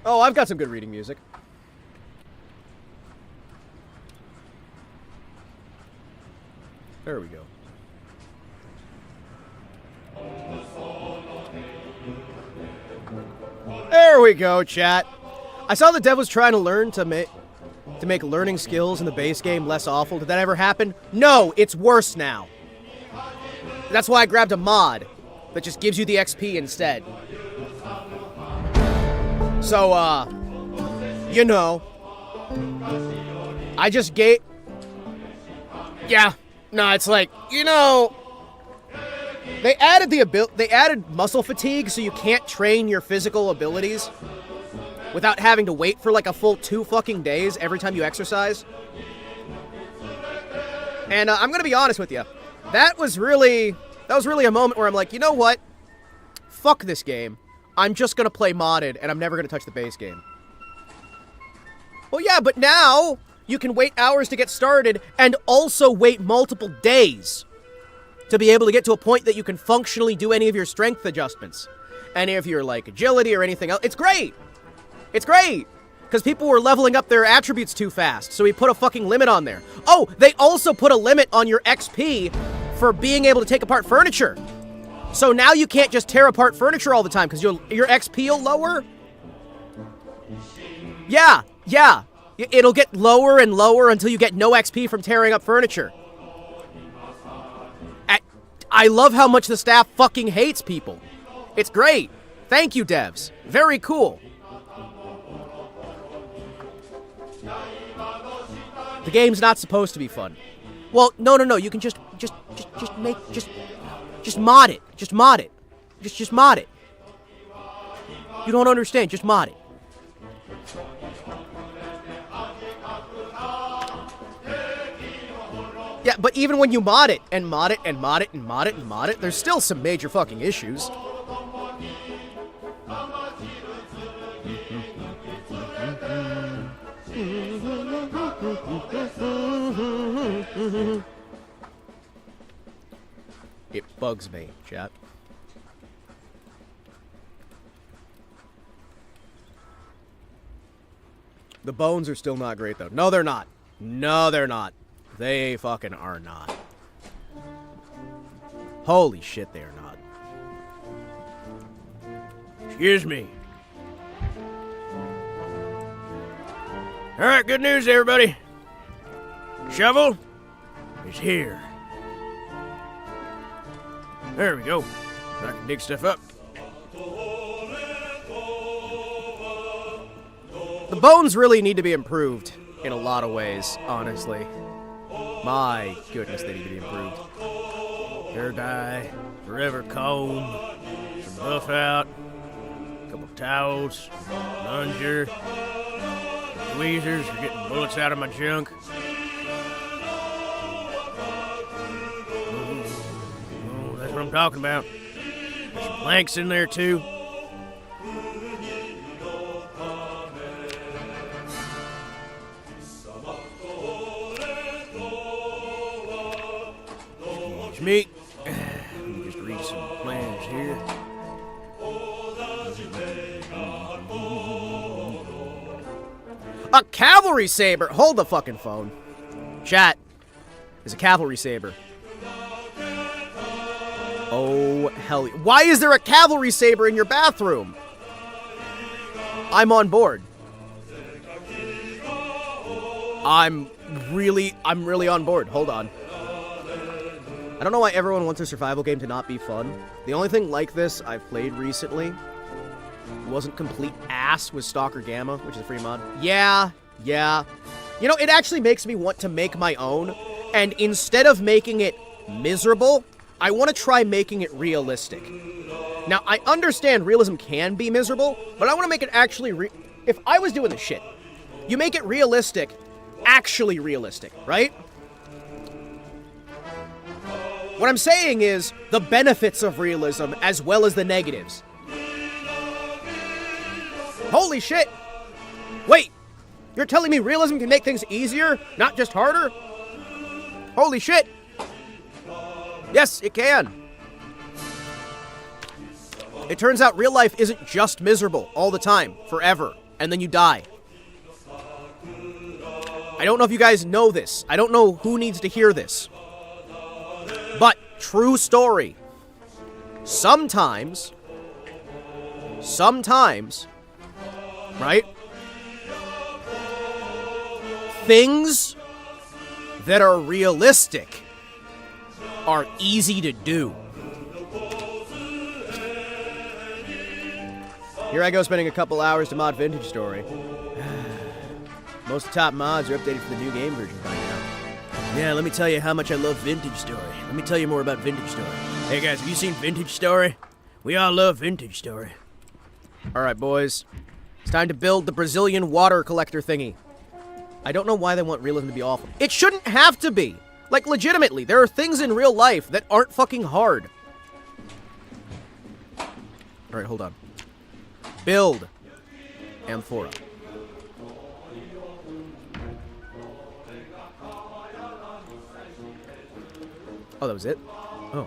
Oh, I've got some good reading music. There we go. There we go, chat. I saw the dev was trying to learn to make learning skills in the base game less awful. Did that ever happen? No, it's worse now. That's why I grabbed a mod that just gives you the XP instead. So, you know, I just gave... Yeah, no, it's like, you know... They added muscle fatigue, so you can't train your physical abilities without having to wait for like a full 2 fucking days every time you exercise. And I'm gonna be honest with you, that was really a moment where I'm like, you know what? Fuck this game. I'm just gonna play modded, and I'm never gonna touch the base game. Well, yeah, but now you can wait hours to get started and also wait multiple days to be able to get to a point that you can functionally do any of your strength adjustments. Any of your, like, agility or anything else. It's great! It's great! Because people were leveling up their attributes too fast, so we put a fucking limit on there. Oh, they also put a limit on your XP for being able to take apart furniture. So now you can't just tear apart furniture all the time, because your XP will lower? Yeah. It'll get lower and lower until you get no XP from tearing up furniture. I love how much the staff fucking hates people. It's great. Thank you, devs. Very cool. The game's not supposed to be fun. Well, no. You can just mod it. Just mod it. Just mod it. You don't understand. Just mod it. Yeah, but even when you mod it, and mod it, and mod it, and mod it, and mod it, there's still some major fucking issues. It bugs me, chat. The bones are still not great, though. No, they're not. No, they're not. They fucking are not. Holy shit, they are not. Excuse me. Alright, good news, everybody. Shovel is here. There we go. I can dig stuff up. The bones really need to be improved in a lot of ways, honestly. My goodness, they need to be improved. Hair dye, forever comb, some buff out, a couple towels, plunger, tweezers for getting bullets out of my junk. Oh, that's what I'm talking about. There's some planks in there too. Me. Let me just read some plans here. A cavalry saber! Hold the fucking phone. Chat. Is a cavalry saber. Oh, hell. Why is there a cavalry saber in your bathroom? I'm on board. I'm really on board. Hold on. I don't know why everyone wants a survival game to not be fun. The only thing like this I've played recently wasn't complete ass was Stalker Gamma, which is a free mod. Yeah. You know, it actually makes me want to make my own, and instead of making it miserable, I want to try making it realistic. Now, I understand realism can be miserable, but I want to make it actually if I was doing this shit, you make it realistic, actually realistic, right? What I'm saying is the benefits of realism as well as the negatives. Holy shit! Wait! You're telling me realism can make things easier, not just harder? Holy shit! Yes, it can. It turns out real life isn't just miserable all the time, forever, and then you die. I don't know if you guys know this. I don't know who needs to hear this. But, true story. Sometimes, right? Things that are realistic are easy to do. Here I go spending a couple hours to mod Vintage Story. Most of the top mods are updated for the new game version by now. Yeah, let me tell you how much I love Vintage Story. Let me tell you more about Vintage Story. Hey guys, have you seen Vintage Story? We all love Vintage Story. Alright boys, it's time to build the Brazilian water collector thingy. I don't know why they want realism to be awful. It shouldn't have to be! Like, legitimately, there are things in real life that aren't fucking hard. Alright, hold on. Build. Amphora. Oh, that was it? Oh.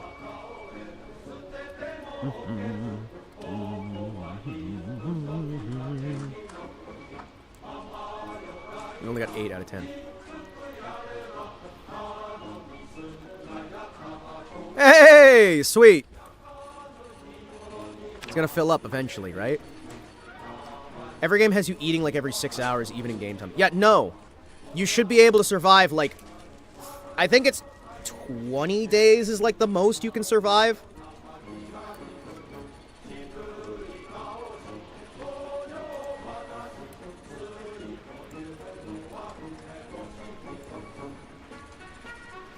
We only got 8 out of 10. Hey! Sweet! It's gonna fill up eventually, right? Every game has you eating like every 6 hours, even in game time. Yeah, no. You should be able to survive, like... I think it's 20 days is like the most you can survive.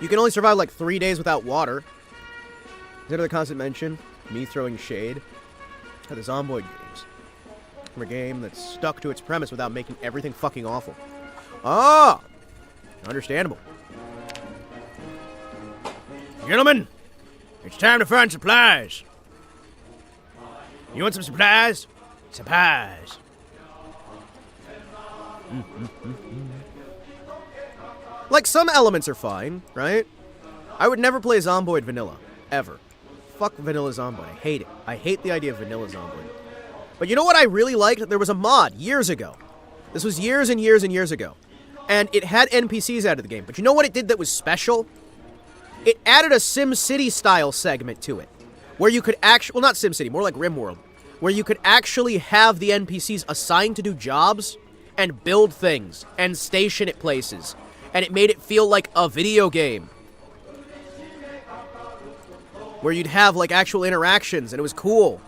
You can only survive like 3 days without water. Consider the constant mention. Me throwing shade at the Zomboid games. From a game that's stuck to its premise without making everything fucking awful. Ah! Understandable. Gentlemen, it's time to find supplies. You want some supplies? Supplies. Like, some elements are fine, right? I would never play Zomboid vanilla. Ever. Fuck vanilla Zomboid. I hate it. I hate the idea of vanilla Zomboid. But you know what I really liked? There was a mod years ago. This was years and years and years ago. And it had NPCs out of the game. But you know what it did that was special? It added a SimCity style segment to it. Where you could actually... Well, not SimCity, more like RimWorld. Where you could actually have the NPCs assigned to do jobs and build things and station at places. And it made it feel like a video game. Where you'd have, like, actual interactions, and it was cool.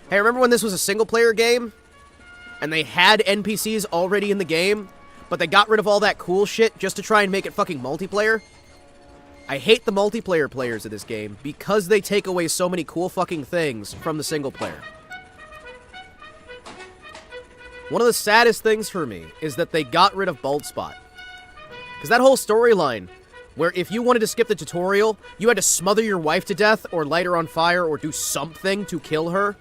Hey, remember when this was a single-player game? And they had NPCs already in the game, but they got rid of all that cool shit just to try and make it fucking multiplayer? I hate the multiplayer players of this game because they take away so many cool fucking things from the single player. One of the saddest things for me is that they got rid of Bald Spot. Because that whole storyline, where if you wanted to skip the tutorial, you had to smother your wife to death, or light her on fire, or do something to kill her.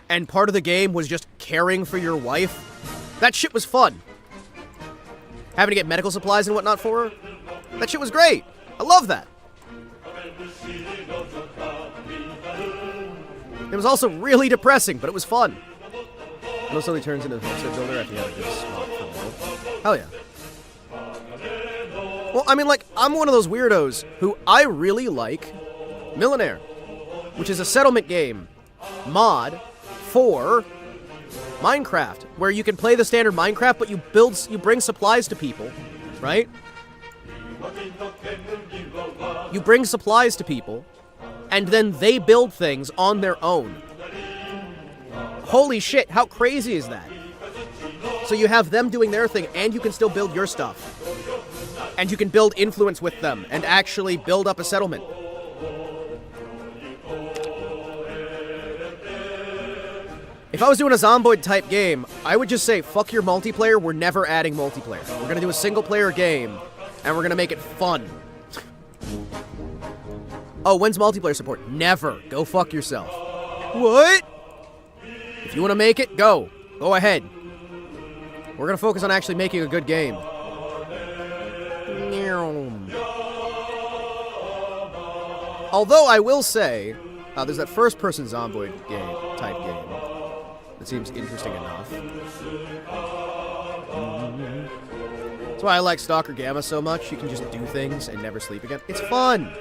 And part of the game was just caring for your wife. That shit was fun. Having to get medical supplies and whatnot for her. That shit was great. I love that. It was also really depressing, but it was fun. It also turns into a homestead builder after you have a good spot for wool. Hell yeah. Well, I mean, like, I'm one of those weirdos who I really like Millionaire, which is a settlement game mod for Minecraft, where you can play the standard Minecraft, but you bring supplies to people, right? You bring supplies to people, and then they build things on their own. Holy shit, how crazy is that? So you have them doing their thing, and you can still build your stuff. And you can build influence with them, and actually build up a settlement. If I was doing a Zomboid-type game, I would just say, fuck your multiplayer, we're never adding multiplayer. We're gonna do a single-player game, and we're gonna make it fun. Oh, when's multiplayer support? Never. Go fuck yourself. What? If you want to make it, go. Go ahead. We're gonna focus on actually making a good game. Although I will say, there's that first-person Zomboid type game that seems interesting enough. That's why I like Stalker Gamma so much. You can just do things and never sleep again. It's fun!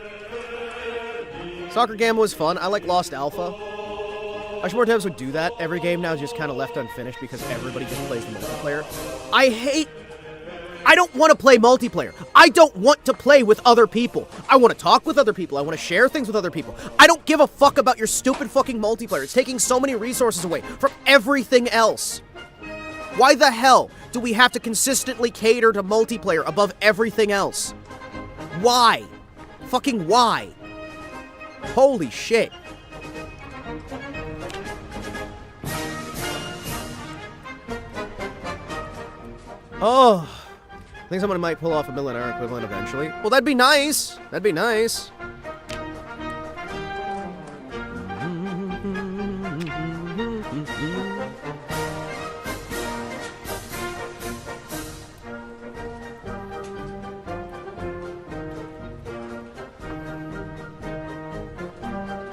Stalker Gamma was fun. I like Lost Alpha. I wish more times would do that. Every game now is just kind of left unfinished because everybody just plays the multiplayer. I don't want to play multiplayer. I don't want to play with other people. I want to talk with other people. I want to share things with other people. I don't give a fuck about your stupid fucking multiplayer. It's taking so many resources away from everything else. Why the hell do we have to consistently cater to multiplayer above everything else? Why? Fucking why? Holy shit. Oh, I think someone might pull off a millionaire equivalent eventually. Well, that'd be nice. That'd be nice.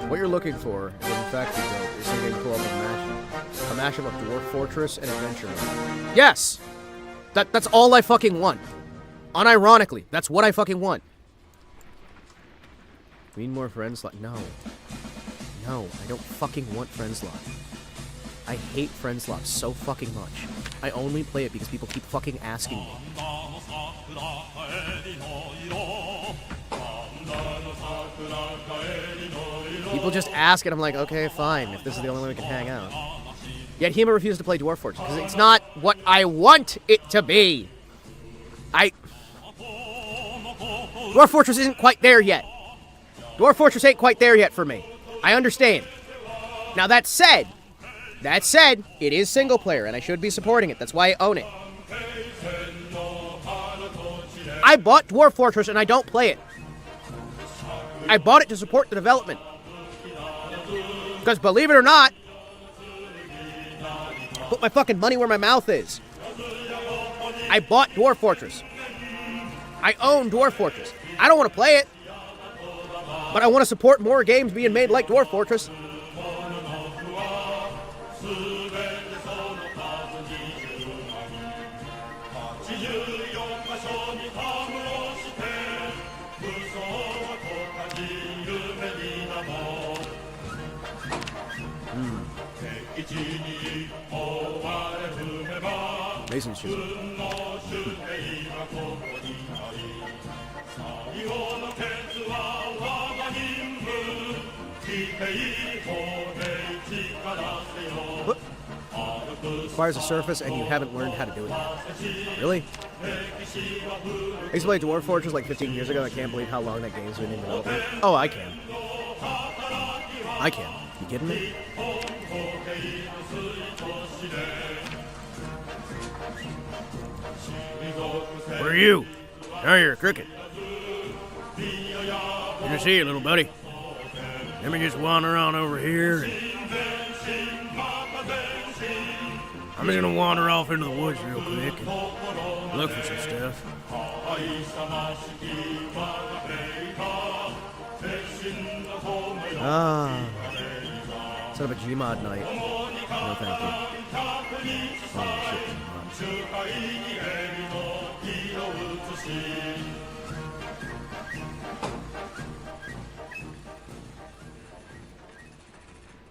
What you're looking for is, in fact, you're saying pull up a mashup of Dwarf Fortress and Adventure Mode. Yes! That's all I fucking want. Unironically, that's what I fucking want. We need more friends slot. No. No, I don't fucking want friend slot. I hate friend slot so fucking much. I only play it because people keep fucking asking me. People just ask and I'm like, okay, fine, if this is the only way we can hang out. Yet Hima refuses to play Dwarf Fortress because it's not what I want it to be. Dwarf Fortress isn't quite there yet. Dwarf Fortress ain't quite there yet for me. I understand. Now that said, it is single player and I should be supporting it. That's why I own it. I bought Dwarf Fortress and I don't play it. I bought it to support the development. Because believe it or not, put my fucking money where my mouth is. I bought Dwarf Fortress. I own Dwarf Fortress. I don't want to play it. But I want to support more games being made like Dwarf Fortress. Mason's shoes. What? Requires a surface and you haven't learned how to do it yet. Really? I used to play Dwarf Fortress like 15 years ago. I can't believe how long that game's been in development. Oh, I can. I can. You kidding me? Where are you? Oh, you're a cricket. Good to see you, little buddy. Let me just wander on over here and... I'm just gonna wander off into the woods real quick and look for some stuff. Ah. Set up a Gmod night. No, thank you. Oh, shit.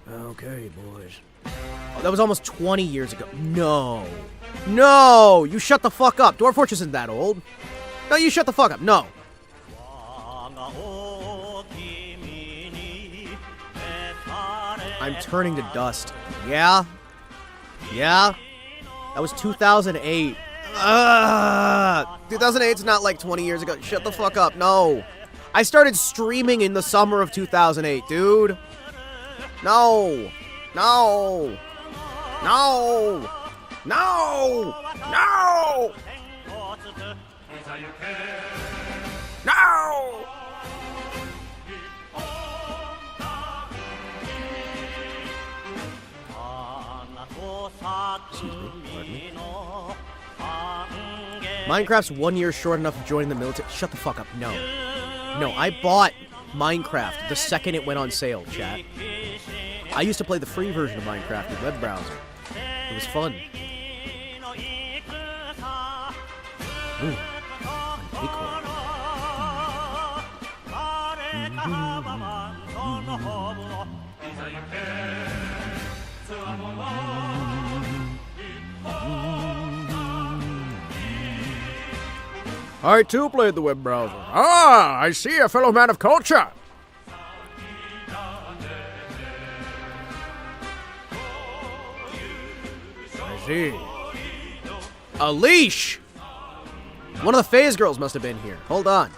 Okay, boys. Oh, that was almost 20 years ago. No. No! You shut the fuck up. Dwarf Fortress isn't that old. No, you shut the fuck up. No. I'm turning to dust. Yeah? Yeah? That was 2008. 2008's not like 20 years ago. Shut the fuck up. No. I started streaming in the summer of 2008, dude. No. No. No. No. No. No. Excuse me. Minecraft's 1 year short enough of joining the military. Shut the fuck up. No. No, I bought Minecraft the second it went on sale, chat. I used to play the free version of Minecraft in web browser. It was fun. Ooh, an acorn. I too played the web browser. Ah, I see a fellow man of culture. I see. A leash! One of the phase girls must have been here. Hold on.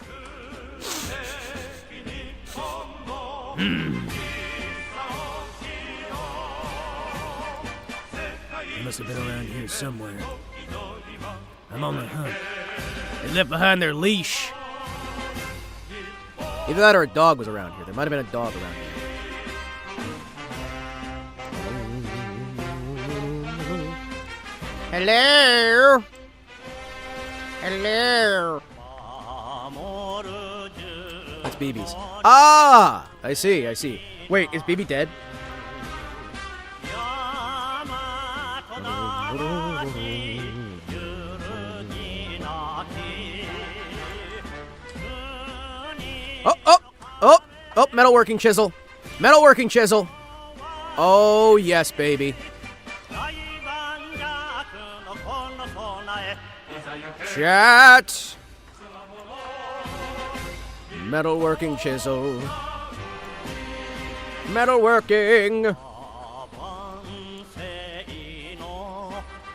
They must have been around here somewhere. I'm on the hunt. They left behind their leash. Either that or a dog was around here. There might have been a dog around here. Hello? Hello? That's BB's. Ah! I see, I see. Wait, is BB dead? Oh, metalworking chisel. Metalworking chisel. Oh, yes, baby. Chat. Metalworking chisel. Metalworking.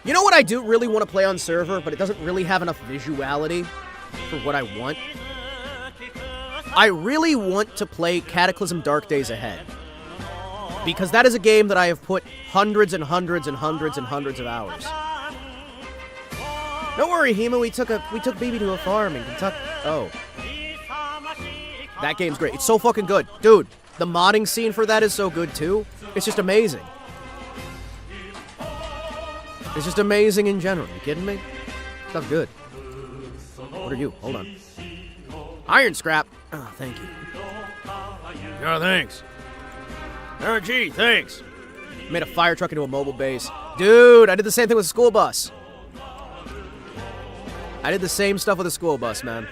You know what I do really want to play on server, but it doesn't really have enough visuality for what I want? I really want to play Cataclysm Dark Days Ahead. Because that is a game that I have put hundreds and hundreds and hundreds and hundreds of hours. Don't worry, Hima, we took BB to a farm in Kentucky. Oh. That game's great. It's so fucking good. Dude, the modding scene for that is so good too. It's just amazing. It's just amazing in general. You kidding me? Stuff's good. What are you? Hold on. Iron scrap. Oh, thank you. Oh, thanks. Oh, gee, thanks. Made a fire truck into a mobile base. Dude, I did the same thing with a school bus. I did the same stuff with a school bus, man.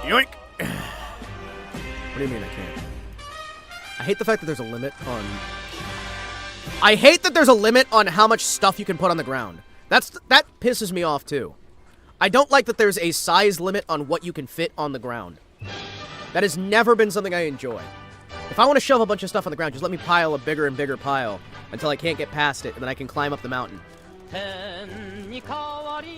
Yoink. What do you mean I can't? I hate the fact that there's a limit on... I hate that there's a limit on how much stuff you can put on the ground. That pisses me off, too. I don't like that there's a size limit on what you can fit on the ground. That has never been something I enjoy. If I want to shove a bunch of stuff on the ground, just let me pile a bigger and bigger pile until I can't get past it, and then I can climb up the mountain. Excuse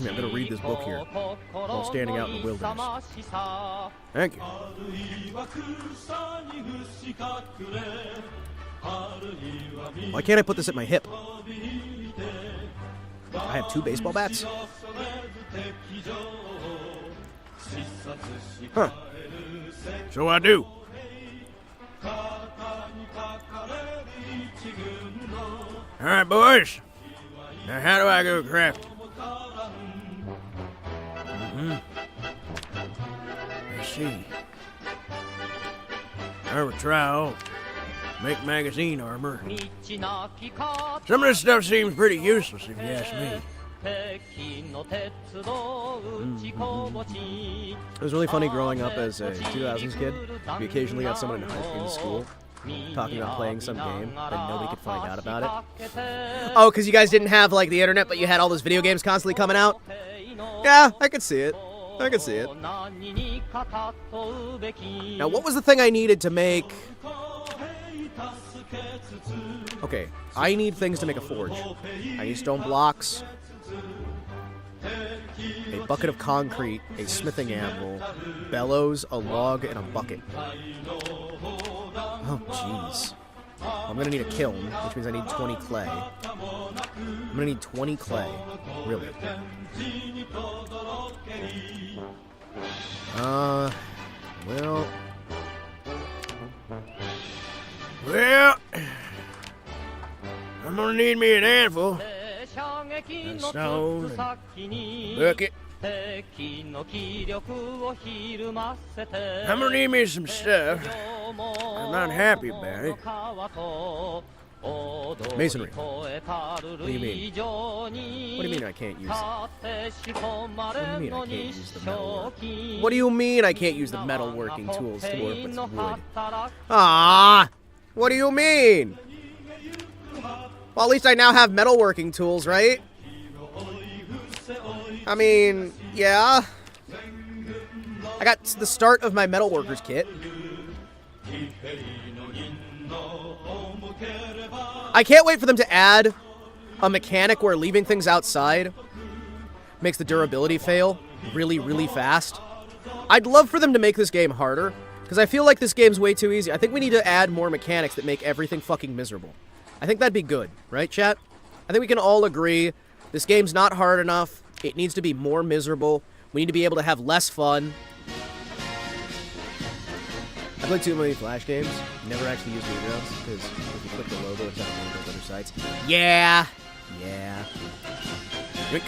me, I'm going to read this book here while standing out in the wilderness. Thank you. Why can't I put this at my hip? I have 2 baseball bats? Huh. So I do. All right, boys. Now, how do I go crafting? Let's see. I would try out. Make magazine armor. Some of this stuff seems pretty useless, if you ask me. It was really funny growing up as a 2000s kid. We occasionally got someone in school talking about playing some game and nobody could find out about it. Oh, because you guys didn't have, like, the internet, but you had all those video games constantly coming out? Yeah, I could see it. I could see it. Now, what was the thing I needed to make... Okay, I need things to make a forge. I need stone blocks. a bucket of concrete, a smithing anvil, bellows, a log, and a bucket. Oh, jeez. I'm gonna need a kiln, which means I need 20 clay. I'm gonna need 20 clay. Really. Well... Well, I'm gonna need me an anvil, a stone, and a bucket. I'm gonna need me some stuff. I'm not happy about it. Masonry. What do you mean? What do you mean I can't use it? What do you mean I can't use the metalworking tools to work with wood? Ah! What do you mean? Well, at least I now have metalworking tools, right? I mean, yeah. I got the start of my metalworker's kit. I can't wait for them to add a mechanic where leaving things outside makes the durability fail really, really fast. I'd love for them to make this game harder, because I feel like this game's way too easy. I think we need to add more mechanics that make everything fucking miserable. I think that'd be good, right, chat? I think we can all agree this game's not hard enough. It needs to be more miserable. We need to be able to have less fun. I played too many Flash games. Never actually used Newgrounds, because if you click the logo, it's on those other sites. Yeah. Yeah. Yoink.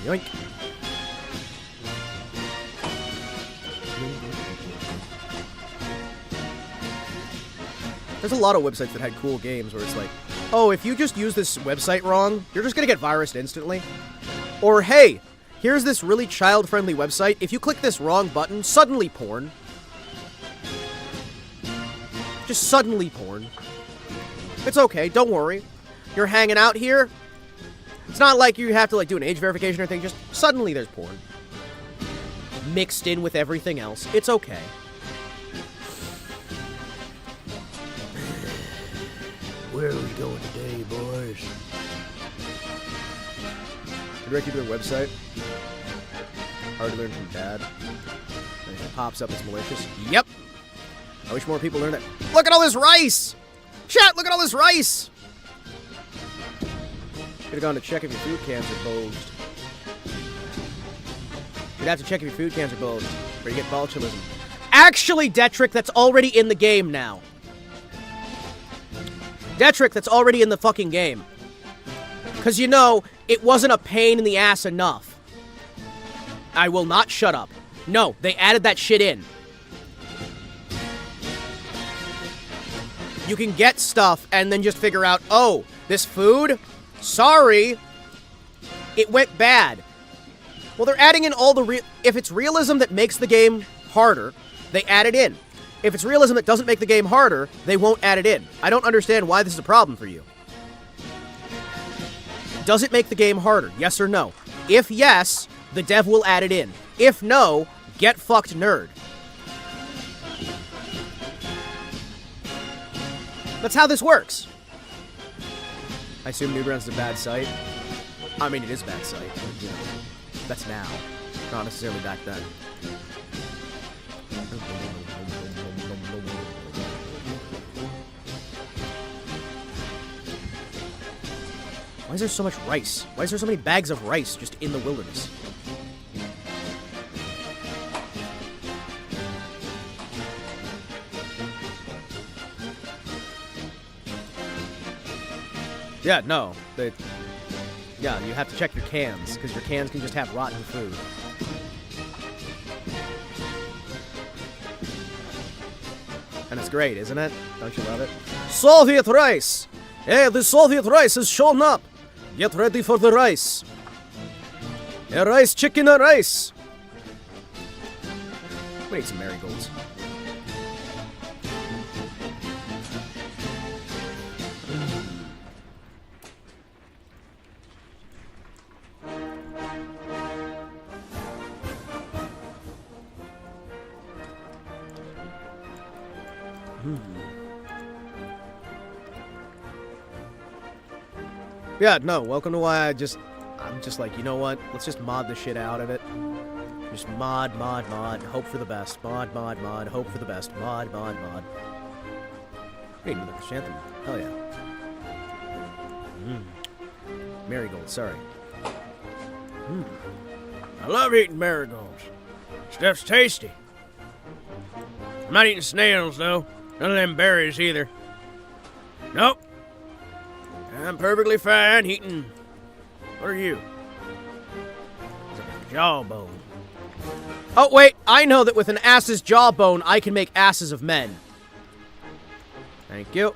Yoink. There's a lot of websites that had cool games where it's like, oh, if you just use this website wrong, you're just gonna get virused instantly. Or, hey, here's this really child-friendly website. If you click this wrong button, suddenly porn. Just suddenly porn. It's okay, don't worry. You're hanging out here. It's not like you have to, like, do an age verification or anything. Just suddenly there's porn. Mixed in with everything else. It's okay. Where are we going today, boys? Direct you to their website. Hard to learn from dad. And if it pops up, it's malicious. Yep. I wish more people learned that. Look at all this rice! Chat, look at all this rice! Should have gone to check if your food cans are bulged. You'd have to check if your food cans are bulged, or you get botulism. Actually, Detrick, that's already in the game now. Detrick, that's already in the fucking game. Because, you know, it wasn't a pain in the ass enough. I will not shut up. No, they added that shit in. You can get stuff and then just figure out, oh, this food? Sorry. It went bad. Well, they're adding in all the if it's realism that makes the game harder, they add it in. If it's realism that doesn't make the game harder, they won't add it in. I don't understand why this is a problem for you. Does it make the game harder? Yes or no? If yes, the dev will add it in. If no, get fucked, nerd. That's how this works. I assume Newgrounds is a bad site. I mean, it is a bad site. But, you know, that's now. Not necessarily back then. Why is there so much rice? Why is there so many bags of rice just in the wilderness? Yeah, no. Yeah, you have to check your cans, because your cans can just have rotten food. And it's great, isn't it? Don't you love it? Soviet rice! Hey, the Soviet rice has shown up! Get ready for the rice. A rice, chicken, a rice. We need some marigolds. Yeah, no, welcome to why I I'm just like, you know what? Let's just mod the shit out of it. Just mod, hope for the best. Mod, hope for the best. Mod. Hey, another chrysanthemum. Hell yeah. Marigold, sorry. I love eating marigolds. Stuff's tasty. I'm not eating snails, though. None of them berries, either. Nope. I'm perfectly fine eating... What are you? It's a jawbone. Oh, wait, I know that with an ass's jawbone, I can make asses of men. Thank you.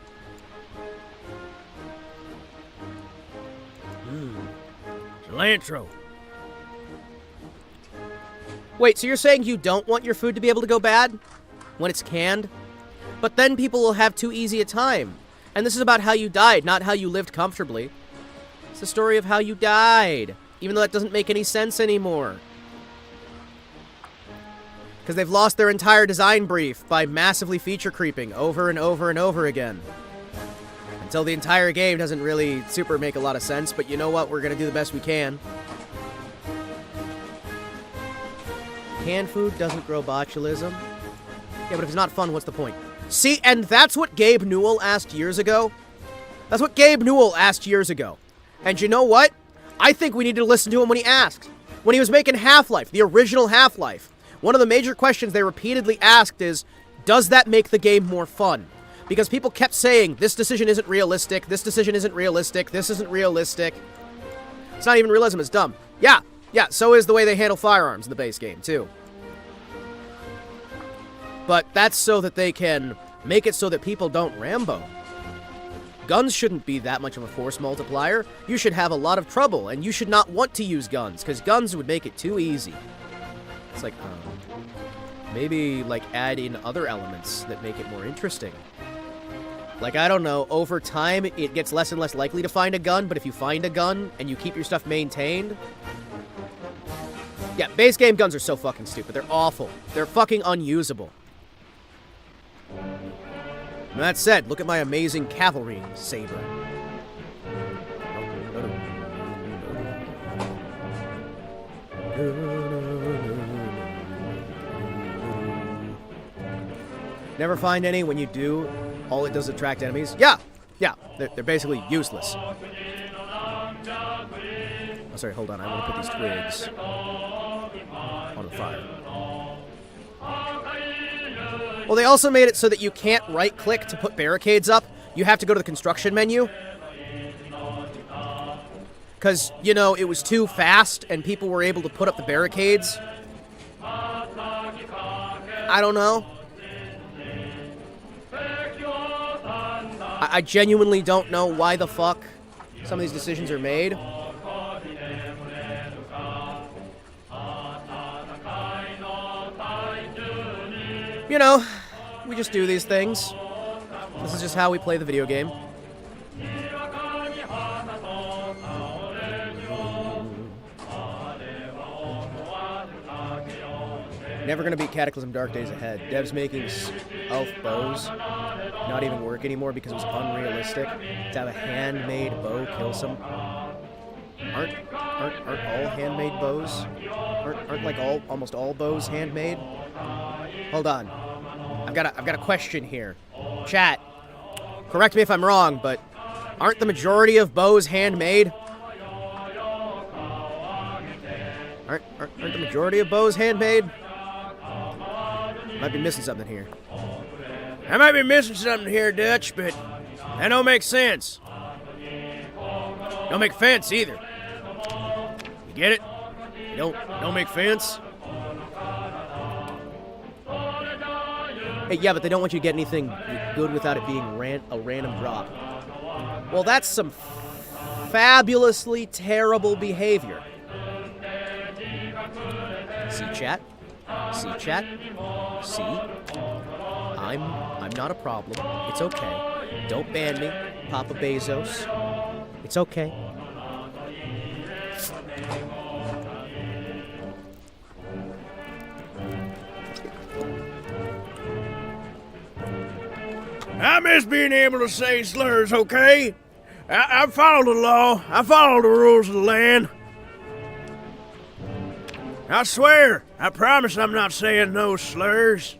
Cilantro. Wait, so you're saying you don't want your food to be able to go bad? When it's canned? But then people will have too easy a time. And this is about how you died, not how you lived comfortably. It's the story of how you died. Even though that doesn't make any sense anymore. Because they've lost their entire design brief by massively feature creeping over and over and over again. Until the entire game doesn't really super make a lot of sense, but you know what? We're going to do the best we can. Canned food doesn't grow botulism. Yeah, but if it's not fun, what's the point? See, and that's what Gabe Newell asked years ago. That's what Gabe Newell asked years ago. And you know what? I think we need to listen to him when he asked. When he was making Half-Life, the original Half-Life, one of the major questions they repeatedly asked is, does that make the game more fun? Because people kept saying, this decision isn't realistic, this decision isn't realistic, this isn't realistic. It's not even realism, it's dumb. Yeah, so is the way they handle firearms in the base game, too. But that's so that they can make it so that people don't Rambo. Guns shouldn't be that much of a force multiplier. You should have a lot of trouble, and you should not want to use guns, because guns would make it too easy. It's like, maybe, like, add in other elements that make it more interesting. Like, I don't know, over time, it gets less and less likely to find a gun, but if you find a gun, and you keep your stuff maintained... Yeah, base game guns are so fucking stupid. They're awful. They're fucking unusable. And that said, look at my amazing cavalry saber. Never find any. When you do, all it does is attract enemies. Yeah, they're basically useless. Oh, sorry, hold on. I want to put these twigs on the fire. Well, they also made it so that you can't right-click to put barricades up. You have to go to the construction menu. Because, you know, it was too fast and people were able to put up the barricades. I don't know. I genuinely don't know why the fuck some of these decisions are made. You know, we just do these things. This is just how we play the video game. Never gonna beat Cataclysm Dark Days Ahead. Devs making elf bows not even work anymore because it was unrealistic to have a handmade bow kill some. Aren't all handmade bows? Aren't like almost all bows handmade? Hold on. I've got a question here. Chat, correct me if I'm wrong, but aren't the majority of bows handmade? Aren't the majority of bows handmade? Might be missing something here. I might be missing something here, Dutch, but that don't make sense. Don't make sense either. You get it? Don't make sense. Hey, yeah, but they don't want you to get anything good without it being a random drop. Well, that's some fabulously terrible behavior. See, chat? See, chat? See? I'm not a problem. It's okay. Don't ban me, Papa Bezos. It's okay. I miss being able to say slurs, okay? I follow the law. I follow the rules of the land. I swear, I promise I'm not saying no slurs.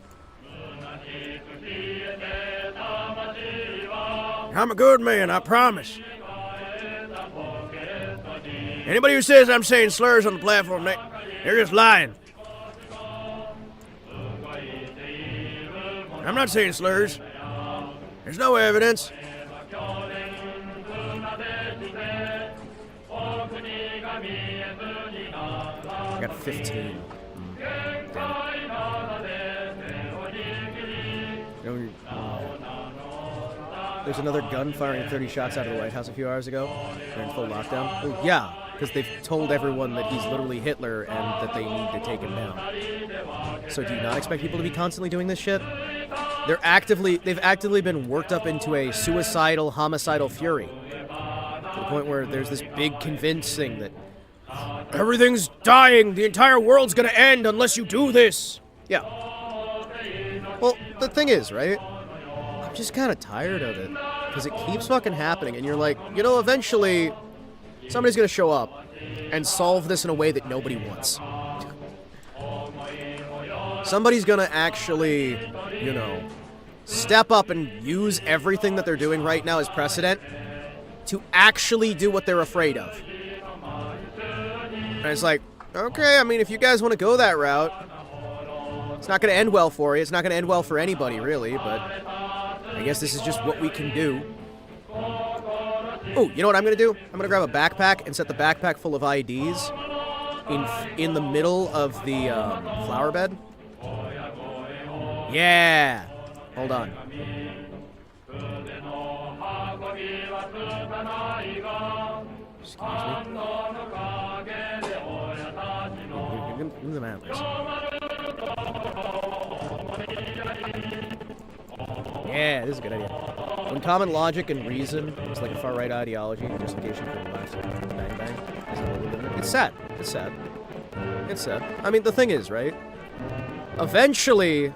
I'm a good man, I promise. Anybody who says I'm saying slurs on the platform, they're just lying. I'm not saying slurs. There's no evidence. I got 15. There's another gun firing 30 shots out of the White House a few hours ago. They're in full lockdown. Oh, yeah, because they've told everyone that he's literally Hitler and that they need to take him down. So do you not expect people to be constantly doing this shit? They've actively been worked up into a suicidal, homicidal fury. To the point where there's this big convincing that everything's dying, the entire world's gonna end unless you do this. Yeah. Well, the thing is, right? I'm just kind of tired of it. Because it keeps fucking happening, and you're like, you know, eventually somebody's gonna show up and solve this in a way that nobody wants. Somebody's gonna actually, you know, step up and use everything that they're doing right now as precedent to actually do what they're afraid of. And it's like, okay, I mean, if you guys want to go that route, it's not going to end well for you. It's not going to end well for anybody, really, but I guess this is just what we can do. Oh, you know what I'm going to do? I'm going to grab a backpack and set the backpack full of IEDs in the middle of the flower bed. Yeah! Hold on. Excuse me. Move them out, please. Yeah, this is a good idea. When common logic and reason was like a far-right ideology, justification for the last bang bang, it's sad. It's sad. It's sad. I mean, the thing is, right? Eventually,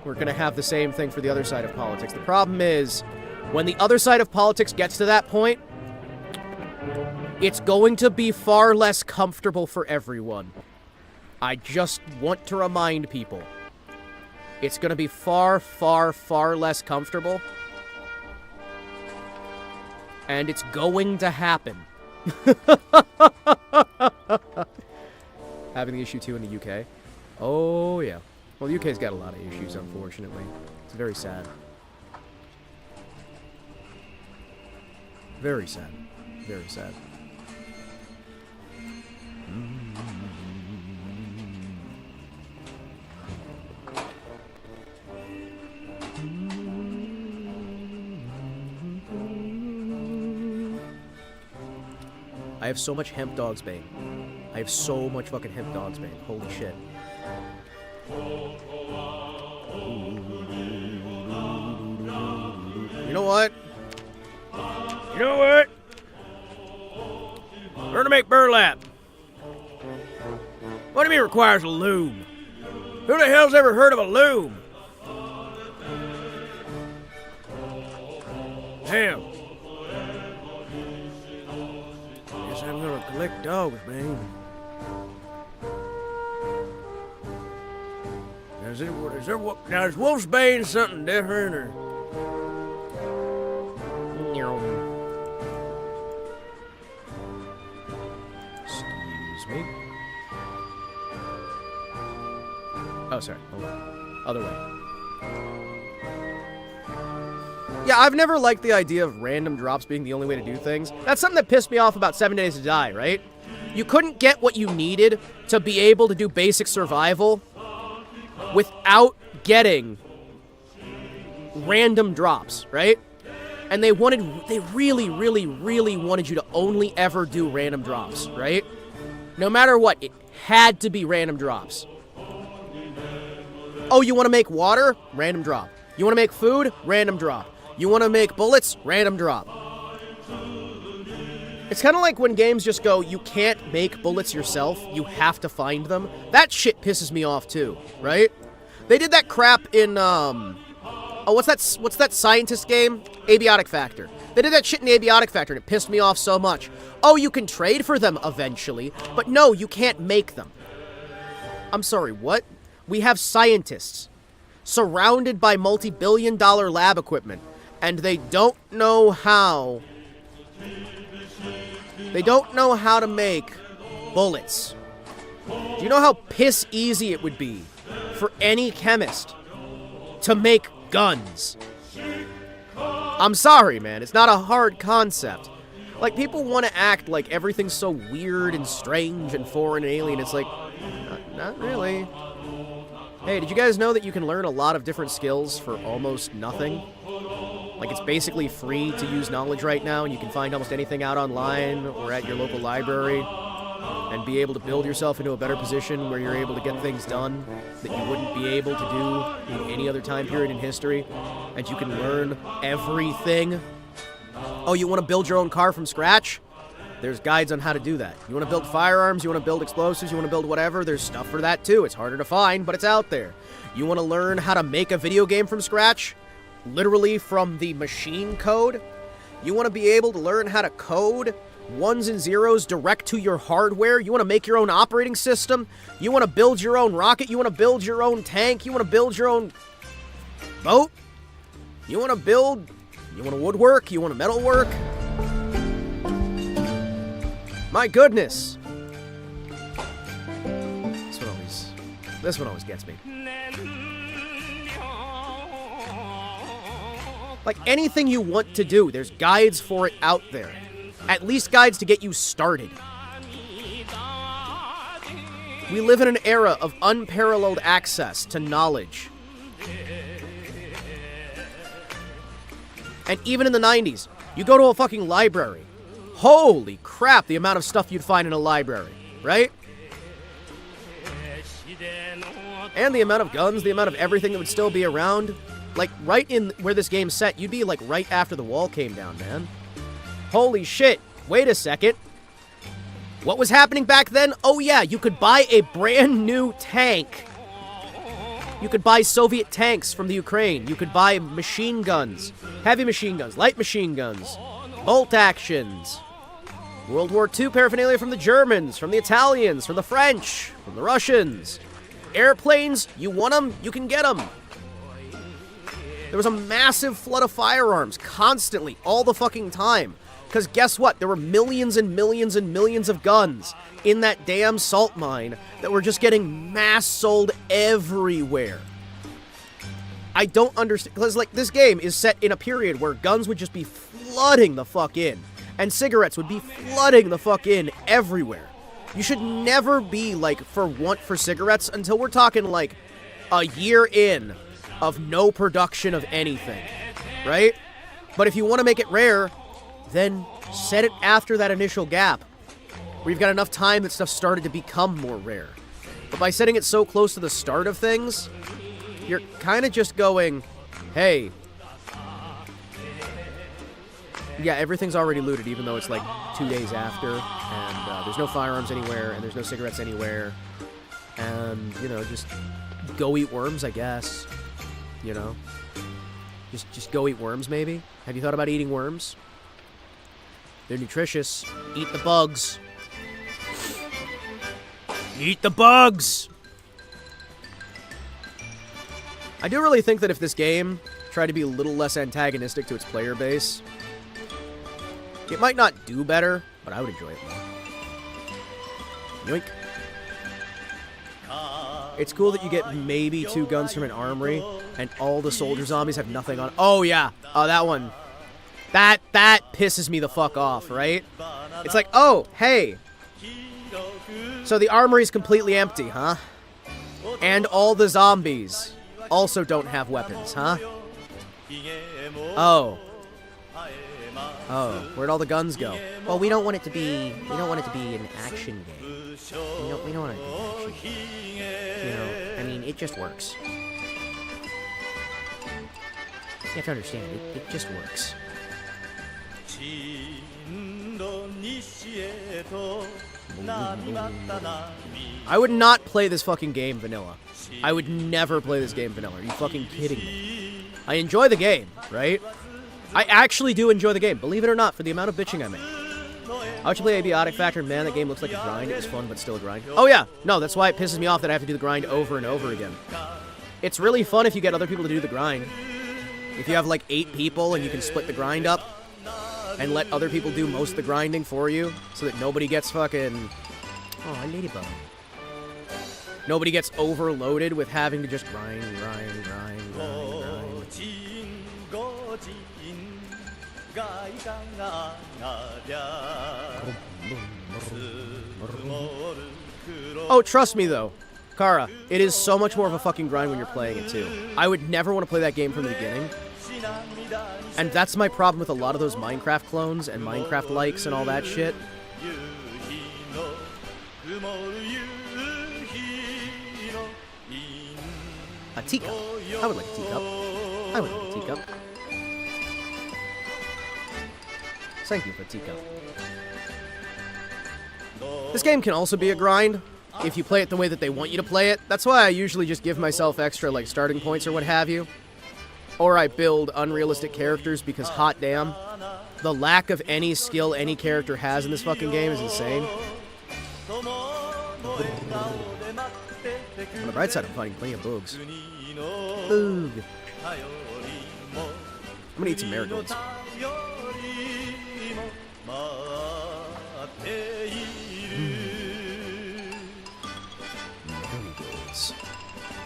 we're going to have the same thing for the other side of politics. The problem is, when the other side of politics gets to that point, it's going to be far less comfortable for everyone. I just want to remind people. It's going to be far, far, far less comfortable. And it's going to happen. Having the issue too in the UK. Oh, yeah. Well, the UK's got a lot of issues, unfortunately. It's very sad. Very sad. Very sad. I have so much hemp dog's bane. I have so much fucking hemp dog's bane. Holy shit. You know what? You know what? Learn to make burlap. What do you mean requires a loom? Who the hell's ever heard of a loom? Damn. Guess I'm gonna collect dogs, man. Now, is wolf's bane something different, or? Excuse me. Oh, sorry. Hold on. Other way. Yeah, I've never liked the idea of random drops being the only way to do things. That's something that pissed me off about 7 Days to Die, right? You couldn't get what you needed to be able to do basic survival without getting random drops, right? And they really, really, really wanted you to only ever do random drops, right? No matter what, it had to be random drops. Oh, you want to make water? Random drop. You want to make food? Random drop. You want to make bullets? Random drop. It's kind of like when games just go, you can't make bullets yourself, you have to find them. That shit pisses me off too, right? They did that crap in, what's that scientist game? Abiotic Factor. They did that shit in Abiotic Factor and it pissed me off so much. Oh, you can trade for them eventually, but no, you can't make them. I'm sorry, what? We have scientists surrounded by multi-billion-dollar lab equipment, and they don't know how... They don't know how to make bullets. Do you know how piss easy it would be for any chemist to make guns? I'm sorry, man. It's not a hard concept. Like, people want to act like everything's so weird and strange and foreign and alien. It's like, not really. Hey, did you guys know that you can learn a lot of different skills for almost nothing? Like, it's basically free to use knowledge right now, and you can find almost anything out online or at your local library and be able to build yourself into a better position where you're able to get things done that you wouldn't be able to do in any other time period in history, and you can learn everything. Oh, you want to build your own car from scratch? There's guides on how to do that. You want to build firearms, you want to build explosives, you want to build whatever, there's stuff for that too. It's harder to find, but it's out there. You want to learn how to make a video game from scratch? Literally from the machine code? You want to be able to learn how to code ones and zeros direct to your hardware? You want to make your own operating system? You want to build your own rocket? You want to build your own tank? You want to build your own boat? You want to build... You want to woodwork? You want to metalwork? My goodness! This one always gets me. Like, anything you want to do, there's guides for it out there. At least guides to get you started. We live in an era of unparalleled access to knowledge. And even in the 90s, you go to a fucking library. Holy crap, the amount of stuff you'd find in a library, right? And the amount of guns, the amount of everything that would still be around. Like, right in where this game's set, you'd be, like, right after the wall came down, man. Holy shit. Wait a second. What was happening back then? Oh, yeah, you could buy a brand new tank. You could buy Soviet tanks from the Ukraine. You could buy machine guns, heavy machine guns, light machine guns, bolt actions. World War II paraphernalia from the Germans, from the Italians, from the French, from the Russians. Airplanes, you want them, you can get them. There was a massive flood of firearms, constantly, all the fucking time. Because guess what? There were millions and millions and millions of guns in that damn salt mine that were just getting mass sold everywhere. I don't understand, because, like, this game is set in a period where guns would just be flooding the fuck in, and cigarettes would be flooding the fuck in everywhere. You should never be, like, for cigarettes until we're talking, like, a year in of no production of anything, right? But if you want to make it rare, then set it after that initial gap, where you've got enough time that stuff started to become more rare. But by setting it so close to the start of things, you're kind of just going, hey, yeah, everything's already looted, even though it's like 2 days after, and there's no firearms anywhere, and there's no cigarettes anywhere, and, you know, just go eat worms, I guess, you know? Just go eat worms, maybe? Have you thought about eating worms? They're nutritious. Eat the bugs. Eat the bugs! I do really think that if this game tried to be a little less antagonistic to its player base, it might not do better, but I would enjoy it more. Yoink. It's cool that you get maybe 2 guns from an armory, and all the soldier zombies have nothing on. Oh, yeah. Oh, that one. That pisses me the fuck off, right? It's like, oh, hey. So the armory's completely empty, huh? And all the zombies also don't have weapons, huh? Oh. Oh, where'd all the guns go? Well, we don't want it to be an action game. We don't want it to be an action game. You know, I mean, it just works. You have to understand, it just works. I would not play this fucking game vanilla. I would never play this game vanilla. Are you fucking kidding me? I enjoy the game, right? I actually do enjoy the game, believe it or not, for the amount of bitching I make. How'd you play Abiotic Factor? Man, that game looks like a grind. It was fun, but still a grind. Oh yeah, no, that's why it pisses me off that I have to do the grind over and over again. It's really fun if you get other people to do the grind. If you have like 8 people and you can split the grind up and let other people do most of the grinding for you so that nobody gets fucking... Oh, I ladybug. Nobody gets overloaded with having to just grind. Oh, trust me though, Kara, it is so much more of a fucking grind when you're playing it too. I would never want to play that game from the beginning. And that's my problem with a lot of those Minecraft clones and Minecraft likes and all that shit. A teacup. I would like a teacup. I would like a teacup. Thank you for a teacup. This game can also be a grind if you play it the way that they want you to play it. That's why I usually just give myself extra like starting points or what have you. Or I build unrealistic characters because hot damn, the lack of any skill any character has in this fucking game is insane. On the bright side, I'm finding plenty of boogs. Boog. I'm gonna eat some marigolds. Marigolds.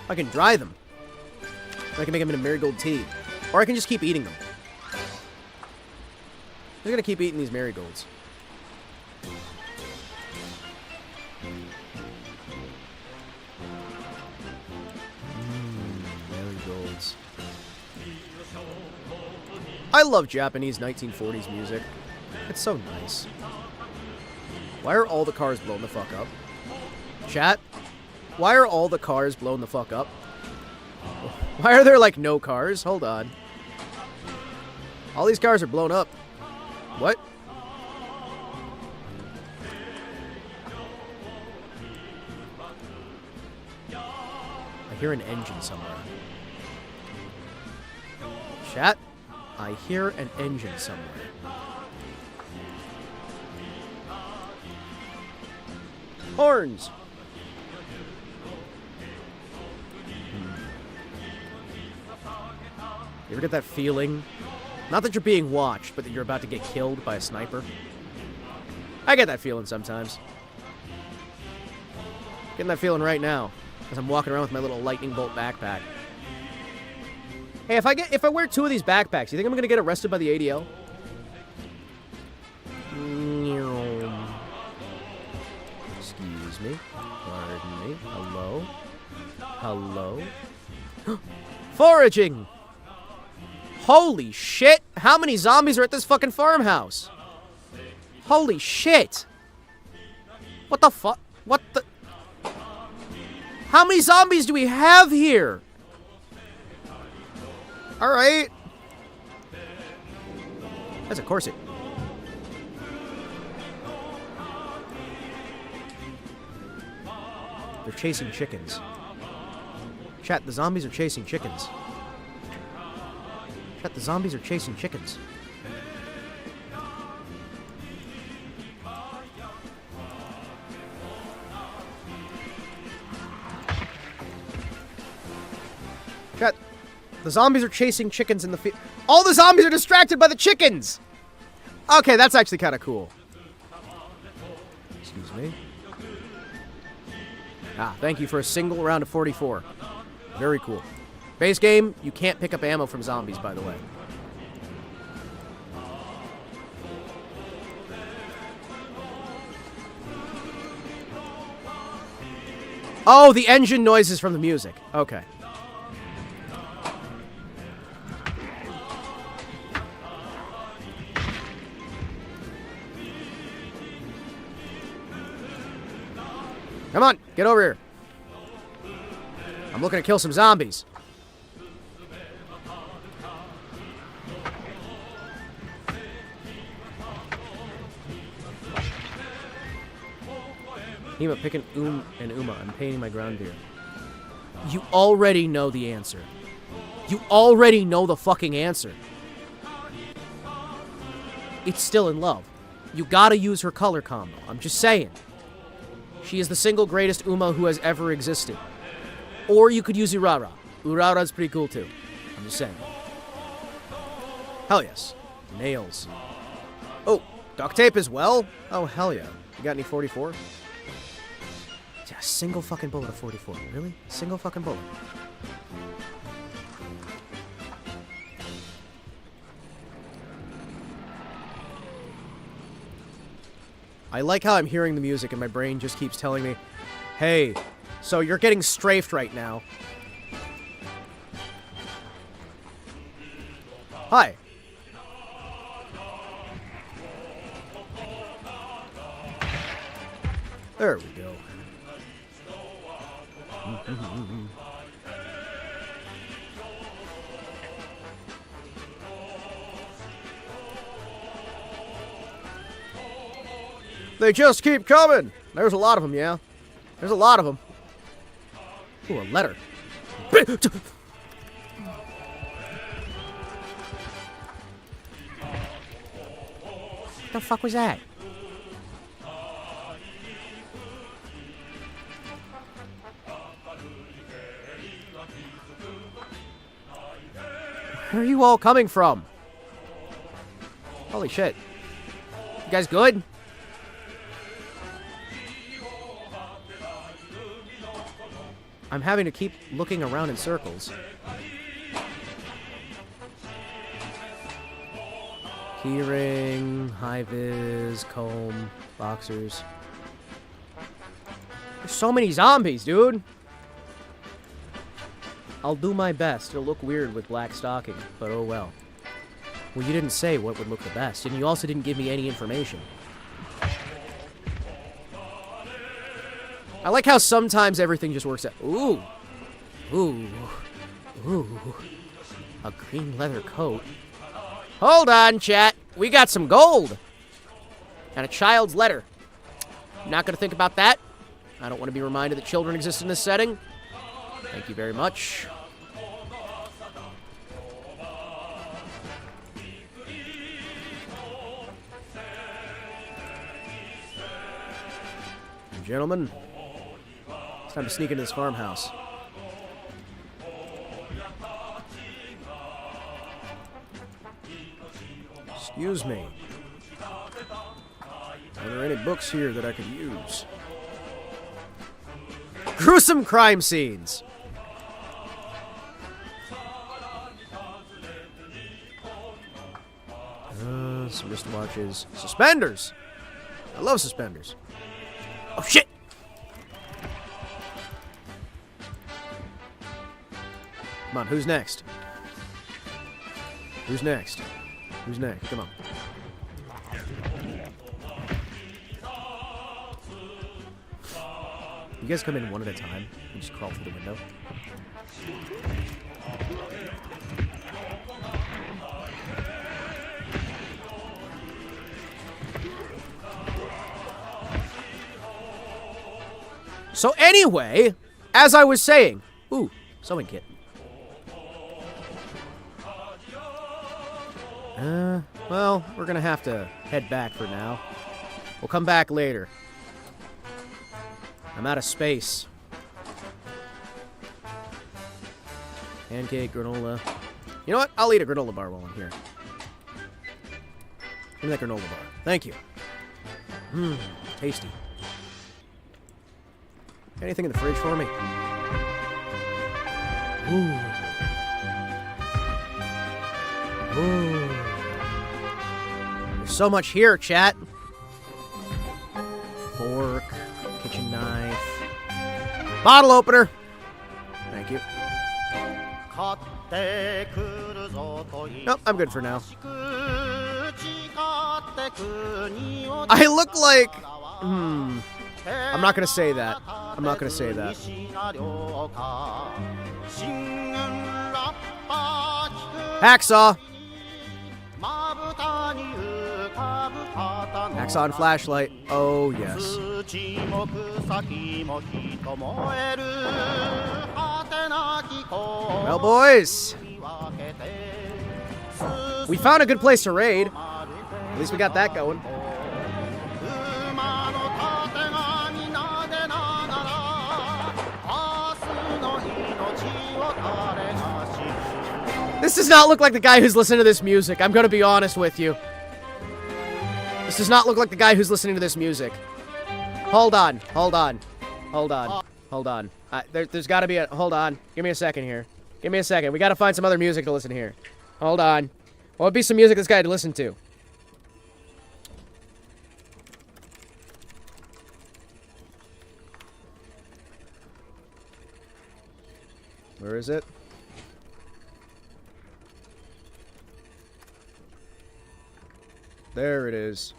I can dry them. I can make them into marigold tea. Or I can just keep eating them. I'm just gonna keep eating these marigolds. Marigolds. I love Japanese 1940s music. It's so nice. Why are all the cars blown the fuck up? Chat? Why are all the cars blown the fuck up? Why are there, like, no cars? Hold on. All these cars are blown up. What? I hear an engine somewhere. Chat? I hear an engine somewhere. Horns! You ever get that feeling? Not that you're being watched, but that you're about to get killed by a sniper? I get that feeling sometimes. Getting that feeling right now, as I'm walking around with my little lightning bolt backpack. Hey, if I wear 2 of these backpacks, you think I'm gonna get arrested by the ADL? Excuse me. Pardon me. Hello? Hello? Foraging! Holy shit! How many zombies are at this fucking farmhouse? Holy shit! What the fuck? What the... How many zombies do we have here? Alright. That's a corset. They're chasing chickens. Chat, the zombies are chasing chickens. Chat, the zombies are chasing chickens. Chat, the zombies are chasing chickens in the field. All the zombies are distracted by the chickens! Okay, that's actually kind of cool. Excuse me. Ah, thank you for a single round of 44. Very cool. Base game, you can't pick up ammo from zombies, by the way. Oh, the engine noises from the music. Okay. Come on, get over here. I'm looking to kill some zombies. Hima, pick an and Uma. I'm painting my ground beer. You already know the answer. You already know the fucking answer. It's still in love. You gotta use her color combo. I'm just saying. She is the single greatest Uma who has ever existed. Or you could use Urara. Urara's pretty cool too. I'm just saying. Hell yes. Nails. Oh, duct tape as well? Oh, hell yeah. You got any 44? Yeah, single fucking bullet of 44. Really? Single fucking bullet. I like how I'm hearing the music and my brain just keeps telling me, hey, so you're getting strafed right now. Hi. There we go. They just keep coming. There's a lot of them, yeah. There's a lot of them. Ooh, a letter. The fuck was that? Where are you all coming from? Holy shit. You guys good? I'm having to keep looking around in circles. Keyring, high-vis, comb, boxers. There's so many zombies, dude! I'll do my best. It'll look weird with black stocking, but oh well. Well, you didn't say what would look the best, and you also didn't give me any information. I like how sometimes everything just works out. Ooh. Ooh. Ooh. A green leather coat. Hold on, chat. We got some gold. And a child's letter. Not gonna think about that. I don't want to be reminded that children exist in this setting. Thank you very much. Gentlemen, it's time to sneak into this farmhouse. Excuse me. Are there any books here that I could use? Gruesome crime scenes! Some wristwatches. Suspenders! I love suspenders. Oh, shit! Come on, who's next? Who's next? Who's next? Come on. You guys come in one at a time and just crawl through the window. So anyway, as I was saying, ooh, sewing kit. Well, we're gonna have to head back for now. We'll come back later. I'm out of space. Pancake, granola. You know what? I'll eat a granola bar while I'm here. Give me that granola bar. Thank you. Mmm, tasty. Anything in the fridge for me? Ooh. Ooh. There's so much here, chat. Fork, kitchen knife, bottle opener. Thank you. Nope, I'm good for now. I look like... I'm not gonna say that. I'm not gonna say that. Hacksaw! Hacksaw and flashlight. Oh, yes. Well, boys. We found a good place to raid. At least we got that going. This does not look like the guy who's listening to this music. I'm gonna be honest with you. This does not look like the guy who's listening to this music. Hold on. Hold on. Hold on. Hold on. There's gotta be a... Hold on. Give me a second here. Give me a second. We gotta find some other music to listen to here. Hold on. What would be some music this guy had to listen to? Where is it? There it is.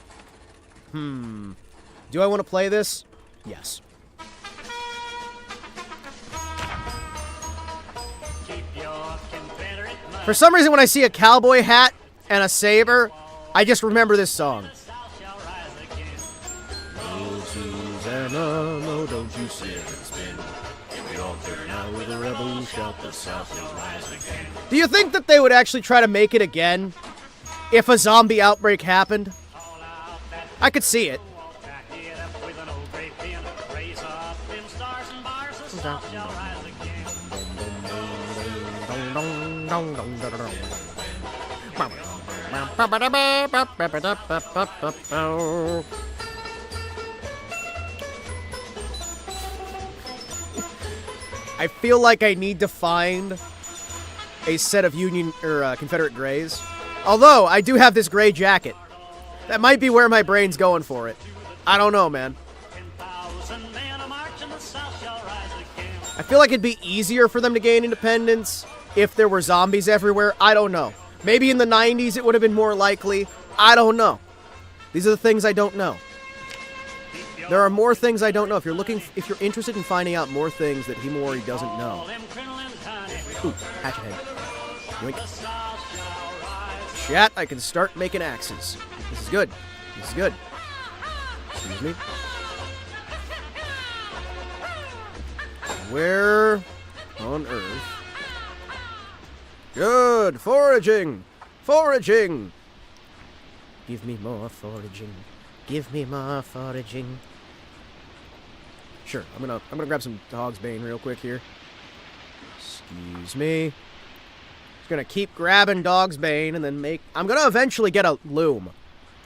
Do I want to play this? Yes. For some reason, when I see a cowboy hat and a saber, I just remember this song. Oh, Susanna, no, don't you see it spin? Now with a rebel shout, the South will rise again. Do you think that they would actually try to make it again if a zombie outbreak happened? I could see it. I feel like I need to find a set of Union or Confederate Greys. Although I do have this gray jacket. That might be where my brain's going for it. I don't know, man. I feel like it'd be easier for them to gain independence if there were zombies everywhere. I don't know. Maybe in the 90s it would have been more likely. I don't know. These are the things I don't know. There are more things I don't know. If you're interested in finding out more things that Himawari doesn't know. Ooh, hatchet head. Yoink. Chat, I can start making axes. This is good. This is good. Excuse me. Where on earth? Good! Foraging! Foraging! Give me more foraging. Give me more foraging. Sure, I'm gonna grab some Dog's Bane real quick here. Excuse me. Just gonna keep grabbing Dog's Bane and then I'm gonna eventually get a loom.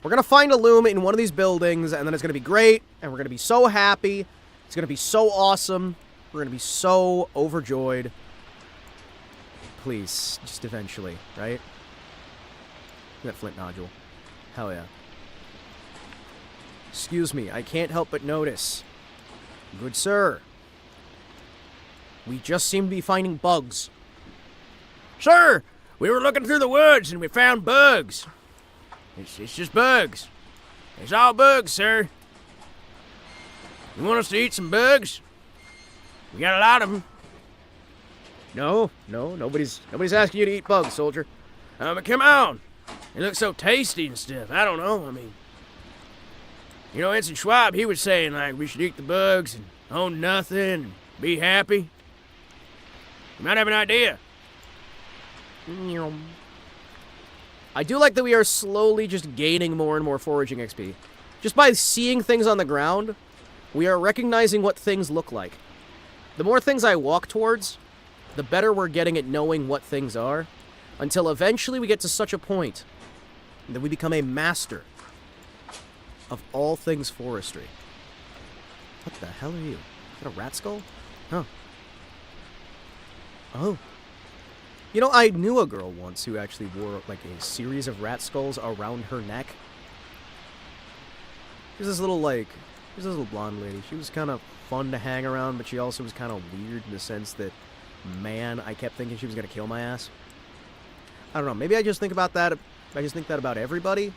We're gonna find a loom in one of these buildings, and then it's gonna be great, and we're gonna be so happy. It's gonna be so awesome. We're gonna be so overjoyed. Please, just eventually, right? That flint nodule. Hell yeah. Excuse me, I can't help but notice. Good sir. We just seem to be finding bugs. Sir, we were looking through the woods and we found bugs. It's just bugs. It's all bugs, sir. You want us to eat some bugs? We got a lot of them. No, nobody's asking you to eat bugs, soldier. But come on. They look so tasty and stuff. I don't know, I mean... You know, Ensign Schwab, he was saying, like, we should eat the bugs and own nothing and be happy. You might have an idea. I do like that we are slowly just gaining more and more foraging XP. Just by seeing things on the ground, we are recognizing what things look like. The more things I walk towards, the better we're getting at knowing what things are, until eventually we get to such a point that we become a master of all things forestry. What the hell are you? Is that a rat skull? Huh. Oh. You know, I knew a girl once who actually wore, like, a series of rat skulls around her neck. She was this little, like... She was this little blonde lady. She was kind of fun to hang around, but she also was kind of weird in the sense that, man, I kept thinking she was going to kill my ass. I don't know. Maybe I just think about that... I just think that about everybody.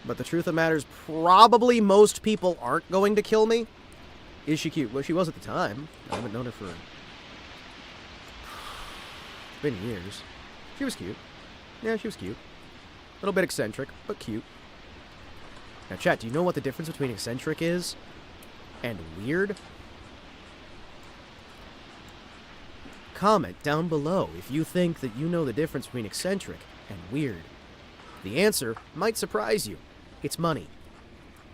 But the truth of the matter is, probably most people aren't going to kill me. Is she cute? Well, she was at the time. I haven't known her for... It's been years. She was cute. Yeah, she was cute. A little bit eccentric, but cute. Now, chat, do you know what the difference between eccentric is and weird? Comment down below if you think that you know the difference between eccentric and weird. The answer might surprise you. It's money.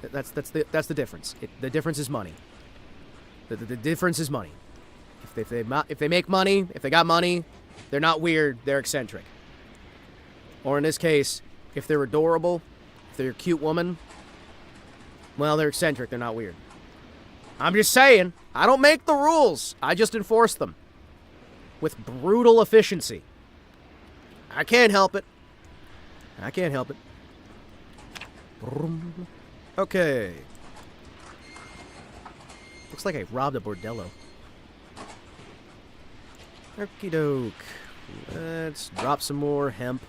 That's the difference. The difference is money. The difference is money. If they make money, if they got money, They're not weird, they're eccentric. Or in this case, if they're adorable, if they're a cute woman, well, they're eccentric, they're not weird. I'm just saying, I don't make the rules, I just enforce them. With brutal efficiency. I can't help it. I can't help it. Okay. Looks like I robbed a bordello. Okie doke. Let's drop some more hemp.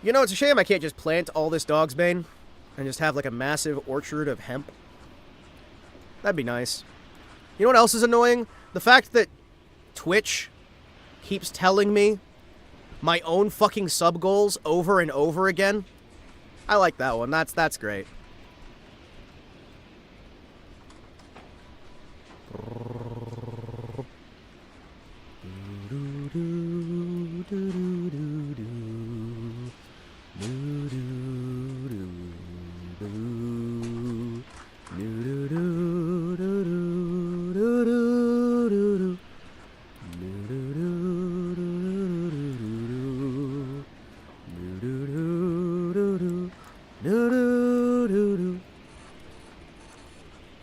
You know, it's a shame I can't just plant all this dog's bane and just have like a massive orchard of hemp. That'd be nice. You know what else is annoying? The fact that Twitch keeps telling me my own fucking sub goals over and over again. I like that one. That's great.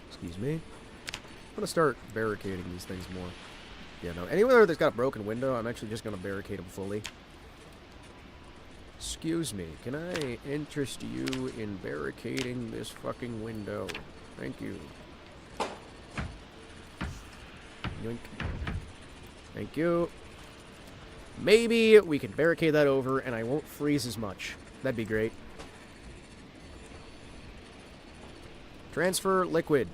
Excuse me. I'm gonna start barricading these things more. Yeah, no. Anywhere that's got a broken window, I'm actually just gonna barricade them fully. Excuse me, can I interest you in barricading this fucking window? Thank you. Yoink. Thank you. Maybe we can barricade that over and I won't freeze as much. That'd be great. Transfer liquid.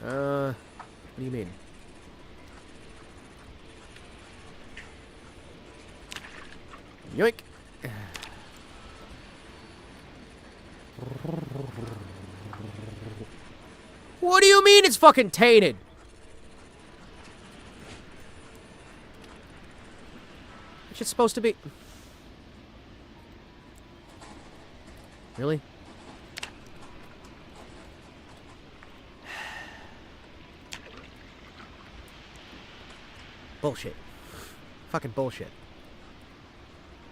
What do you mean? Yoink. What do you mean it's fucking tainted? It's just supposed to be... Really? Bullshit. Fucking bullshit.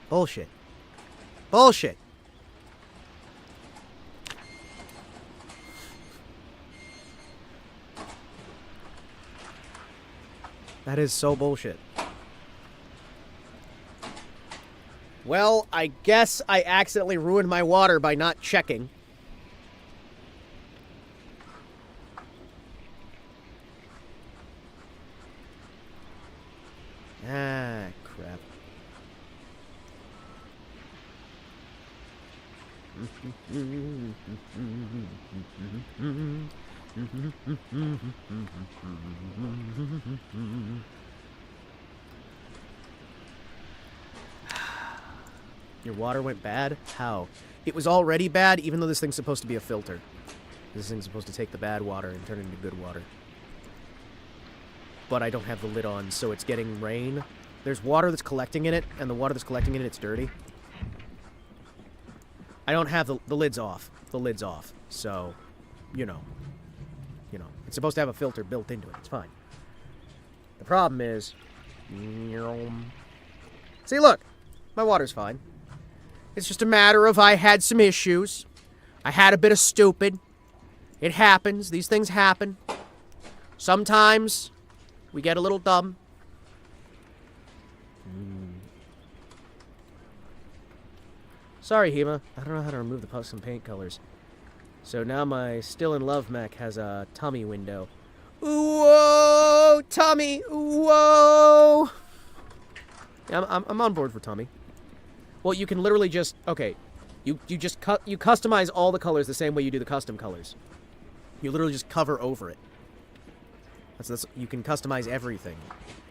Bullshit. Bullshit. That is so bullshit. Well, I guess I accidentally ruined my water by not checking. Ah, crap. Your water went bad? How? It was already bad, even though this thing's supposed to be a filter. This thing's supposed to take the bad water and turn it into good water. But I don't have the lid on, so it's getting rain. There's water that's collecting in it, and the water that's collecting in it, it's dirty. I don't have the lid's off. The lid's off. So, you know. It's supposed to have a filter built into it. It's fine. The problem is... See, look. My water's fine. It's just a matter of I had some issues. I had a bit of stupid. It happens. These things happen. Sometimes we get a little dumb. Sorry, Hima. I don't know how to remove the custom paint colors. So now my Still in Love mech has a tummy window. Whoa! Tummy! Whoa! Yeah, I'm on board for tummy. Well, you can literally just... Okay. You customize all the colors the same way you do the custom colors. You literally just cover over it. That's you can customize everything.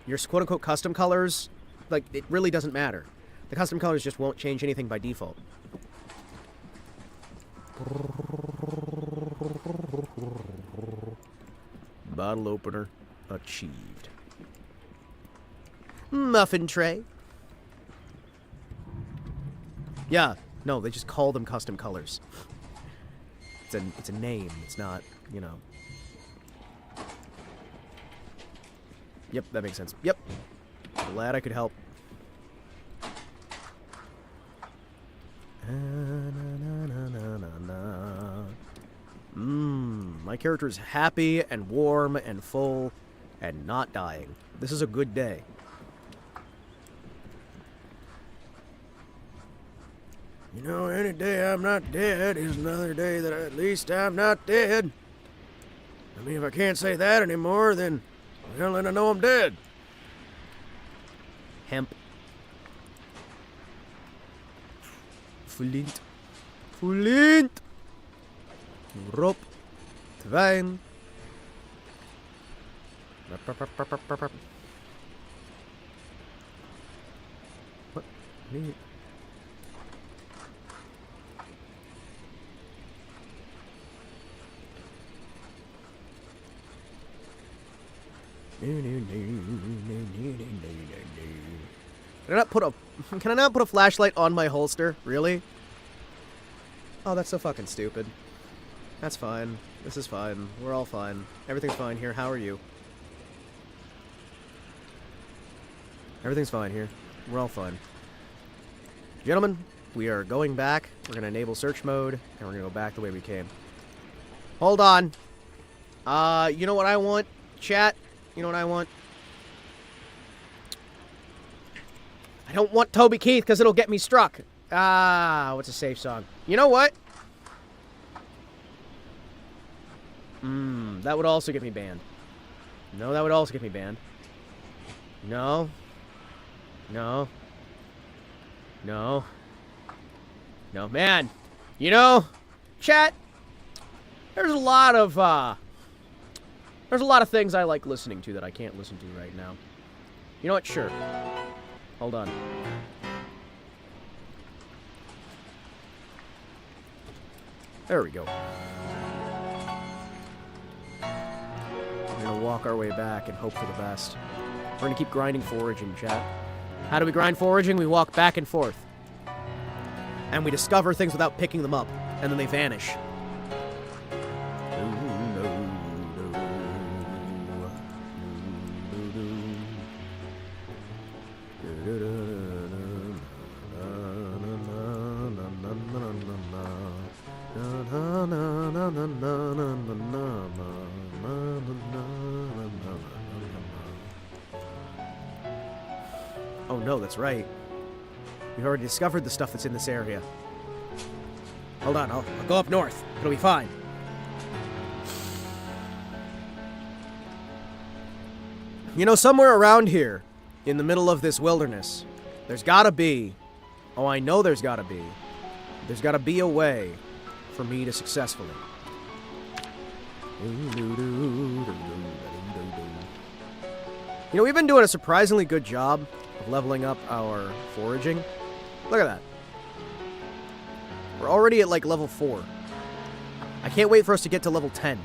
Your quote-unquote custom colors, like, it really doesn't matter. The custom colors just won't change anything by default. Bottle opener achieved. Muffin tray. Yeah, no, they just call them custom colors. It's a name. It's not, you know. Yep, that makes sense. Yep. Glad I could help. My character is happy and warm and full and not dying. This is a good day. You know, any day I'm not dead is another day that at least I'm not dead. I mean, if I can't say that anymore, then, well, then I know I'm dead. Hemp. Flint. Flint! Rope. Twine. What? Neat. Can I not put a flashlight on my holster? Really? Oh, that's so fucking stupid. That's fine. This is fine. We're all fine. Everything's fine here. How are you? Everything's fine here. We're all fine. Gentlemen, we are going back. We're going to enable search mode, and we're going to go back the way we came. Hold on. You know what I want? Chat? You know what I want? I don't want Toby Keith because it'll get me struck. What's a safe song? You know what? That would also get me banned. No, that would also get me banned. No. No. No. No, man. You know, chat, there's a lot of things I like listening to that I can't listen to right now. You know what? Sure. Hold on. There we go. We're gonna walk our way back and hope for the best. We're gonna keep grinding foraging, chat. How do we grind foraging? We walk back and forth. And we discover things without picking them up. And then they vanish. Oh no, that's right. We've already discovered the stuff that's in this area. Hold on, I'll go up north. It'll be fine. You know, somewhere around here, in the middle of this wilderness, there's gotta be... Oh, I know there's gotta be. There's gotta be a way for me to successfully... You know, we've been doing a surprisingly good job of leveling up our foraging. Look at that. We're already at, like, level 4. I can't wait for us to get to level 10.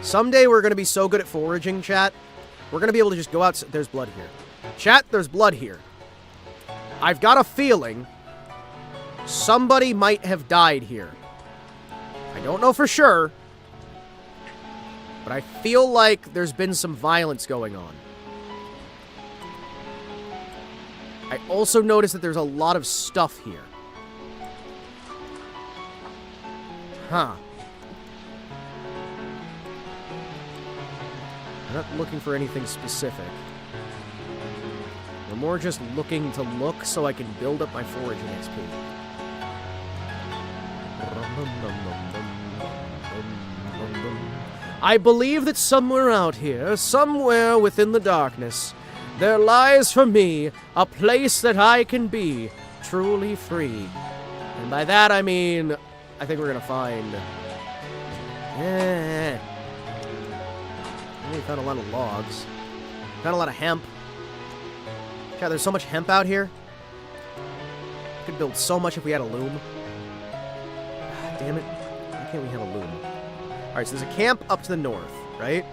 Someday we're going to be so good at foraging, chat, we're going to be able to just go out... There's blood here. Chat, there's blood here. I've got a feeling somebody might have died here. I don't know for sure, but I feel like there's been some violence going on. I also noticed that there's a lot of stuff here. Huh. I'm not looking for anything specific. We're more just looking to look so I can build up my foraging XP. I believe that somewhere out here, somewhere within the darkness, there lies for me a place that I can be truly free. And by that I mean, I think we're gonna find... We found a lot of logs. Found a lot of hemp. God, there's so much hemp out here. We could build so much if we had a loom. Damn it. Why can't we have a loom? Alright, so there's a camp up to the north, right?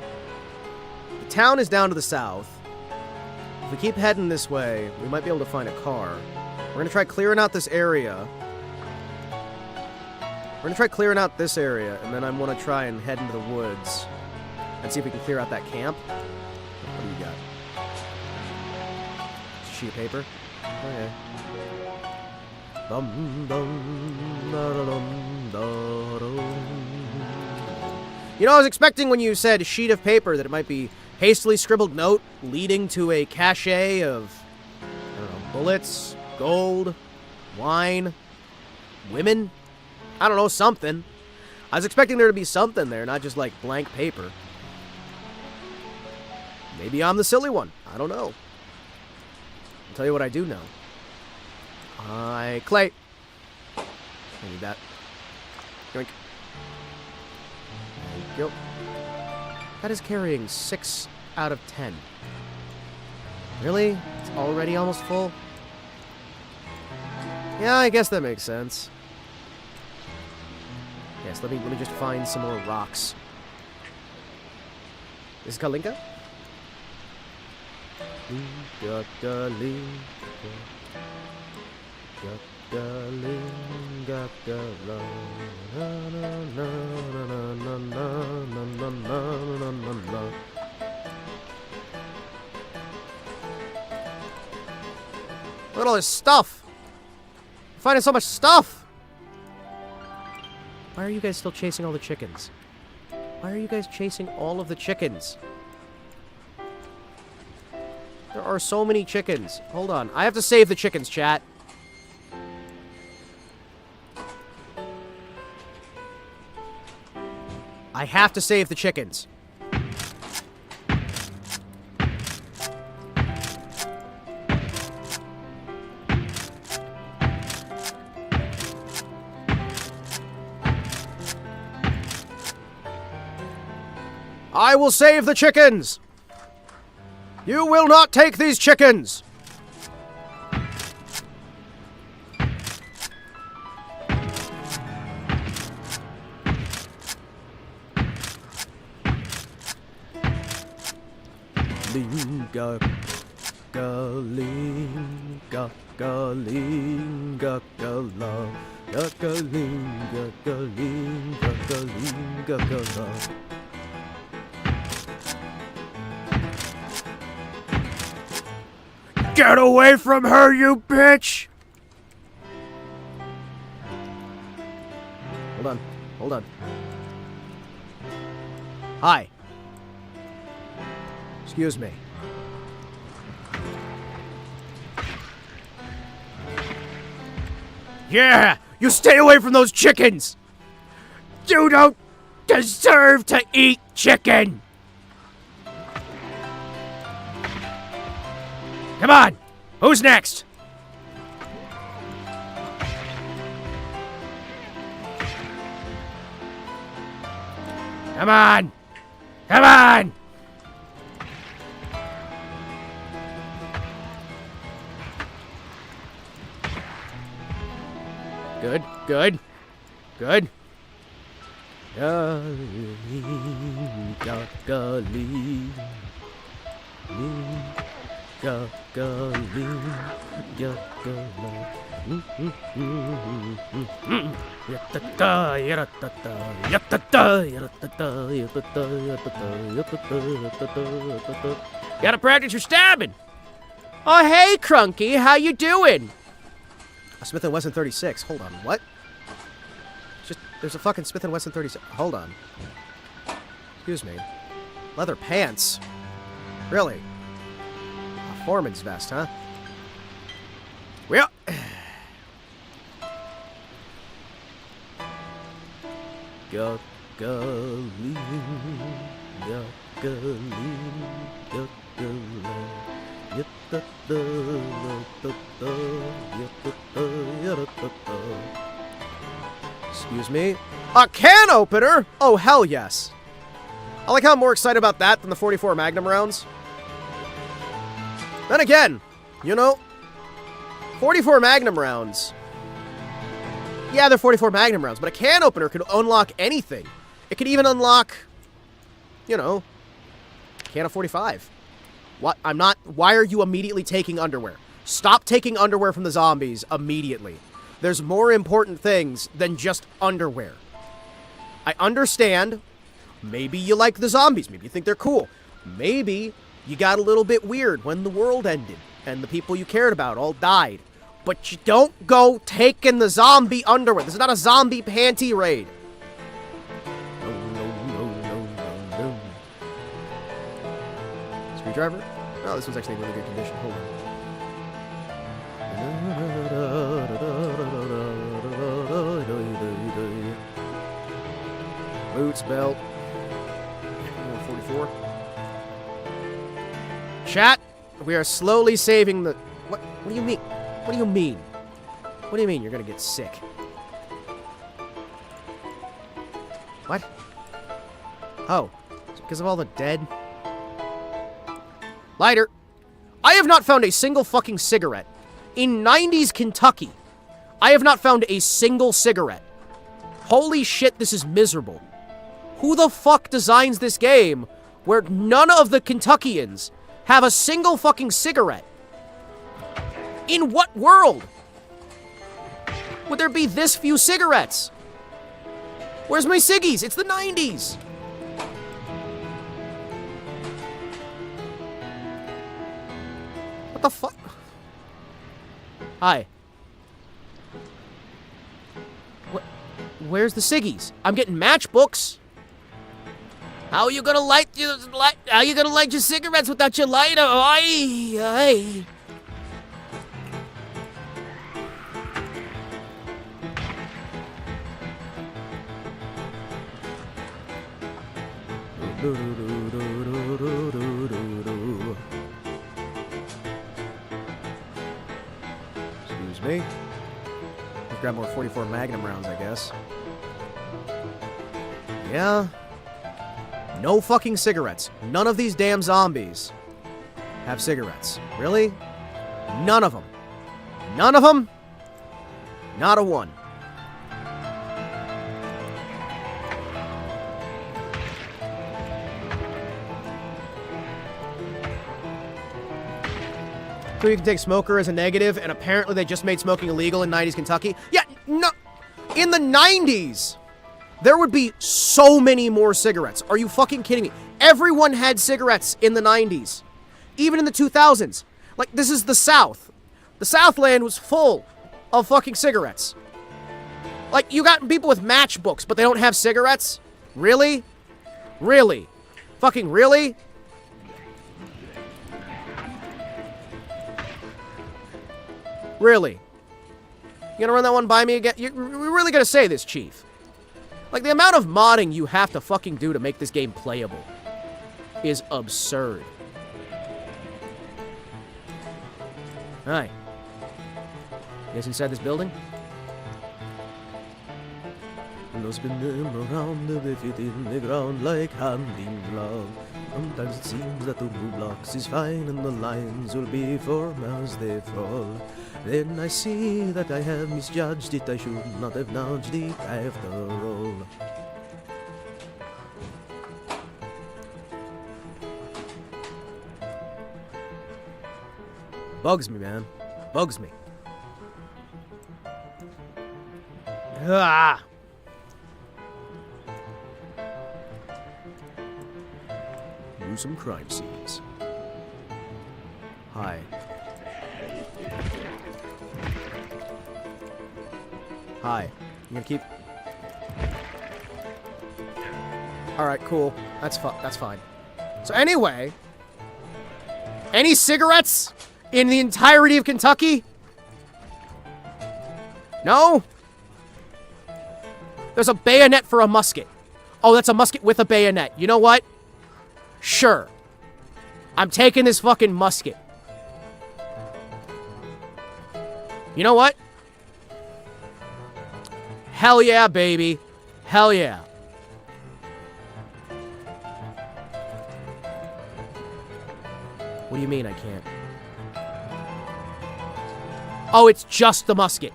The town is down to the south. If we keep heading this way, we might be able to find a car. We're going to try clearing out this area. We're gonna try clearing out this area, and then I want to try and head into the woods and see if we can clear out that camp. What do you got? Sheet of paper? Okay. You know, I was expecting when you said sheet of paper that it might be hastily scribbled note leading to a cache of, I don't know, bullets, gold, wine, women? I don't know, something. I was expecting there to be something there, not just like blank paper. Maybe I'm the silly one. I don't know. I'll tell you what I do know. Clay. I need that. Drink. Thank you. That is carrying 6 out of 10. Really? It's already almost full? Yeah, I guess that makes sense. Yes, let me just find some more rocks. Is it Kalinka? Look at all this stuff! I'm finding so much stuff! Why are you guys still chasing all the chickens? Why are you guys chasing all of the chickens? There are so many chickens. Hold on. I have to save the chickens, chat. I have to save the chickens. I will save the chickens! You will not take these chickens! Linga, galinga, galinga, gala, galinga, galinga, galinga, gala. Get away from her, you bitch! Hold on. Hold on. Hi. Excuse me. Yeah! You stay away from those chickens! You don't deserve to eat chicken! Come on! Who's next? Come on! Come on! Good, good, good. Gotta practice your stabbing. Oh, hey, Crunky, how you doing? Smith & Wesson 36. Hold on, what? There's a fucking Smith & Wesson 36. Hold on. Excuse me. Leather pants? Really? A foreman's vest, huh? Well... Excuse me. A can opener? Oh, hell yes. I like how I'm more excited about that than the 44 Magnum rounds. Then again, you know, 44 Magnum rounds. Yeah, they're 44 Magnum rounds, but a can opener could unlock anything. It could even unlock, you know, a can of 45. What? Why are you immediately taking underwear? Stop taking underwear from the zombies immediately. There's more important things than just underwear. I understand. Maybe you like the zombies. Maybe you think they're cool. Maybe you got a little bit weird when the world ended and the people you cared about all died. But you don't go taking the zombie underwear. This is not a zombie panty raid. No. Screwdriver? Oh, this one's actually in really good condition. Hold on. Boots, belt. 44. Chat, we are slowly saving the... What do you mean? What do you mean? What do you mean you're gonna get sick? What? Oh, is it because of all the dead? Lighter. I have not found a single fucking cigarette. In 90s Kentucky, I have not found a single cigarette. Holy shit, this is miserable. Who the fuck designs this game where none of the Kentuckians have a single fucking cigarette? In what world would there be this few cigarettes? Where's my ciggies? It's the 90s. What the fuck? Hi. Where's the ciggies? I'm getting matchbooks. How are you gonna light your cigarettes without your lighter? Aye. Excuse me. Let's grab more 44 Magnum rounds, I guess. Yeah. No fucking cigarettes. None of these damn zombies have cigarettes. Really? None of them. None of them? Not a one. So you can take smoker as a negative, and apparently they just made smoking illegal in 90s Kentucky. Yeah, no. In the 90s, there would be so many more cigarettes. Are you fucking kidding me? Everyone had cigarettes in the 90s. Even in the 2000s. Like, this is the South. The Southland was full of fucking cigarettes. Like, you got people with matchbooks, but they don't have cigarettes? Really? Really? Fucking really? Really? You gonna run that one by me again? You're really gonna say this, Chief? Like, the amount of modding you have to fucking do to make this game playable is absurd. Hi. You guys inside this building? Those spin them around, they fit in the ground like hand in glove. Sometimes it seems that the blocks is fine and the lines will be firm as they fall. Then I see that I have misjudged it, I should not have nudged it after all. Bugs me, man. Bugs me. Ah! Some crime scenes. Hi. Hi. You gonna keep... Alright, cool. That's fine. So anyway... Any cigarettes in the entirety of Kentucky? No? There's a bayonet for a musket. Oh, that's a musket with a bayonet. You know what? Sure. I'm taking this fucking musket. You know what? Hell yeah, baby. Hell yeah. What do you mean I can't? Oh, it's just the musket.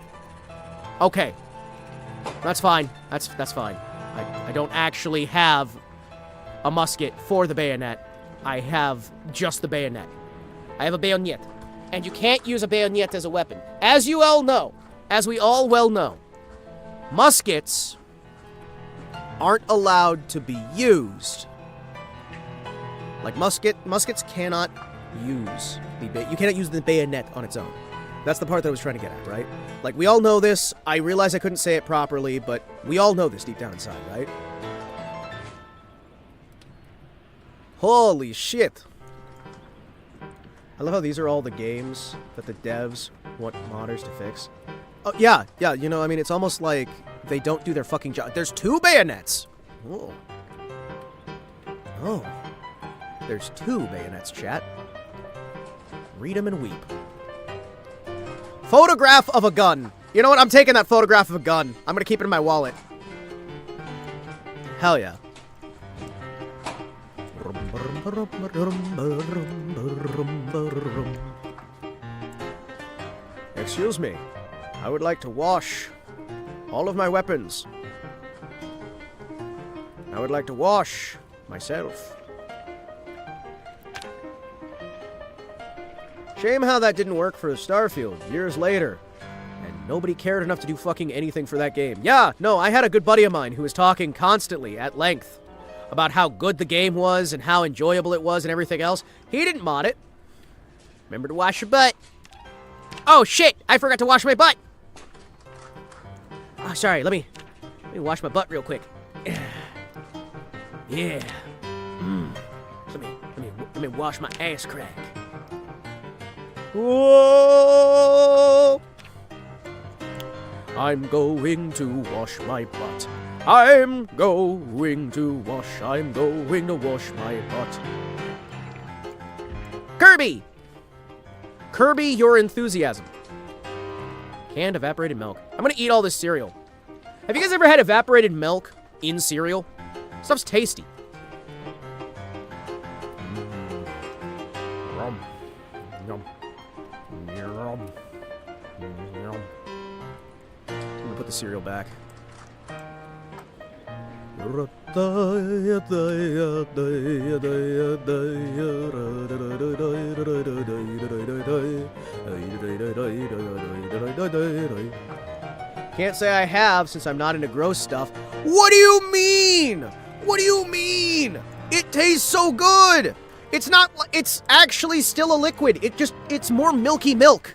Okay. That's fine. That's fine. I don't actually have a musket for the bayonet. I have just the bayonet. I have a bayonet. And you can't use a bayonet as a weapon. As you all know, as we all well know, muskets aren't allowed to be used. Like, muskets cannot use you cannot use the bayonet on its own. That's the part that I was trying to get at, right? Like, we all know this. I realize I couldn't say it properly, but we all know this deep down inside, right? Holy shit. I love how these are all the games that the devs want modders to fix. Oh, yeah, you know, I mean, it's almost like they don't do their fucking job. There's 2 bayonets! Oh. Oh. There's 2 bayonets, chat. Read them and weep. Photograph of a gun. You know what? I'm taking that photograph of a gun. I'm gonna keep it in my wallet. Hell yeah. Excuse me. I would like to wash all of my weapons. I would like to wash myself. Shame how that didn't work for Starfield years later. And nobody cared enough to do fucking anything for that game. Yeah, no, I had a good buddy of mine who was talking constantly at length about how good the game was and how enjoyable it was and everything else. He didn't mod it. Remember to wash your butt. Oh shit, I forgot to wash my butt. Oh, sorry, let me wash my butt real quick. Yeah. Let me wash my ass crack. Whoa! I'm going to wash my butt. I'm going to wash my butt. Kirby! Kirby, your enthusiasm. Canned evaporated milk. I'm gonna eat all this cereal. Have you guys ever had evaporated milk in cereal? Stuff's tasty. Yum. Yum. Yum. I'm gonna put the cereal back. Can't say I have since I'm not into gross stuff. What do you mean? What do you mean? It tastes so good. It's not, it's actually still a liquid. It's more milky milk.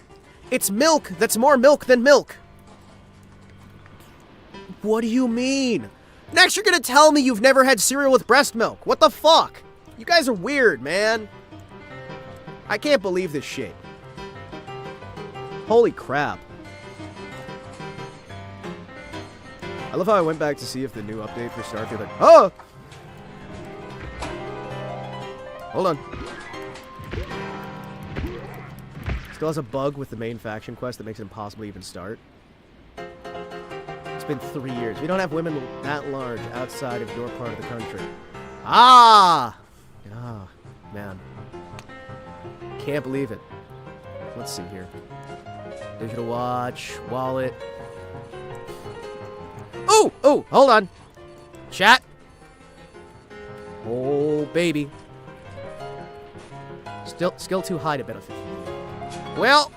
It's milk that's more milk than milk. What do you mean? Next you're gonna tell me you've never had cereal with breast milk. What the fuck? You guys are weird, man. I can't believe this shit. Holy crap. I love how I went back to see if the new update for Starfield had... Oh! Hold on. Still has a bug with the main faction quest that makes it impossible to even start. It's been 3 years. We don't have women that large outside of your part of the country. Ah! Ah, man. Can't believe it. Let's see here. Digital watch, wallet. Ooh! Ooh! Hold on. Chat. Oh, baby. Skill too high to benefit. Well,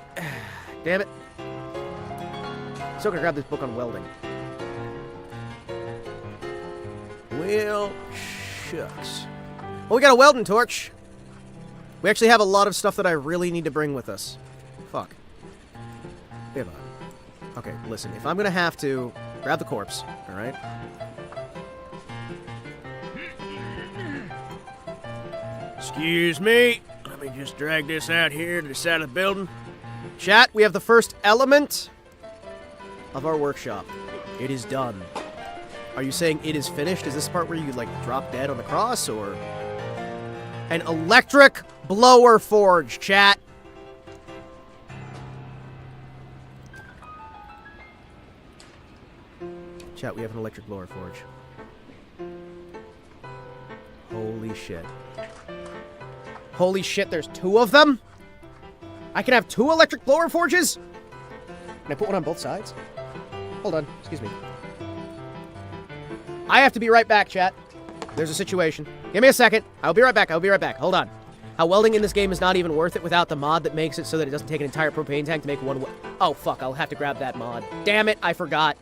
damn it. Still gonna grab this book on welding. Well, shucks. Well, we got a welding torch. We actually have a lot of stuff that I really need to bring with us. Fuck. Okay, listen. If I'm gonna have to grab the corpse, all right? Excuse me. Let me just drag this out here to the side of the building. Chat, we have the first element of our workshop. It is done. Are you saying it is finished? Is this the part where you, like, drop dead on the cross, or... An electric blower forge, chat. Chat, we have an electric blower forge. Holy shit. Holy shit, there's 2 of them? I can have 2 electric blower forges? Can I put one on both sides? Hold on, excuse me. I have to be right back, chat. There's a situation. Give me a second. I'll be right back, Hold on. How welding in this game is not even worth it without the mod that makes it so that it doesn't take an entire propane tank to make one. Oh, fuck, I'll have to grab that mod. Damn it, I forgot.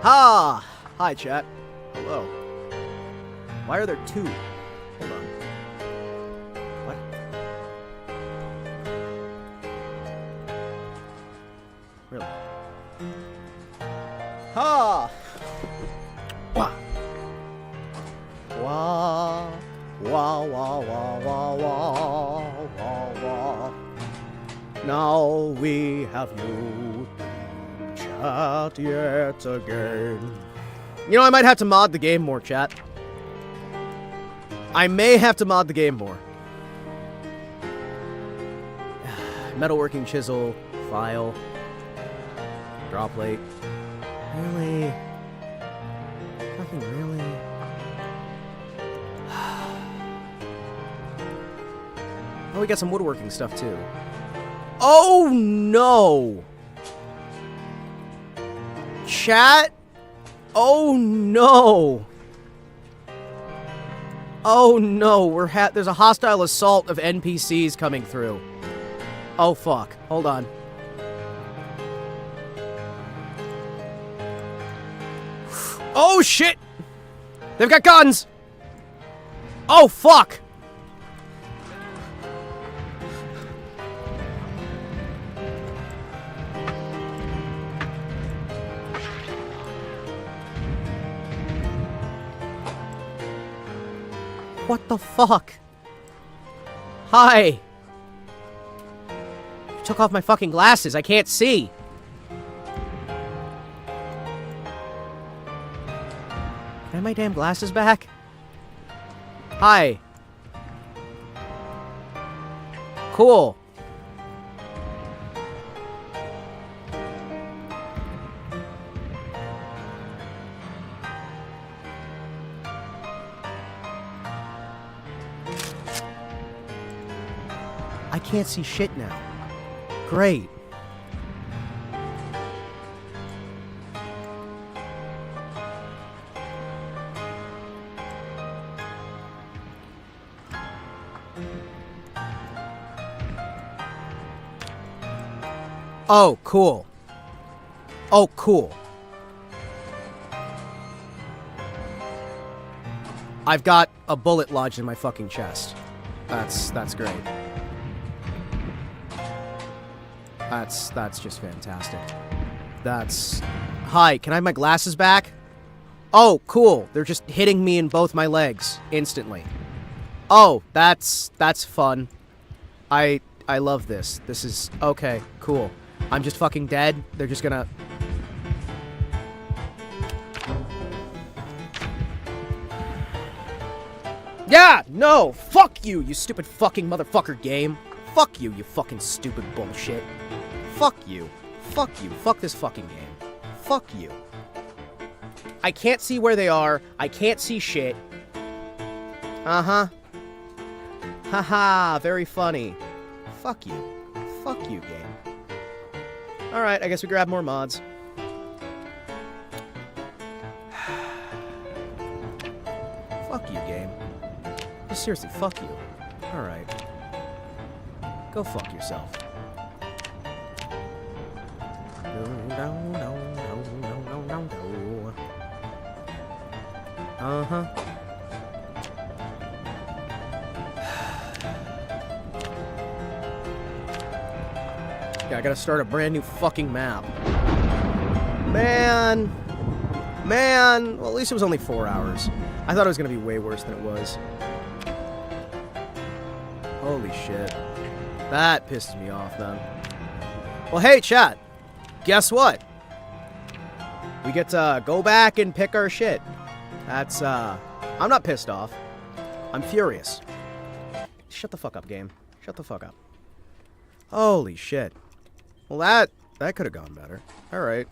Ha! Hi, chat. Hello. Why are there two? Hold on. What? Really? Ha! Wah! Wah! Wah, wah, wah, wah, wah, wah, wah. now we have you. Chat yet again. You know, I might have to mod the game more, chat. I may have to mod the game more. Metalworking chisel, file, draw plate. Really? Nothing really. Oh, we got some woodworking stuff too. Oh no! Chat? Oh no! Oh no, there's a hostile assault of NPCs coming through. Oh fuck, hold on. Oh shit! They've got guns! Oh fuck! What the fuck? Hi! You took off my fucking glasses, I can't see! Can I have my damn glasses back? Hi. Cool. I can't see shit now. Great. Oh, cool. Oh, cool. I've got a bullet lodged in my fucking chest. That's great. That's just fantastic. Hi, can I have my glasses back? Oh, cool. They're just hitting me in both my legs instantly. Oh, that's fun. I love this. This is okay, cool. I'm just fucking dead. They're just gonna... Yeah! No! Fuck you, you stupid fucking motherfucker game! Fuck you, you fucking stupid bullshit. Fuck you. Fuck you. Fuck this fucking game. Fuck you. I can't see where they are. I can't see shit. Uh-huh. Haha, very funny. Fuck you. Fuck you, game. Alright, I guess we grab more mods. Fuck you, game. Just seriously, fuck you. Alright. Go fuck yourself. Uh-huh. Yeah, I gotta start a brand new fucking map. Man. Well, at least it was only 4 hours. I thought it was gonna be way worse than it was. Holy shit. That pisses me off, man. Well, hey, chat. Guess what? We get to go back and pick our shit. That's, I'm not pissed off. I'm furious. Shut the fuck up, game. Shut the fuck up. Holy shit. Well, that could have gone better. Alright.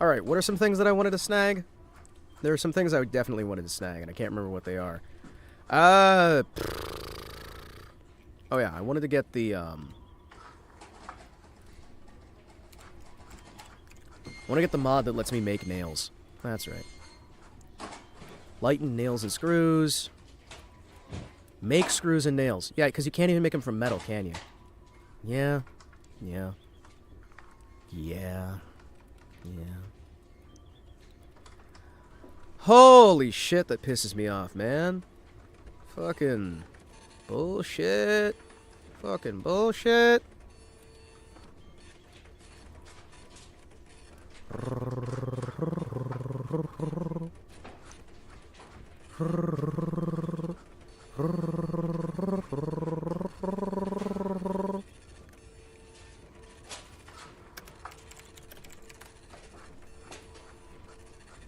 Alright, what are some things that I wanted to snag? There are some things I definitely wanted to snag, and I can't remember what they are. Oh yeah, I wanted to get the, I want to get the mod that lets me make nails. That's right. Lighten nails and screws. Make screws and nails. Yeah, because you can't even make them from metal, can you? Yeah. Holy shit, that pisses me off, man. Fucking bullshit. Fucking bullshit.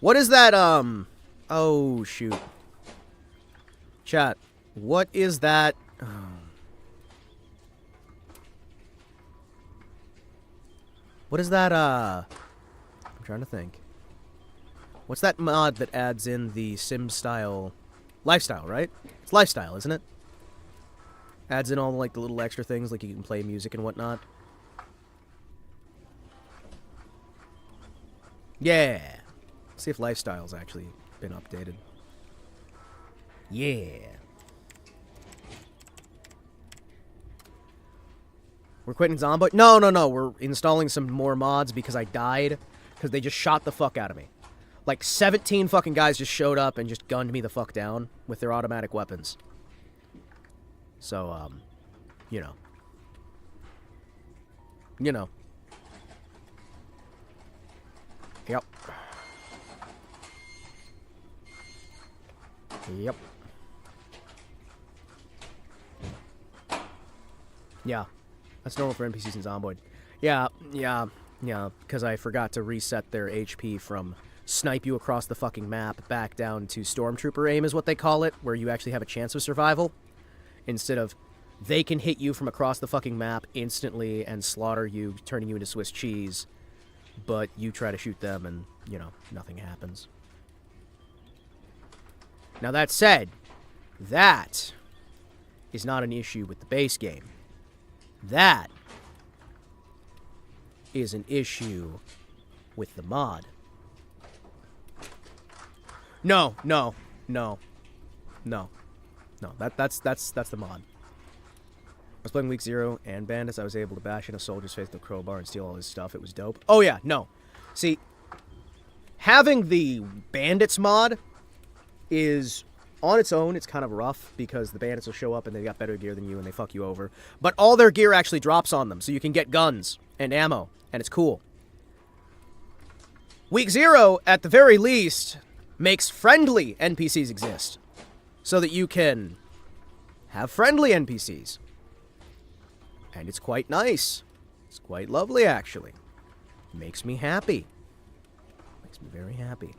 What is that, Oh, shoot. Chat. What is that? Oh. What is that, I'm trying to think. What's that mod that adds in the sim style lifestyle, right? It's lifestyle, isn't it? Adds in all like the little extra things, like you can play music and whatnot. Yeah. Let's see if lifestyle's actually been updated. Yeah. We're quitting Zomboid? No, no, no. We're installing some more mods because I died. Because they just shot the fuck out of me. Like 17 fucking guys just showed up and just gunned me the fuck down with their automatic weapons. So, you know. You know. Yep. Yep. Yeah. That's normal for NPCs in Zomboid. Yeah, because I forgot to reset their HP from snipe you across the fucking map back down to Stormtrooper aim is what they call it, where you actually have a chance of survival. Instead of they can hit you from across the fucking map instantly and slaughter you, turning you into Swiss cheese, but you try to shoot them and, you know, nothing happens. Now that said, that is not an issue with the base game. That is an issue with the mod. No. That's the mod. I was playing Week 0 and Bandits. I was able to bash in a soldier's face with a crowbar and steal all his stuff. It was dope. Oh yeah, no. See, having the Bandits mod is on its own, it's kind of rough because the bandits will show up and they got better gear than you and they fuck you over. But all their gear actually drops on them, so you can get guns and ammo, and it's cool. Week 0, at the very least, makes friendly NPCs exist, so that you can have friendly NPCs. And it's quite nice. It's quite lovely, actually. Makes me happy. Makes me very happy.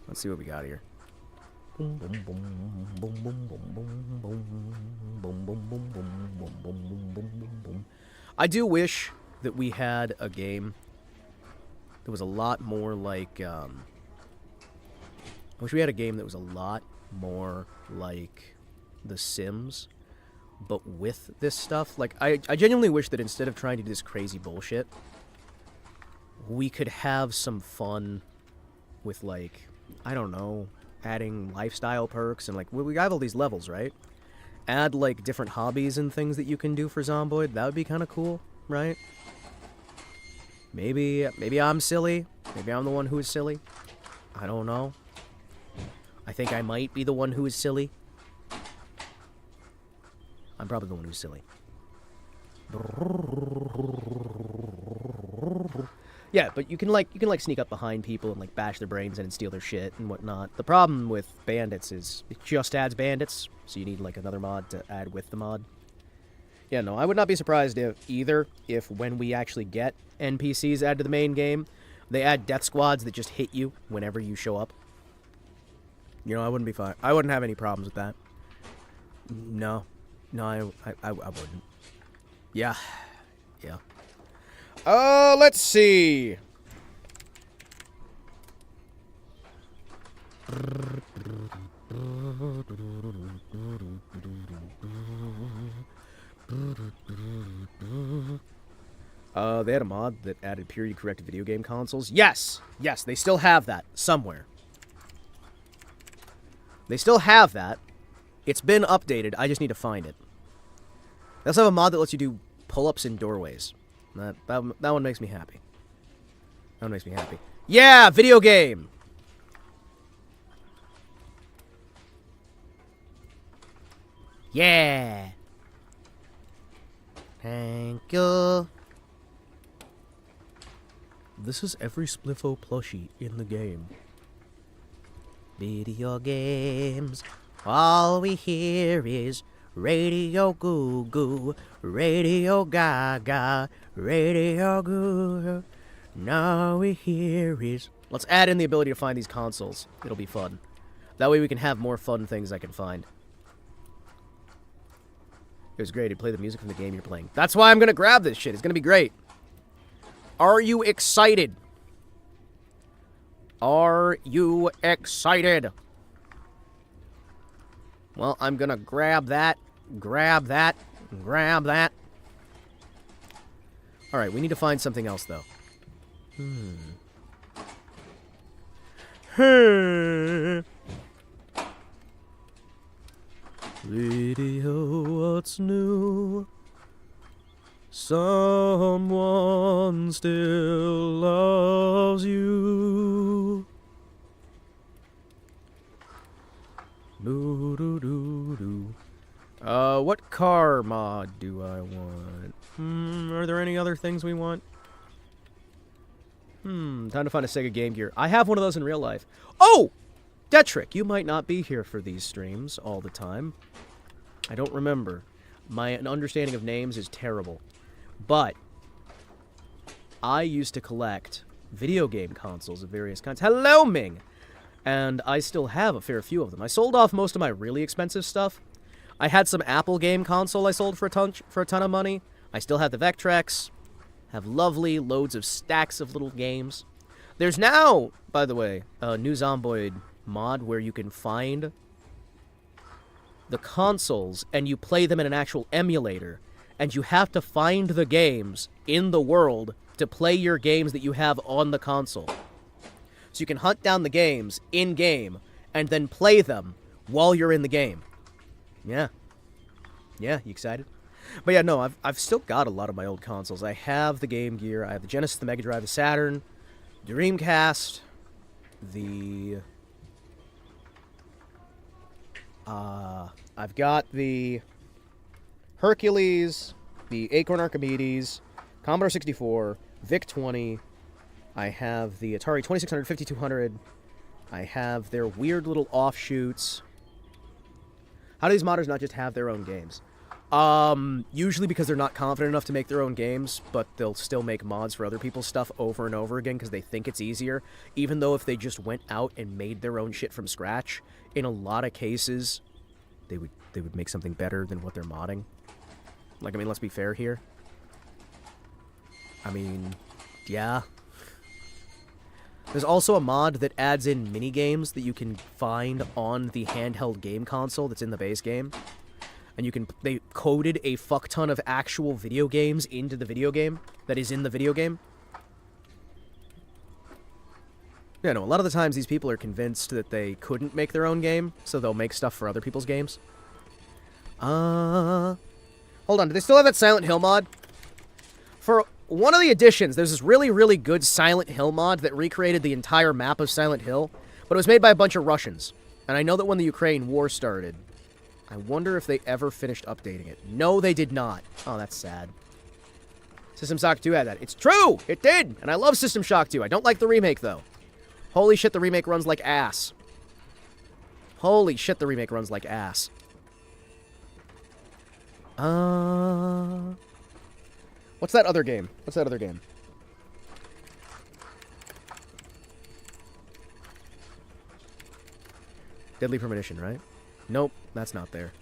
Let's see what we got here. I do wish that we had a game that was a lot more like, I wish we had a game that was a lot more like The Sims, but with this stuff. Like, I genuinely wish that instead of trying to do this crazy bullshit, we could have some fun with, like, I don't know, adding lifestyle perks and, like, we have all these levels, right? Add, like, different hobbies and things that you can do for Zomboid. That would be kind of cool, right? Maybe I'm silly. Maybe I'm the one who is silly. I don't know. I think I might be the one who is silly. I'm probably the one who's silly. Yeah, but you can sneak up behind people and like bash their brains in and steal their shit and whatnot. The problem with bandits is it just adds bandits, so you need like another mod to add with the mod. Yeah, no, I would not be surprised if when we actually get NPCs added to the main game, they add death squads that just hit you whenever you show up. You know, I wouldn't be fine. I wouldn't have any problems with that. No, I wouldn't. Yeah. Let's see. They had a mod that added period-corrected video game consoles. Yes, they still have that somewhere. They still have that. It's been updated. I just need to find it. They also have a mod that lets you do pull-ups in doorways. That one makes me happy. That one makes me happy. Yeah, video game! Yeah! Thank you. This is every Spliffo plushie in the game. Video games. All we hear is Radio goo goo, radio gaga, radio goo. Now we hear is. Let's add in the ability to find these consoles. It'll be fun. That way we can have more fun things I can find. It was great. It'd play the music from the game you're playing. That's why I'm gonna grab this shit. It's gonna be great. Are you excited? Are you excited? Well, I'm gonna grab that, grab that, grab that. Alright, we need to find something else, though. Radio, what's new? Someone still loves you. Do. What car mod do I want? Are there any other things we want? Time to find a Sega Game Gear. I have one of those in real life. Oh! Detrick, you might not be here for these streams all the time. I don't remember. My understanding of names is terrible. But I used to collect video game consoles of various kinds. Hello, Ming! And I still have a fair few of them. I sold off most of my really expensive stuff. I had some Apple game console I sold for a ton of money. I still have the Vectrex. Have lovely loads of stacks of little games. There's now, by the way, a new Zomboid mod where you can find the consoles and you play them in an actual emulator. And you have to find the games in the world to play your games that you have on the console. So you can hunt down the games in-game and then play them while you're in the game. Yeah. Yeah, you excited? But yeah, no, I've still got a lot of my old consoles. I have the Game Gear, I have the Genesis, the Mega Drive, the Saturn, Dreamcast, the... I've got the Hercules, the Acorn Archimedes, Commodore 64, VIC-20, I have the Atari 2600, 5200, I have their weird little offshoots. How do these modders not just have their own games? Usually because they're not confident enough to make their own games, but they'll still make mods for other people's stuff over and over again because they think it's easier, even though if they just went out and made their own shit from scratch, in a lot of cases, they would make something better than what they're modding. Like, I mean, let's be fair here. I mean, yeah. There's also a mod that adds in mini-games that you can find on the handheld game console that's in the base game. And they coded a fuck ton of actual video games into the video game that is in the video game. Yeah, no, a lot of the times these people are convinced that they couldn't make their own game, so they'll make stuff for other people's games. Hold on, do they still have that Silent Hill mod? For one of the editions, there's this really, really good Silent Hill mod that recreated the entire map of Silent Hill, but it was made by a bunch of Russians. And I know that when the Ukraine war started, I wonder if they ever finished updating it. No, they did not. Oh, that's sad. System Shock 2 had that. It's true! It did! And I love System Shock 2. I don't like the remake, though. Holy shit, the remake runs like ass. Holy shit, the remake runs like ass. What's that other game? What's that other game? Deadly Premonition, right? Nope, that's not there.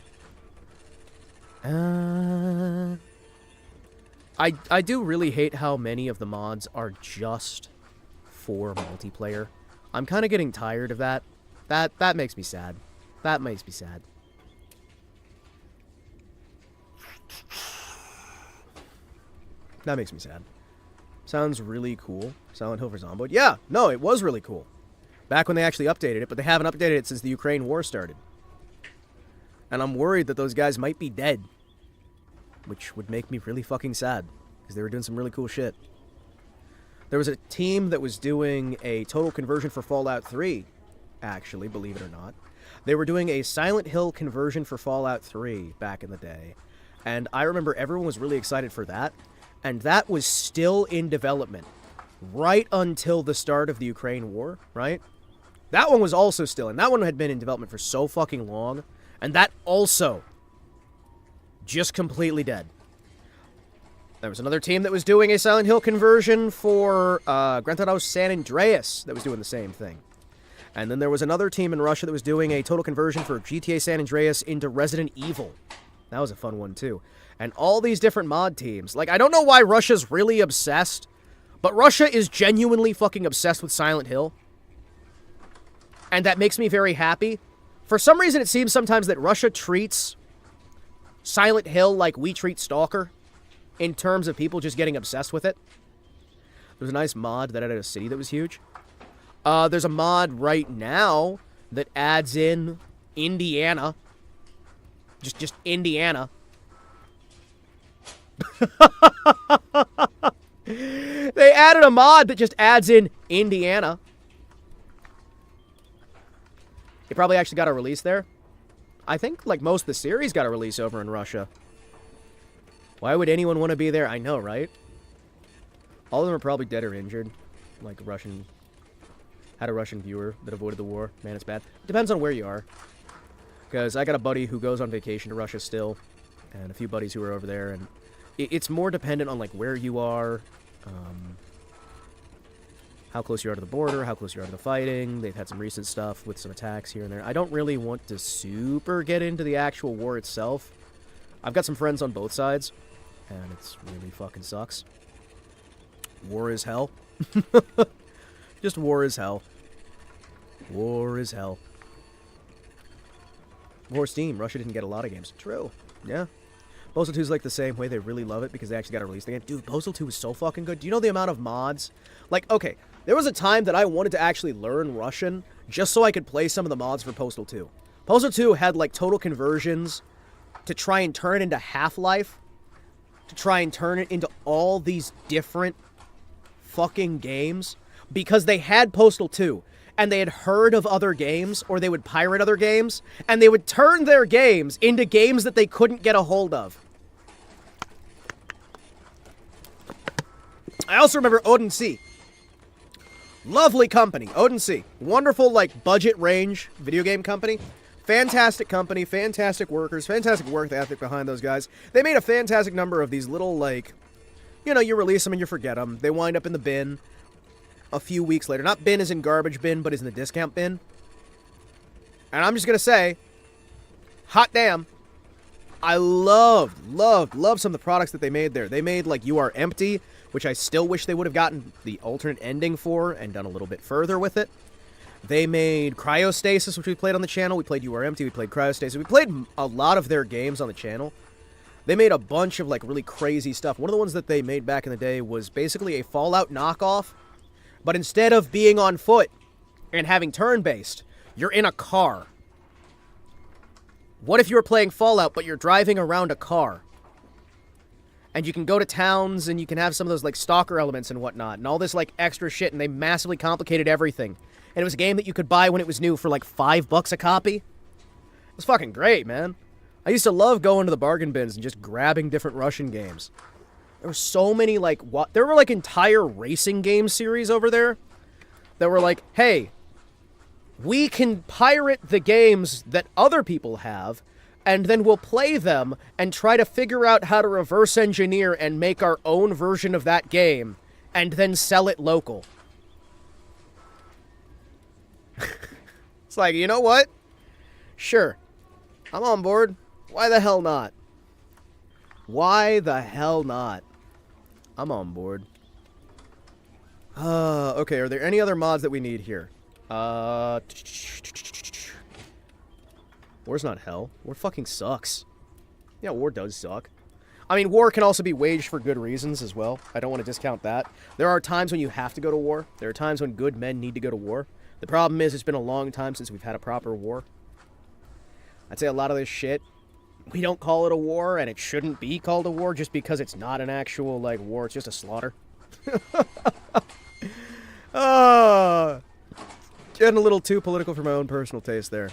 I do really hate how many of the mods are just for multiplayer. I'm kind of getting tired of that. That makes me sad. That makes me sad. That makes me sad. Sounds really cool. Silent Hill for Zomboid. Yeah, no, it was really cool. Back when they actually updated it, but they haven't updated it since the Ukraine war started. And I'm worried that those guys might be dead. Which would make me really fucking sad. Because they were doing some really cool shit. There was a team that was doing a total conversion for Fallout 3. Actually, believe it or not. They were doing a Silent Hill conversion for Fallout 3 back in the day. And I remember everyone was really excited for that. And that was still in development. Right until the start of the Ukraine war, right? That one was also still, and that one had been in development for so fucking long. And that also Just completely dead. There was another team that was doing a Silent Hill conversion for Gran Turismo San Andreas that was doing the same thing. And then there was another team in Russia that was doing a total conversion for GTA San Andreas into Resident Evil. That was a fun one, too. And all these different mod teams. Like, I don't know why Russia's really obsessed, but Russia is genuinely fucking obsessed with Silent Hill. And that makes me very happy. For some reason, it seems sometimes that Russia treats Silent Hill like we treat Stalker, in terms of people just getting obsessed with it. There was a nice mod that added a city that was huge. There's a mod right now that adds in Indiana. Just Indiana. They added a mod that just adds in Indiana. It probably actually got a release there. I think, like, most of the series got a release over in Russia. Why would anyone want to be there? I know, right? All of them are probably dead or injured. Like had a Russian viewer that avoided the war. Man, it's bad. Depends on where you are. Because I got a buddy who goes on vacation to Russia still. And a few buddies who are over there. And it's more dependent on, like, where you are. How close you are to the border. How close you are to the fighting. They've had some recent stuff with some attacks here and there. I don't really want to super get into the actual war itself. I've got some friends on both sides. And it's really fucking sucks. War is hell. Just war is hell. War is hell. War Steam. Russia didn't get a lot of games. True. Yeah. Postal 2 is like the same way. They really love it because they actually got to release the game. Dude, Postal 2 is so fucking good. Do you know the amount of mods? Like, okay, there was a time that I wanted to actually learn Russian just so I could play some of the mods for Postal 2. Postal 2 had, like, total conversions to try and turn it into Half-Life. To try and turn it into all these different fucking games. Because they had Postal 2. And they had heard of other games, or they would pirate other games, and they would turn their games into games that they couldn't get a hold of. I also remember Odin C. Lovely company, Odin C. Wonderful, like, budget range video game company. Fantastic company, fantastic workers, fantastic work ethic behind those guys. They made a fantastic number of these little, like, you know, you release them and you forget them. They wind up in the bin a few weeks later. Not bin as in garbage bin, but as in the discount bin. And I'm just going to say, hot damn, I loved some of the products that they made there. They made, like, You Are Empty, which I still wish they would have gotten the alternate ending for and done a little bit further with it. They made Cryostasis, which we played on the channel. We played You Are Empty, we played Cryostasis. We played a lot of their games on the channel. They made a bunch of, like, really crazy stuff. One of the ones that they made back in the day was basically a Fallout knockoff, but instead of being on foot and having turn-based, you're in a car. What if you were playing Fallout, but you're driving around a car? And you can go to towns, and you can have some of those, like, stalker elements and whatnot, and all this, like, extra shit, and they massively complicated everything. And it was a game that you could buy when it was new for, like, $5 a copy. It was fucking great, man. I used to love going to the bargain bins and just grabbing different Russian games. There were so many, like, there were, like, entire racing game series over there that were like, hey, we can pirate the games that other people have, and then we'll play them and try to figure out how to reverse engineer and make our own version of that game, and then sell it local. It's like, you know what? Sure. I'm on board. Why the hell not? Why the hell not? I'm on board. Okay, are there any other mods that we need here? War's not hell. War fucking sucks. Yeah, war does suck. I mean, war can also be waged for good reasons as well. I don't want to discount that. There are times when you have to go to war. There are times when good men need to go to war. The problem is, it's been a long time since we've had a proper war. I'd say a lot of this shit, we don't call it a war, and it shouldn't be called a war just because it's not an actual, like, war. It's just a slaughter. Getting a little too political for my own personal taste there.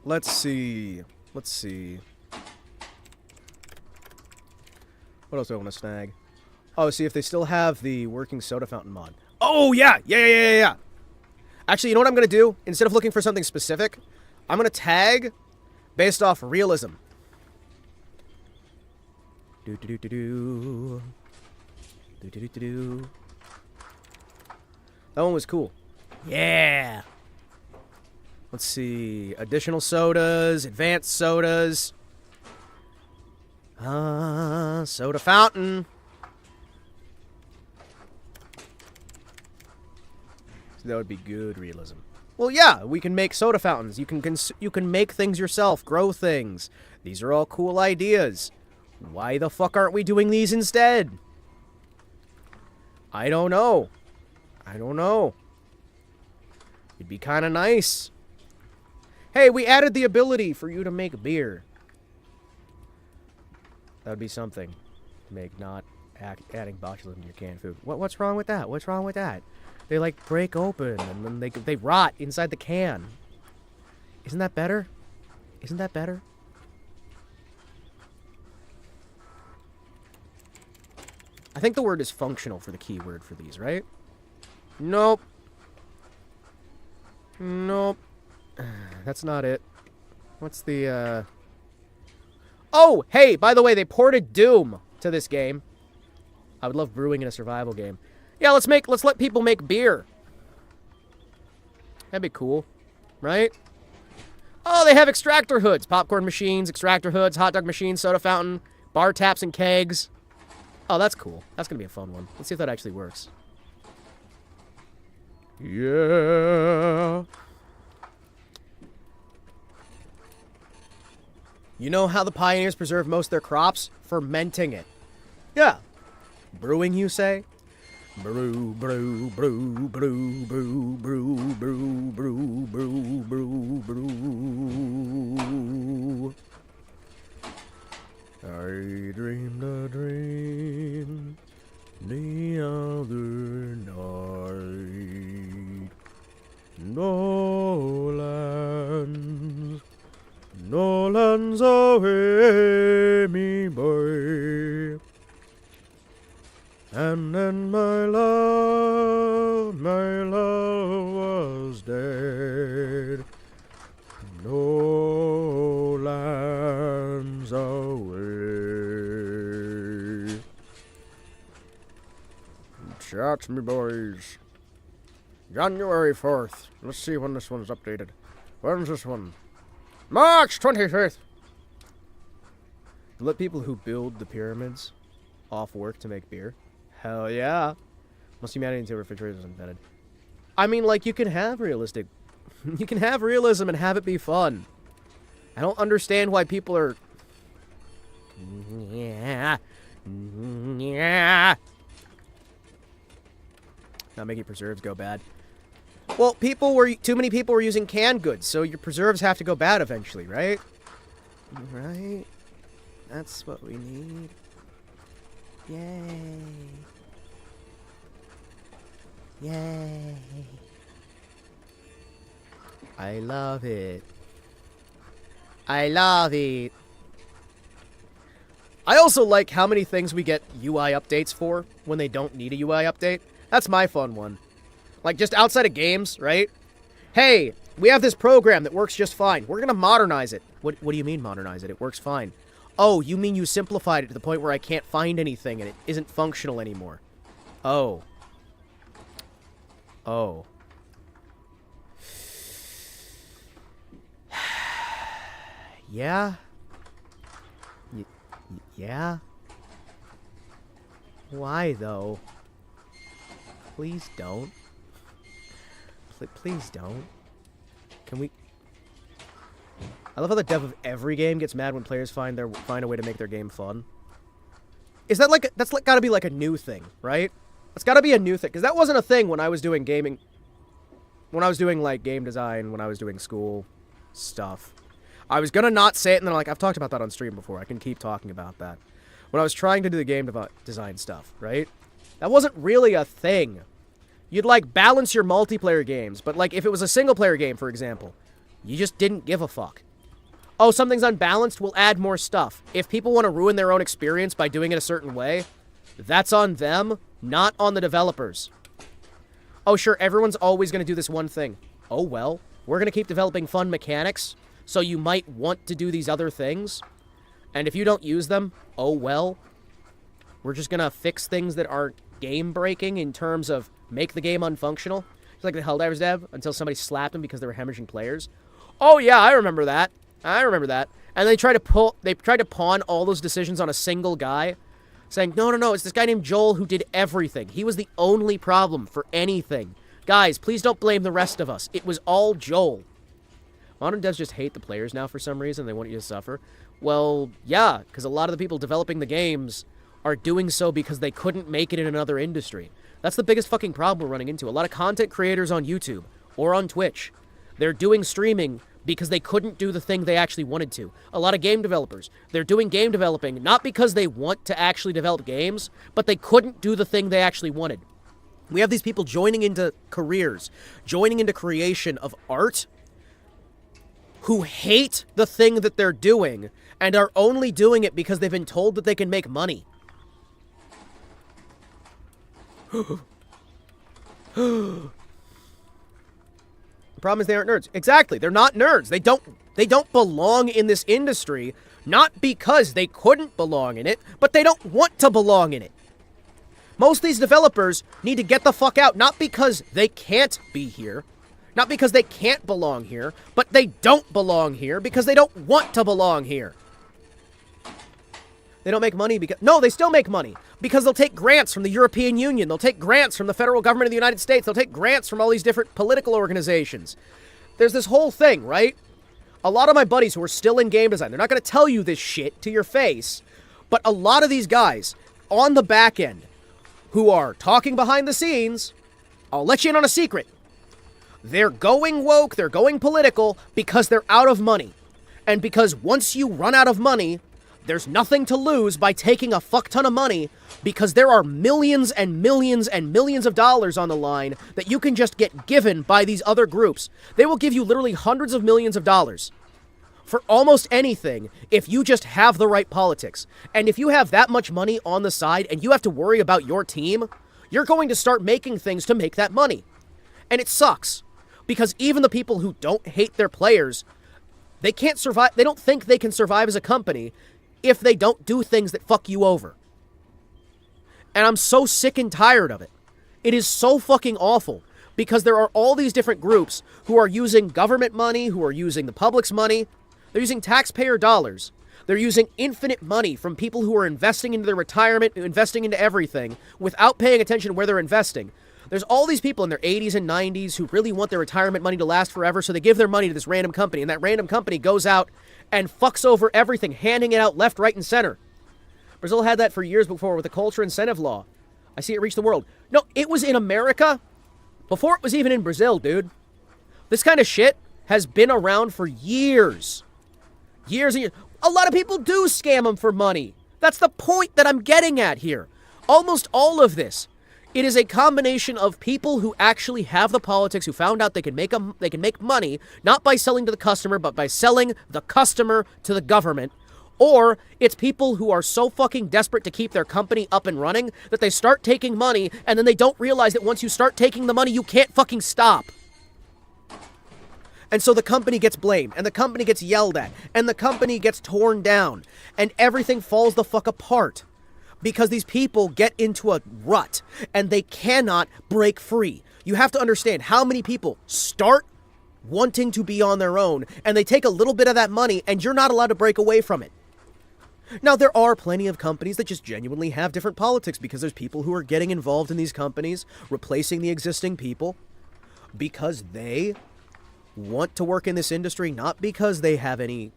Let's see. Let's see. What else do I want to snag? Oh, see if they still have the working soda fountain mod. Oh, yeah! Yeah. Actually, you know what I'm going to do? Instead of looking for something specific, I'm going to tag based off realism. Do do do do do. Do do do do do. That one was cool. Yeah. Let's see. Additional sodas, advanced sodas. Soda fountain. So that would be good realism. Well, yeah, we can make soda fountains. You can make things yourself, grow things. These are all cool ideas. Why the fuck aren't we doing these instead? I don't know. I don't know. It'd be kind of nice. Hey, we added the ability for you to make beer. That would be something to make not adding botulism in your canned food. What's wrong with that? What's wrong with that? They, like, break open, and then they rot inside the can. Isn't that better? Isn't that better? I think the word is functional for the keyword for these, right? Nope. Nope. That's not it. What's the, Oh, hey, by the way, they ported Doom to this game. I would love brewing in a survival game. Yeah, let's let people make beer. That'd be cool, right? Oh, they have extractor hoods, popcorn machines, extractor hoods, hot dog machines, soda fountain, bar taps and kegs. Oh, that's cool. That's gonna be a fun one. Let's see if that actually works. Yeah. You know how the pioneers preserve most of their crops? Fermenting it. Yeah. Brewing, you say? Brew, brew, brew, brew, brew, brew, brew, brew, brew, brew, brew. I dreamed a dream the other night. No lands away me boy. And then my love was dead. No lands away. Shots, me boys. January 4th. Let's see when this one's updated. When's this one? March 25th. Let people who build the pyramids off work to make beer. Hell yeah. Most humanity until refrigerators was invented. I mean, like, you can have realistic... you can have realism and have it be fun. I don't understand why people are... Yeah. Yeah. Not making preserves go bad. Well, too many people were using canned goods, so your preserves have to go bad eventually, right? Right? That's what we need. Yay. Yay. I love it. I love it. I also like how many things we get UI updates for when they don't need a UI update. That's my fun one. Like, just outside of games, right? Hey, we have this program that works just fine. We're gonna modernize it. What do you mean modernize it? It works fine. Oh, you mean you simplified it to the point where I can't find anything and it isn't functional anymore. Oh. Oh. Yeah? Yeah? Why, though? Please don't. Please don't. Can we... I love how the dev of every game gets mad when players find a way to make their game fun. Is that like... That's like gotta be like a new thing, right? That's gotta be a new thing. Because that wasn't a thing when I was doing gaming... When I was doing, like, game design, when I was doing school stuff. I was gonna not say it, and then, like, I've talked about that on stream before. I can keep talking about that. When I was trying to do the game design stuff, right? That wasn't really a thing. You'd, like, balance your multiplayer games, but, like, if it was a single-player game, for example, you just didn't give a fuck. Oh, something's unbalanced? We'll add more stuff. If people want to ruin their own experience by doing it a certain way, that's on them, not on the developers. Oh, sure, everyone's always going to do this one thing. Oh, well, we're going to keep developing fun mechanics, so you might want to do these other things. And if you don't use them, oh, well, We're just gonna fix things that are game-breaking in terms of make the game unfunctional. It's like the Helldivers dev until somebody slapped them because they were hemorrhaging players. Oh yeah, I remember that. And they tried to pawn all those decisions on a single guy, saying, no, it's this guy named Joel who did everything. He was the only problem for anything. Guys, please don't blame the rest of us. It was all Joel. Modern devs just hate the players now for some reason. They want you to suffer. Well, yeah, because a lot of the people developing the games are doing so because they couldn't make it in another industry. That's the biggest fucking problem we're running into. A lot of content creators on YouTube or on Twitch, they're doing streaming because they couldn't do the thing they actually wanted to. A lot of game developers, they're doing game developing not because they want to actually develop games, but they couldn't do the thing they actually wanted. We have these people joining into careers, joining into creation of art, who hate the thing that they're doing and are only doing it because they've been told that they can make money. The problem is they aren't nerds. Exactly, they're not nerds. They don't belong in this industry, not because they couldn't belong in it, but they don't want to belong in it. Most of these developers need to get the fuck out, not because they can't be here, not because they can't belong here, but they don't belong here because they don't want to belong here. They don't make money because... No, they still make money. Because they'll take grants from the European Union. They'll take grants from the federal government of the United States. They'll take grants from all these different political organizations. There's this whole thing, right? A lot of my buddies who are still in game design, they're not going to tell you this shit to your face, but a lot of these guys on the back end who are talking behind the scenes, I'll let you in on a secret. They're going woke, they're going political because they're out of money. And because once you run out of money... There's nothing to lose by taking a fuck ton of money because there are millions and millions and millions of dollars on the line that you can just get given by these other groups. They will give you literally hundreds of millions of dollars for almost anything if you just have the right politics. And if you have that much money on the side and you have to worry about your team, you're going to start making things to make that money. And it sucks because even the people who don't hate their players, they can't survive. They don't think they can survive as a company if they don't do things that fuck you over. And I'm so sick and tired of it. It is so fucking awful because there are all these different groups who are using government money, who are using the public's money. They're using taxpayer dollars. They're using infinite money from people who are investing into their retirement, investing into everything without paying attention to where they're investing. There's all these people in their 80s and 90s who really want their retirement money to last forever, so they give their money to this random company, and that random company goes out and fucks over everything, handing it out left, right, and center. Brazil had that for years before with the culture incentive law. I see it reach the world. No, it was in America before it was even in Brazil, dude. This kind of shit has been around for years. Years and years. A lot of people do scam them for money. That's the point that I'm getting at here. Almost all of this. It is a combination of people who actually have the politics, who found out they can make money, not by selling to the customer, but by selling the customer to the government. Or it's people who are so fucking desperate to keep their company up and running that they start taking money, and then they don't realize that once you start taking the money, you can't fucking stop. And so the company gets blamed, and the company gets yelled at, and the company gets torn down, and everything falls the fuck apart. Because these people get into a rut, and they cannot break free. You have to understand how many people start wanting to be on their own, and they take a little bit of that money, and you're not allowed to break away from it. Now, there are plenty of companies that just genuinely have different politics, because there's people who are getting involved in these companies, replacing the existing people, because they want to work in this industry, not because they have any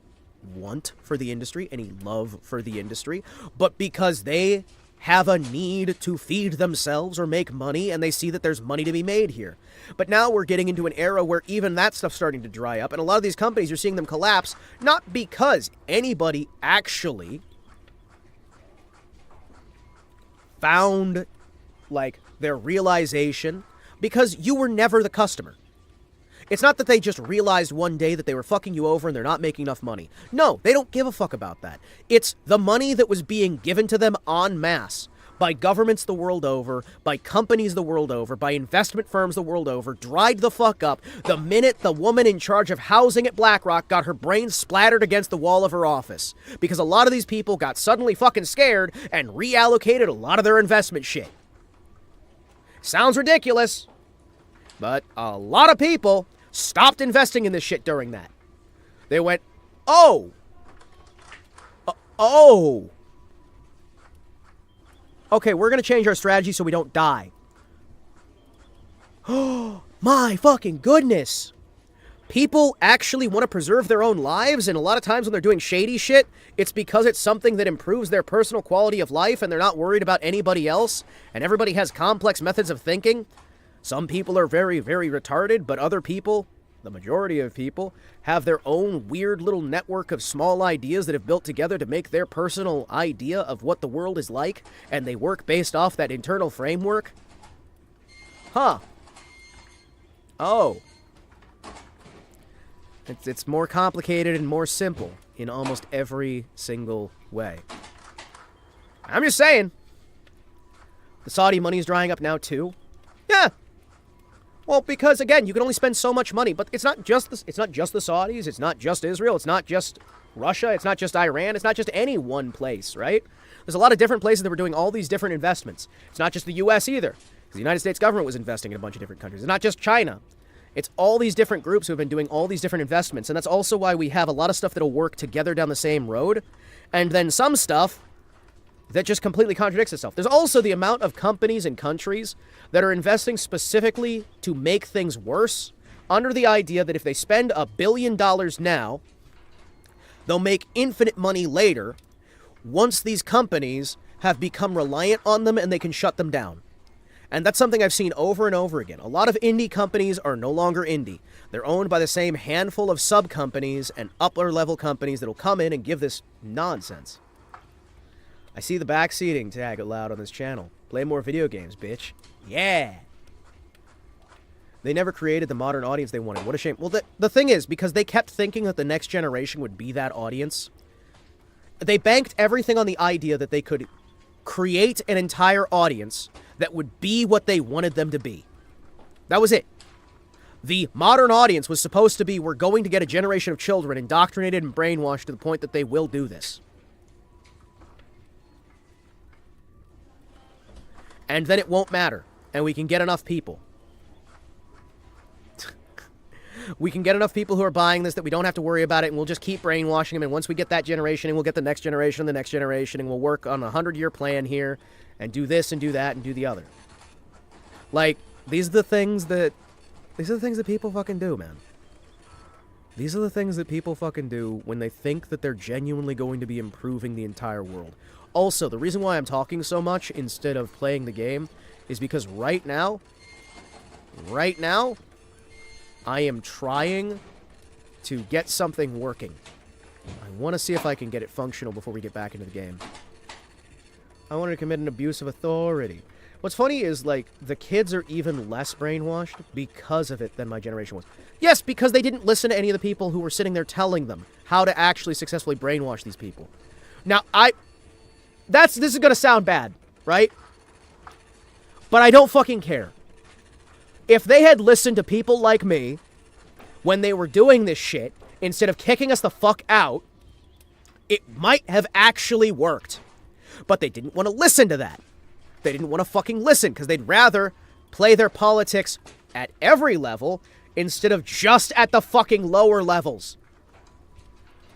want for the industry, any love for the industry, but because they have a need to feed themselves or make money, and they see that there's money to be made here. But now we're getting into an era where even that stuff's starting to dry up, and a lot of these companies, you're seeing them collapse, not because anybody actually found, like, their realization, because you were never the customer. It's not that they just realized one day that they were fucking you over and they're not making enough money. No, they don't give a fuck about that. It's the money that was being given to them en masse by governments the world over, by companies the world over, by investment firms the world over, dried the fuck up the minute the woman in charge of housing at BlackRock got her brains splattered against the wall of her office. Because a lot of these people got suddenly fucking scared and reallocated a lot of their investment shit. Sounds ridiculous, but a lot of people stopped investing in this shit during that. They went, oh. Okay, we're gonna change our strategy so we don't die. Oh, my fucking goodness. People actually want to preserve their own lives, and a lot of times when they're doing shady shit, it's because it's something that improves their personal quality of life and they're not worried about anybody else, and everybody has complex methods of thinking. Some people are very, very retarded, but other people, the majority of people, have their own weird little network of small ideas that have built together to make their personal idea of what the world is like, and they work based off that internal framework. Huh. Oh. It's more complicated and more simple in almost every single way. I'm just saying. The Saudi money is drying up now too. Yeah. Well, because again, you can only spend so much money, but it's not just the Saudis, it's not just Israel, it's not just Russia, it's not just Iran, it's not just any one place, right? There's a lot of different places that were doing all these different investments. It's not just the US either, because the United States government was investing in a bunch of different countries. It's not just China. It's all these different groups who have been doing all these different investments, and that's also why we have a lot of stuff that'll work together down the same road, and then some stuff that just completely contradicts itself. There's also the amount of companies and countries that are investing specifically to make things worse, under the idea that if they spend $1 billion now, they'll make infinite money later, once these companies have become reliant on them and they can shut them down. And that's something I've seen over and over again. A lot of indie companies are no longer indie. They're owned by the same handful of sub-companies and upper-level companies that'll come in and give this nonsense. I see the backseating tag allowed on this channel. Play more video games, bitch. Yeah! They never created the modern audience they wanted. What a shame. Well, the thing is, because they kept thinking that the next generation would be that audience, they banked everything on the idea that they could create an entire audience that would be what they wanted them to be. That was it. The modern audience was supposed to be, we're going to get a generation of children indoctrinated and brainwashed to the point that they will do this. And then it won't matter, and we can get enough people. We can get enough people who are buying this that we don't have to worry about it, and we'll just keep brainwashing them, and once we get that generation, and we'll get the next generation and the next generation, and we'll work on a 100-year plan here, and do this and do that and do the other. Like, these are the things that people fucking do, man. These are the things that people fucking do when they think that they're genuinely going to be improving the entire world. Also, the reason why I'm talking so much instead of playing the game is because right now, I am trying to get something working. I want to see if I can get it functional before we get back into the game. I want to commit an abuse of authority. What's funny is, like, the kids are even less brainwashed because of it than my generation was. Yes, because they didn't listen to any of the people who were sitting there telling them how to actually successfully brainwash these people. Now, this is gonna sound bad, right? But I don't fucking care. If they had listened to people like me when they were doing this shit, instead of kicking us the fuck out, it might have actually worked. But they didn't want to listen to that. They didn't want to fucking listen, because they'd rather play their politics at every level instead of just at the fucking lower levels.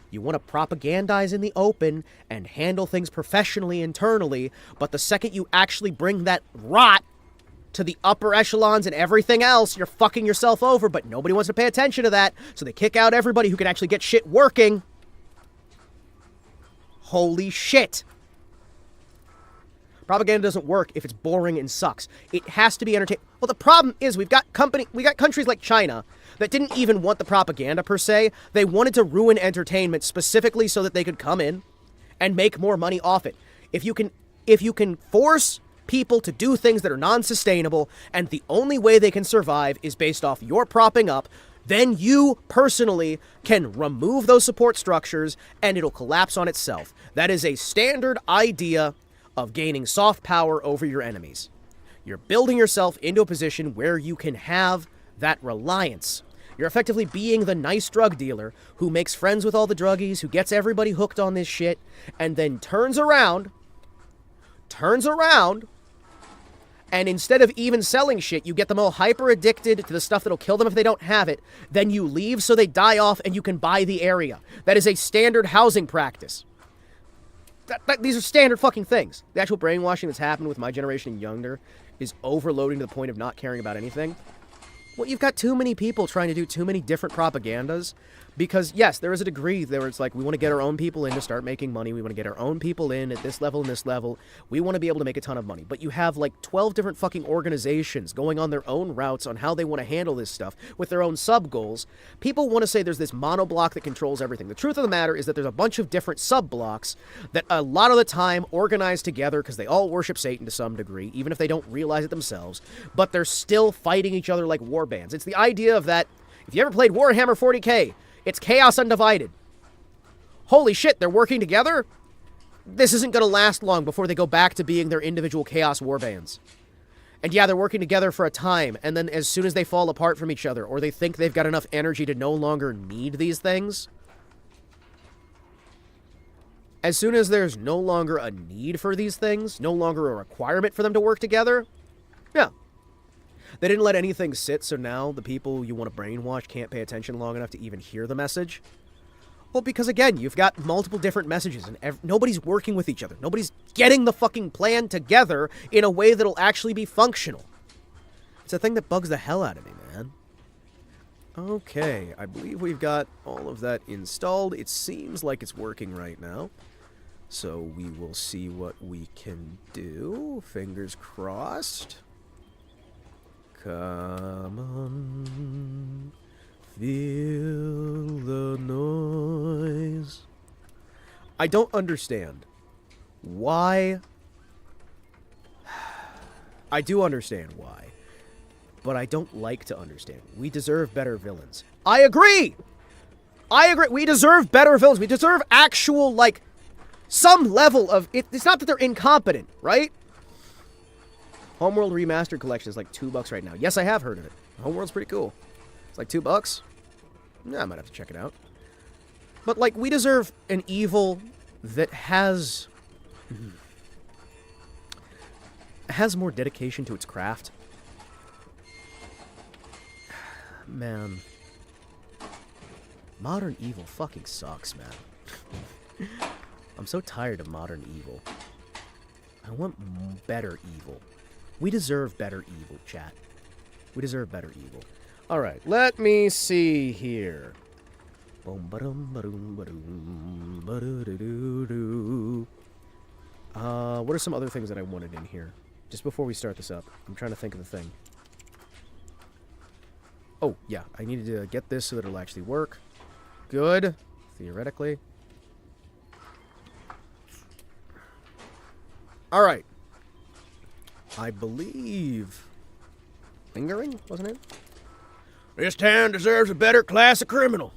You want to propagandize in the open and handle things professionally internally, but the second you actually bring that rot to the upper echelons and everything else, you're fucking yourself over, but nobody wants to pay attention to that, so they kick out everybody who can actually get shit working. Holy shit. Propaganda doesn't work if it's boring and sucks. It has to be entertaining. Well, the problem is we got countries like China that didn't even want the propaganda per se. They wanted to ruin entertainment specifically so that they could come in and make more money off it. If you can force people to do things that are non-sustainable, and the only way they can survive is based off your propping up, then you personally can remove those support structures and it'll collapse on itself. That is a standard idea of gaining soft power over your enemies. You're building yourself into a position where you can have that reliance. You're effectively being the nice drug dealer who makes friends with all the druggies, who gets everybody hooked on this shit, and then turns around, and instead of even selling shit, you get them all hyper addicted to the stuff that'll kill them if they don't have it. Then you leave so they die off and you can buy the area. That is a standard housing practice. These are standard fucking things. The actual brainwashing that's happened with my generation and younger is overloading to the point of not caring about anything. Well, you've got too many people trying to do too many different propagandas. Because, yes, there is a degree where it's like, we want to get our own people in to start making money. We want to get our own people in at this level and this level. We want to be able to make a ton of money. But you have, like, 12 different fucking organizations going on their own routes on how they want to handle this stuff with their own sub-goals. People want to say there's this monoblock that controls everything. The truth of the matter is that there's a bunch of different sub-blocks that a lot of the time organize together because they all worship Satan to some degree, even if they don't realize it themselves. But they're still fighting each other like war bands. It's the idea of that, if you ever played Warhammer 40k, it's Chaos Undivided. Holy shit, they're working together? This isn't going to last long before they go back to being their individual Chaos warbands. And yeah, they're working together for a time, and then as soon as they fall apart from each other, or they think they've got enough energy to no longer need these things, as soon as there's no longer a need for these things, no longer a requirement for them to work together, yeah. They didn't let anything sit, so now the people you want to brainwash can't pay attention long enough to even hear the message. Well, because again, you've got multiple different messages, and nobody's working with each other. Nobody's getting the fucking plan together in a way that'll actually be functional. It's a thing that bugs the hell out of me, man. Okay, I believe we've got all of that installed. It seems like it's working right now. So we will see what we can do. Fingers crossed. Come on, feel the noise. I don't understand why. I do understand why, but I don't like to understand. We deserve better villains. I agree! We deserve better villains. We deserve actual, like, some level of... It's not that they're incompetent, right? Homeworld Remastered Collection is like $2 right now. Yes, I have heard of it. Homeworld's pretty cool. It's like $2. Yeah, I might have to check it out. But, like, we deserve an evil that has more dedication to its craft. Man. Modern evil fucking sucks, man. I'm so tired of modern evil. I want better evil. We deserve better evil, chat. We deserve better evil. Alright, let me see here. What are some other things that I wanted in here? Just before we start this up. I'm trying to think of the thing. Oh, yeah. I needed to get this so that it'll actually work. Good. Theoretically. Alright. I believe... Lingering, wasn't it? This town deserves a better class of criminal.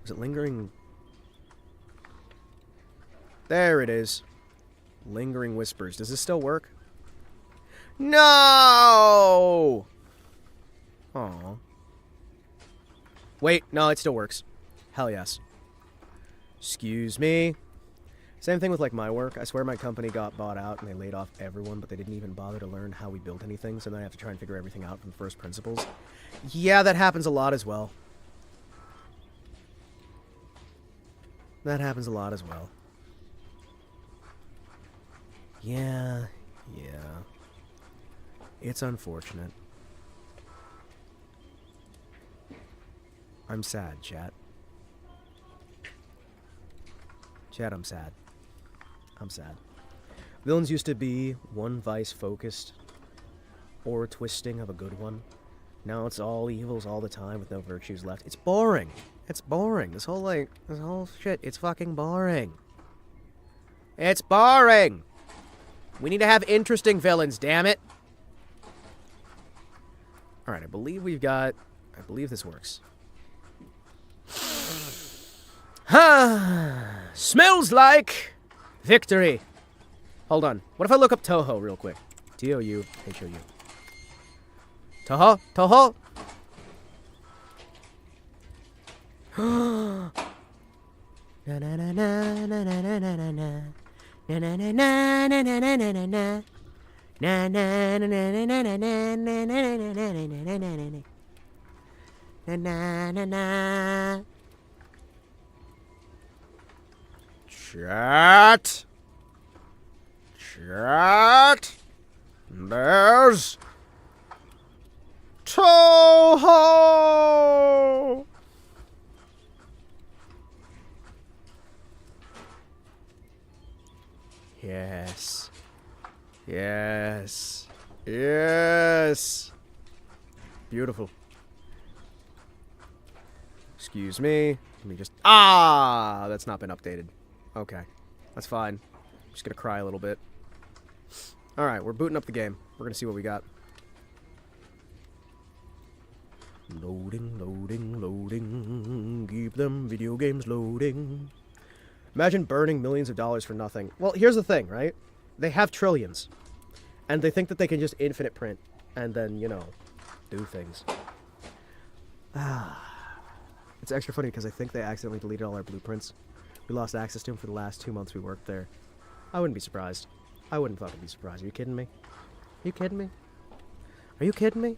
Was it Lingering? There it is. Lingering Whispers. Does this still work? No! Aww. Wait, no, it still works. Hell yes. Excuse me. Same thing with, like, my work. I swear my company got bought out and they laid off everyone, but they didn't even bother to learn how we built anything, so then I have to try and figure everything out from first principles. Yeah, that happens a lot as well. That happens a lot as well. Yeah. It's unfortunate. I'm sad, chat. Chat, I'm sad. I'm sad. Villains used to be one vice focused or twisting of a good one. Now it's all evils all the time with no virtues left. It's boring. It's boring. This whole shit, it's fucking boring. It's boring. We need to have interesting villains, damn it. Alright, I believe this works. Ha! Smells like victory. Hold on. What if I look up Toho real quick? Touhou. Toho? Toho? Na na na na na na na na na na na na na na na na na na na. Na na na na na na na na na na na na na na. Chat. There's Toho. Yes. Yes. Yes. Beautiful. Excuse me. Let me just... Ah! That's not been updated. Okay. That's fine. I'm just gonna cry a little bit. Alright, we're booting up the game. We're gonna see what we got. Loading, loading, loading. Keep them video games loading. Imagine burning millions of dollars for nothing. Well, here's the thing, right? They have trillions. And they think that they can just infinite print. And then, you know, do things. It's extra funny because I think they accidentally deleted all our blueprints. We lost access to them for the last 2 months we worked there. I wouldn't be surprised. I wouldn't fucking be surprised. Are you kidding me? Are you kidding me? Are you kidding me?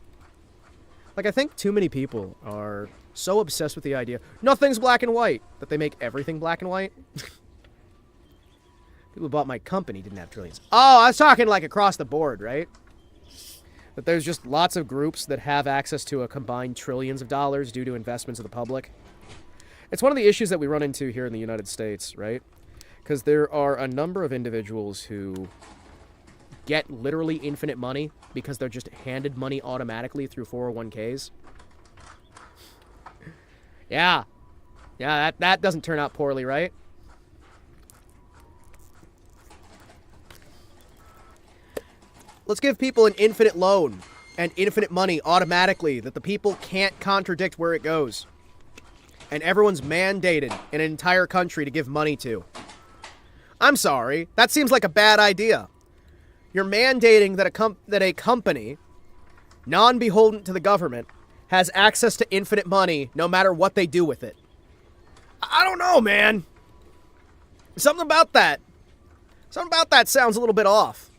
Like, I think too many people are so obsessed with the idea nothing's black and white that they make everything black and white. People who bought my company didn't have trillions. Oh, I was talking like across the board, right? That there's just lots of groups that have access to a combined trillions of dollars due to investments of the public. It's one of the issues that we run into here in the United States, right? Because there are a number of individuals who get literally infinite money because they're just handed money automatically through 401ks. Yeah. Yeah, that doesn't turn out poorly, right? Let's give people an infinite loan and infinite money automatically that the people can't contradict where it goes. And everyone's mandated in an entire country to give money to. I'm sorry, that seems like a bad idea. You're mandating that a company, non-beholden to the government, has access to infinite money no matter what they do with it. I don't know, man. Something about that sounds a little bit off.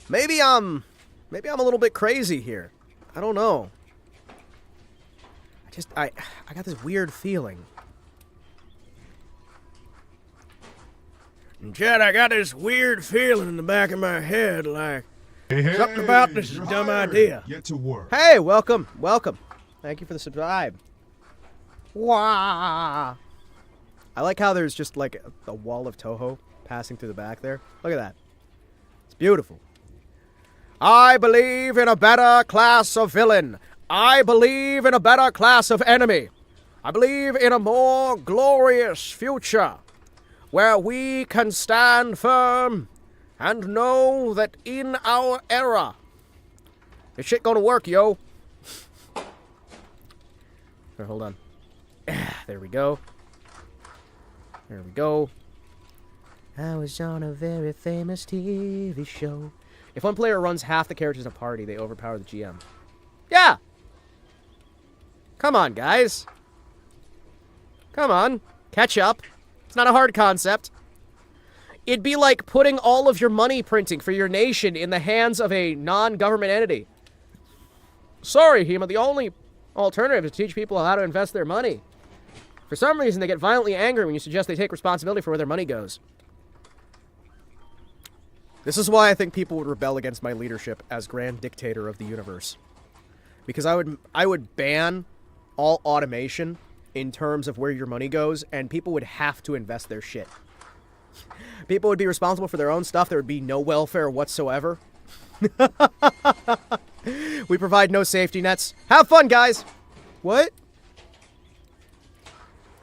Maybe I'm a little bit crazy here. I don't know. I got this weird feeling. Chad, I got this weird feeling in the back of my head, like something about this is a dumb idea. Get to work. Hey, welcome. Thank you for the subscribe. Wah! I like how there's just like a wall of Toho passing through the back there. Look at that. It's beautiful. I believe in a better class of villain. I believe in a better class of enemy. I believe in a more glorious future where we can stand firm and know that in our era, this shit gonna work, yo. Here, hold on. There we go. There we go. I was on a very famous TV show. If one player runs half the characters in a party, they overpower the GM. Yeah! Come on, guys. Come on. Catch up. It's not a hard concept. It'd be like putting all of your money printing for your nation in the hands of a non-government entity. Sorry, Hima, the only alternative is to teach people how to invest their money. For some reason, they get violently angry when you suggest they take responsibility for where their money goes. This is why I think people would rebel against my leadership as Grand Dictator of the universe. Because I would ban all automation in terms of where your money goes, and people would have to invest their shit. People would be responsible for their own stuff. There would be no welfare whatsoever. We provide no safety nets. Have fun, guys! What?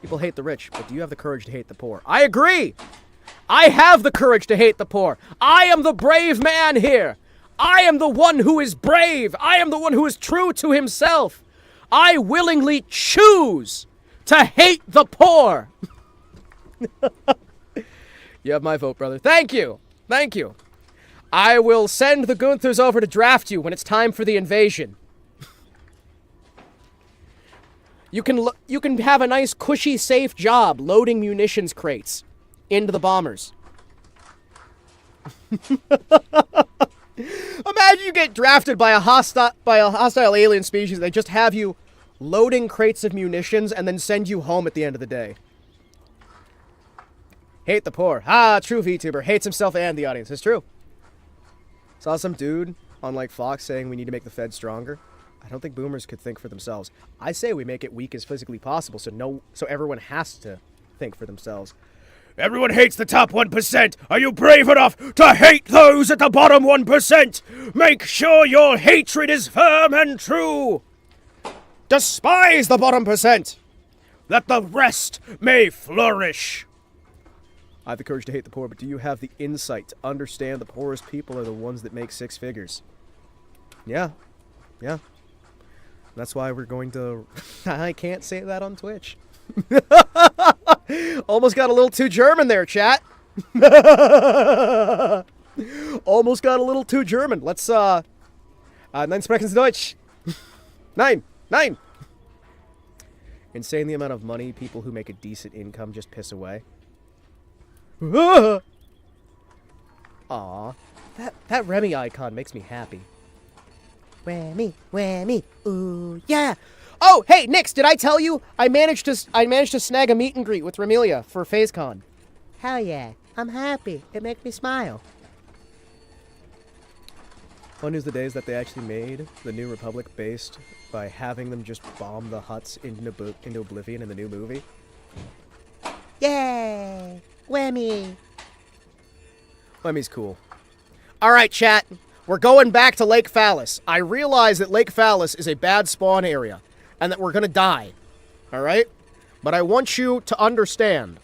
People hate the rich, but do you have the courage to hate the poor? I agree! I have the courage to hate the poor. I am the brave man here. I am the one who is brave. I am the one who is true to himself. I willingly choose to hate the poor. You have my vote, brother. Thank you. Thank you. I will send the Gunthers over to draft you when it's time for the invasion. You can have a nice, cushy, safe job loading munitions crates into the bombers. Imagine you get drafted by a hostile alien species. They just have you loading crates of munitions and then send you home at the end of the day. Hate the poor. Ah, true VTuber. Hates himself and the audience. It's true. Saw some dude on, like, Fox saying we need to make the Fed stronger. I don't think boomers could think for themselves. I say we make it weak as physically possible so everyone has to think for themselves. Everyone hates the top 1%. Are you brave enough to hate those at the bottom 1%? Make sure your hatred is firm and true. Despise the bottom percent, that the rest may flourish. I have the courage to hate the poor, but do you have the insight to understand the poorest people are the ones that make six figures? Yeah. Yeah. That's why we're going to... I can't say that on Twitch. Almost got a little too German there, chat. Almost got a little too German. Let's, 9 sprechen Sie Deutsch. 9. Insane the amount of money people who make a decent income just piss away. Aw, that Remy icon makes me happy. Remy, ooh yeah. Oh, hey Nix, did I tell you I managed to snag a meet and greet with Remelia for FazeCon? Hell yeah, I'm happy. It makes me smile. Fun is the days that they actually made the New Republic based by having them just bomb the Hutts into oblivion in the new movie. Yay! Whammy! Whammy's cool. Alright, chat. We're going back to Lake Phallus. I realize that Lake Phallus is a bad spawn area, and that we're gonna die. Alright? But I want you to understand,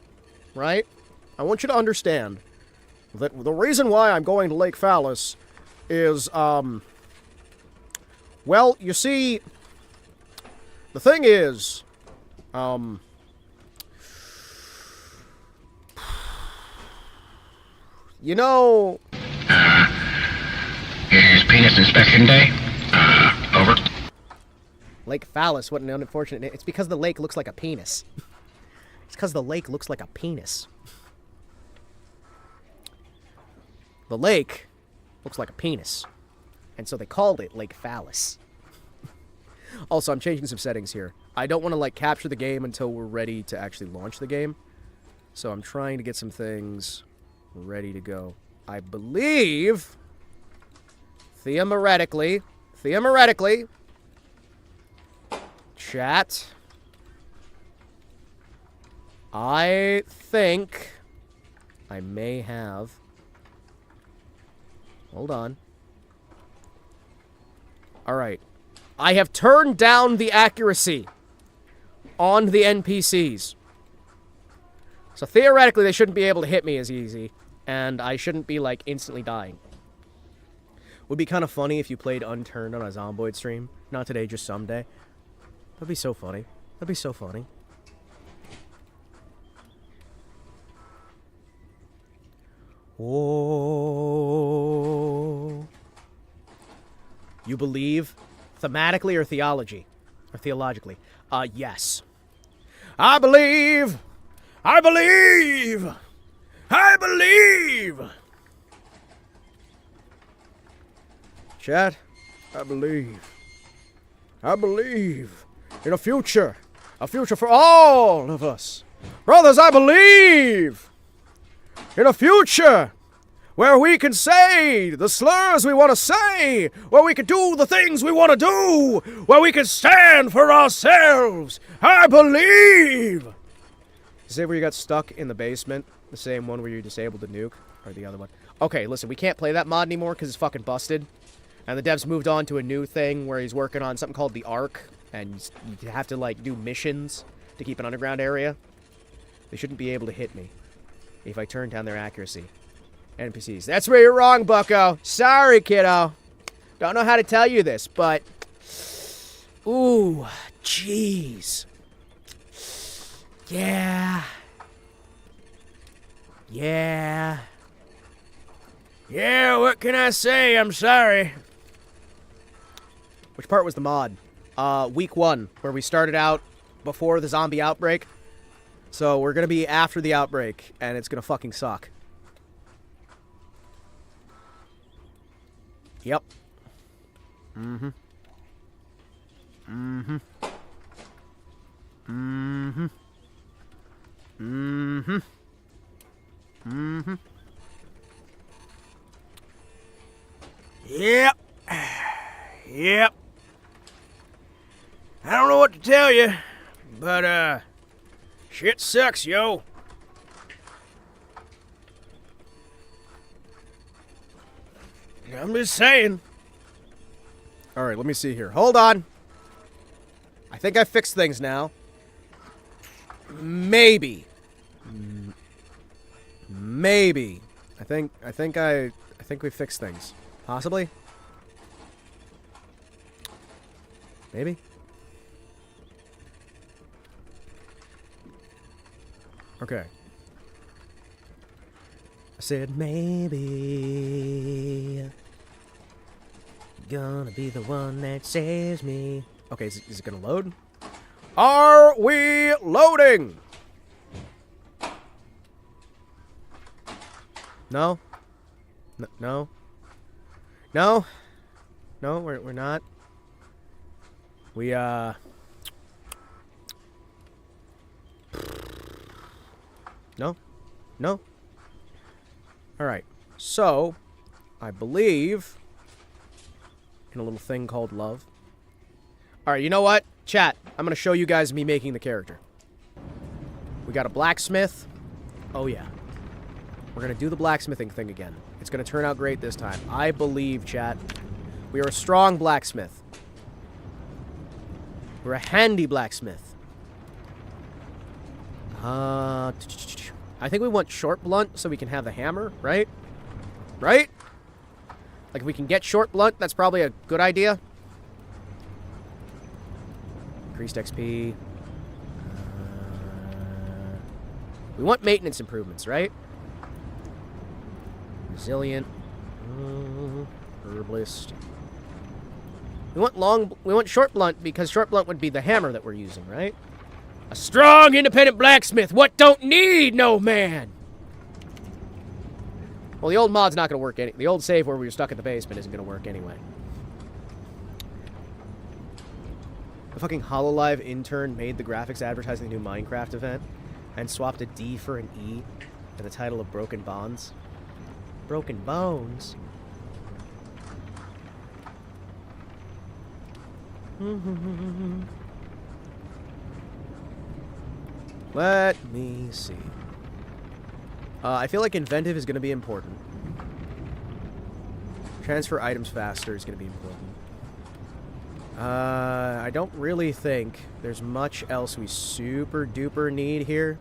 right? I want you to understand that the reason why I'm going to Lake Phallus is, well, you see, the thing is, you know... Here's penis inspection day. Over. Lake Phallus, what an unfortunate name. It's because the lake looks like a penis. It's because the lake looks like a penis. The lake looks like a penis. And so they called it Lake Phallus. Also, I'm changing some settings here. I don't want to, like, capture the game until we're ready to actually launch the game. So I'm trying to get some things ready to go. I believe... Theoretically, chat, I think I may have, hold on. Alright, I have turned down the accuracy on the NPCs. So theoretically, they shouldn't be able to hit me as easy, and I shouldn't be, like, instantly dying. Would be kind of funny if you played Unturned on a Zomboid stream. Not today, just someday. That'd be so funny. That'd be so funny. Oh. You believe thematically or theology? Or theologically? Yes. I believe! I believe! I believe! Chat, I believe in a future for all of us. Brothers, I believe in a future where we can say the slurs we want to say, where we can do the things we want to do, where we can stand for ourselves. I believe. Say where you got stuck in the basement, the same one where you disabled the nuke, or the other one. Okay, listen, we can't play that mod anymore because it's fucking busted. And the devs moved on to a new thing where he's working on something called the Ark, and you have to, like, do missions to keep an underground area. They shouldn't be able to hit me if I turn down their accuracy. NPCs. That's where you're wrong, bucko. Sorry, kiddo. Don't know how to tell you this, but... Ooh, jeez. Yeah. Yeah. Yeah, what can I say? I'm sorry. Which part was the mod? Week 1, where we started out before the zombie outbreak. So we're gonna be after the outbreak, and it's gonna fucking suck. Yep. Mm-hmm. Mm-hmm. Mm-hmm. Mm-hmm. Mm-hmm. Yep. Yep. I don't know what to tell you, but, shit sucks, yo. I'm just saying. All right, let me see here. Hold on. I think I fixed things now. Maybe. Maybe. I think we fixed things. Possibly. Maybe. Okay. I said maybe. Gonna be the one that saves me. Okay, is it gonna load? Are we loading? No? No? No? No, we're not. We, No? No? Alright. So, I believe in a little thing called love. Alright, you know what? Chat, I'm gonna show you guys me making the character. We got a blacksmith. Oh yeah. We're gonna do the blacksmithing thing again. It's gonna turn out great this time. I believe, chat. We are a strong blacksmith. We're a handy blacksmith. I think we want short blunt so we can have the hammer, right? Right? Like, if we can get short blunt, that's probably a good idea. Increased XP. We want maintenance improvements, right? Resilient. Herbalist. We want short blunt because short blunt would be the hammer that we're using, right? A strong, independent blacksmith. What don't need no man. Well, the old mod's not going to work. The old save where we were stuck in the basement isn't going to work anyway. The fucking HoloLive intern made the graphics advertising the new Minecraft event and swapped a D for an E and the title of Broken Bonds. Broken Bones? Let me see. I feel like inventive is going to be important. Transfer items faster is going to be important. I don't really think there's much else we super duper need here.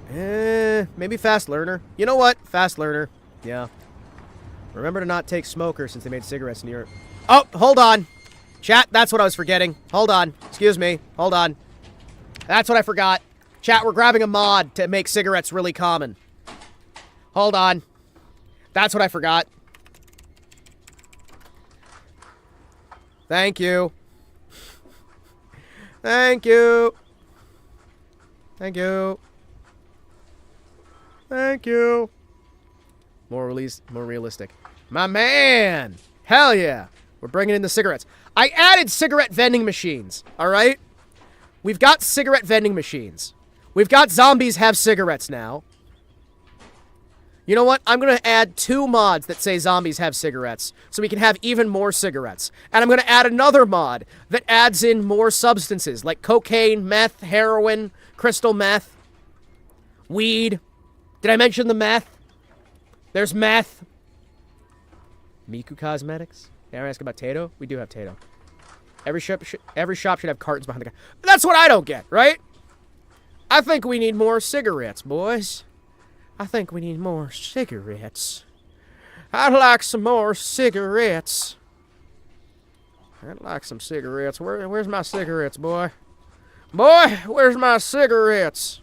Maybe fast learner. You know what? Fast learner. Yeah. Remember to not take smoker since they made cigarettes in Europe. Oh, hold on. Chat, that's what I was forgetting. Hold on. Excuse me. Hold on. That's what I forgot. Chat, we're grabbing a mod to make cigarettes really common. Hold on. That's what I forgot. Thank you. Thank you. Thank you. Thank you. More realistic. My man! Hell yeah! We're bringing in the cigarettes. I added cigarette vending machines, alright? We've got cigarette vending machines. We've got zombies have cigarettes now. You know what? I'm going to add 2 mods that say zombies have cigarettes, so we can have even more cigarettes. And I'm going to add another mod that adds in more substances, like cocaine, meth, heroin, crystal meth, weed. Did I mention the meth? There's meth. Miku Cosmetics. Now I ask about Tato. We do have Tato. Every shop should have cartons behind the guy. That's what I don't get, right? I think we need more cigarettes, boys. I think we need more cigarettes. I'd like some more cigarettes. I'd like some cigarettes. Where's my cigarettes, boy? Boy, where's my cigarettes?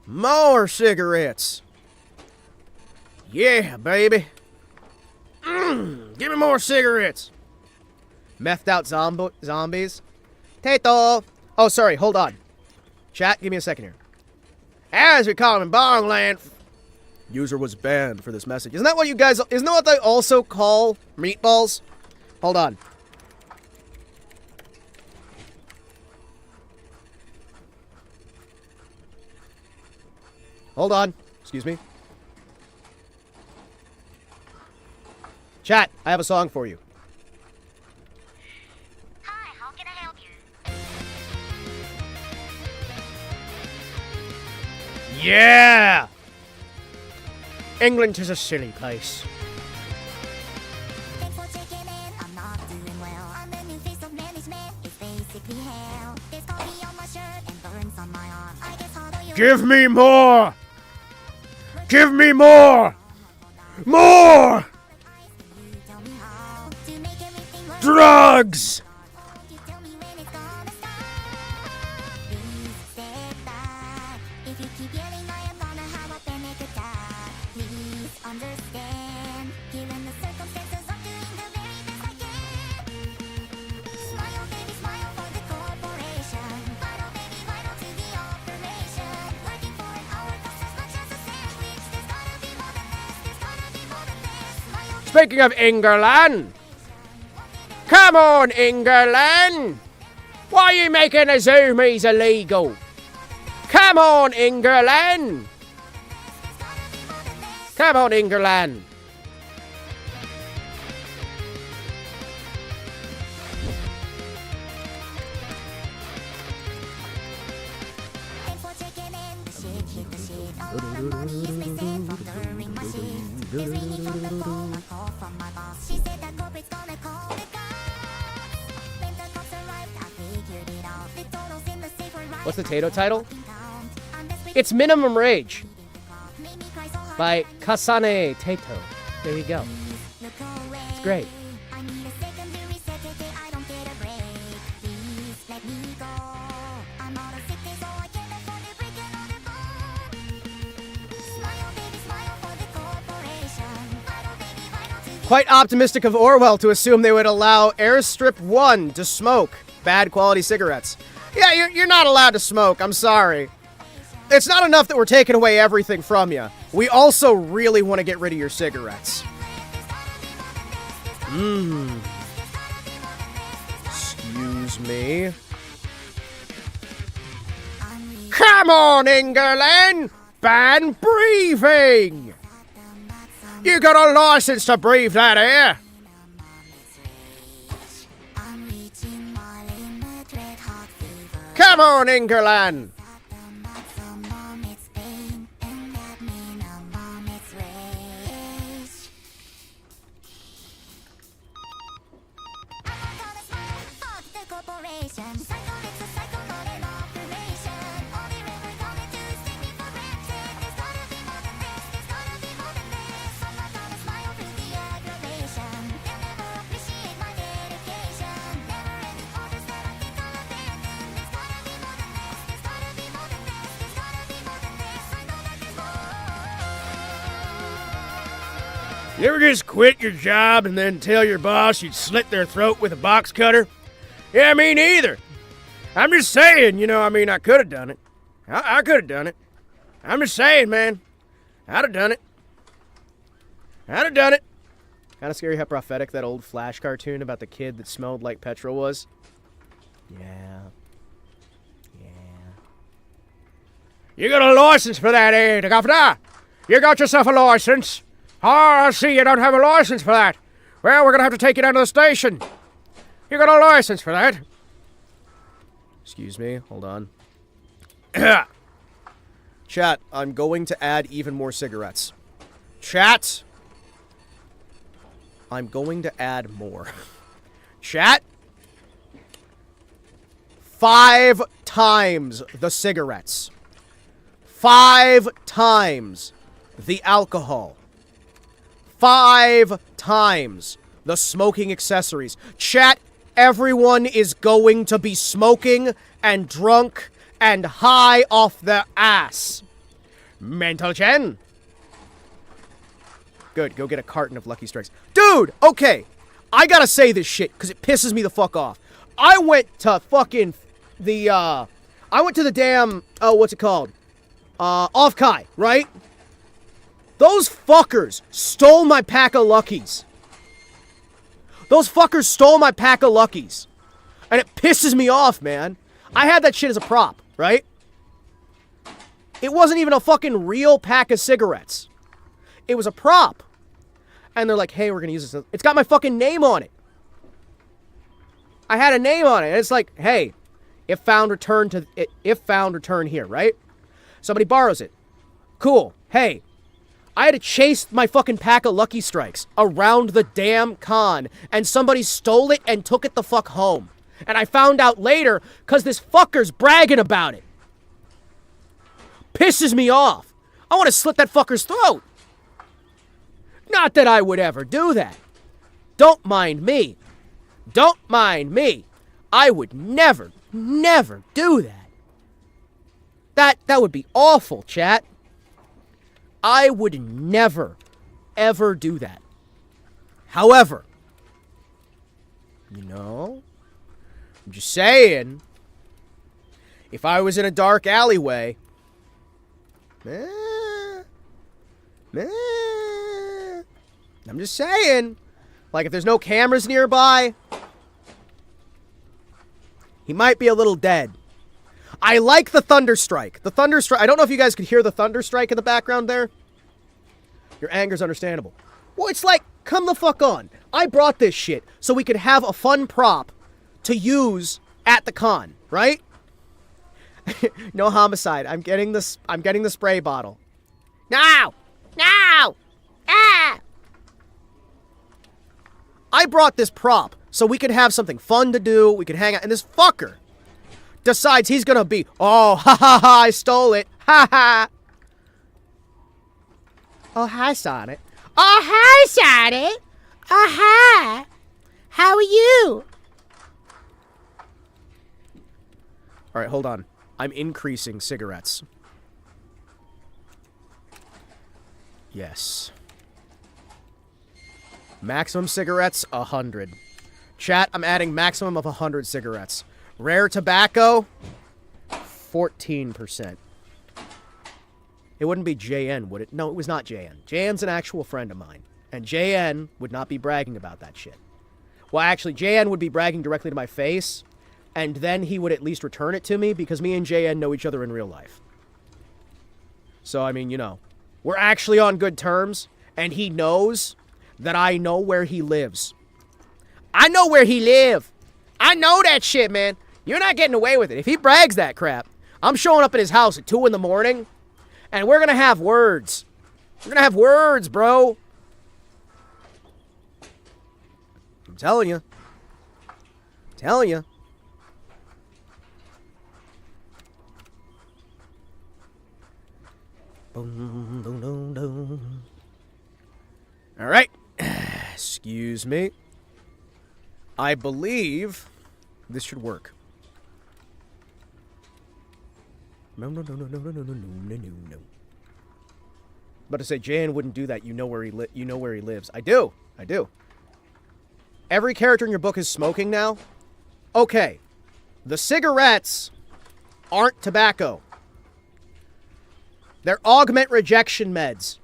More cigarettes. Yeah, baby. Give me more cigarettes. Methed out zombies. Tato. Oh, sorry. Hold on. Chat, give me a second here. As we call in Bongland. User was banned for this message. Isn't that what you guys... Isn't that what they also call meatballs? Hold on. Hold on. Excuse me. Chat, I have a song for you. Hi, how can I help you? Yeah! England is a silly place. Thanks for checking in. I'm not doing well. I'm the new face of management. It's basically hell. There's coffee on my shirt and burns on my arm. I guess how do you... Give me more! Give me more! More! You tell me how to make everything work. Drugs! You tell me when it's gonna start. Please step back. If you keep yelling, I am gonna have a panic attack. Please understand. Given the circumstances, I'm doing the very best I can. Smile, baby, smile for the corporation. Vital, baby, vital to the operation. Working for an hour costs as much as a sandwich. There's gotta be more than this. There's gotta be more than this. Smile, Speaking of England, come on, England! Why are you making the zoomies illegal? Come on, England! Come on, England! thanks for checking in. The shit hit the shit. All of the money is missing from during my shift. There's ringing from the phone, a call from my boss. She said that corporate's gonna call the cops. When the cops arrived, I figured it out. The totals in the safe were right. What's the Tato title? I'm desperate It's Minimum Rage to beat the clock. Made me cry so hard. by Kasane Tato. There you go. Look away. It's great. I need a second to reset today. I don't get a break. Please let me go. I'm on a sick day, so I can't afford to break another bone. Smile, baby, smile for the corporation. Vital, baby, vital to the... Quite optimistic of Orwell to assume they would allow Airstrip 1 to smoke bad quality cigarettes. Yeah, you're not allowed to smoke. I'm sorry. It's not enough that we're taking away everything from you. We also really want to get rid of your cigarettes. Excuse me. Come on, England! Ban breathing! You got a license to breathe that air! I'm reaching my limit, red hot fever. Come on, England! Maximum, it's pain, and that minimum, it's rage. I'm gonna smile, fuck the corporation. Cycle, it's a cycle, not an operation. All they're ever gonna do is take me for granted. There's gotta be more than this, there's gotta be more than this. I'm not gonna smile through the aggravation. They'll never appreciate my dedication. Never ending orders that I think I'll abandon. There's gotta be more than this, there's gotta be more than this, there's gotta be more than this. I know that there's more. You ever just quit your job and then tell your boss you'd slit their throat with a box cutter? Yeah, me neither. I'm just saying, I could have done it. I could have done it. I'm just saying, man. I'd have done it. I'd have done it. Kind of scary how prophetic that old Flash cartoon about the kid that smelled like petrol was. Yeah. You got a license for that, eh, Governor? You got yourself a license? Oh, I see you don't have a license for that. Well, we're gonna have to take you down to the station. You got a license for that? Excuse me, hold on. Chat, I'm going to add even more cigarettes. Chat! I'm going to add more. Chat! 5 times the cigarettes. 5 times the alcohol. 5 times the smoking accessories. Chat, everyone is going to be smoking and drunk and high off their ass. Mental Chen. Good, go get a carton of Lucky Strikes. Dude, okay. I gotta say this shit, because it pisses me the fuck off. I went to fucking the, I went to the damn, what's it called? Off-Kai, right? Those fuckers stole my pack of Luckies. Those fuckers stole my pack of Luckies. And it pisses me off, man. I had that shit as a prop, right? It wasn't even a fucking real pack of cigarettes. It was a prop. And they're like, hey, we're gonna use this. It's got my fucking name on it. I had a name on it. And it's like, hey, if found, return here, right? Somebody borrows it. Cool. Hey, I had to chase my fucking pack of Lucky Strikes around the damn con, and somebody stole it and took it the fuck home. And I found out later because this fucker's bragging about it. Pisses me off. I want to slit that fucker's throat. Not that I would ever do that. Don't mind me. Don't mind me. I would never, never do that. That would be awful, chat. I would never, ever do that. However, you know, I'm just saying, if I was in a dark alleyway, I'm just saying, like if there's no cameras nearby, he might be a little dead. I like the Thunderstrike. The Thunderstrike, I don't know if you guys could hear the Thunderstrike in the background there. Your anger's understandable. Well, it's like, come the fuck on. I brought this shit so we could have a fun prop to use at the con, right? No homicide. I'm getting the spray bottle. No! No! Ah! I brought this prop so we could have something fun to do, we could hang out, and this fucker decides he's gonna be, oh, ha ha ha, I stole it, ha ha. Oh, hi, Sonic. Oh, hi, Sonic. Oh, hi. How are you? All right, hold on. I'm increasing cigarettes. Yes. Maximum cigarettes, 100. Chat, I'm adding maximum of 100 cigarettes. Rare tobacco, 14%. It wouldn't be JN, would it? No, it was not JN. JN's an actual friend of mine. And JN would not be bragging about that shit. Well, actually, JN would be bragging directly to my face, and then he would at least return it to me, because me and JN know each other in real life. So, I mean, you know, we're actually on good terms, and he knows that I know where he lives. I know where he live. I know that shit, man. You're not getting away with it. If he brags that crap, I'm showing up at his house at 2 in the morning, and we're gonna have words. We're gonna have words, bro. I'm telling you. Telling you. Boom, boom, boom, boom. All right. Excuse me. I believe this should work. No. About to say Jan wouldn't do that. You know where he lives. I do. Every character in your book is smoking now. Okay. The cigarettes aren't tobacco. They're augment rejection meds.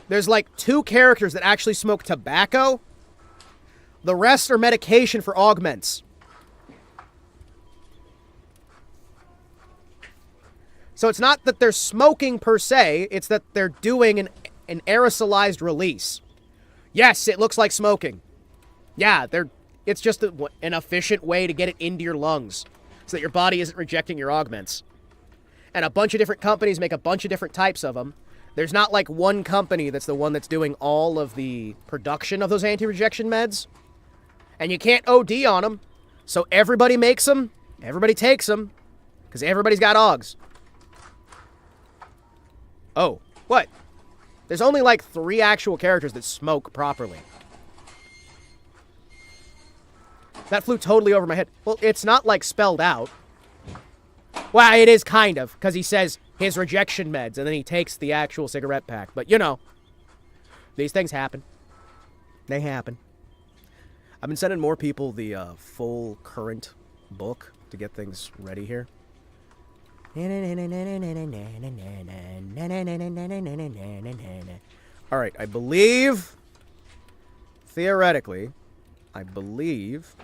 There's like 2 characters that actually smoke tobacco. The rest are medication for augments. So it's not that they're smoking per se, it's that they're doing an aerosolized release. Yes, it looks like smoking. Yeah, it's just an efficient way to get it into your lungs so that your body isn't rejecting your augments. And a bunch of different companies make a bunch of different types of them. There's not like one company that's the one that's doing all of the production of those anti-rejection meds. And you can't OD on them. So everybody makes them, everybody takes them, because everybody's got augs. Oh, what? There's only like 3 actual characters that smoke properly. That flew totally over my head. Well, it's not like spelled out. Well, it is kind of, because he says his rejection meds, and then he takes the actual cigarette pack. But, you know, these things happen. They happen. I've been sending more people the full current book to get things ready here. Alright, I believe... Theoretically, I believe...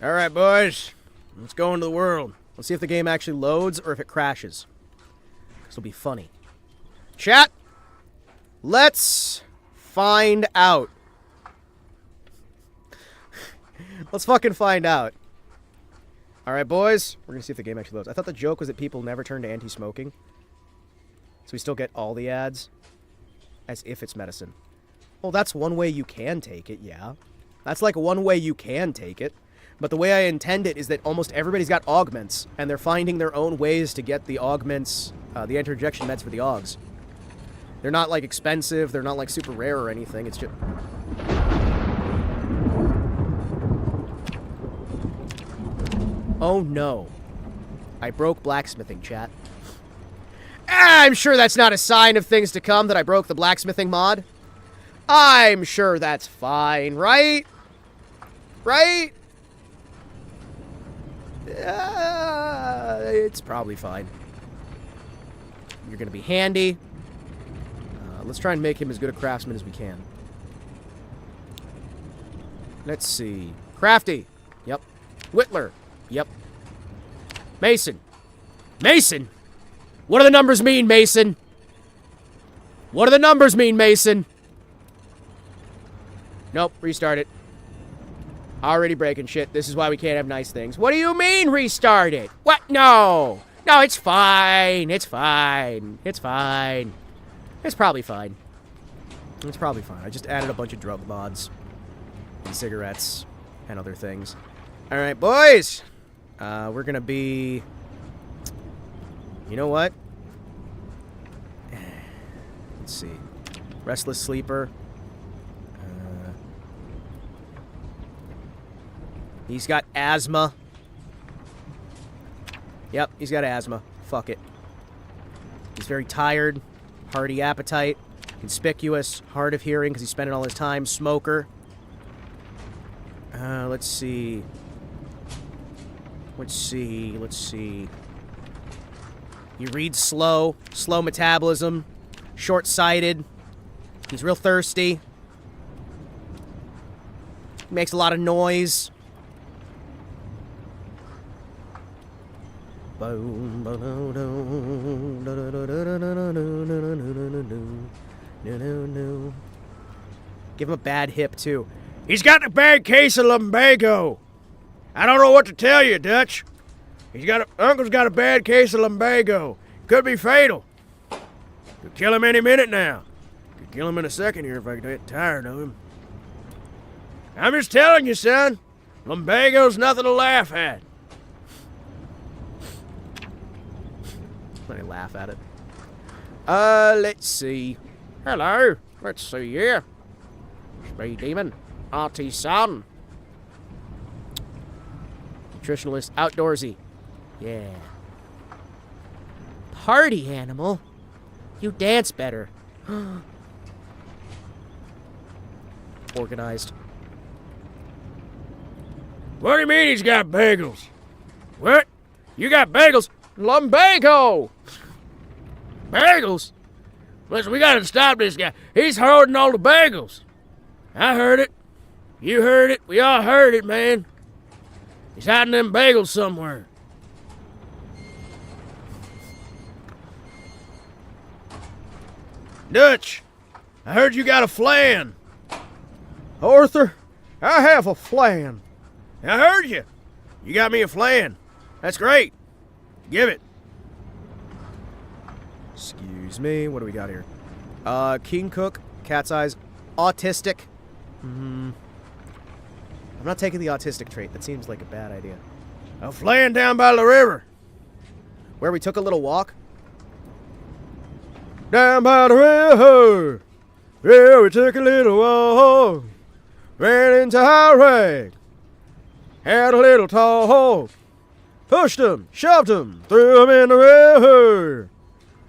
Alright, boys. Let's go into the world. Let's see if the game actually loads or if it crashes. This will be funny. Chat! Let's find out. Let's fucking find out. Alright, boys. We're gonna see if the game actually loads. I thought the joke was that people never turn to anti-smoking. So we still get all the ads. As if it's medicine. Well, that's one way you can take it, yeah. That's like one way you can take it. But the way I intend it is that almost everybody's got augments, and they're finding their own ways to get the augments, the interjection meds for the augs. They're not, like, expensive, they're not, like, super rare or anything, it's just... Oh, no. I broke blacksmithing, chat. I'm sure that's not a sign of things to come that I broke the blacksmithing mod. I'm sure that's fine, right? Right? It's probably fine. You're gonna be handy. Let's try and make him as good a craftsman as we can. Let's see. Crafty. Yep. Whittler. Yep. Mason. Mason! What do the numbers mean, Mason? What do the numbers mean, Mason? Nope. Restart it. Already breaking shit. This is why we can't have nice things. What do you mean, restart it? What? No. No, it's fine. It's fine. It's fine. It's probably fine. It's probably fine. I just added a bunch of drug mods. And cigarettes. And other things. Alright, boys. We're gonna be... You know what? Let's see. Restless Sleeper. He's got asthma. Yep, he's got asthma. Fuck it. He's very tired. Hearty appetite. Conspicuous. Hard of hearing because he's spending all his time. Smoker. Let's see. Let's see. Let's see. He reads slow. Slow metabolism. Short-sighted. He's real thirsty. He makes a lot of noise. Give him a bad hip, too. He's got a bad case of lumbago. I don't know what to tell you, Dutch. Uncle's got a bad case of lumbago. Could be fatal. Could kill him any minute now. Could kill him in a second here if I get tired of him. I'm just telling you, son. Lumbago's nothing to laugh at. Let me laugh at it. Let's see. Hello. Let's see here. Speed Demon. Artisan. Nutritionalist. Outdoorsy. Yeah. Party animal? You dance better. Organized. What do you mean he's got bagels? What? You got bagels? Lumbago! Bagels? Listen, we gotta stop this guy. He's hoarding all the bagels. I heard it. You heard it. We all heard it, man. He's hiding them bagels somewhere. Dutch, I heard you got a flan. Arthur, I have a flan. I heard you. You got me a flan. That's great. Give it. Excuse me. What do we got here? King Cook, Cat's Eyes, Autistic. I'm not taking the autistic trait. That seems like a bad idea. A flan down by the river. Where we took a little walk? Down by the river. Yeah, we took a little walk, ran into highway, had a little talk, pushed him, shoved him, threw him in the river.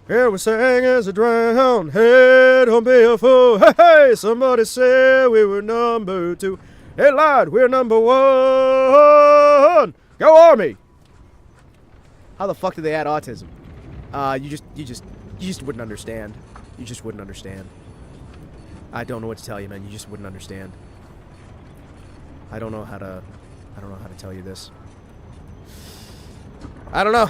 Yeah, we sang as a drowned, hey, don't be a fool. Hey, hey, somebody said we were number 2. They lied, we're number 1. Go Army! How the fuck did they add autism? You just wouldn't understand. You just wouldn't understand. I don't know what to tell you, man. You just wouldn't understand. I don't know how to tell you this. I don't know.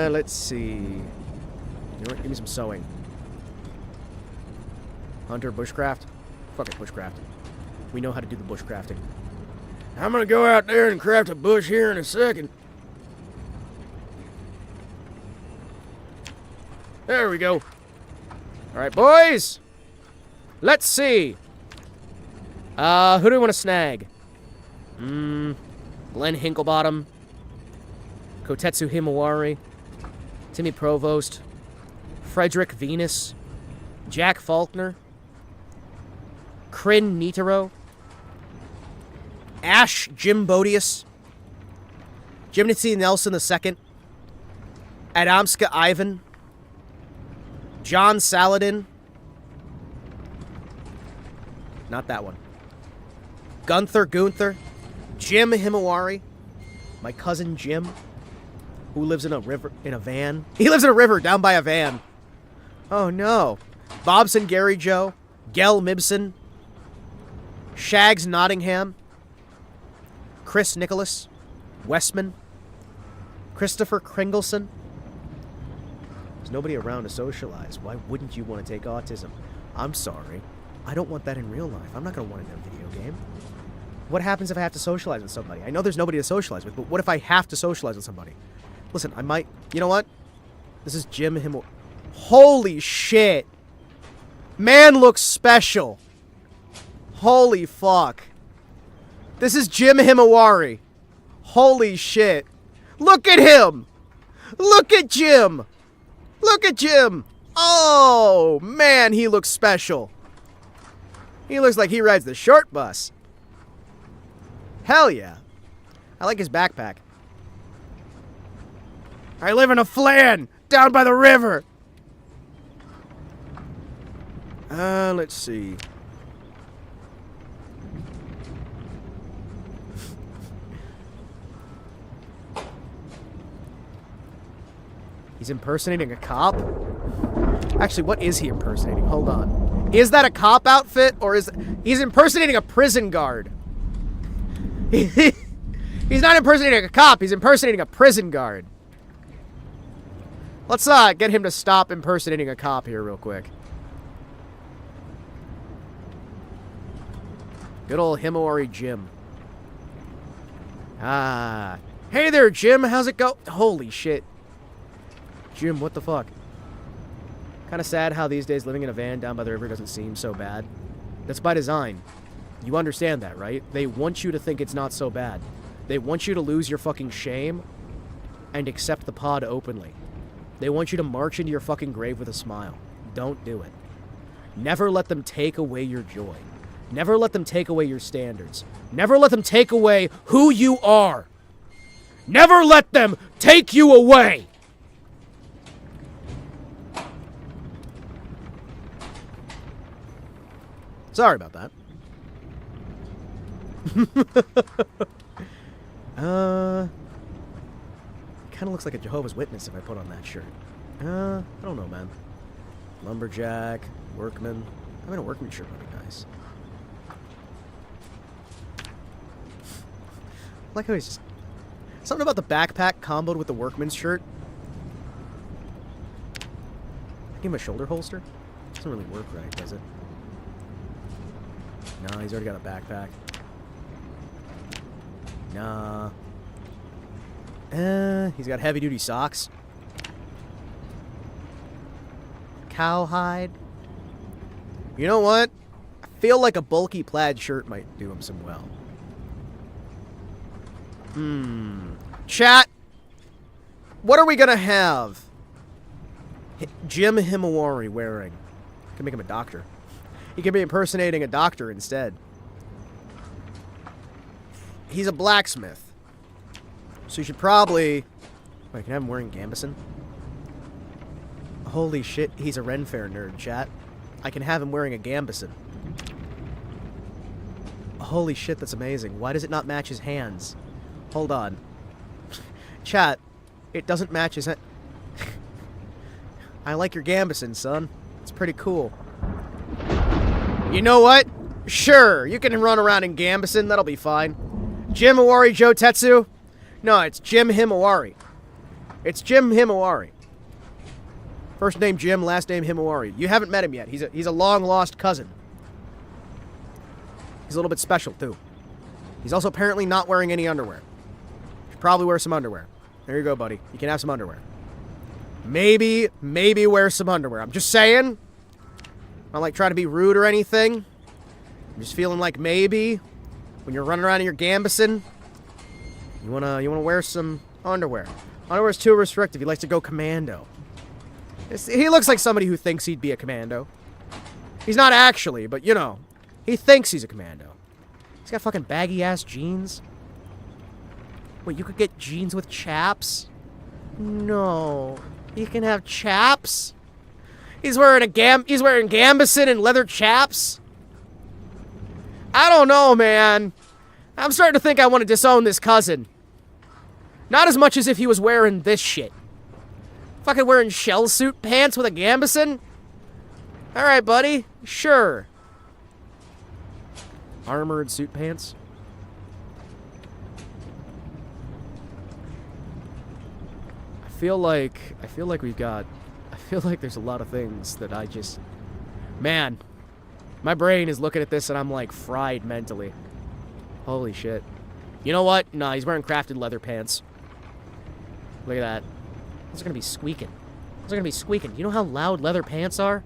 Let's see. You know what? Give me some sewing. Hunter, bushcraft? Fuck it, bushcraft. We know how to do the bushcrafting. I'm gonna go out there and craft a bush here in a second. There we go. Alright, boys! Let's see. Who do we want to snag? Glenn Hinklebottom. Kotetsu Himawari. Timmy Provost. Frederick Venus. Jack Faulkner. Kryn Nitaro. Ash Jimbodius. Jimothy Nelson II. Adamska Ivan. John Saladin. Not that one. Gunther. Jim Himawari. My cousin Jim, who lives in a van. He lives in a river down by a van. Oh no. Bobson Gary Joe. Gel Mibson. Shags Nottingham. Chris Nicholas. Westman. Christopher Kringleson. There's nobody around to socialize. Why wouldn't you want to take autism? I'm sorry. I don't want that in real life. I'm not going to want it in a video game. What happens if I have to socialize with somebody? I know there's nobody to socialize with, but what if I have to socialize with somebody? Listen, I might... You know what? This is Jim Himmel... Holy shit! Man looks special. Holy fuck. This is Jim Himawari. Holy shit. Look at him! Look at Jim! Look at Jim! Oh, man, he looks special. He looks like he rides the short bus. Hell yeah. I like his backpack. I live in a flan down by the river. Let's see. He's impersonating a cop? Actually, what is he impersonating? Hold on. Is that a cop outfit, or is... He's impersonating a prison guard. He's not impersonating a cop, he's impersonating a prison guard. Let's get him to stop impersonating a cop here real quick. Good old Himawari Jim. Hey there, Jim, how's it go? Holy shit. Jim, what the fuck? Kind of sad how these days living in a van down by the river doesn't seem so bad. That's by design. You understand that, right? They want you to think it's not so bad. They want you to lose your fucking shame and accept the pod openly. They want you to march into your fucking grave with a smile. Don't do it. Never let them take away your joy. Never let them take away your standards. Never let them take away who you are. Never let them take you away. Sorry about that. Kind of looks like a Jehovah's Witness if I put on that shirt. I don't know, man. Lumberjack, workman. I mean, a workman shirt would be nice. I like how he's just... Something about the backpack comboed with the workman's shirt. Give him a shoulder holster? Doesn't really work right, does it? No, he's already got a backpack. Nah. He's got heavy-duty socks. Cowhide. You know what? I feel like a bulky plaid shirt might do him some well. Chat! What are we gonna have Jim Himawari wearing? Can make him a doctor. He can be impersonating a doctor instead. He's a blacksmith. So you should probably... Wait, can I have him wearing Gambison? Holy shit, he's a Ren Fair nerd, chat. I can have him wearing a Gambison. Holy shit, that's amazing. Why does it not match his hands? Hold on. Chat, it doesn't match his hand. I like your Gambison, son. It's pretty cool. You know what? Sure, you can run around in Gambison. That'll be fine. Jim Himawari Jotetsu? No, it's Jim Himawari. It's Jim Himawari. First name Jim, last name Himawari. You haven't met him yet. He's a long-lost cousin. He's a little bit special, too. He's also apparently not wearing any underwear. Should probably wear some underwear. There you go, buddy. You can have some underwear. Maybe wear some underwear. I'm just saying. I'm not like trying to be rude or anything. I'm just feeling like maybe when you're running around in your Gambison, you wanna wear some underwear. Underwear is too restrictive. He likes to go commando. He looks like somebody who thinks he'd be a commando. He's not actually, but you know, he thinks he's a commando. He's got fucking baggy ass jeans. Wait, you could get jeans with chaps? No. You can have chaps? He's wearing Gambison and leather chaps? I don't know, man. I'm starting to think I want to disown this cousin. Not as much as if he was wearing this shit. Fucking wearing shell suit pants with a Gambison? Alright, buddy. Sure. Armored suit pants? I feel like there's a lot of things that I just... Man. My brain is looking at this and I'm like fried mentally. Holy shit. You know what? Nah, he's wearing crafted leather pants. Look at that. Those are gonna be squeaking. Those are gonna be squeaking. You know how loud leather pants are?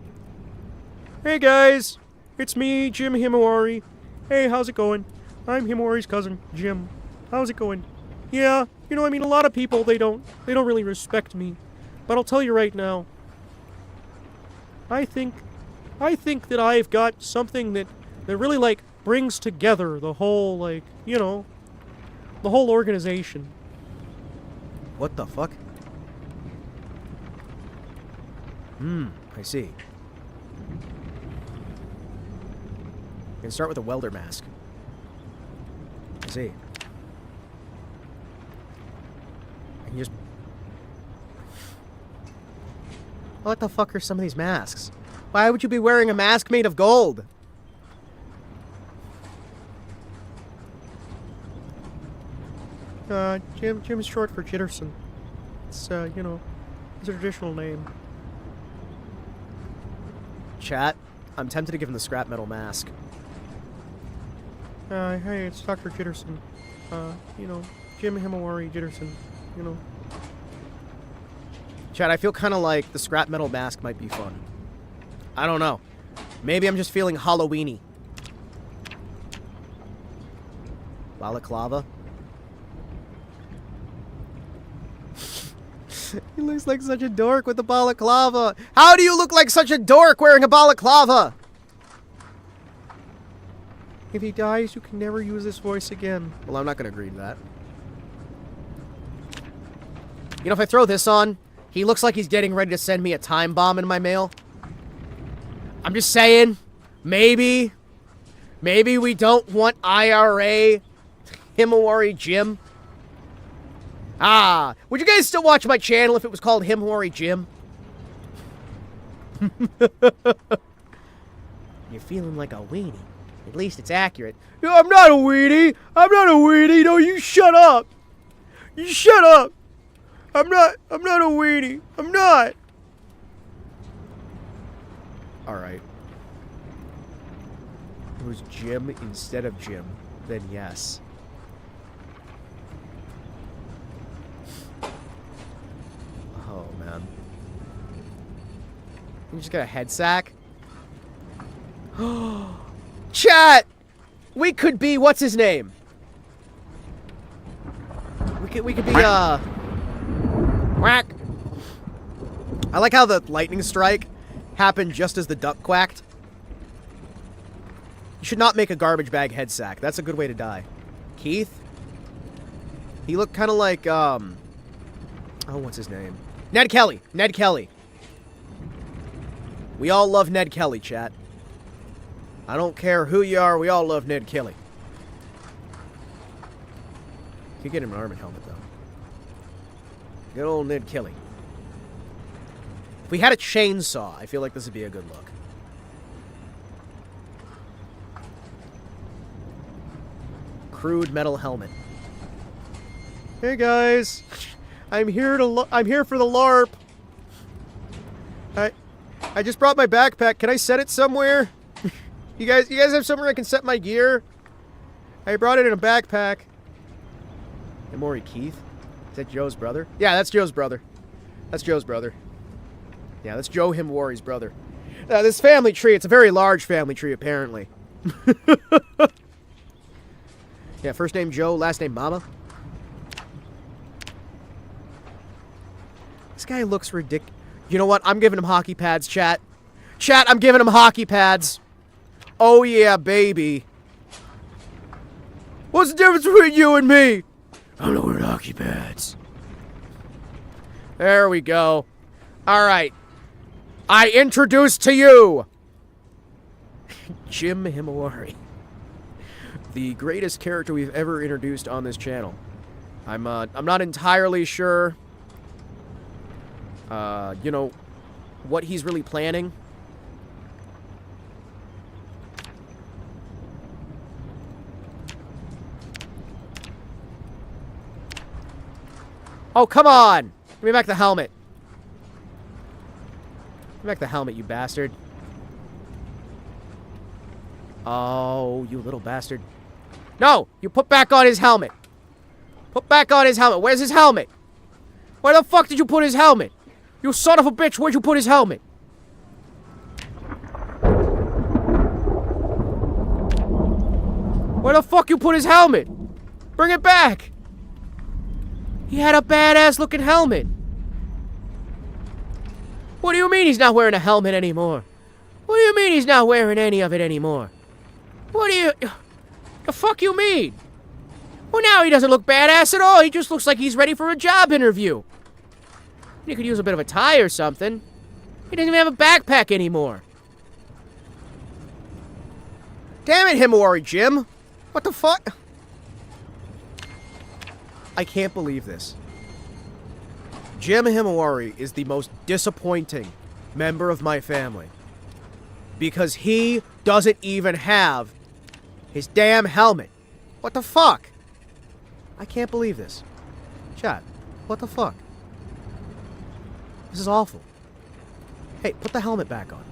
Hey guys! It's me, Jim Himawari. Hey, how's it going? I'm Himawari's cousin, Jim. How's it going? Yeah, you know, I mean, a lot of people, they don't really respect me. But I'll tell you right now. I think that I've got something that really, like, brings together the whole, like, you know, the whole organization. What the fuck? I see. You can start with a welder mask. I see. And you just... What the fuck are some of these masks? Why would you be wearing a mask made of gold? Jim's short for Jitterson. It's, you know, it's a traditional name. Chat, I'm tempted to give him the scrap metal mask. Hey, it's Dr. Jitterson. You know, Jim Himawari Jitterson, you know. Chat, I feel kind of like the scrap metal mask might be fun. I don't know. Maybe I'm just feeling Halloween-y. Balaclava? He looks like such a dork with a balaclava. How do you look like such a dork wearing a balaclava? If he dies, you can never use this voice again. Well, I'm not going to agree to that. You know, if I throw this on, he looks like he's getting ready to send me a time bomb in my mail. I'm just saying, maybe we don't want IRA Himawari Jim. Ah, would you guys still watch my channel if it was called Himawari Jim? You're feeling like a weenie. At least it's accurate. No, I'm not a weenie. I'm not a weenie. No, you shut up. You shut up. I'm not a weenie. I'm not. Alright. If it was Jim instead of Jim, then yes. Oh, man. You just got a head sack? Chat! We could be, what's his name? We could be, Quack! I like how the lightning strike happened just as the duck quacked. You should not make a garbage bag head sack. That's a good way to die. Keith? He looked kind of like, oh, what's his name? Ned Kelly. Ned Kelly. We all love Ned Kelly, chat. I don't care who you are, we all love Ned Kelly. Could get him an armored helmet, though. Good old Ned Kelly. If we had a chainsaw, I feel like this would be a good look. Crude metal helmet. Hey guys, I'm here for the LARP. I just brought my backpack. Can I set it somewhere? You guys have somewhere I can set my gear? I brought it in a backpack. Himawari Keith? Is that Joe's brother? Yeah, that's Joe's brother. That's Joe's brother. Yeah, that's Joe Himawari's brother. This family tree, it's a very large family tree, apparently. Yeah, first name Joe, last name Mama. This guy looks ridiculous. You know what? I'm giving him hockey pads, chat. Chat, I'm giving him hockey pads. Oh, yeah, baby. What's the difference between you and me? I'm not wearing hockey pads. There we go. All right. I introduce to you Jim Himawari. The greatest character we've ever introduced on this channel. I'm not entirely sure, you know, what he's really planning. Oh, come on! Give me back the helmet. Give me back the helmet, you bastard. Oh, you little bastard. No! You put back on his helmet. Put back on his helmet. Where's his helmet? Where the fuck did you put his helmet? You son of a bitch, where'd you put his helmet? Where the fuck you put his helmet? Bring it back! He had a badass looking helmet. What do you mean he's not wearing a helmet anymore? What do you mean he's not wearing any of it anymore? What do you... The fuck you mean? Well, now he doesn't look badass at all. He just looks like he's ready for a job interview. He could use a bit of a tie or something. He doesn't even have a backpack anymore. Damn it, Himawari Jim. What the fuck? I can't believe this. Jim Himawari is the most disappointing member of my family. Because he doesn't even have his damn helmet. What the fuck? I can't believe this. Chat, what the fuck? This is awful. Hey, put the helmet back on.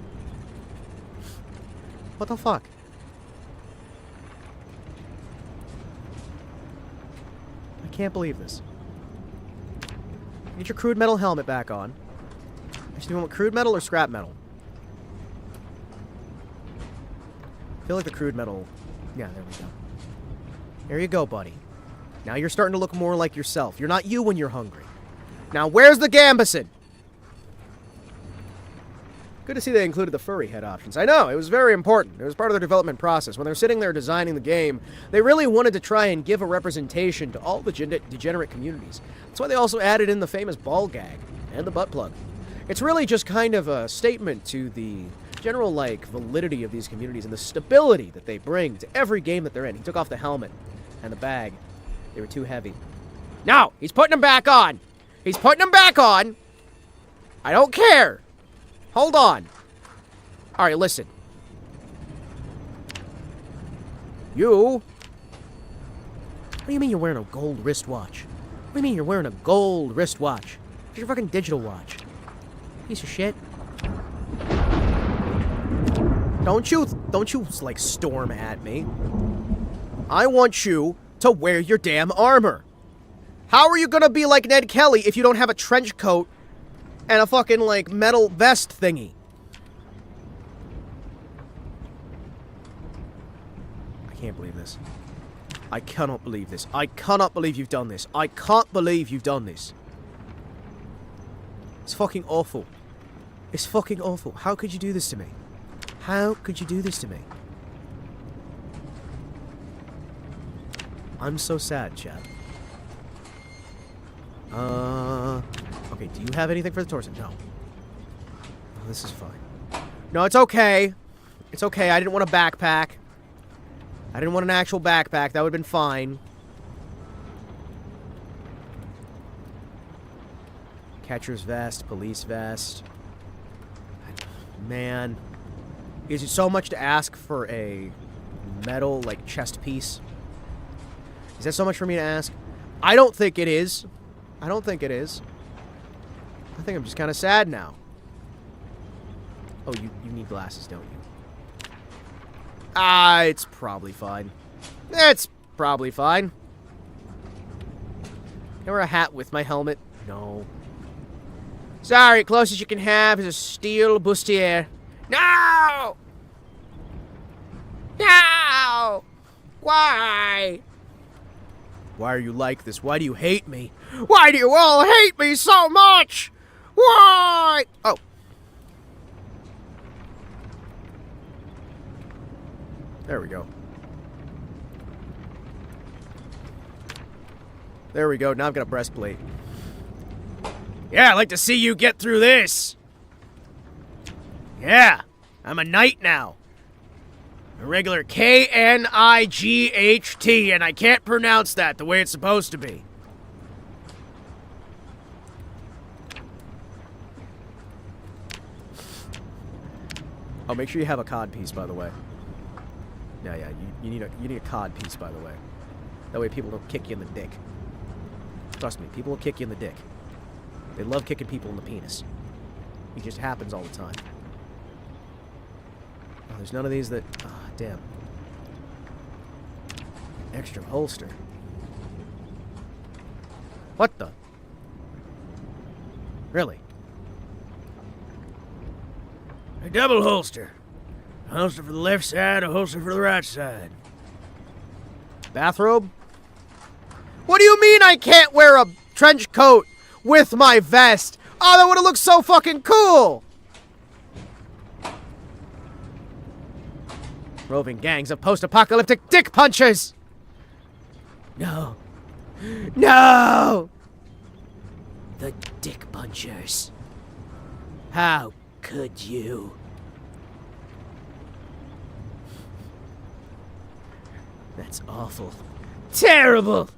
What the fuck? I can't believe this. Get your crude metal helmet back on. Actually, do you want crude metal or scrap metal? I feel like the crude metal... Yeah, there we go. There you go, buddy. Now you're starting to look more like yourself. You're not you when you're hungry. Now, where's the Gambison? Good to see they included the furry head options. I know, it was very important. It was part of their development process. When they're sitting there designing the game, they really wanted to try and give a representation to all the degenerate communities. That's why they also added in the famous ball gag and the butt plug. It's really just kind of a statement to the general, like, validity of these communities and the stability that they bring to every game that they're in. He took off the helmet and the bag. They were too heavy. No! He's putting them back on! He's putting them back on! I don't care! Hold on. Alright, listen. You... What do you mean you're wearing a gold wristwatch? What do you mean you're wearing a gold wristwatch? It's your fucking digital watch. Piece of shit. Don't you, like, storm at me. I want you to wear your damn armor. How are you gonna be like Ned Kelly if you don't have a trench coat and a fucking, like, metal vest thingy? I can't believe this. I cannot believe this. I cannot believe you've done this. I can't believe you've done this. It's fucking awful. It's fucking awful. How could you do this to me? How could you do this to me? I'm so sad, chat. Okay, do you have anything for the torso? No. Oh, this is fine. No, it's okay. It's okay. I didn't want a backpack. I didn't want an actual backpack. That would have been fine. Catcher's vest, police vest. Man. Is it so much to ask for a metal, like, chest piece? Is that so much for me to ask? I don't think it is. I don't think it is. I think I'm just kind of sad now. Oh, you need glasses, don't you? Ah, it's probably fine. It's probably fine. Can I wear a hat with my helmet? No. Sorry, closest you can have is a steel bustier. No! No! Why? Why are you like this? Why do you hate me? Why do you all hate me so much? Why? Oh. There we go. There we go. Now I've got a breastplate. Yeah, I'd like to see you get through this. Yeah, I'm a knight now. A regular K-N-I-G-H-T, and I can't pronounce that the way it's supposed to be. Oh, make sure you have a cod piece, by the way. Yeah, you need a cod piece, by the way. That way people don't kick you in the dick. Trust me, people will kick you in the dick. They love kicking people in the penis. It just happens all the time. Oh, there's none of these that... Ah, oh, damn. Extra holster. What the? Really? A double holster. A holster for the left side, a holster for the right side. Bathrobe? What do you mean I can't wear a trench coat with my vest? Oh, that would have looked so fucking cool! Roving gangs of post-apocalyptic dick punchers! No. No! The dick punchers. How could you? That's awful. Terrible!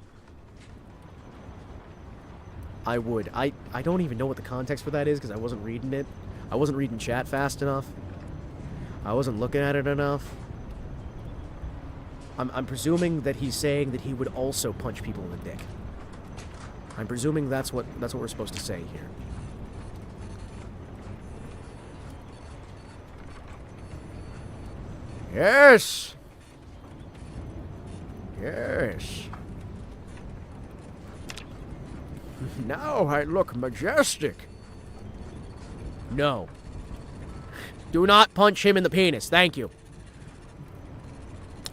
I would. I don't even know what the context for that is because I wasn't reading it. I wasn't reading chat fast enough. I wasn't looking at it enough. I'm presuming that he's saying that he would also punch people in the dick. I'm presuming that's what we're supposed to say here. Yes. Yes. Now I look majestic. No. Do not punch him in the penis. Thank you.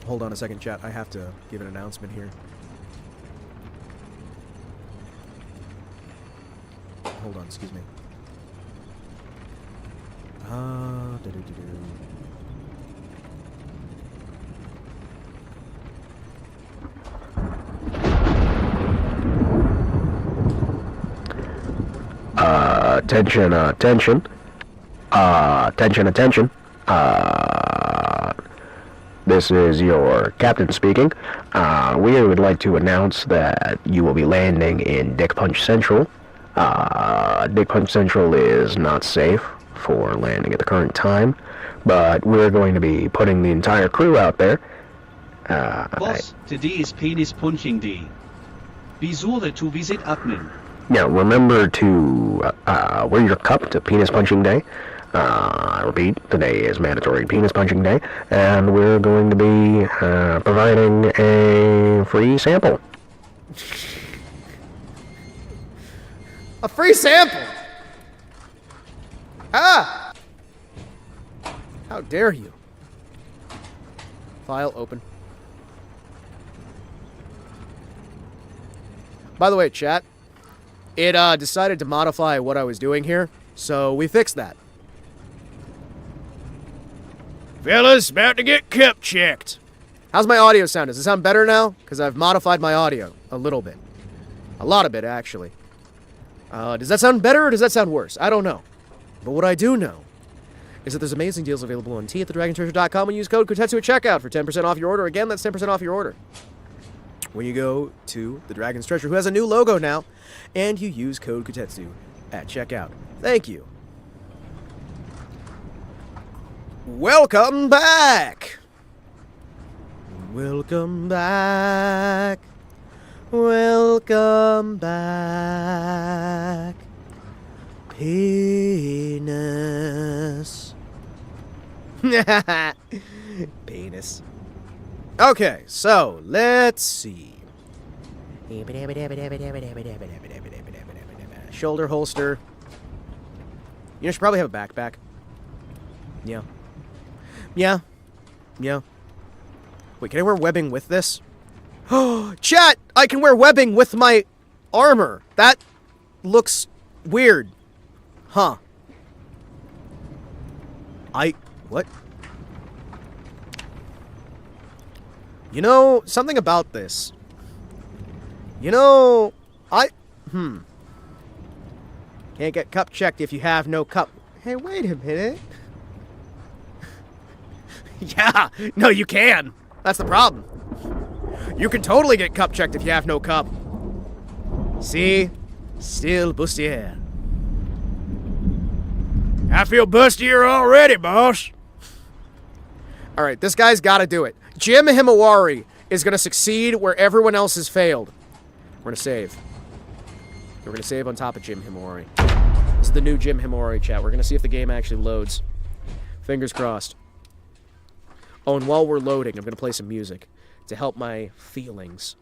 Hold on a second, chat. I have to give an announcement here. Hold on, excuse me. Attention, attention. Attention, attention. This is your captain speaking. We would like to announce that you will be landing in Dick Punch Central. Dick Punch Central is not safe for landing at the current time, but we're going to be putting the entire crew out there. Boss, today is penis punching day. Be sure to visit admin. Now, remember to wear your cup to Penis Punching Day. I repeat, today is mandatory Penis Punching Day, and we're going to be providing a free sample. A free sample? Ah! How dare you? File open. By the way, chat, it decided to modify what I was doing here, so we fixed that. Fellas, about to get kept checked. How's my audio sound? Does it sound better now? Because I've modified my audio a little bit. A lot of it, actually. Does that sound better or does that sound worse? I don't know. But what I do know is that there's amazing deals available on tea at thedragontreasure.com and use code Kotetsu at checkout for 10% off your order. Again, that's 10% off your order. When you go to the Dragon's Treasure, who has a new logo now, and you use code Kotetsu at checkout. Thank you. Welcome back! Welcome back. Welcome back. Penis. Penis. Okay, so let's see. Shoulder holster. You should probably have a backpack. Yeah. Yeah. Yeah. Wait, can I wear webbing with this? Oh, chat! I can wear webbing with my armor. That looks weird. Huh. What? You know, something about this. You know, Can't get cup checked if you have no cup. Hey, wait a minute. Yeah, no, you can. That's the problem. You can totally get cup checked if you have no cup. See? Still bustier. I feel bustier already, boss. Alright, this guy's gotta do it. Jim Himawari is gonna succeed where everyone else has failed. We're gonna save. We're gonna save on top of Jim Himawari. This is the new Jim Himawari chat. We're gonna see if the game actually loads. Fingers crossed. Oh, and while we're loading, I'm gonna play some music to help my feelings.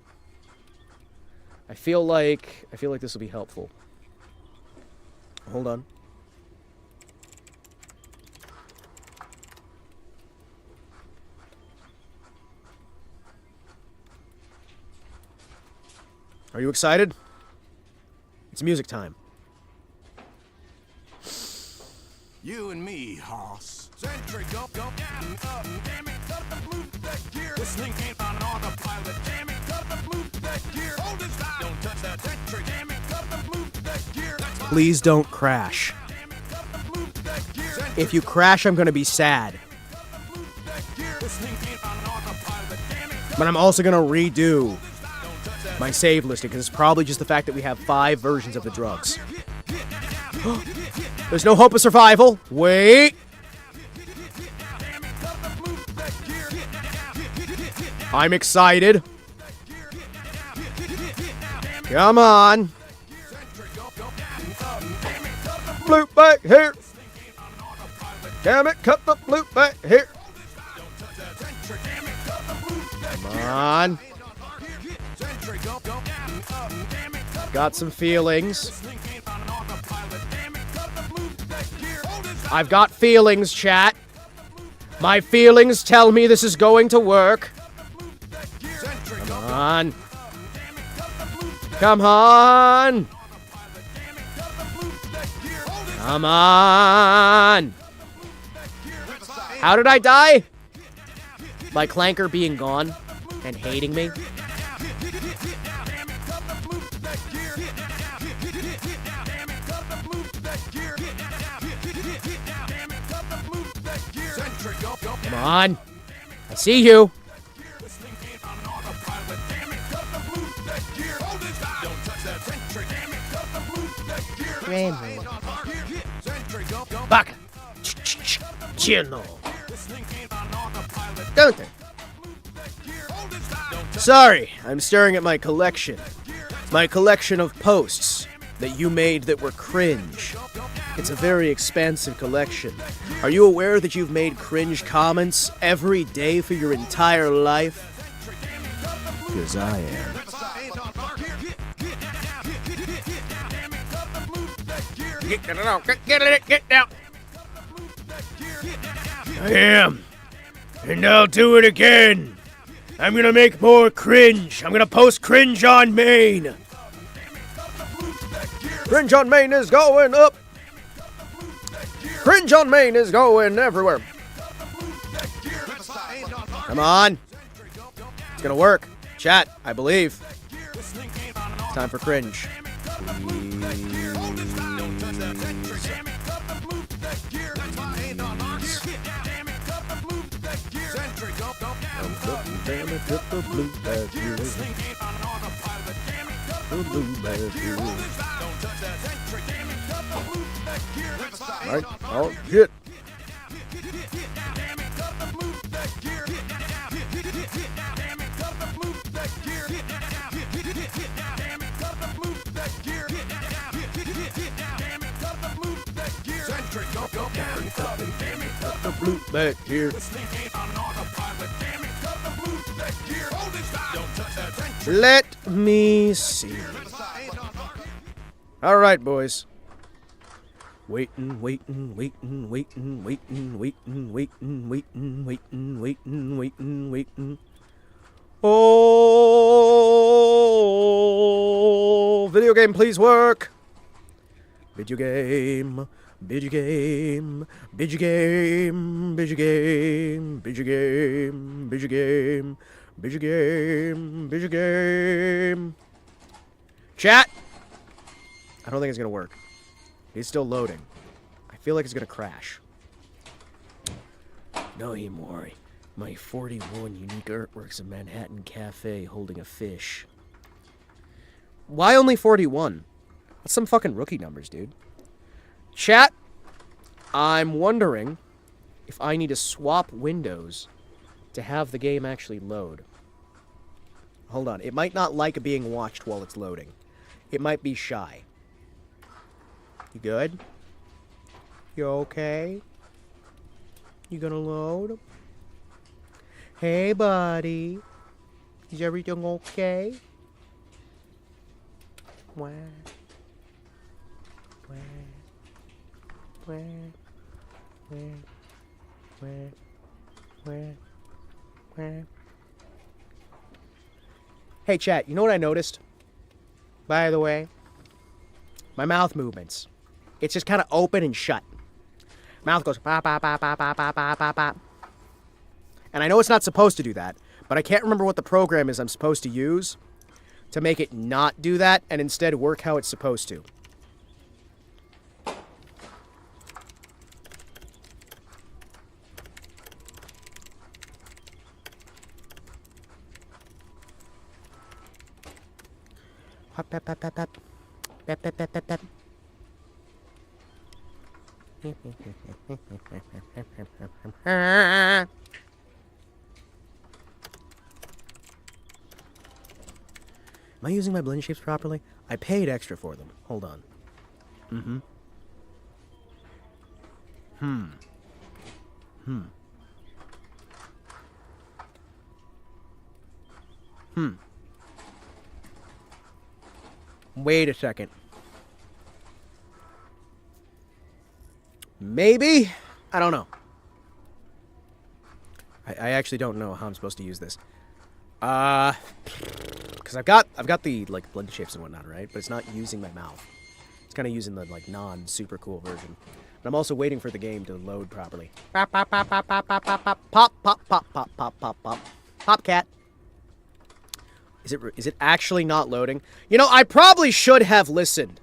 I feel like this will be helpful. Hold on. Are you excited? It's music time. You and me, hoss. Sentry, go, damn it, cut the move that gear. This thing ain't on autopilot, damn it, cut the move that gear. Hold it down, don't touch that sentry, damn it, cut the move that gear. Please don't crash. If you crash, I'm gonna be sad. But I'm also gonna redo my save listing, because it's probably just the fact that we have 5 versions of the drugs. There's no hope of survival. Wait. I'm excited. Come on. Loop back here. Damn it, cut the loop back here. Come on. Got some feelings. I've got feelings, chat. My feelings tell me this is going to work. Come on. Come on. Come on. How did I die? By Clanker being gone and hating me? Come on. I see you. Baka. Chino. Gunther. Sorry, I'm staring at my collection. My collection of posts that you made that were cringe. It's a very expansive collection. Are you aware that you've made cringe comments every day for your entire life? Because I am. Get down. I am. And I'll do it again. I'm gonna make more cringe. I'm gonna post cringe on main. Cringe on main is going up. Cringe on main is going everywhere. Come on. It's gonna work. Chat, I believe. It's time for cringe. Alright, oh shit. Back here. Let me see. Alright, boys. Waiting. Oh, video game, please work. Video game. Chat! I don't think it's gonna work. It's still loading. I feel like it's gonna crash. No, Himawari. My 41 unique artworks of Manhattan Cafe holding a fish. Why only 41? That's some fucking rookie numbers, dude. Chat, I'm wondering if I need to swap windows to have the game actually load. Hold on. It might not like being watched while it's loading. It might be shy. You good? You okay? You gonna load? Hey, buddy. Is everything okay? Wah. Wah. Wah. Wah. Wah. Wah. Wah. Hey, chat, you know what I noticed? By the way, my mouth movements. It's just kind of open and shut. Mouth goes pop, pop, pop, pop, pop, pop, pop, pop, pop. And I know it's not supposed to do that, but I can't remember what the program is I'm supposed to use to make it not do that and instead work how it's supposed to. Hop, pep, pep, pep, pep. Pep, pep, pep, pep, pep. Am I using my blend shapes properly? I paid extra for them. Hold on. Wait a second. Maybe? I don't know. I actually don't know how I'm supposed to use this. Because I've got the like blend shapes and whatnot, right? But it's not using my mouth. It's kind of using the like non-super cool version. But I'm also waiting for the game to load properly. Pop, pop, pop, pop, pop, pop, pop, pop, pop, pop, pop, pop, pop, pop, pop. Pop cat. Is it actually not loading? You know, I probably should have listened.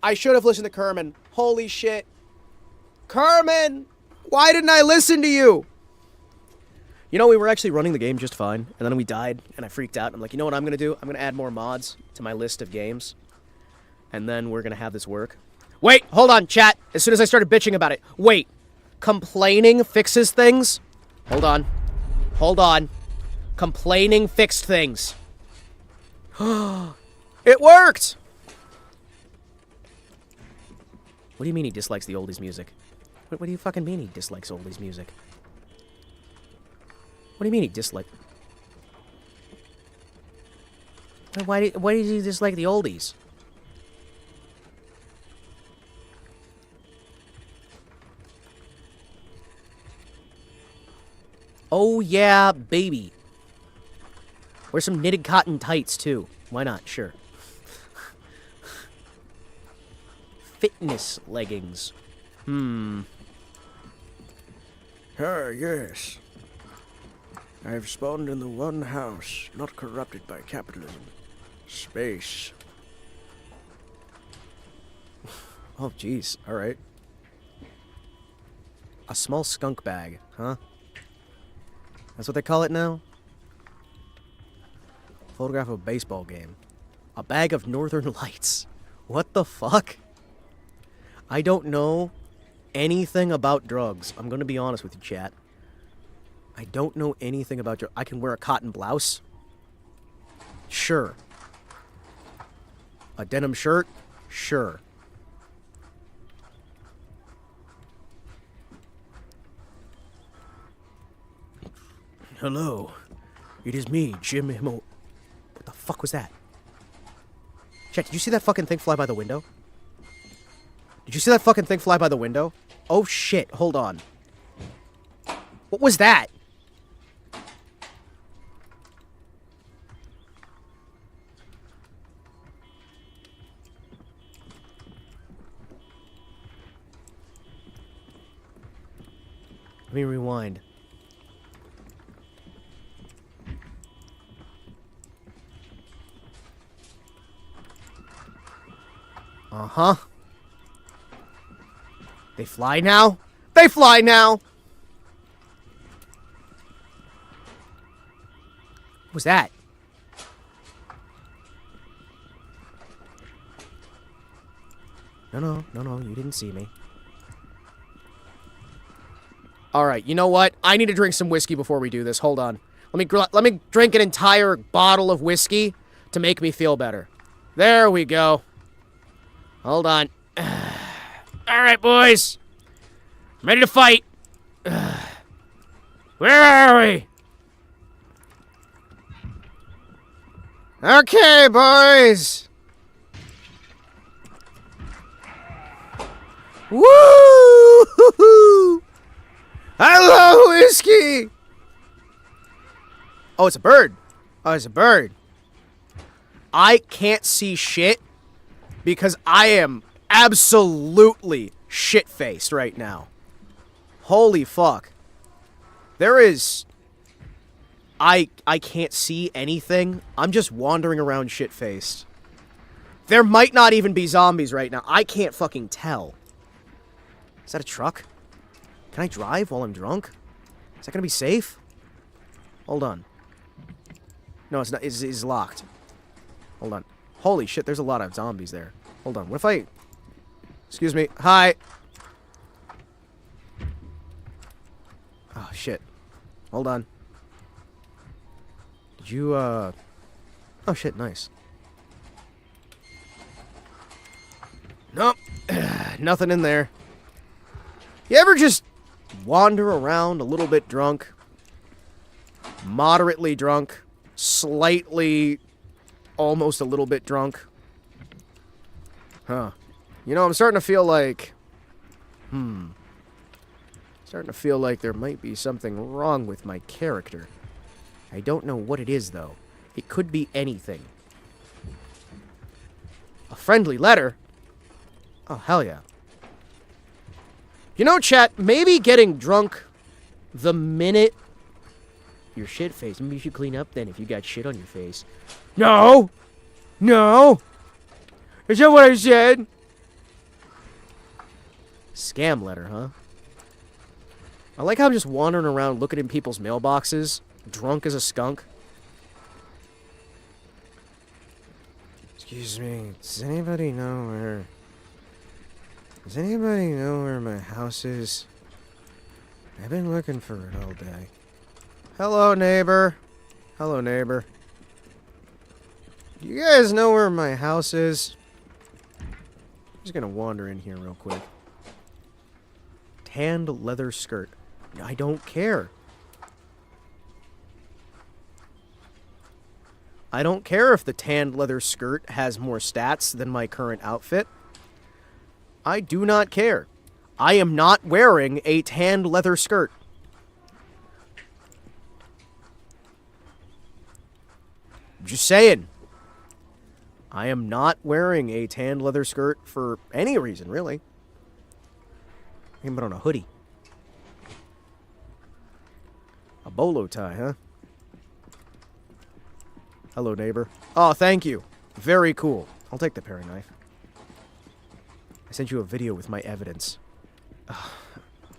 I should have listened to Kerman. Holy shit. Kerman! Why didn't I listen to you? You know, we were actually running the game just fine, and then we died, and I freaked out. I'm like, you know what I'm going to do? I'm going to add more mods to my list of games, and then we're going to have this work. Wait, hold on, chat. As soon as I started bitching about it. Wait. Complaining fixes things? Hold on. Hold on. Complaining fixed things. It worked! What do you mean he dislikes the oldies music? What do you fucking mean he dislikes oldies music? What do you mean he dislikes... Why did he dislike the oldies? Oh yeah, baby. Wear some knitted cotton tights, too. Why not? Sure. fitness leggings. Yes. I have spawned in the one house not corrupted by capitalism. Space. Oh, jeez. All right. A small skunk bag, huh? That's what they call it now? Photograph of a baseball game. A bag of northern lights. What the fuck? I don't know anything about drugs. I'm gonna be honest with you, chat. I don't know anything about drugs. I can wear a cotton blouse. Sure. A denim shirt? Sure. Hello. It is me, Jim Himo. What the fuck was that? Chat, did you see that fucking thing fly by the window? Did you see that fucking thing fly by the window? Oh shit, hold on. What was that? Let me rewind. Uh-huh. They fly now? They fly now! What was that? No, you didn't see me. Alright, you know what? I need to drink some whiskey before we do this. Hold on. Let me drink an entire bottle of whiskey to make me feel better. There we go. Hold on. Alright, boys. I'm ready to fight. Where are we? Okay, boys. Woo! I love whiskey! Oh, it's a bird. Oh, it's a bird. I can't see shit because I am absolutely shit-faced right now. Holy fuck. There is... I can't see anything. I'm just wandering around shit-faced. There might not even be zombies right now. I can't fucking tell. Is that a truck? Can I drive while I'm drunk? Is that gonna be safe? Hold on. No, it's not. It's locked. Hold on. Holy shit, there's a lot of zombies there. Hold on. What if I... Excuse me. Hi. Oh, shit. Hold on. Did you, Oh, shit, nice. Nope. Nothing in there. You ever just wander around a little bit drunk? Moderately drunk? Slightly... almost a little bit drunk? Huh. You know, I'm starting to feel like... Starting to feel like there might be something wrong with my character. I don't know what it is, though. It could be anything. A friendly letter? Oh, hell yeah. You know, chat, maybe getting drunk the minute you're shit-faced. Maybe you should clean up then if you got shit on your face. No! No! Is that what I said? Scam letter, huh? I like how I'm just wandering around looking in people's mailboxes, drunk as a skunk. Excuse me, does anybody know where... Does anybody know where my house is? I've been looking for it all day. Hello, neighbor. Hello, neighbor. Do you guys know where my house is? I'm just gonna wander in here real quick. Tanned leather skirt. I don't care. I don't care if the tanned leather skirt has more stats than my current outfit. I do not care. I am not wearing a tanned leather skirt. Just saying. I am not wearing a tan leather skirt for any reason, really. I can put on a hoodie. A bolo tie, huh? Hello, neighbor. Oh, thank you. Very cool. I'll take the paring knife. I sent you a video with my evidence.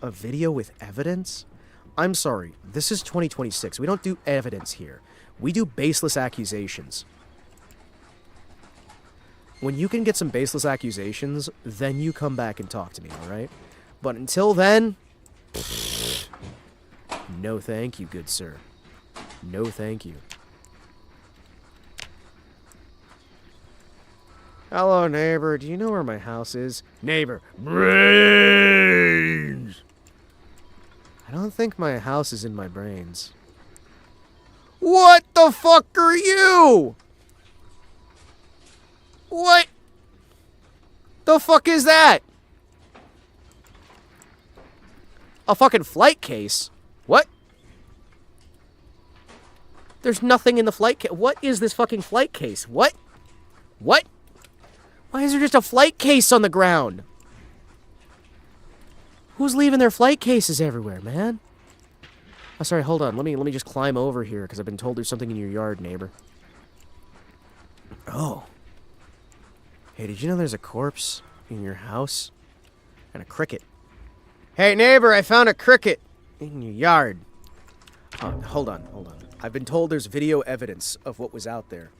A video with evidence? I'm sorry. This is 2026. We don't do evidence here. We do baseless accusations. When you can get some baseless accusations, then you come back and talk to me, alright? But until then... no thank you, good sir. No thank you. Hello, neighbor. Do you know where my house is? Neighbor. Brains! I don't think my house is in my brains. What the fuck are you? What? The fuck is that? A fucking flight case? What? There's nothing in the flight case. What is this fucking flight case? What? What? Why is there just a flight case on the ground? Who's leaving their flight cases everywhere, man? Oh, sorry, hold on. Let me just climb over here, because I've been told there's something in your yard, neighbor. Oh. Hey, did you know there's a corpse in your house? And a cricket. Hey, neighbor, I found a cricket in your yard. Hold on. I've been told there's video evidence of what was out there.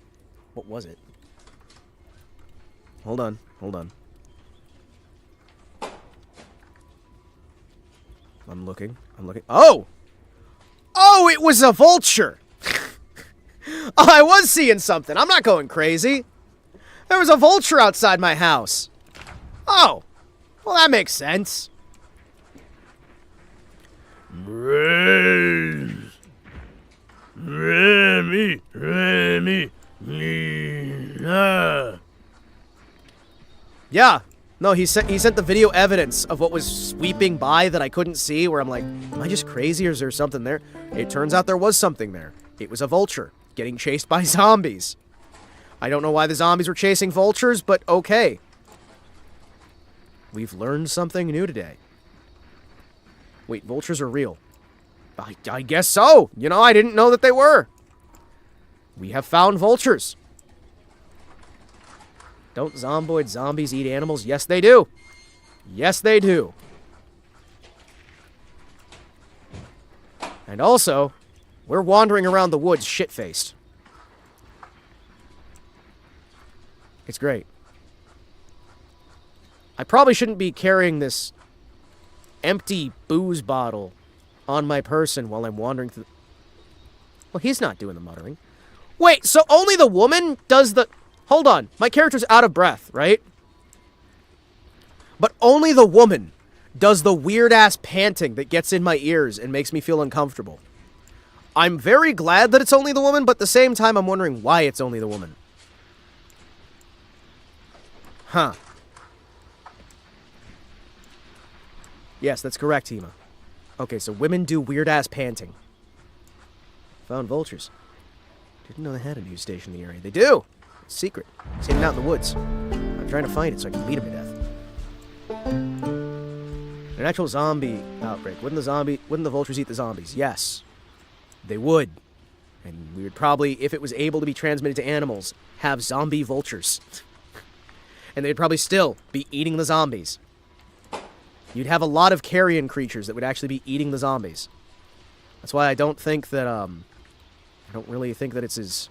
What was it? Hold on. I'm looking. Oh! Oh, it was a vulture! Oh, I was seeing something. I'm not going crazy. There was a vulture outside my house. Oh. Well, that makes sense. Remy. Yeah. No, he sent the video evidence of what was sweeping by that I couldn't see, where I'm like, am I just crazy or is there something there? It turns out there was something there. It was a vulture getting chased by zombies. I don't know why the zombies were chasing vultures, but okay. We've learned something new today. Wait, vultures are real. I guess so. You know, I didn't know that they were. We have found vultures. Don't zomboid zombies eat animals? Yes, they do. Yes, they do. And also, we're wandering around the woods shit-faced. It's great. I probably shouldn't be carrying this empty booze bottle on my person while I'm wandering through... Well, he's not doing the muttering. Wait, so only the woman does the... Hold on, my character's out of breath, right? But only the woman does the weird-ass panting that gets in my ears and makes me feel uncomfortable. I'm very glad that it's only the woman, but at the same time, I'm wondering why it's only the woman. Huh. Yes, that's correct, Hima. Okay, so women do weird-ass panting. Found vultures. Didn't know they had a news station in the area. They do! It's secret. It's hidden out in the woods. I'm trying to find it so I can beat him to death. An actual zombie outbreak. Wouldn't the vultures eat the zombies? Yes. They would. And we would probably, if it was able to be transmitted to animals, have zombie vultures. And they'd probably still be eating the zombies. You'd have a lot of carrion creatures that would actually be eating the zombies. That's why I don't think that, I don't really think that it's as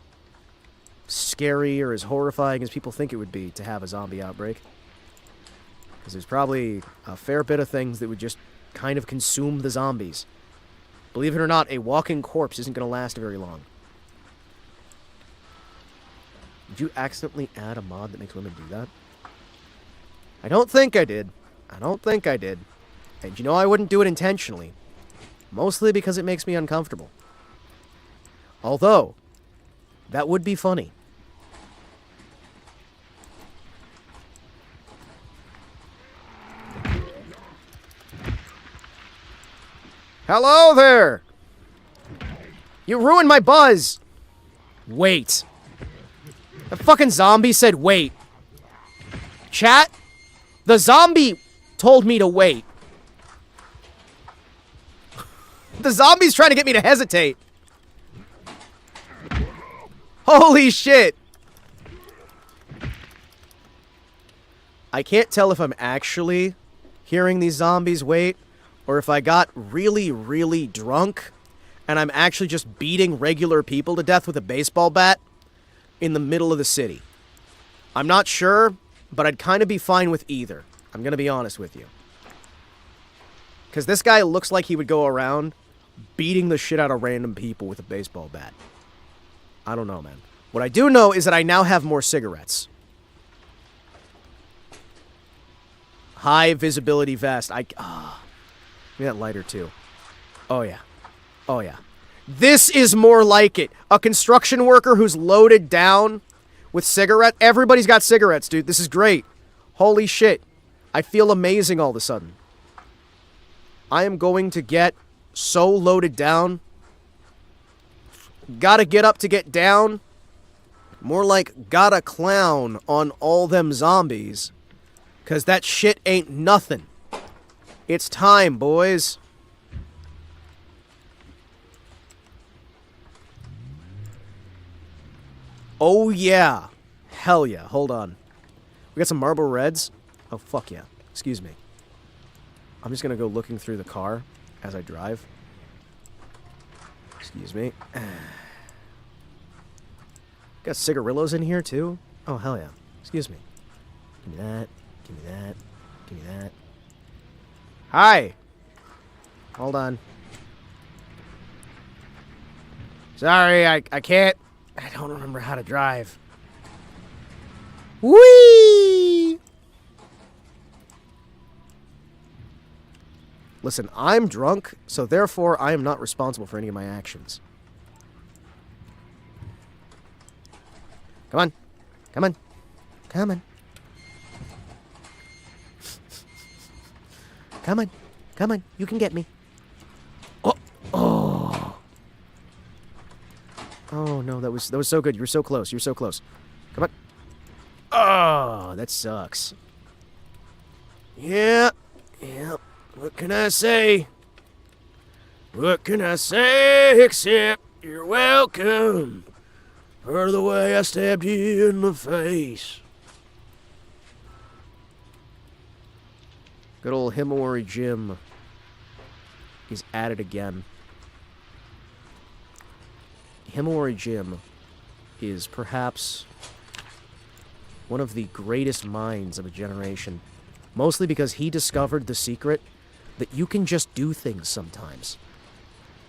scary or as horrifying as people think it would be to have a zombie outbreak. Because there's probably a fair bit of things that would just kind of consume the zombies. Believe it or not, a walking corpse isn't going to last very long. Did you accidentally add a mod that makes women do that? I don't think I did. And you know I wouldn't do it intentionally. Mostly because it makes me uncomfortable. Although, that would be funny. Hello there! You ruined my buzz! Wait. The fucking zombie said wait. Chat? The zombie told me to wait. The zombie's trying to get me to hesitate. Holy shit. I can't tell if I'm actually hearing these zombies wait, or if I got really, really drunk, and I'm actually just beating regular people to death with a baseball bat in the middle of the city. I'm not sure, but I'd kind of be fine with either. I'm gonna be honest with you. Because this guy looks like he would go around beating the shit out of random people with a baseball bat. I don't know, man. What I do know is that I now have more cigarettes. High visibility vest. Give me that lighter too. Oh yeah. Oh yeah. This is more like it. A construction worker who's loaded down with cigarette. Everybody's got cigarettes, dude. This is great. Holy shit. I feel amazing all of a sudden. I am going to get so loaded down. Gotta get up to get down. More like gotta clown on all them zombies. 'Cause that shit ain't nothing. It's time, boys. Oh yeah. Hell yeah. Hold on. We got some Marlboro Reds? Oh fuck yeah. Excuse me. I'm just gonna go looking through the car as I drive. Excuse me. Got cigarillos in here too? Oh hell yeah. Excuse me. Give me that. Give me that. Give me that. Hi! Hold on. Sorry, I can't. I don't remember how to drive. Whee! Listen, I'm drunk, so therefore I am not responsible for any of my actions. Come on. Come on. Come on. Come on. Come on. You can get me. Oh. Oh. Oh no, that was so good. You were so close. You were so close. Come on. Oh, that sucks. Yeah. Yeah. What can I say? What can I say except you're welcome for the way I stabbed you in the face. Good old Himawari Jim. He's at it again. Himawari Jim is perhaps one of the greatest minds of a generation. Mostly because he discovered the secret that you can just do things sometimes.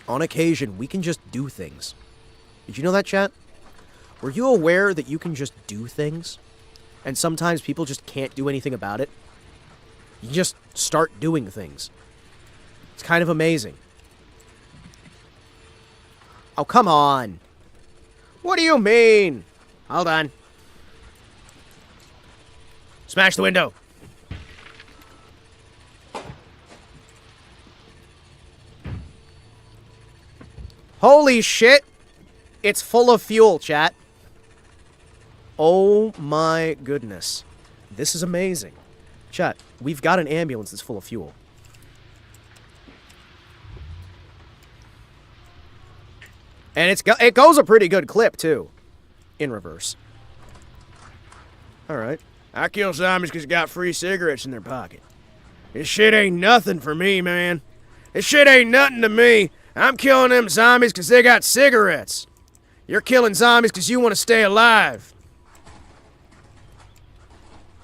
On occasion, we can just do things. Did you know that, chat? Were you aware that you can just do things? And sometimes people just can't do anything about it? You just start doing things. It's kind of amazing. Oh, come on. What do you mean? Hold on. Smash the window. Holy shit. It's full of fuel, chat. Oh my goodness. This is amazing. Chat, we've got an ambulance that's full of fuel. And it goes a pretty good clip, too. In reverse. Alright. I kill zombies because they got free cigarettes in their pocket. This shit ain't nothing for me, man. This shit ain't nothing to me. I'm killing them zombies because they got cigarettes. You're killing zombies because you want to stay alive.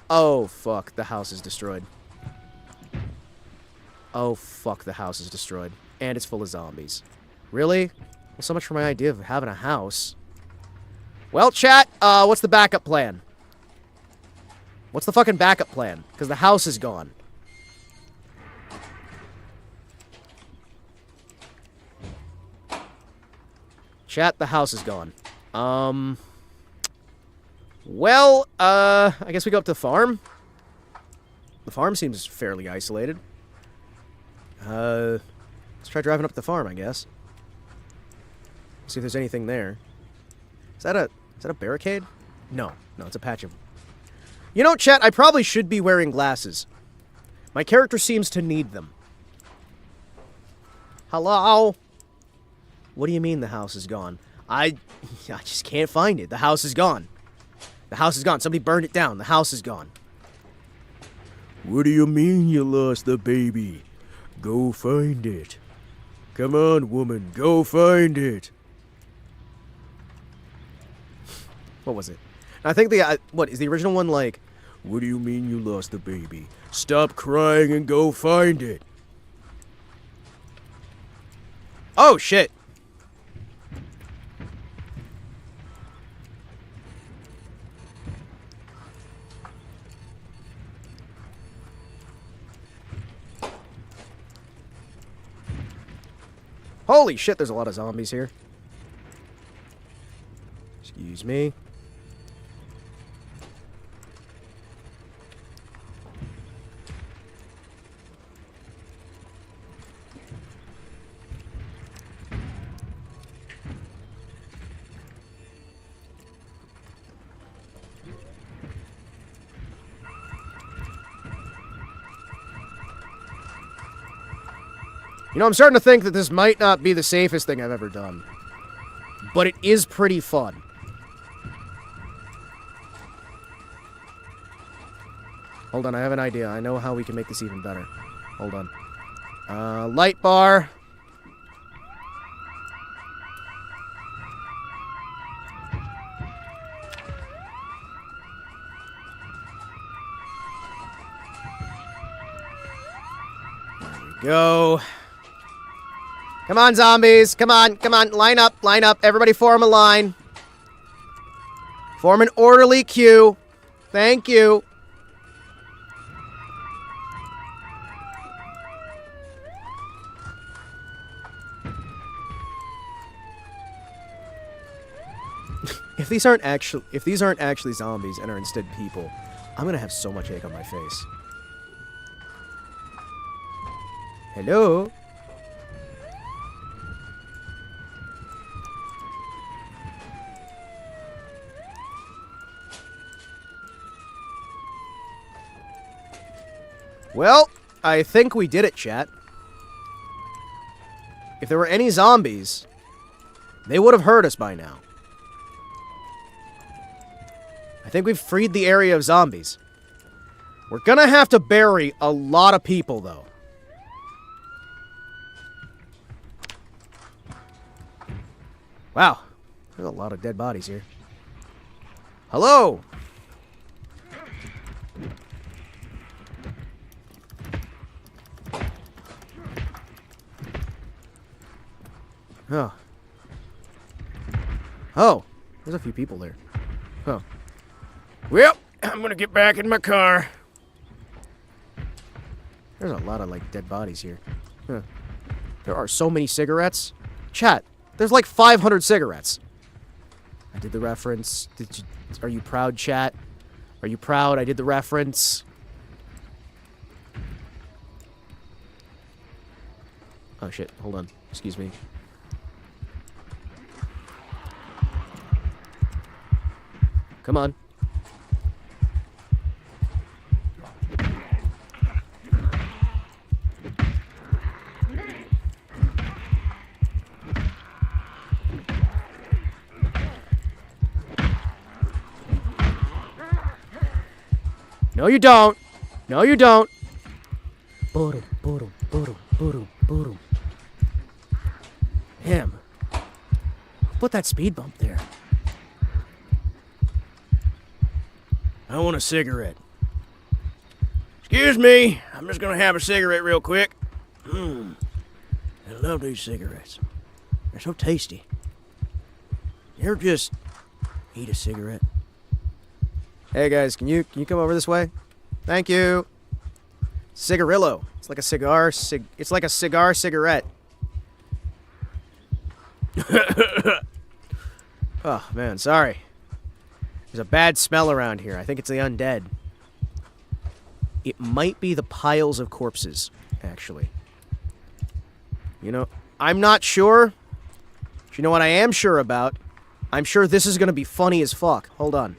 Oh, fuck. The house is destroyed. Oh, fuck. The house is destroyed. And it's full of zombies. Really? Well, so much for my idea of having a house. Well, chat, what's the backup plan? What's the fucking backup plan? Because the house is gone. Chat, the house is gone. Well, I guess we go up to the farm. The farm seems fairly isolated. Let's try driving up the farm, I guess. See if there's anything there. Is that a barricade? No, it's a patch of... You know, chat, I probably should be wearing glasses. My character seems to need them. Hello? What do you mean the house is gone? I just can't find it. The house is gone. The house is gone. Somebody burned it down. The house is gone. What do you mean you lost the baby? Go find it. Come on, woman, go find it. What was it? I think the, what, is the original one like... What do you mean you lost the baby? Stop crying and go find it. Oh, shit. Holy shit, there's a lot of zombies here. Excuse me. You know, I'm starting to think that this might not be the safest thing I've ever done. But it is pretty fun. Hold on, I have an idea. I know how we can make this even better. Hold on. Light bar. There we go. Come on, zombies. Come on. Line up. Everybody form a line. Form an orderly queue. Thank you. If these aren't actually zombies and are instead people, I'm gonna have so much egg on my face. Hello? Well, I think we did it, chat. If there were any zombies, they would have heard us by now. I think we've freed the area of zombies. We're gonna have to bury a lot of people, though. Wow. There's a lot of dead bodies here. Hello! Oh. Oh. There's a few people there. Oh. Well, I'm gonna get back in my car. There's a lot of, like, dead bodies here. Huh. There are so many cigarettes. Chat, there's like 500 cigarettes. I did the reference. Are you proud, chat? Are you proud I did the reference? Oh, shit. Hold on. Excuse me. Come on. No, you don't. No, you don't. Boodum, boodum, boodum, boodum, boodum. Him. Put that speed bump there. I want a cigarette. Excuse me, I'm just gonna have a cigarette real quick. I love these cigarettes. They're so tasty. You ever just eat a cigarette? Hey guys, can you come over this way? Thank you. Cigarillo. It's like a cigar. It's like a cigar cigarette. Oh man, sorry. There's a bad smell around here. I think it's the undead. It might be the piles of corpses, actually. You know, I'm not sure. But you know what I am sure about? I'm sure this is gonna be funny as fuck. Hold on.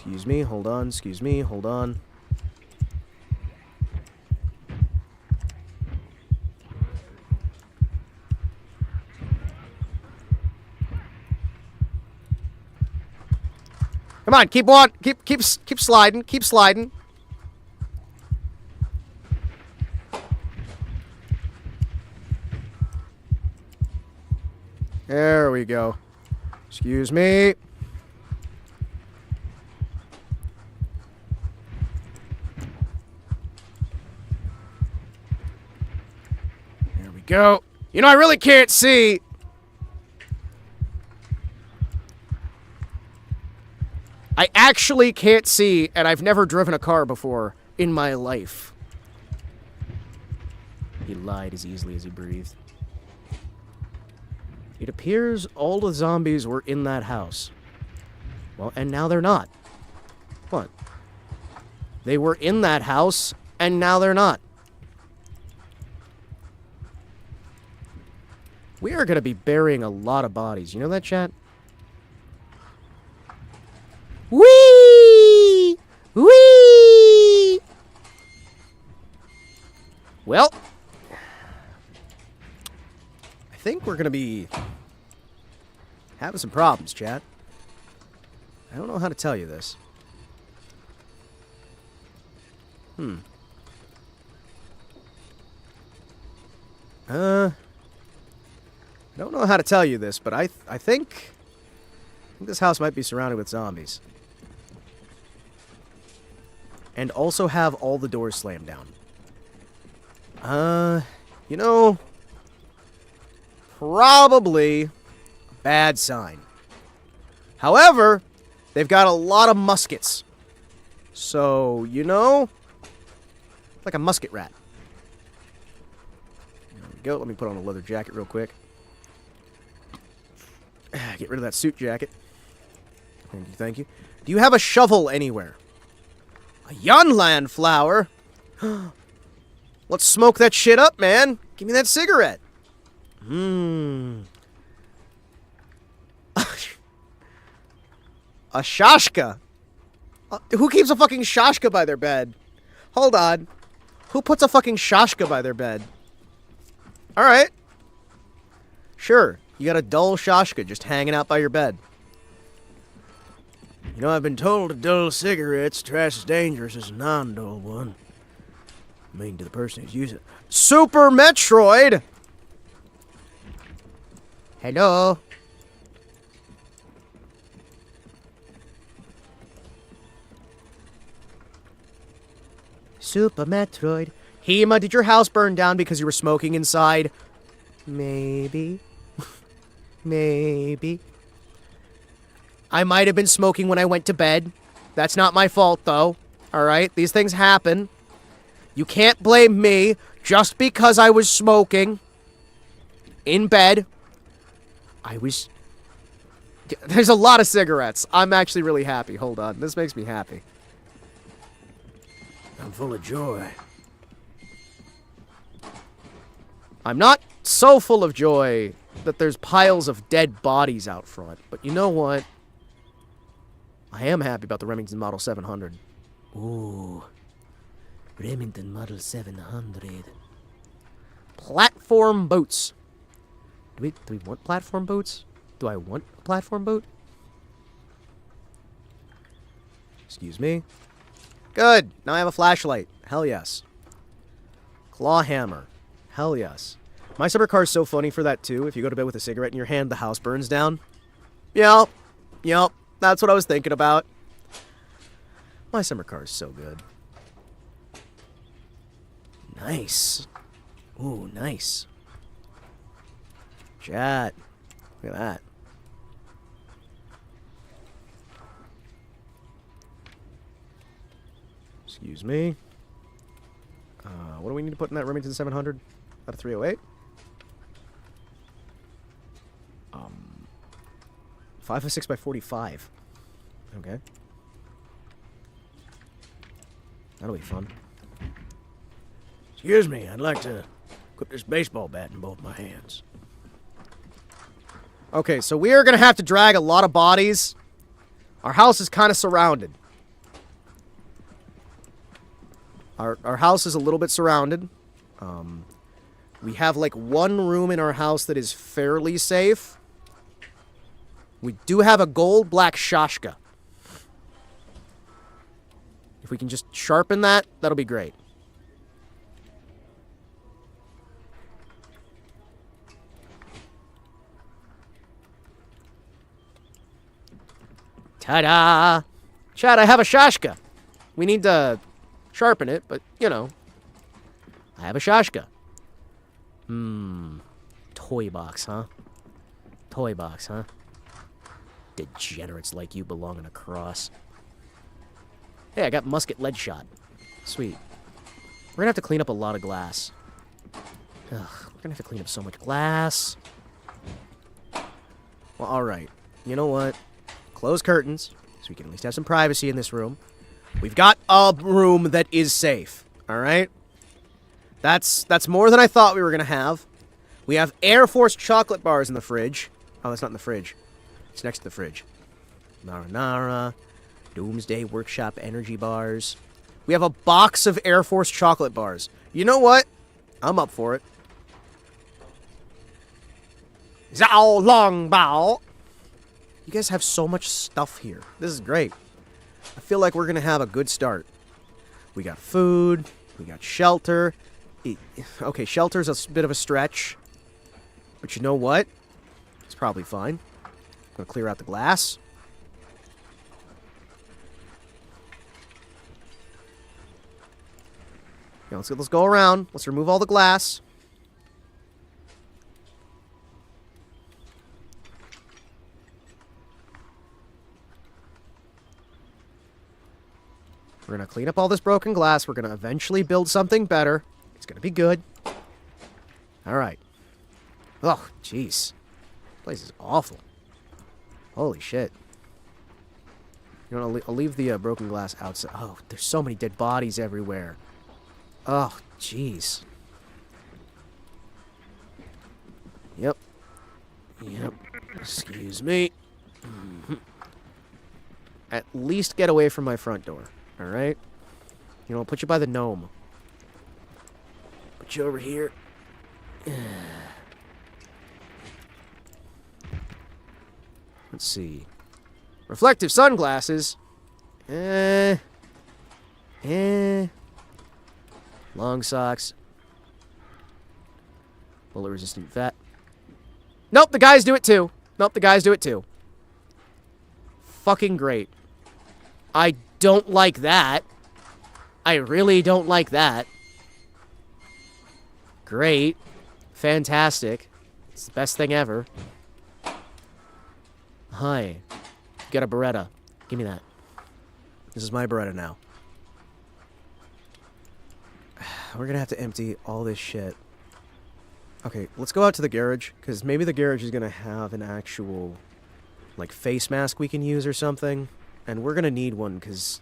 Excuse me, hold on, excuse me, hold on. Come on, keep sliding, keep sliding. There we go. Excuse me. There we go. You know, I really can't see. I actually can't see, and I've never driven a car before in my life. He lied as easily as he breathed. It appears all the zombies were in that house. Well, and now they're not. What? They were in that house, and now they're not. We are going to be burying a lot of bodies. You know that, chat? Whee! Whee! Well, I think we're going to be having some problems, chat. I don't know how to tell you this. I don't know how to tell you this, but I think this house might be surrounded with zombies. And also have all the doors slammed down. You know, probably a bad sign. However, they've got a lot of muskets. So, you know, like a musket rat. There we go. Let me put on a leather jacket real quick. Get rid of that suit jacket. Thank you, thank you. Do you have a shovel anywhere? A Yunlan flower? Let's smoke that shit up, man. Give me that cigarette. A shashka? Who keeps a fucking shashka by their bed? Hold on. Who puts a fucking shashka by their bed? Alright. Sure. You got a dull shashka just hanging out by your bed. You know, I've been told a dull cigarette's twice as dangerous as a non-dull one. I mean, to the person who's using it. Super Metroid! Hello? Super Metroid. Hima, did your house burn down because you were smoking inside? Maybe. Maybe. I might have been smoking when I went to bed. That's not my fault, though. Alright? These things happen. You can't blame me just because I was smoking in bed. There's a lot of cigarettes. I'm actually really happy. Hold on. This makes me happy. I'm full of joy. I'm not so full of joy that there's piles of dead bodies out front. But you know what? I am happy about the Remington Model 700. Ooh. Remington Model 700. Platform boats. Do we want platform boats? Do I want a platform boat? Excuse me. Good. Now I have a flashlight. Hell yes. Claw hammer. Hell yes. My summer car is so funny for that too. If you go to bed with a cigarette in your hand, the house burns down. Yep. Yep. That's what I was thinking about. My summer car is so good. Nice. Ooh, nice. Chat. Look at that. Excuse me. What do we need to put in that Remington 700? Out of 308? 506 by 45. Okay. That'll be fun. Excuse me, I'd like to put this baseball bat in both my hands. Okay, so we are going to have to drag a lot of bodies. Our house is kind of surrounded. Our house is a little bit surrounded. We have like one room in our house that is fairly safe. We do have a gold black Shashka. If we can just sharpen that, that'll be great. Ta-da! Chad, I have a Shashka. We need to sharpen it, but, you know. I have a Shashka. Toy box, huh? Toy box, huh? Degenerates like you belong in a cross. Hey, I got musket lead shot. Sweet. We're gonna have to clean up a lot of glass. Ugh, we're gonna have to clean up so much glass. Well, alright. You know what? Close curtains, so we can at least have some privacy in this room. We've got a room that is safe. Alright? That's more than I thought we were gonna have. We have Air Force chocolate bars in the fridge. Oh, that's not in the fridge. It's next to the fridge. Nara Nara. Doomsday Workshop energy bars. We have a box of Air Force chocolate bars. You know what? I'm up for it. Zhao Long Bao. You guys have so much stuff here. This is great. I feel like we're going to have a good start. We got food. We got shelter. Okay, shelter's a bit of a stretch. But you know what? It's probably fine. I'm going to clear out the glass. Yeah, let's go around. Let's remove all the glass. We're going to clean up all this broken glass. We're going to eventually build something better. It's going to be good. All right. Oh, jeez. This place is awful. Holy shit. You know, I'll leave the broken glass outside. Oh, there's so many dead bodies everywhere. Oh, jeez. Yep. Yep. Excuse me. At least get away from my front door. Alright? You know, I'll put you by the gnome. Put you over here. Let's see. Reflective sunglasses. Long socks. Bullet resistant vet. Nope, the guys do it too. Nope, the guys do it too. Fucking great. I don't like that. I really don't like that. Great. Fantastic. It's the best thing ever. Hi. Get a Beretta. Give me that. This is my Beretta now. We're gonna have to empty all this shit. Okay, let's go out to the garage, because maybe the garage is gonna have an actual, like, face mask we can use or something. And we're gonna need one, because...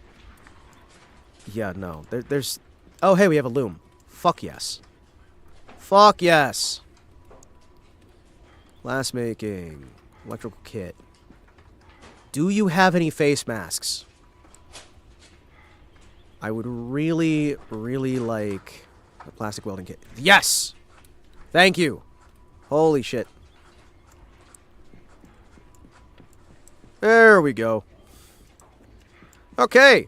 Yeah, no. There's... Oh, hey, we have a loom. Fuck yes. Fuck yes! Glass making. Electrical kit. Do you have any face masks? I would really, really like a plastic welding kit. Yes! Thank you! Holy shit. There we go. Okay.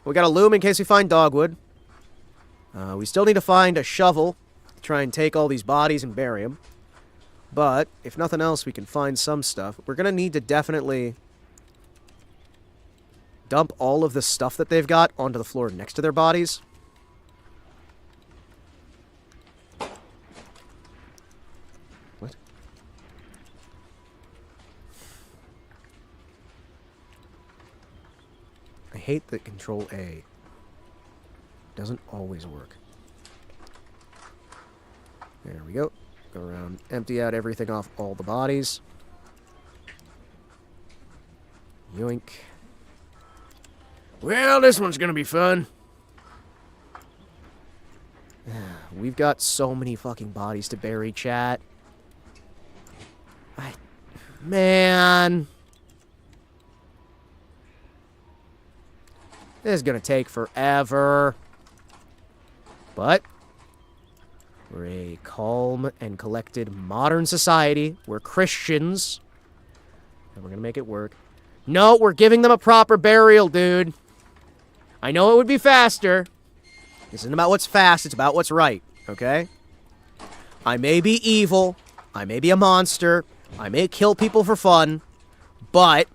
We got a loom in case we find dogwood. We still need to find a shovel to try and take all these bodies and bury them. But, if nothing else, we can find some stuff. We're going to need to definitely dump all of the stuff that they've got onto the floor next to their bodies. What? I hate that Control A doesn't always work. There we go. Go around, empty out everything off all the bodies. Yoink. Well, this one's gonna be fun. We've got so many fucking bodies to bury, chat. Man. This is gonna take forever. But we're a calm and collected modern society. We're Christians. And we're gonna make it work. No, we're giving them a proper burial, dude. I know it would be faster. This isn't about what's fast, it's about what's right, okay? I may be evil, I may be a monster, I may kill people for fun, but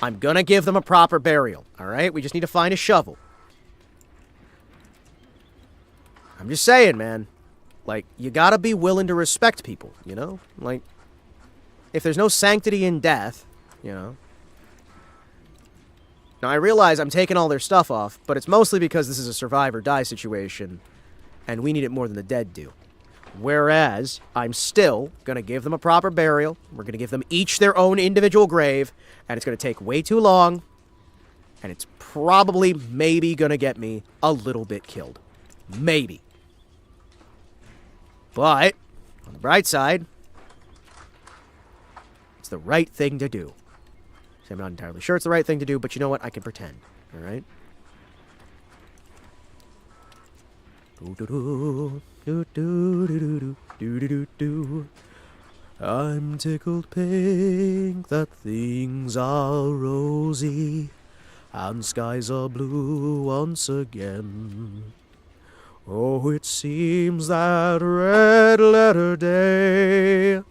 I'm gonna give them a proper burial, alright? We just need to find a shovel. I'm just saying, man. Like, you gotta be willing to respect people, you know? Like, if there's no sanctity in death, you know? Now, I realize I'm taking all their stuff off, but it's mostly because this is a survive or die situation, and we need it more than the dead do. Whereas, I'm still going to give them a proper burial, we're going to give them each their own individual grave, and it's going to take way too long, and it's probably, maybe going to get me a little bit killed. Maybe. But, on the bright side, it's the right thing to do. I'm not entirely sure it's the right thing to do, but you know what? I can pretend. Alright? I'm tickled pink that things are rosy and skies are blue once again. Oh, it seems that red letter day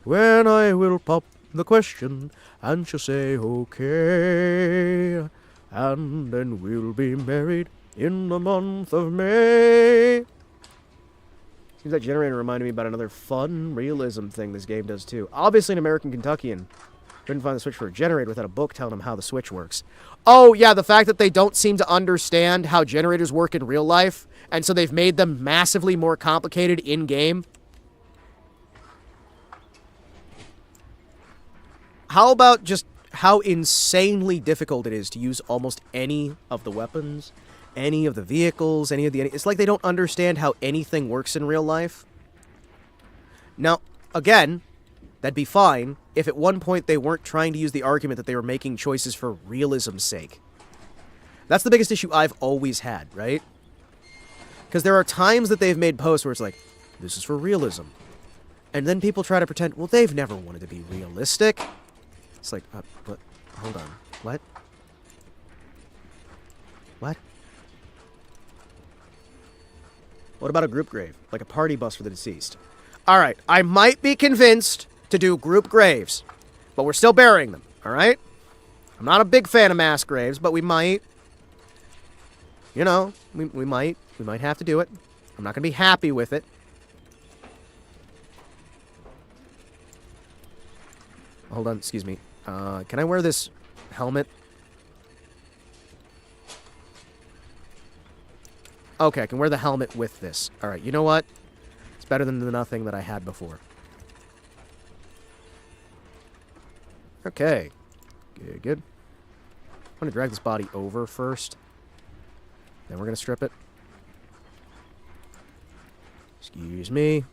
when I will pop the question and she'll say okay, and then we'll be married in the month of May. Seems that generator reminded me about another fun realism thing this game does too. Obviously an American Kentuckian couldn't find the switch for a generator without a book telling him how the switch works. Oh yeah, the fact that they don't seem to understand how generators work in real life, and so they've made them massively more complicated in-game. How about just how insanely difficult it is to use almost any of the weapons, any of the vehicles, any of the... It's like they don't understand how anything works in real life. Now, again, that'd be fine if at one point they weren't trying to use the argument that they were making choices for realism's sake. That's the biggest issue I've always had, right? Because there are times that they've made posts where it's like, this is for realism. And then people try to pretend, well, they've never wanted to be realistic. It's like, what? Hold on. What? What? What about a group grave? Like a party bus for the deceased. Alright, I might be convinced to do group graves, but we're still burying them, alright? I'm not a big fan of mass graves, but we might. You know, we might have to do it. I'm not going to be happy with it. Hold on, excuse me. Can I wear this helmet? Okay, I can wear the helmet with this. Alright, you know what? It's better than the nothing that I had before. Okay. Good, good. I'm going to drag this body over first. Then we're going to strip it. Excuse me.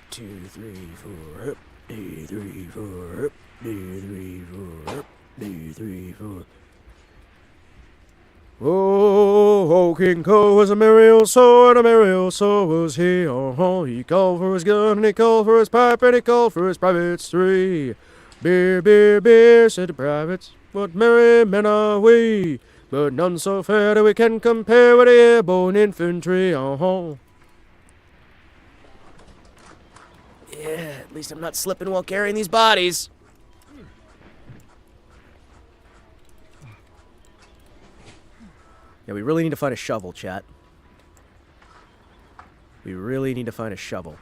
Two, three, four, up, D, 3, 4, up, D, 3, 4, up, D, 3, 4. Oh, King Cole was a merry old soul, and a merry old soul was he. Oh, he called for his gun, and he called for his pipe, and he called for his privates 3. Beer, beer, beer, said the privates, what merry men are we, but none so fair that we can compare with the airborne infantry. Oh. Yeah, at least I'm not slipping while carrying these bodies. Yeah, we really need to find a shovel, chat. We really need to find a shovel.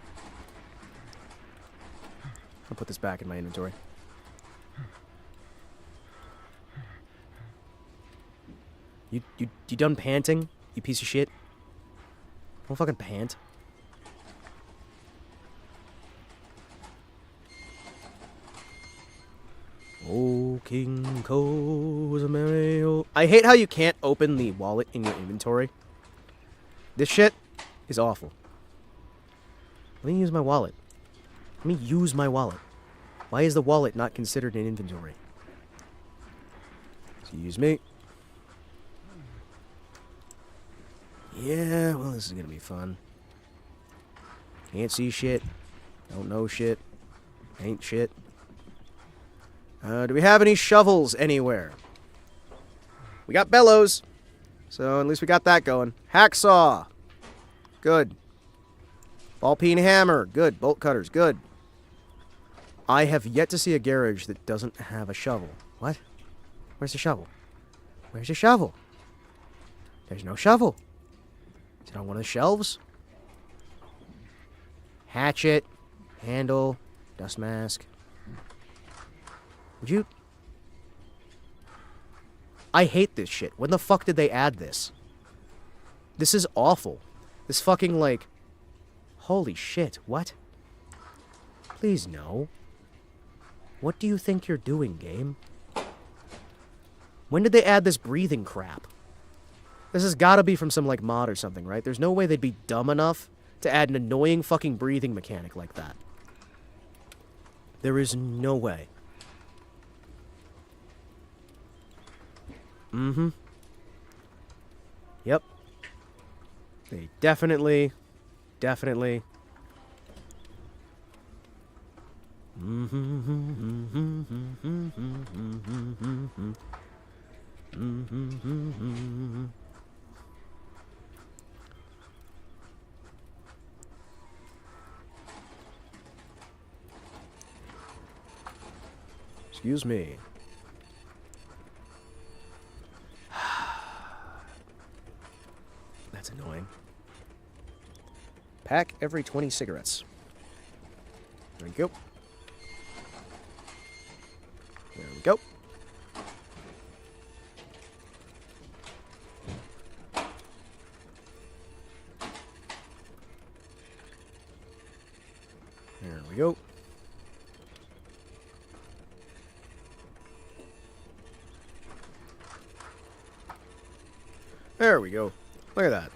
I'll put this back in my inventory. You done panting? You piece of shit? Don't fucking pant. Oh, King Cole was a merry old... I hate how you can't open the wallet in your inventory. This shit is awful. Let me use my wallet. Let me use my wallet. Why is the wallet not considered an inventory? Excuse me. Yeah, well, this is gonna be fun. Can't see shit. Don't know shit. Ain't shit. Do we have any shovels anywhere? We got bellows. So at least we got that going. Hacksaw. Good. Ball-peen hammer. Good. Bolt cutters. Good. I have yet to see a garage that doesn't have a shovel. What? Where's the shovel? Where's the shovel? There's no shovel. Is it on one of the shelves? Hatchet. Handle. Dust mask. Would you... I hate this shit. When the fuck did they add this? This is awful. This fucking, like... Holy shit, what? Please, no. What do you think you're doing, game? When did they add this breathing crap? This has gotta be from some, like, mod or something, right? There's no way they'd be dumb enough to add an annoying fucking breathing mechanic like that. There is no way. Mm-hmm. Yep. They definitely... Excuse me. That's annoying. Pack every 20 cigarettes. There we go. There we go. There we go. There we go. Look at that.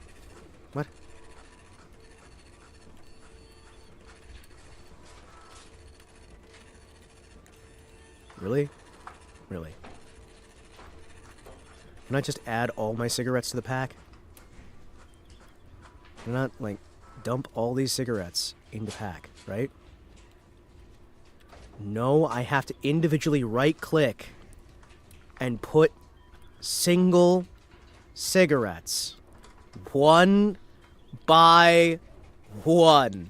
What? Really? Really? Can I just add all my cigarettes to the pack? Can I not, like, dump all these cigarettes into pack, right? No, I have to individually right-click and put single cigarettes. One by one.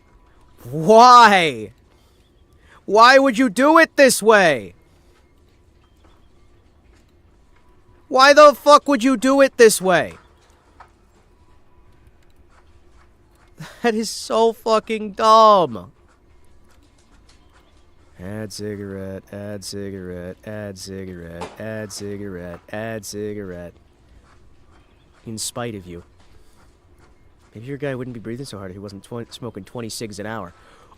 Why? Why would you do it this way? Why the fuck would you do it this way? That is so fucking dumb. Add cigarette, add cigarette, add cigarette, add cigarette, add cigarette. In spite of you. Maybe your guy wouldn't be breathing so hard if he wasn't smoking 20 cigs an hour.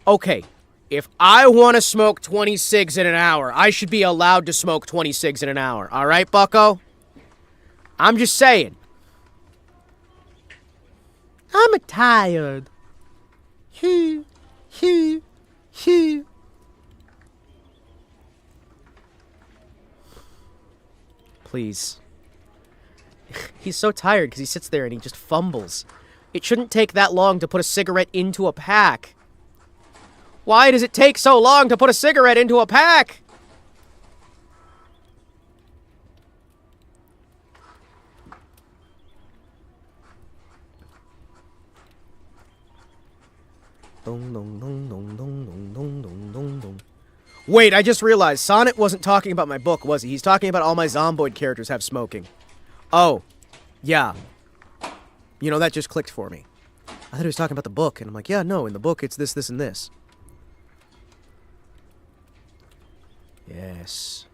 Okay, if I want to smoke 20 cigs in an hour, I should be allowed to smoke 20 cigs in an hour. Alright, bucko? I'm just saying. I'm tired. Hee, hee, hee. Please. He's so tired because he sits there and he just fumbles. It shouldn't take that long to put a cigarette into a pack. Why does it take so long to put a cigarette into a pack? Wait, I just realized Sonnet wasn't talking about my book, was he? He's talking about all my Zomboid characters have smoking. Oh, yeah. You know, that just clicked for me. I thought he was talking about the book, and I'm like, yeah, no, in the book it's this, this, and this. Yes.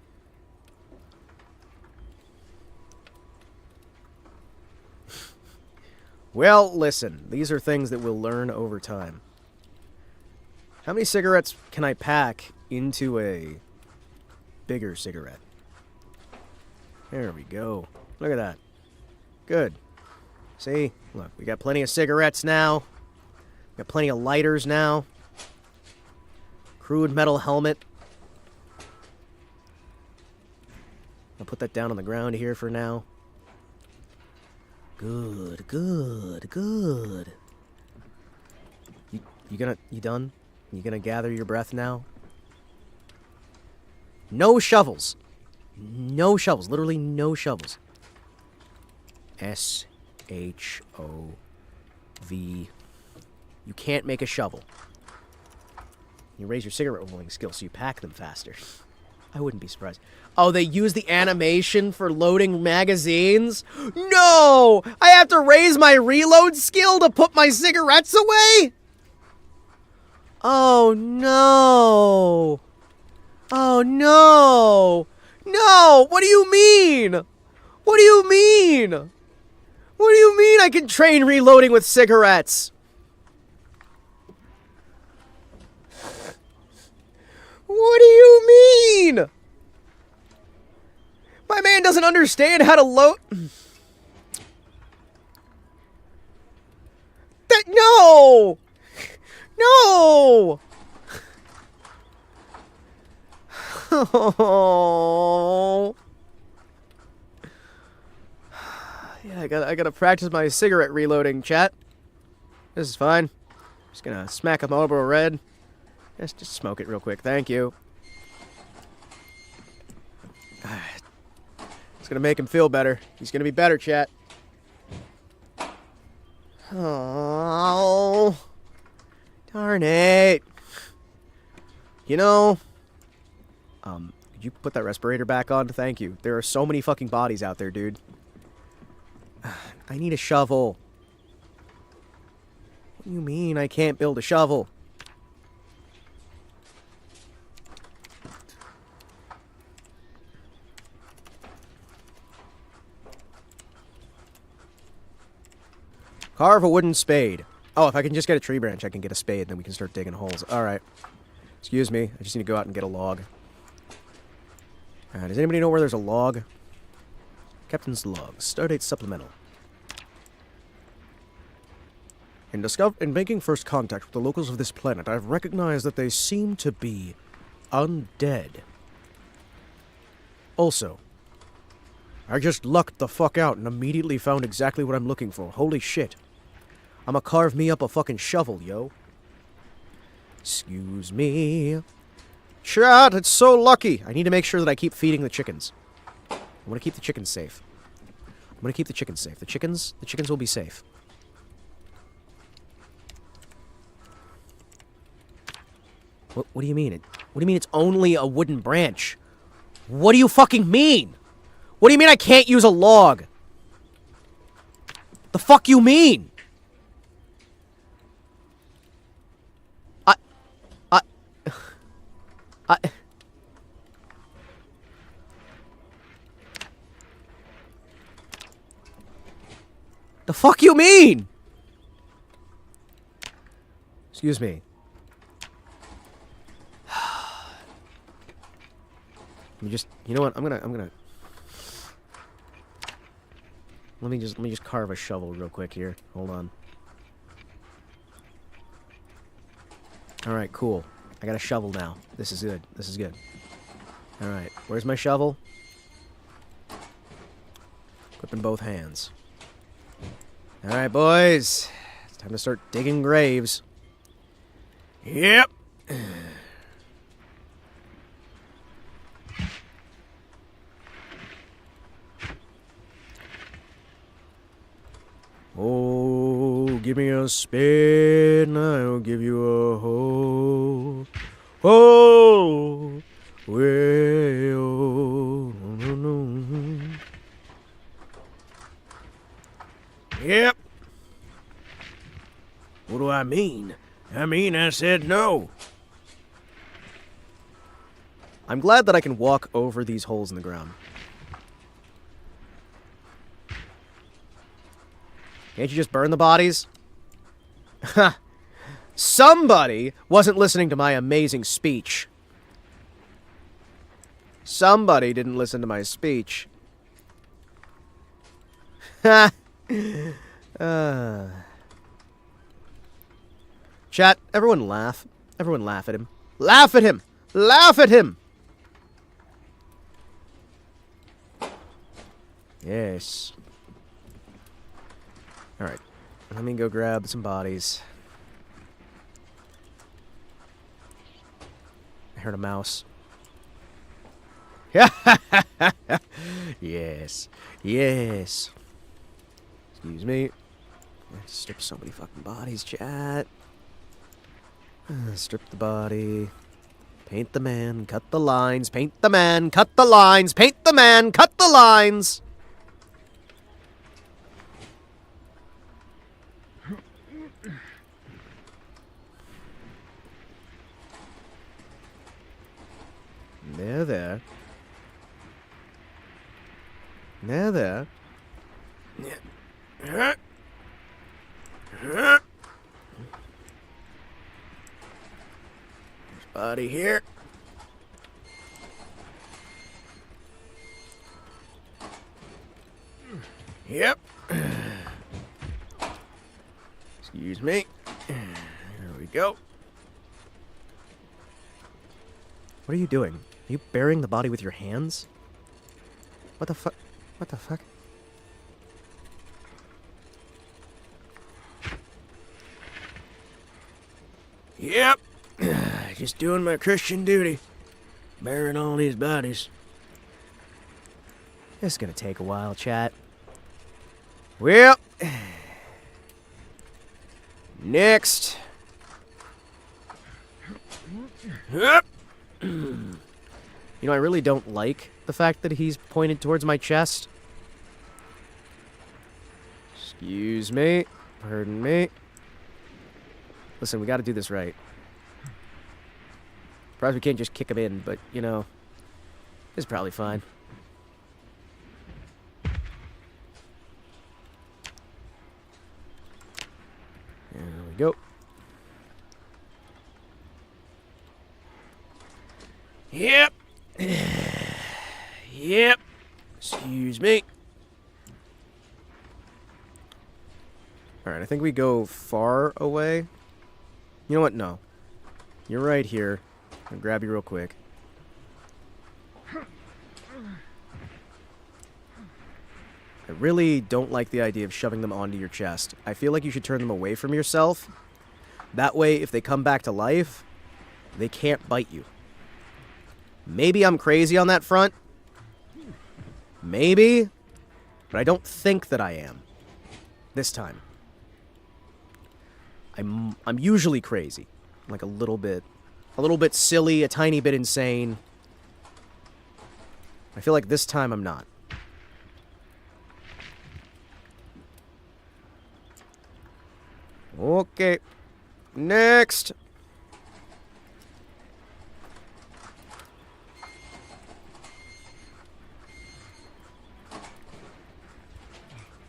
Well, listen, these are things that we'll learn over time. How many cigarettes can I pack into a bigger cigarette? There we go. Look at that. Good. See? Look, we got plenty of cigarettes now. Got plenty of lighters now. Crude metal helmet. I'll put that down on the ground here for now. Good, good, good. You done? You gonna gather your breath now? No shovels. No shovels. Literally no shovels. S-H-O-V. You can't make a shovel. You raise your cigarette rolling skill so you pack them faster. I wouldn't be surprised. Oh, they use the animation for loading magazines? No! I have to raise my reload skill to put my cigarettes away? Oh, no. Oh, no. No! What do you mean? What do you mean? What do you mean I can train reloading with cigarettes? What do you mean? My man doesn't understand how to load... That... No! No! Oh. Yeah, I gotta practice my cigarette reloading, chat. This is fine. Just gonna smack a Marlboro Red. Just smoke it real quick, thank you. It's gonna make him feel better. He's gonna be better, chat. Oh, darn it. You know, could you put that respirator back on? Thank you. There are so many fucking bodies out there, dude. I need a shovel. What do you mean I can't build a shovel? Carve a wooden spade. Oh, if I can just get a tree branch, I can get a spade, then we can start digging holes. Alright. Excuse me, I just need to go out and get a log. Does anybody know where there's a log? Captain's log. Stardate supplemental. In making first contact with the locals of this planet, I've recognized that they seem to be undead. Also, I just lucked the fuck out and immediately found exactly what I'm looking for. Holy shit. I'ma carve me up a fucking shovel, yo. Excuse me. Chat, it's so lucky. I need to make sure that I keep feeding the chickens. I want to keep the chickens safe. I'm going to keep the chickens safe. The chickens will be safe. What do you mean? What do you mean it's only a wooden branch? What do you fucking mean? What do you mean I can't use a log? The fuck you mean? The fuck you mean? Excuse me. Let me just, you know what? I'm gonna let me just carve a shovel real quick here. Hold on. Alright, cool. I got a shovel now. This is good. This is good. Alright, where's my shovel? Grip in both hands. Alright, boys. It's time to start digging graves. Yep. Oh, give me a spade and I'll give you a hoe. Oh, way, oh, no, no. Yep. What do I mean? I said no. I'm glad that I can walk over these holes in the ground. Can't you just burn the bodies? Ha! Somebody wasn't listening to my amazing speech. Somebody didn't listen to my speech. Ha! Chat, everyone laugh. Everyone laugh at him. Laugh at him! Laugh at him! Yes. Alright. Let me go grab some bodies. I heard a mouse. Yes. Yes. Excuse me. I have to strip so many fucking bodies, chat. Strip the body. Paint the man, cut the lines, paint the man, cut the lines, paint the man, cut the lines! There. There. There's body here. Yep. Excuse me. There we go. What are you doing? Are you burying the body with your hands? What the fuck? What the fuck? Yep. Just doing my Christian duty. Burying all these bodies. This is gonna take a while, chat. Well. Next. Yep. You know, I really don't like the fact that he's pointed towards my chest. Excuse me. Pardon me. Listen, we gotta do this right. Perhaps we can't just kick him in, but, you know, it's probably fine. There we go. Yep. Yep. Excuse me. Alright, I think we go far away. You know what? No. You're right here. I'll grab you real quick. I really don't like the idea of shoving them onto your chest. I feel like you should turn them away from yourself. That way, if they come back to life, they can't bite you. Maybe I'm crazy on that front. Maybe. But I don't think that I am. This time. I'm usually crazy. Like a little bit silly, a tiny bit insane. I feel like this time I'm not. Okay. Next.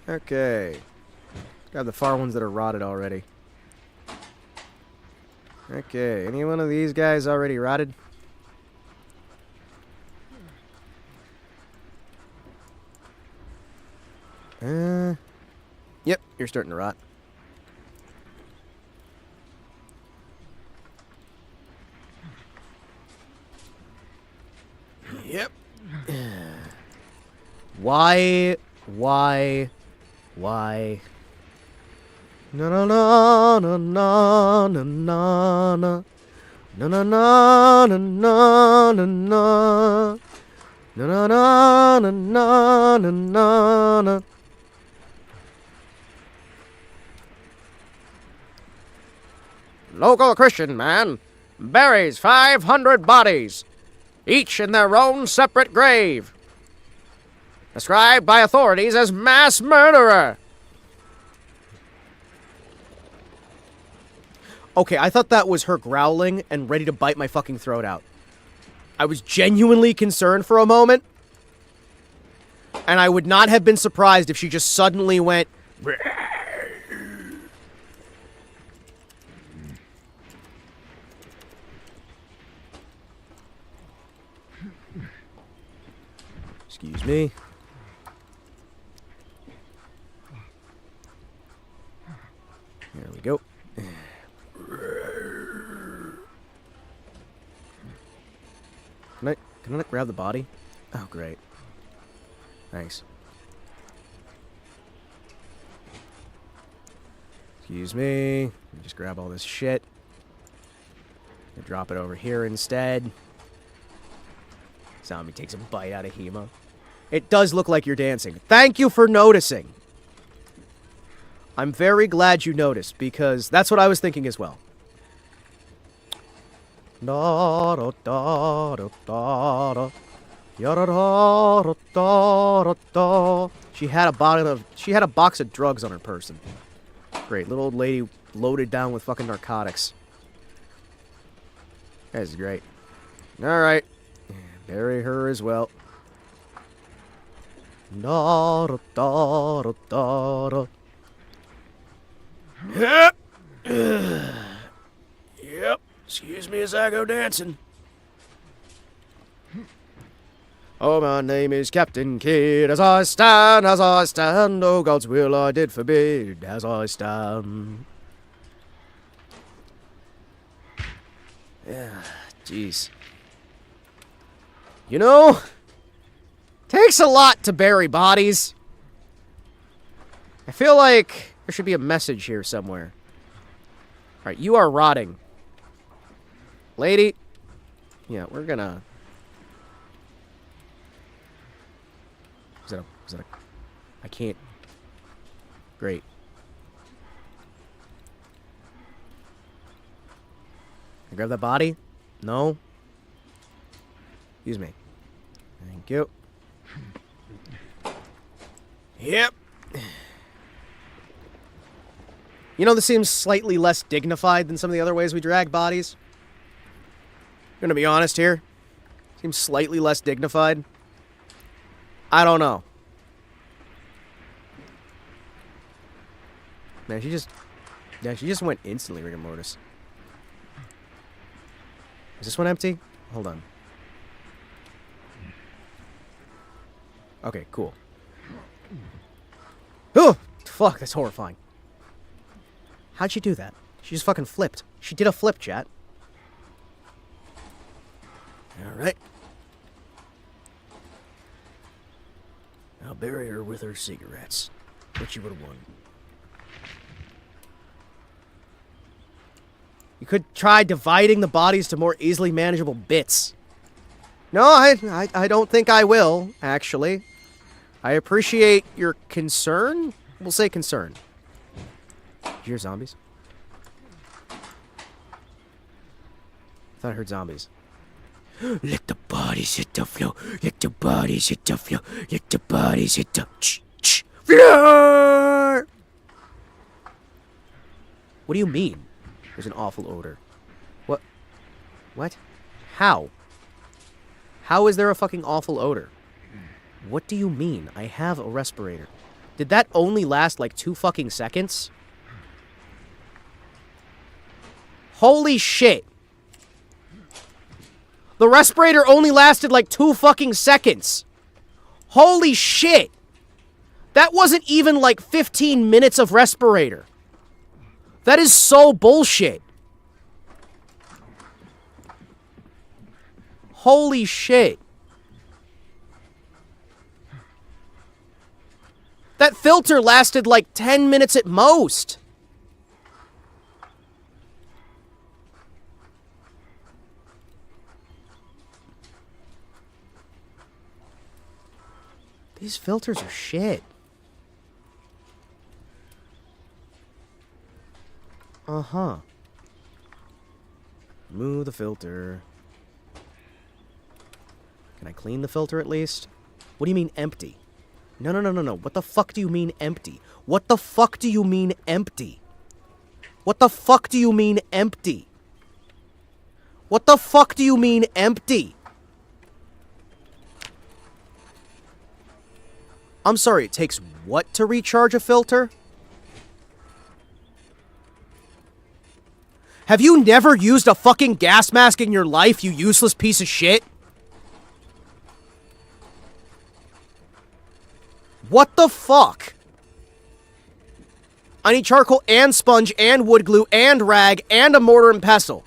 Okay. Got the far ones that are rotted already. Okay, any one of these guys already rotted? Yep, you're starting to rot. Yep. Why? Na na na na na na na na na na na na na na na na na na na na. Local Christian man buries 500 bodies, each in their own separate grave. Described by authorities as mass murderer. Okay, I thought that was her growling and ready to bite my fucking throat out. I was genuinely concerned for a moment. And I would not have been surprised if she just suddenly went... Excuse me. There we go. Can I not grab the body? Oh, great. Thanks. Excuse me. Let me just grab all this shit. And drop it over here instead. Zombie takes a bite out of Hima. It does look like you're dancing. Thank you for noticing. I'm very glad you noticed, because that's what I was thinking as well. Da da da da da da. Ya da da da da da. She had a box of drugs on her person. Great, little old lady loaded down with fucking narcotics. That is great. All right, bury her as well. Da da da da da da. Yep. Yep. Excuse me as I go dancing. Oh, my name is Captain Kidd. As I stand, oh, God's will I did forbid. As I stand. Yeah, jeez. You know, takes a lot to bury bodies. I feel like there should be a message here somewhere. Alright, you are rotting. Lady. Yeah, we're gonna... Is that a... I can't... Great. Can I grab that body? No? Excuse me. Thank you. Yep. You know, this seems slightly less dignified than some of the other ways we drag bodies. I'm gonna be honest here. Seems slightly less dignified. I don't know. Man, she just went instantly rigor mortis. Is this one empty? Hold on. Okay, cool. Oh, fuck, that's horrifying. How'd she do that? She just fucking flipped. She did a flip, chat. Alright. I'll bury her with her cigarettes. What you would've won. You could try dividing the bodies to more easily manageable bits. No, I don't think I will, actually. I appreciate your concern. We'll say concern. Did you hear zombies? I thought I heard zombies. Let the bodies hit the floor. Let the bodies hit the floor. Let the bodies hit the floor. What do you mean? There's an awful odor. What? What? How? How is there a fucking awful odor? What do you mean? I have a respirator. Did that only last like 2 fucking seconds? Holy shit. The respirator only lasted like 2 fucking seconds. Holy shit. That wasn't even like 15 minutes of respirator. That is so bullshit. Holy shit. That filter lasted like 10 minutes at most. These filters are shit. Uh-huh. Remove the filter. Can I clean the filter at least? What do you mean empty? No. What the fuck do you mean empty? What the fuck do you mean empty? What the fuck do you mean empty? What the fuck do you mean empty? I'm sorry, it takes what to recharge a filter? Have you never used a fucking gas mask in your life, you useless piece of shit? What the fuck? I need charcoal and sponge and wood glue and rag and a mortar and pestle.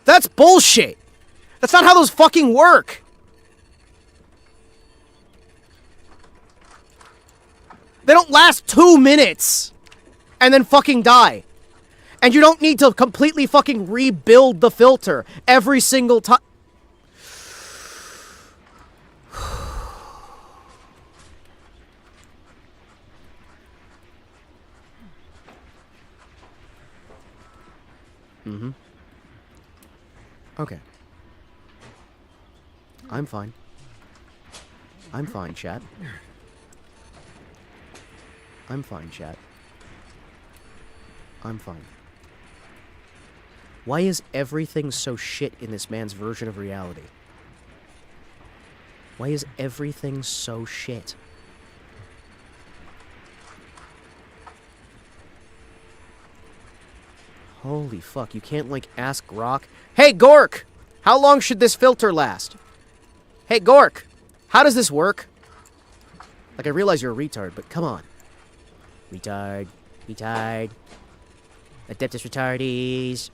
That's bullshit. That's not how those fucking work. They don't last 2 minutes and then fucking die. And you don't need to completely fucking rebuild the filter every single time. Mm-hmm. Okay. I'm fine. I'm fine, chat. I'm fine, chat. I'm fine. Why is everything so shit in this man's version of reality? Why is everything so shit? Holy fuck, you can't, like, ask Grok. Hey, Gork! How long should this filter last? Hey, Gork! How does this work? Like, I realize you're a retard, but come on. Retard. Retard. Adeptus retardes.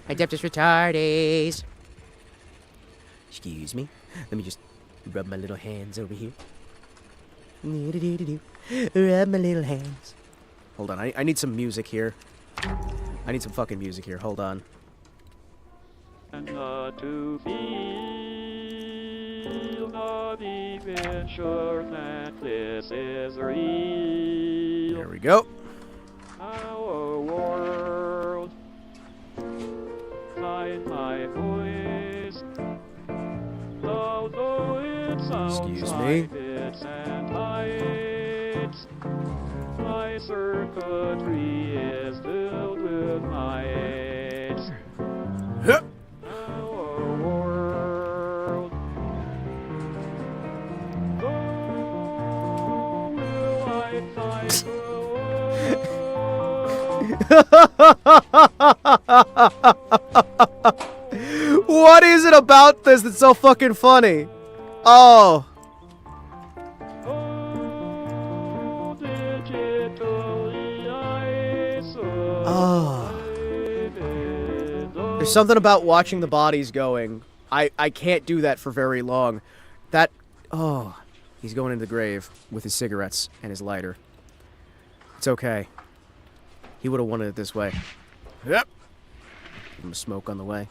Adeptus retardes. Excuse me. Let me just rub my little hands over here. Rub my little hands. Hold on, I need some music here. I need some fucking music here. Hold on. To feel, not even sure that this is real. There we go. Our world, find my voice. Although it sounds Excuse me. like bits and lights, my circuitry is filled with my aids. Our world, though will I find What is it about this that's so fucking funny? Oh. Oh. There's something about watching the bodies going. I can't do that for very long. That... Oh. He's going into the grave with his cigarettes and his lighter. It's okay. He would have wanted it this way. Yep. Give him a smoke on the way.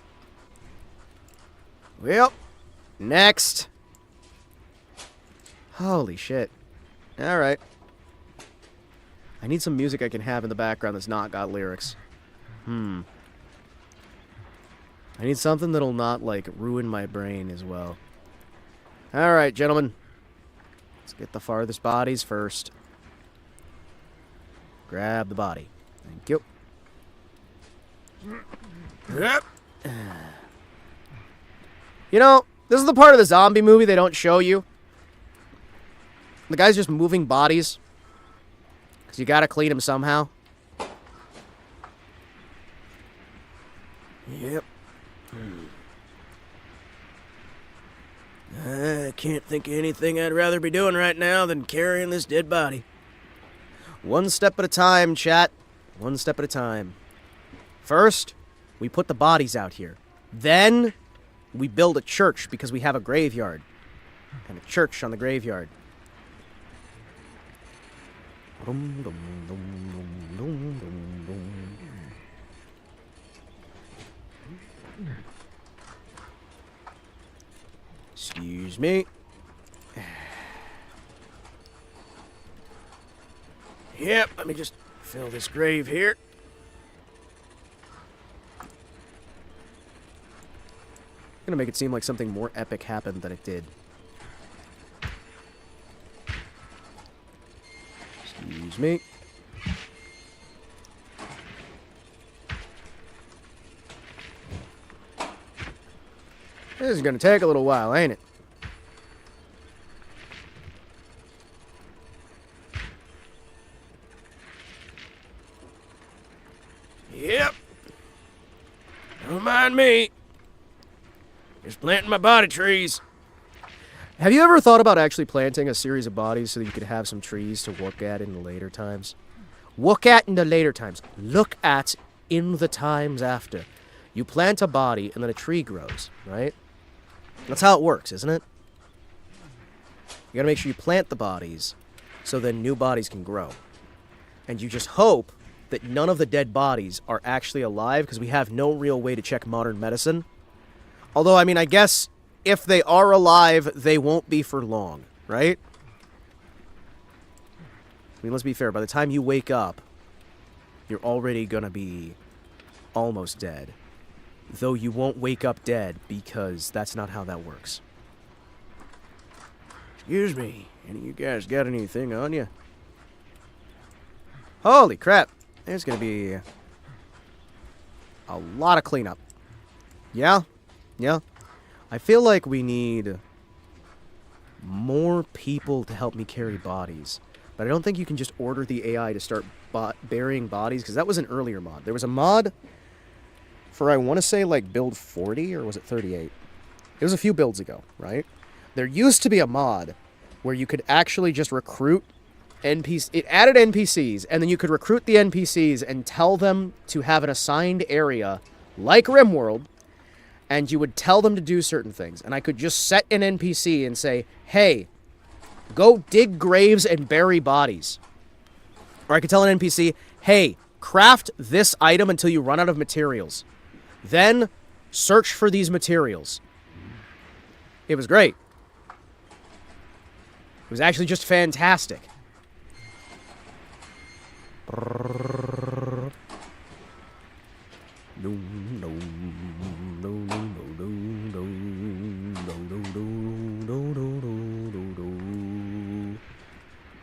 Well, next. Holy shit. Alright. I need some music I can have in the background that's not got lyrics. I need something that'll not, like, ruin my brain as well. Alright, gentlemen. Let's get the farthest bodies first. Grab the body. Thank you. Yep. You know, this is the part of the zombie movie they don't show you. The guy's just moving bodies. Because you gotta clean him somehow. Yep. I can't think of anything I'd rather be doing right now than carrying this dead body. One step at a time, chat. One step at a time. First, we put the bodies out here. Then, we build a church because we have a graveyard. And a church on the graveyard. Excuse me. Yep, let me just fill this grave here. Gonna make it seem like something more epic happened than it did. Excuse me. This is gonna take a little while, ain't it? Yep. Don't mind me. Just planting my body trees. Have you ever thought about actually planting a series of bodies so that you could have some trees to look at in the later times? Look at in the later times. Look at in the times after. You plant a body, and then a tree grows, right? That's how it works, isn't it? You gotta make sure you plant the bodies, so then new bodies can grow. And you just hope that none of the dead bodies are actually alive, because we have no real way to check modern medicine. Although, I mean, I guess if they are alive, they won't be for long, right? I mean, let's be fair. By the time you wake up, you're already gonna be almost dead. Though you won't wake up dead, because that's not how that works. Excuse me, any of you guys got anything on you? Holy crap, there's gonna be a lot of cleanup. Yeah, yeah. I feel like we need more people to help me carry bodies. But I don't think you can just order the AI to start burying bodies, because that was an earlier mod. There was a mod for, I want to say, like, build 40, or was it 38? It was a few builds ago, right? There used to be a mod where you could actually just recruit NPCs. It added NPCs, and then you could recruit the NPCs and tell them to have an assigned area, like RimWorld, and you would tell them to do certain things. And I could just set an NPC and say, hey, go dig graves and bury bodies. Or I could tell an NPC, hey, craft this item until you run out of materials. Then, search for these materials. It was great. It was actually just fantastic. No, no, no, no, no, no, no, no, no, no, no,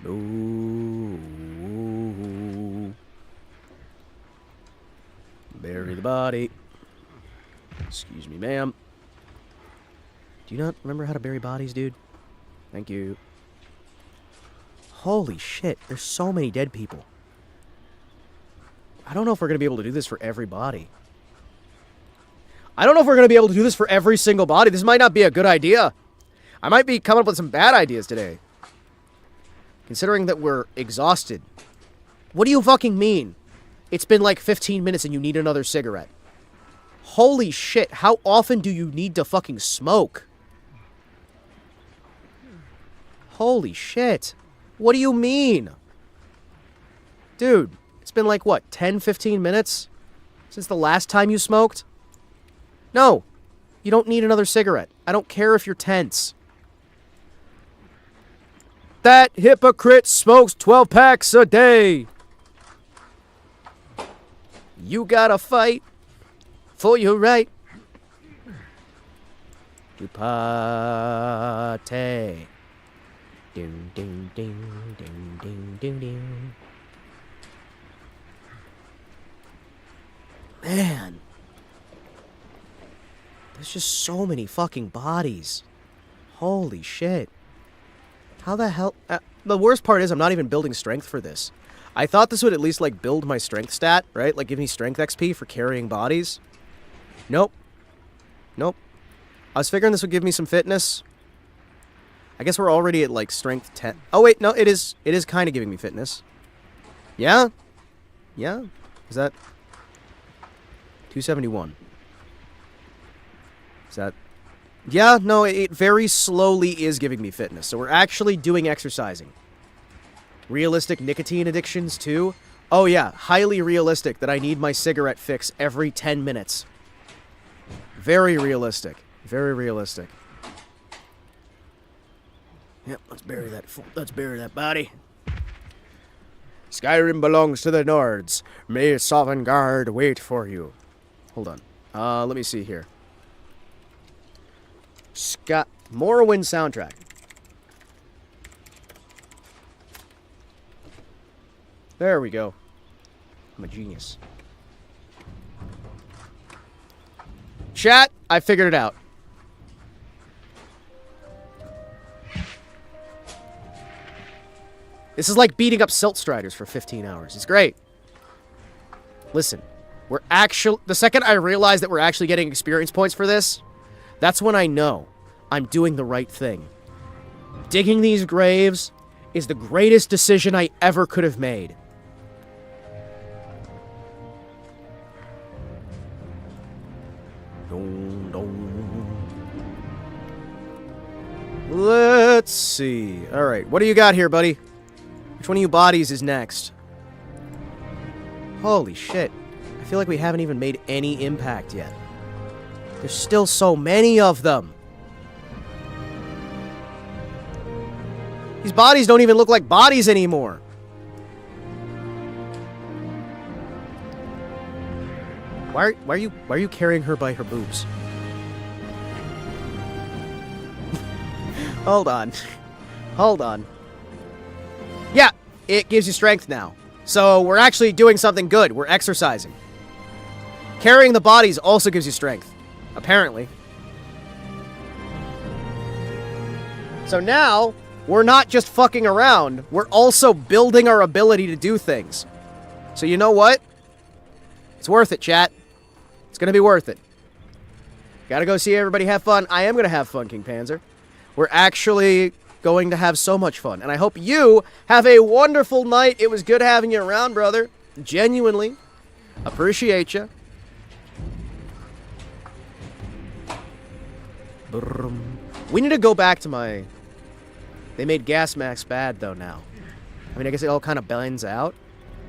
no, no. Bury the body. Excuse me, ma'am. Do you not remember how to bury bodies, dude? Thank you. Holy shit, there's so many dead people. I don't know if we're going to be able to do this for every body. I don't know if we're going to be able to do this for every single body. This might not be a good idea. I might be coming up with some bad ideas today. Considering that we're exhausted. What do you fucking mean? It's been like 15 minutes and you need another cigarette. Holy shit, how often do you need to fucking smoke? Holy shit. What do you mean? Dude, it's been like, what, 10, 15 minutes? Since the last time you smoked? No, you don't need another cigarette. I don't care if you're tense. That hypocrite smokes 12 packs a day. You gotta fight for your right to party. Ding, ding, ding, ding, ding, ding, ding. Man. There's just so many fucking bodies. Holy shit. How the hell... the worst part is I'm not even building strength for this. I thought this would at least, like, build my strength stat, right? Like, give me strength XP for carrying bodies. Nope. Nope. I was figuring this would give me some fitness. I guess we're already at, like, strength 10. Oh, wait, no, it is kind of giving me fitness. Yeah? Yeah? Is that... 271. Is that... Yeah, no, it very slowly is giving me fitness. So we're actually doing exercising. Realistic nicotine addictions, too. Oh, yeah, highly realistic that I need my cigarette fix every 10 minutes. Very realistic. Very realistic. Yep, let's bury that body. Skyrim belongs to the Nords. May Sovngarde wait for you. Hold on. Let me see here. Morrowind soundtrack. There we go. I'm a genius. Chat, I figured it out. This is like beating up Silt Striders for 15 hours. It's great. Listen, the second I realize that we're actually getting experience points for this, that's when I know I'm doing the right thing. Digging these graves is the greatest decision I ever could have made. Let's see. Alright, what do you got here, buddy? Which one of you bodies is next? Holy shit. I feel like we haven't even made any impact yet. There's still so many of them. These bodies don't even look like bodies anymore. Why are you carrying her by her boobs? Hold on. Hold on. Yeah, it gives you strength now. So we're actually doing something good. We're exercising. Carrying the bodies also gives you strength. Apparently. So now, we're not just fucking around. We're also building our ability to do things. So you know what? It's worth it, chat. It's gonna be worth it. Gotta go see everybody have fun. I am gonna have fun, King Panzer. We're actually going to have so much fun. And I hope you have a wonderful night. It was good having you around, brother. Genuinely. Appreciate you. We need to go back to my... They made Gas Max bad, though, now. I mean, I guess it all kind of blends out.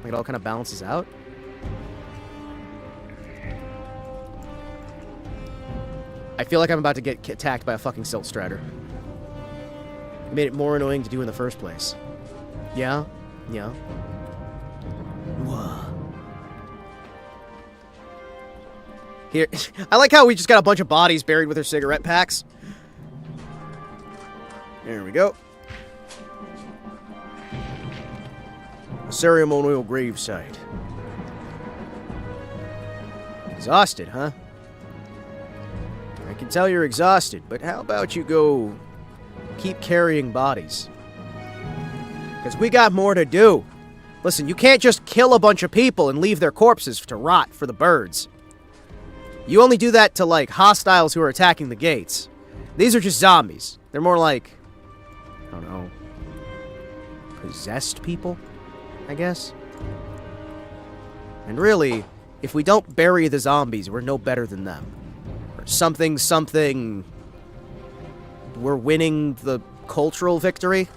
Like, it all kind of balances out. I feel like I'm about to get attacked by a fucking Silt Strider. It made it more annoying to do in the first place. Yeah? Yeah. Whoa. Here, I like how we just got a bunch of bodies buried with their cigarette packs. There we go. A ceremonial gravesite. Exhausted, huh? I can tell you're exhausted, but how about you go keep carrying bodies? Because we got more to do. Listen, you can't just kill a bunch of people and leave their corpses to rot for the birds. You only do that to, like, hostiles who are attacking the gates. These are just zombies. They're more like, I don't know, possessed people, I guess? And really, if we don't bury the zombies, we're no better than them. Or something, we're winning the cultural victory?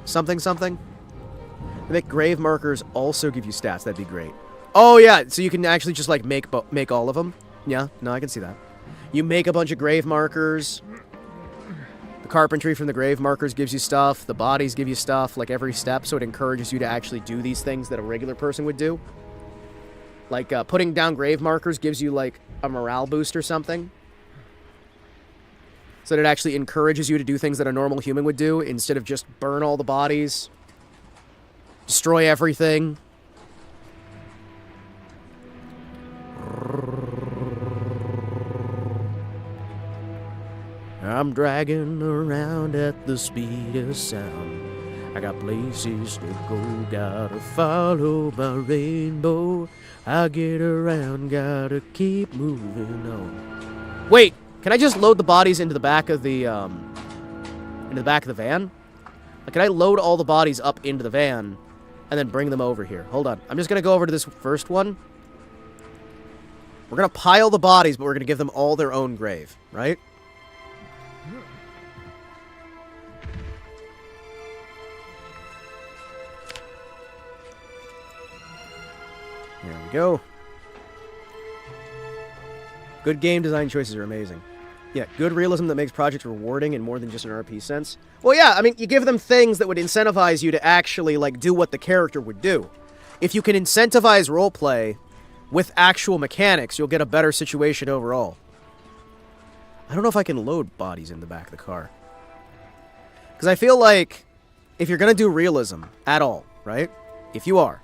Something. They make grave markers also give you stats. That'd be great. Oh, yeah, so you can actually just, like, make all of them. Yeah, no, I can see that. You make a bunch of grave markers. The carpentry from the grave markers gives you stuff. The bodies give you stuff, like, every step, so it encourages you to actually do these things that a regular person would do. Like, putting down grave markers gives you, like, a morale boost or something. So that it actually encourages you to do things that a normal human would do, instead of just burn all the bodies, destroy everything. I'm dragging around at the speed of sound. I got places to go, gotta follow my rainbow. I get around, gotta keep moving on. Wait, can I just load the bodies into the back of the van? Like, can I load all the bodies up into the van and then bring them over here? Hold on, I'm just gonna go over to this first one. We're gonna pile the bodies, but we're gonna give them all their own grave, right? There we go. Good game design choices are amazing. Yeah, good realism that makes projects rewarding in more than just an RP sense. Well, yeah, I mean, you give them things that would incentivize you to actually, like, do what the character would do. If you can incentivize roleplay with actual mechanics, you'll get a better situation overall. I don't know if I can load bodies in the back of the car. Because I feel like, if you're going to do realism at all, right? If you are.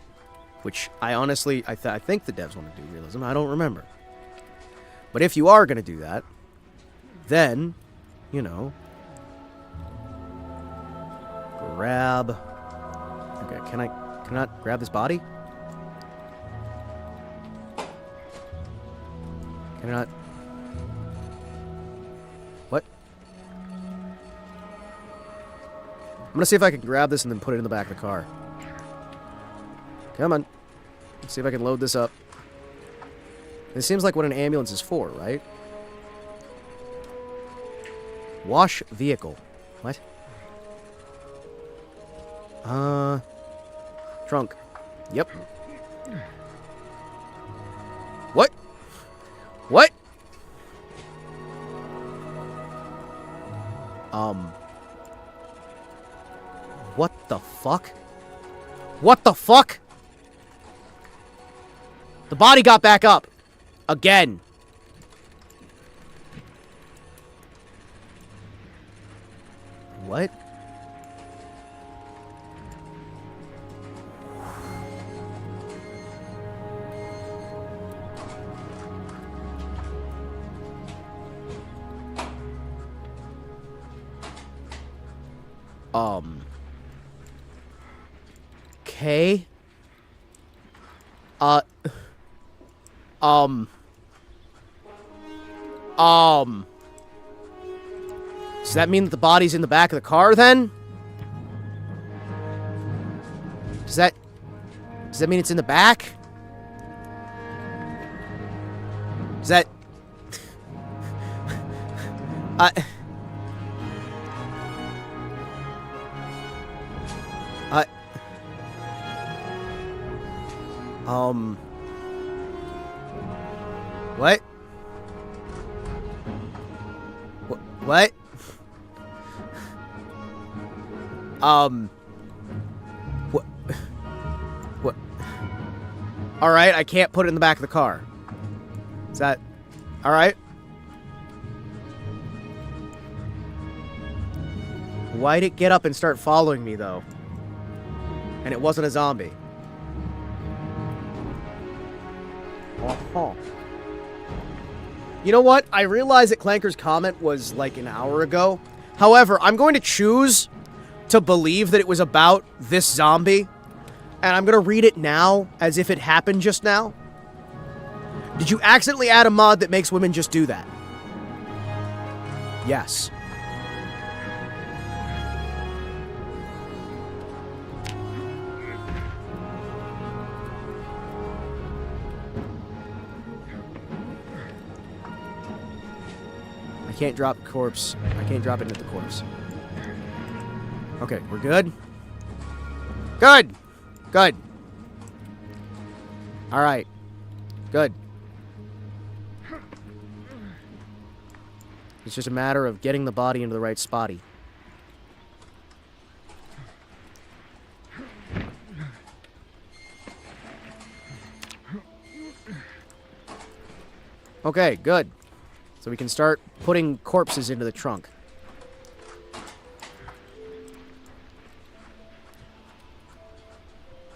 Which, I honestly, I think the devs want to do realism. I don't remember. But if you are going to do that, then, you know, grab... Okay, can I not grab this body? Can I not... What? I'm gonna see if I can grab this and then put it in the back of the car. Come on. Let's see if I can load this up. This seems like what an ambulance is for, right? Wash vehicle. What? Trunk. Yep. What? What? What the fuck? What the fuck? The body got back up. Again. What? Okay. Does that mean that the body's in the back of the car then? Does that mean it's in the back? Is that... What? What? What? Alright, I can't put it in the back of the car. Is that... Alright? Why'd it get up and start following me, though? And it wasn't a zombie. You know what? I realize that Clanker's comment was like an hour ago. However, I'm going to choose to believe that it was about this zombie. And I'm going to read it now as if it happened just now. Did you accidentally add a mod that makes women just do that? Yes. I can't drop corpse. I can't drop it into the corpse. Okay, we're good. Good! Good. Alright. Good. It's just a matter of getting the body into the right spotty. Okay, good. So we can start putting corpses into the trunk.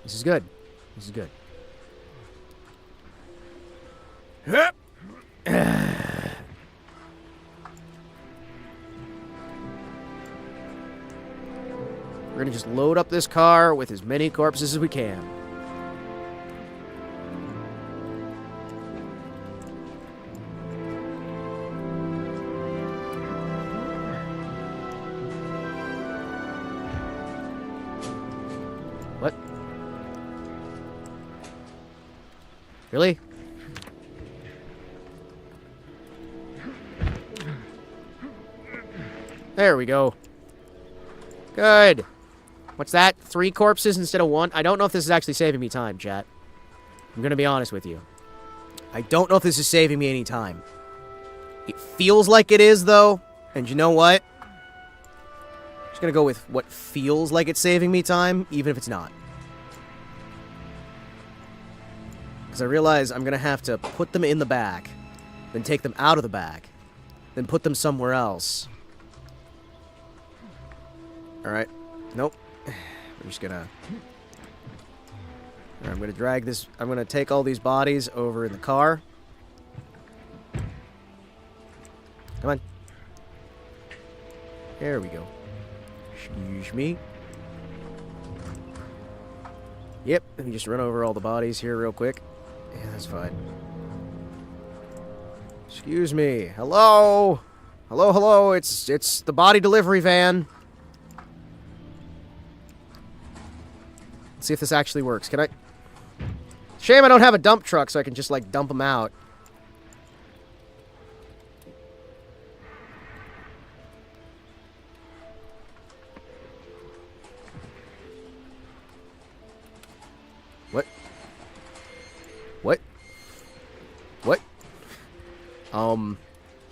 This is good. This is good. We're gonna just load up this car with as many corpses as we can. What? Really? There we go. Good. What's that? 3 corpses instead of 1? I don't know if this is actually saving me time, chat. I'm gonna be honest with you. I don't know if this is saving me any time. It feels like it is, though. And you know what? I'm just gonna go with what feels like it's saving me time, even if it's not. Because I realize I'm gonna have to put them in the back, then take them out of the back, then put them somewhere else. Alright. Nope. We're just gonna... Right, I'm gonna drag this... I'm gonna take all these bodies over in the car. Come on. There we go. Excuse me. Yep, let me just run over all the bodies here real quick. Yeah, that's fine. Excuse me. Hello? Hello, hello. It's the body delivery van. See if this actually works. Can I... Shame I don't have a dump truck so I can just, like, dump them out.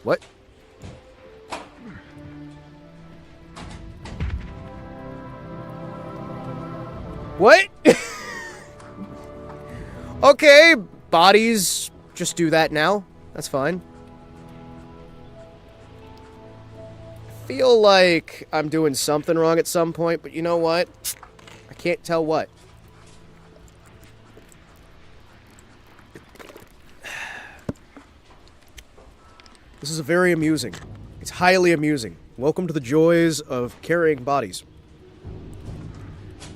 What? What? Okay, bodies just do that now. That's fine. Feel like I'm doing something wrong at some point, but you know what? I can't tell what. This is very amusing. It's highly amusing. Welcome to the joys of carrying bodies.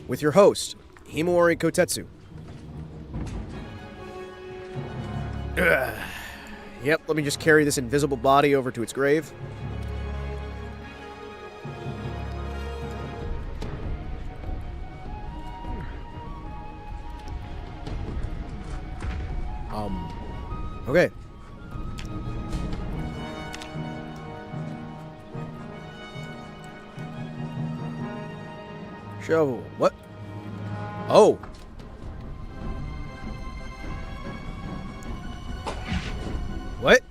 With your host, Himawari Kotetsu. Yep, let me just carry this invisible body over to its grave. Okay. Shovel. What? Oh. What?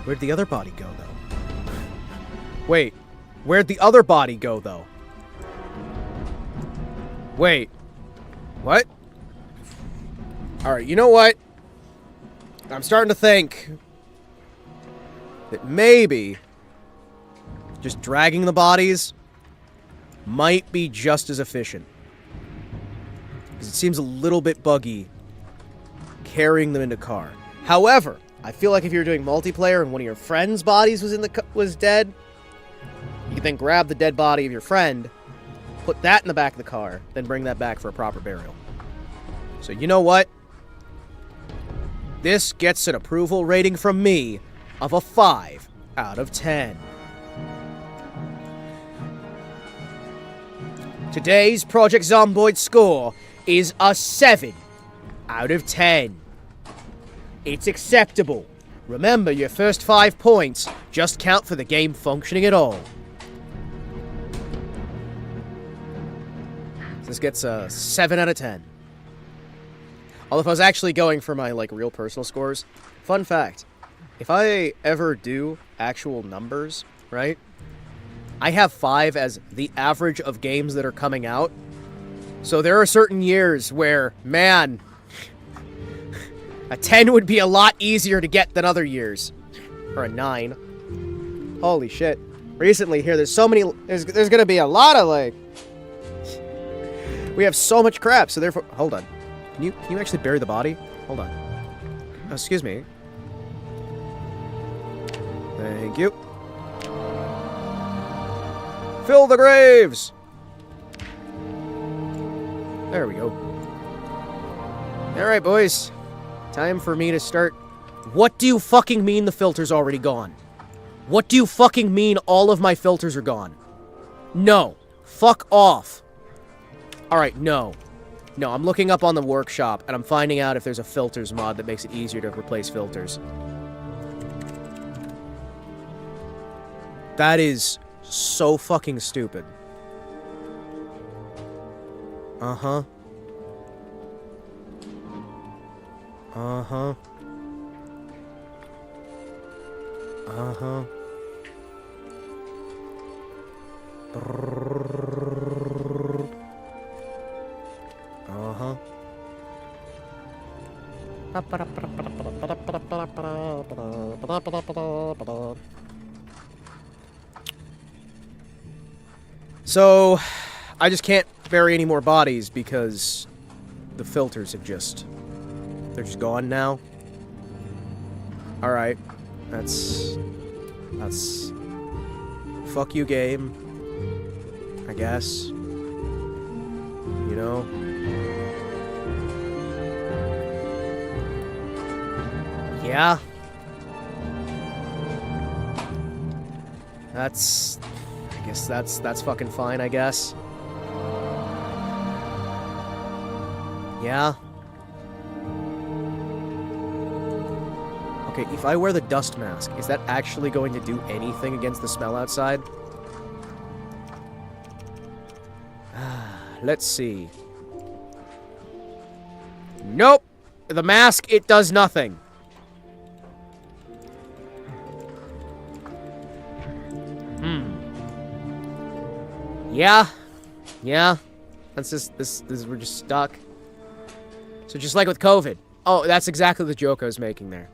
Where'd the other body go, though? Wait. Where'd the other body go, though? Wait. What? Alright, you know what? I'm starting to think that maybe just dragging the bodies might be just as efficient. Because it seems a little bit buggy carrying them in a car. However, I feel like if you're doing multiplayer and one of your friend's bodies was dead, you can then grab the dead body of your friend, put that in the back of the car, then bring that back for a proper burial. So you know what? This gets an approval rating from me of a 5 out of 10. Today's Project Zomboid score is a 7 out of 10. It's acceptable. Remember, your first 5 points just count for the game functioning at all. This gets a 7 out of 10. Although if I was actually going for my, real personal scores, fun fact, if I ever do actual numbers, right, I have 5 as the average of games that are coming out. So there are certain years where, man, a 10 would be a lot easier to get than other years. Or a 9. Holy shit. Recently here, there's so many, there's gonna be a lot of, we have so much crap, so therefore, hold on. Can you actually bury the body? Hold on. Oh, excuse me. Thank you. Fill the graves! There we go. Alright, boys. Time for me to start. What do you fucking mean the filter's already gone? What do you fucking mean all of my filters are gone? No. Fuck off. Alright, no. No, I'm looking up on the workshop, and I'm finding out if there's a filters mod that makes it easier to replace filters. That is so fucking stupid. Uh-huh. Uh-huh. Uh-huh. Uh-huh. So, I just can't bury any more bodies because the filters have they're just gone now. Alright. That's... Fuck you, game. I guess. You know? Yeah. I guess that's fucking fine, I guess. Yeah. Okay, if I wear the dust mask, is that actually going to do anything against the smell outside? Let's see. Nope! The mask, it does nothing. Yeah. That's just this we're just stuck. So just like with COVID. Oh, that's exactly the joke I was making there.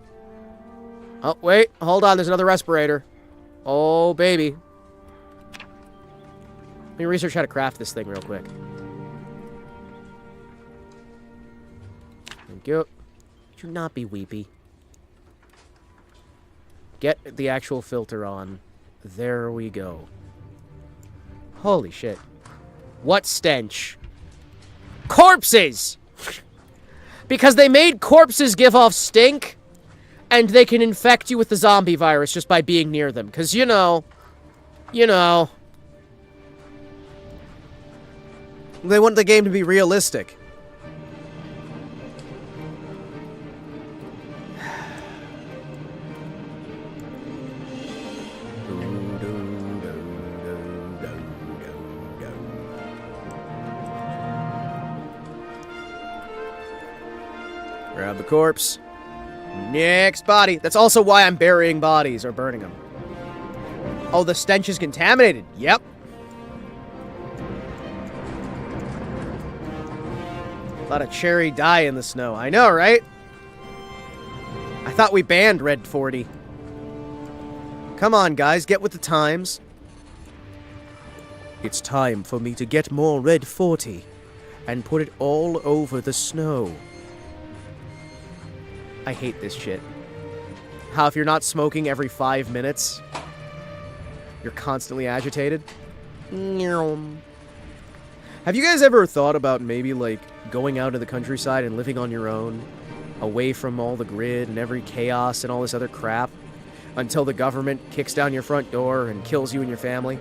Oh, wait, hold on, there's another respirator. Oh, baby. Let me research how to craft this thing real quick. Thank you. Do not be weepy. Get the actual filter on. There we go. Holy shit. What stench? Corpses! Because they made corpses give off stink, and they can infect you with the zombie virus just by being near them. Because, you know. They want the game to be realistic. Grab the corpse. Next body. That's also why I'm burying bodies or burning them. Oh, the stench is contaminated. Yep. A lot of cherry dye in the snow. I know, right? I thought we banned Red 40. Come on, guys. Get with the times. It's time for me to get more Red 40 and put it all over the snow. I hate this shit. How if you're not smoking every 5 minutes, you're constantly agitated. Have you guys ever thought about maybe, like, going out to the countryside and living on your own, away from all the grid and every chaos and all this other crap, until the government kicks down your front door and kills you and your family?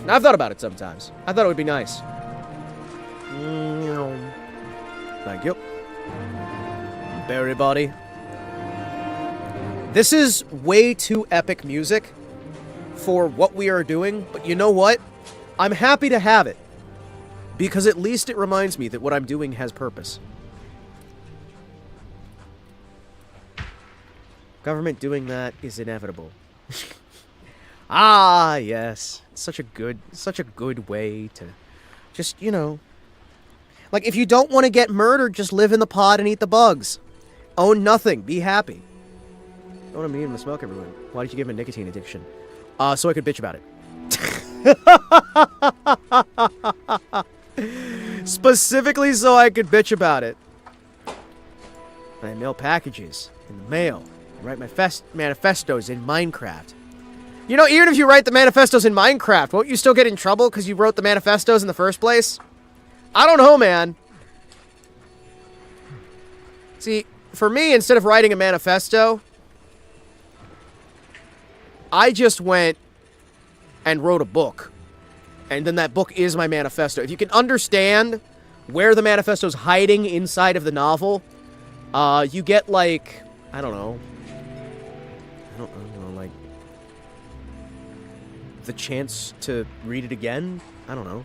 I've thought about it sometimes. I thought it would be nice. Thank you. Berry body. This is way too epic music for what we are doing, but you know what? I'm happy to have it, because at least it reminds me that what I'm doing has purpose. Government doing that is inevitable. Ah, yes. It's such a good way to just, you know. Like, if you don't want to get murdered, just live in the pod and eat the bugs. Own nothing. Be happy. Don't want to meet him to smoke everywhere. Why did you give him a nicotine addiction? So I could bitch about it. Specifically so I could bitch about it. I mail packages in the mail. I write my manifestos in Minecraft. You know, even if you write the manifestos in Minecraft, won't you still get in trouble because you wrote the manifestos in the first place? I don't know, man. See, for me, instead of writing a manifesto, I just went and wrote a book. And then that book is my manifesto. If you can understand where the manifesto's hiding inside of the novel, you get, like, I don't know, like, the chance to read it again? I don't know.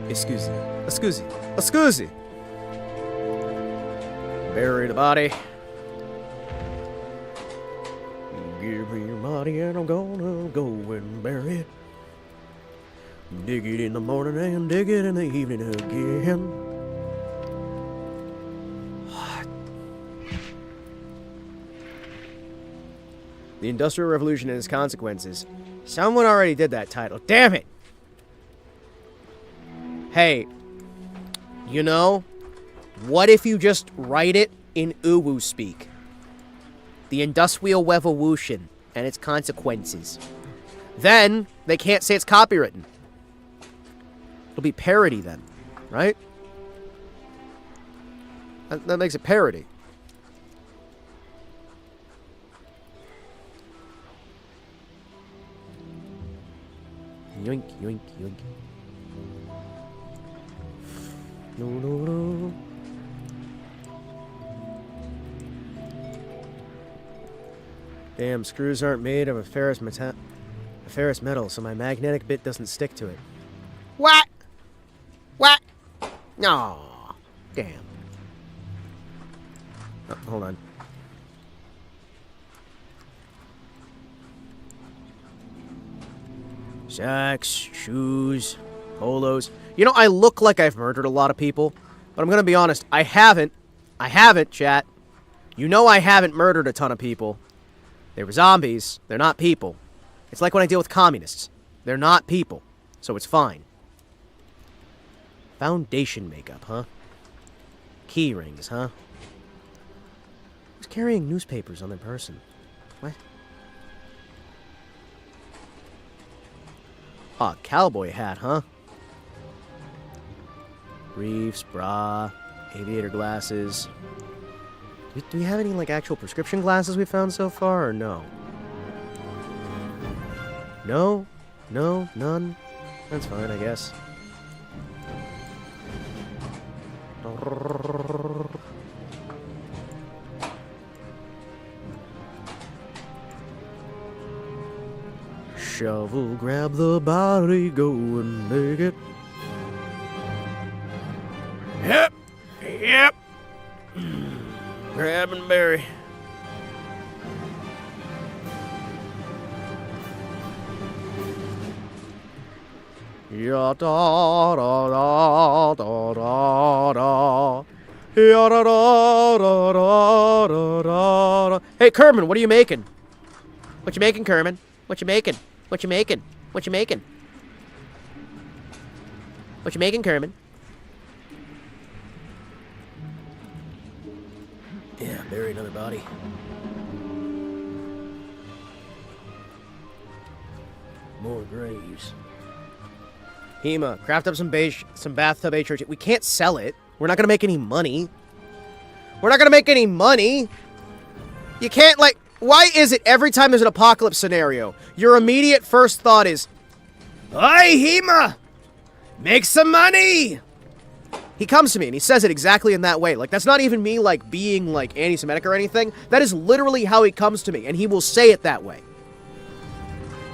Excuse. Bury the body. Give me your body and I'm gonna go and bury it. Dig it in the morning and dig it in the evening again. The Industrial Revolution and its Consequences. Someone already did that title. Damn it! Hey, you know, what if you just write it in Uwu speak? The Industrial Revolution and its Consequences. Then, they can't say it's copywritten. It'll be parody then, right? That makes it parody. Yoink, yoink, yoink. No. Damn, screws aren't made of a ferrous metal, so my magnetic bit doesn't stick to it. What? What? No. Damn. Oh, hold on. Socks, shoes, polos. You know, I look like I've murdered a lot of people, but I'm gonna be honest, I haven't. I haven't, chat. You know I haven't murdered a ton of people. They were zombies. They're not people. It's like when I deal with communists. They're not people, so it's fine. Foundation makeup, huh? Key rings, huh? Who's carrying newspapers on their person? What? Ah, cowboy hat, huh? Briefs, bra, aviator glasses. Do we have any, like, actual prescription glasses we found so far, or no? No? No? None? That's fine, I guess. Shovel, grab the body, go and make it. Yep. Yep. Grab and bury. Ya da da da da da da. Ya da da da da da da. Hey, Kerman, what are you making? What you making, Kerman? What you making? What you making? What you making? What you making, Kerman? Yeah, bury another body. More graves. Hima, craft up some bathtub HRT. We can't sell it. We're not gonna make any money. We're not gonna make any money. You can't, like, why is it every time there's an apocalypse scenario, your immediate first thought is, "Hey, Hima! Make some money!" He comes to me and he says it exactly in that way. Like, that's not even me, like, being, like, anti-Semitic or anything. That is literally how he comes to me, and he will say it that way.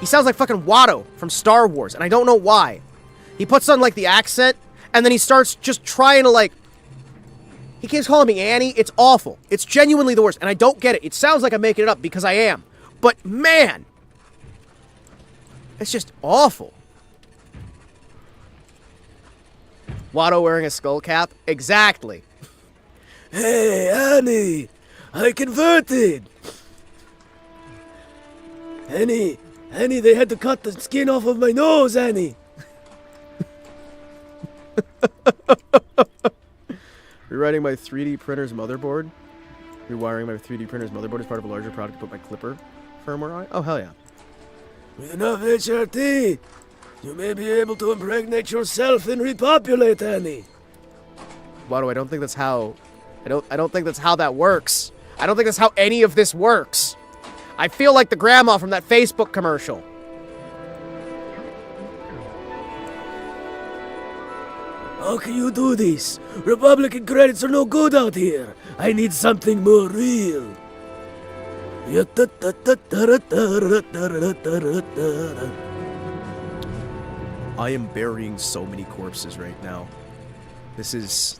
He sounds like fucking Watto from Star Wars, and I don't know why. He puts on, like, the accent, and then he starts just trying to, like... He keeps calling me Annie. It's awful. It's genuinely the worst, and I don't get it. It sounds like I'm making it up, because I am. But, man! It's just awful. Watto wearing a skull cap? Exactly. Hey, Annie! I converted! Annie, they had to cut the skin off of my nose, Annie! Rewriting my 3D printer's motherboard? Rewiring my 3D printer's motherboard as part of a larger project to put my Clipper firmware on? Oh, hell yeah. With enough HRT, you may be able to impregnate yourself and repopulate, Annie. Watto, I don't think that's how... I don't think that's how that works. I don't think that's how any of this works. I feel like the grandma from that Facebook commercial. How can you do this? Republican credits are no good out here. I need something more real. I am burying so many corpses right now. This is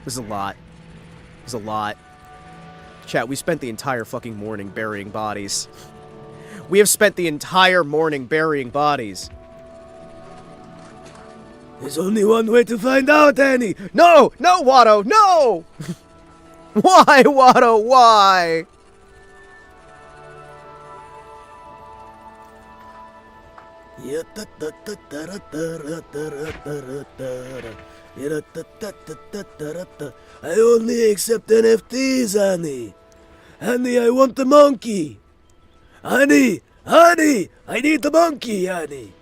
a lot. It's a lot. Chat, we spent the entire fucking morning burying bodies. We have spent the entire morning burying bodies. There's only one way to find out, Annie! No! No, Watto! No! Why, Watto? Why? I only accept NFTs, Annie. Annie, I want the monkey. Annie! Annie! I need the monkey, Annie.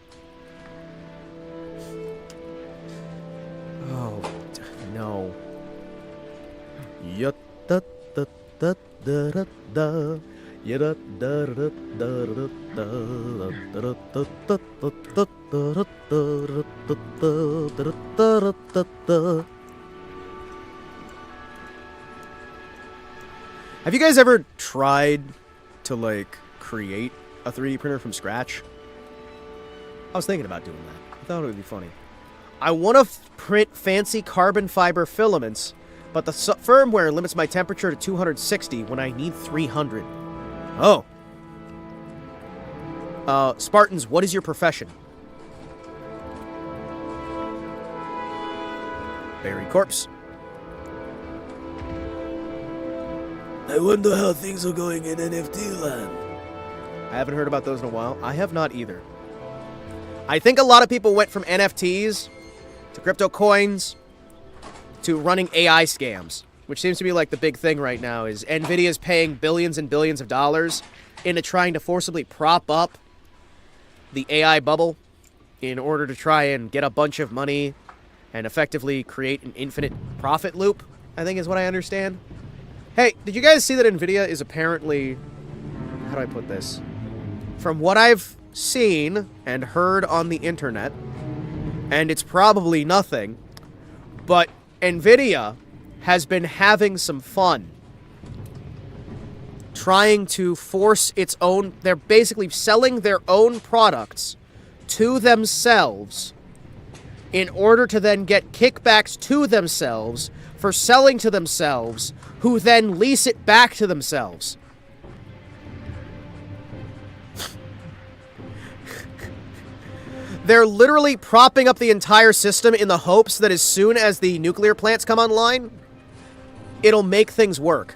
Oh, no. Have you guys ever tried to, like, create a 3D printer from scratch. I was thinking about doing that. I thought it would be funny. I want to print fancy carbon fiber filaments, but the firmware limits my temperature to 260 when I need 300. Oh. Spartans, what is your profession? Buried corpse. I wonder how things are going in NFT land. I haven't heard about those in a while. I have not either. I think a lot of people went from NFTs to crypto coins to running AI scams, which seems to be like the big thing right now, is Nvidia's paying billions and billions of dollars into trying to forcibly prop up the AI bubble in order to try and get a bunch of money and effectively create an infinite profit loop, I think is what I understand. Hey, did you guys see that Nvidia is apparently... How do I put this? From what I've seen and heard on the internet, and it's probably nothing, but Nvidia has been having some fun trying to force its own... They're basically selling their own products to themselves in order to then get kickbacks to themselves for selling to themselves, who then lease it back to themselves. They're literally propping up the entire system in the hopes that as soon as the nuclear plants come online, it'll make things work.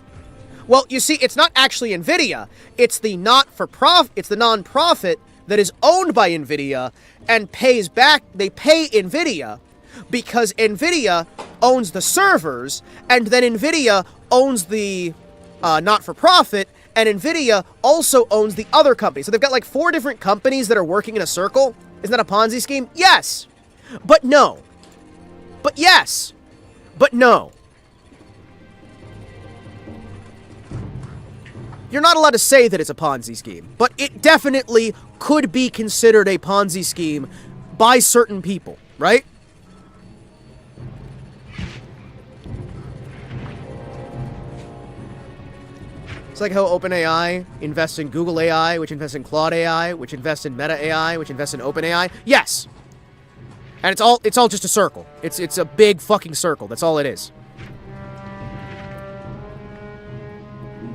Well, you see, it's not actually Nvidia. It's the it's the non-profit that is owned by Nvidia and pays back. They pay Nvidia because Nvidia owns the servers, and then Nvidia owns the not-for-profit, and Nvidia also owns the other company. So they've got like 4 different companies that are working in a circle. Isn't that a Ponzi scheme? Yes. But no. But yes. But no. You're not allowed to say that it's a Ponzi scheme, but it definitely could be considered a Ponzi scheme by certain people, right? It's like how OpenAI invests in Google AI, which invests in Claude AI, which invests in Meta AI, which invests in OpenAI. Yes. And it's all just a circle. It's a big fucking circle. That's all it is.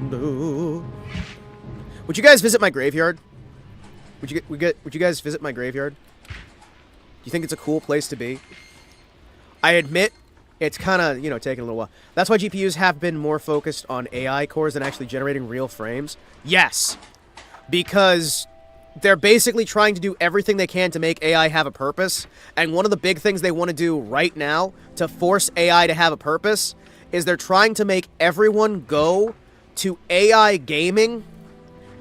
No. Would you guys visit my graveyard? Would you guys visit my graveyard? Do you think it's a cool place to be? I admit it's kind of, taking a little while. That's why GPUs have been more focused on AI cores than actually generating real frames. Yes. Because they're basically trying to do everything they can to make AI have a purpose. And one of the big things they want to do right now to force AI to have a purpose is they're trying to make everyone go to AI gaming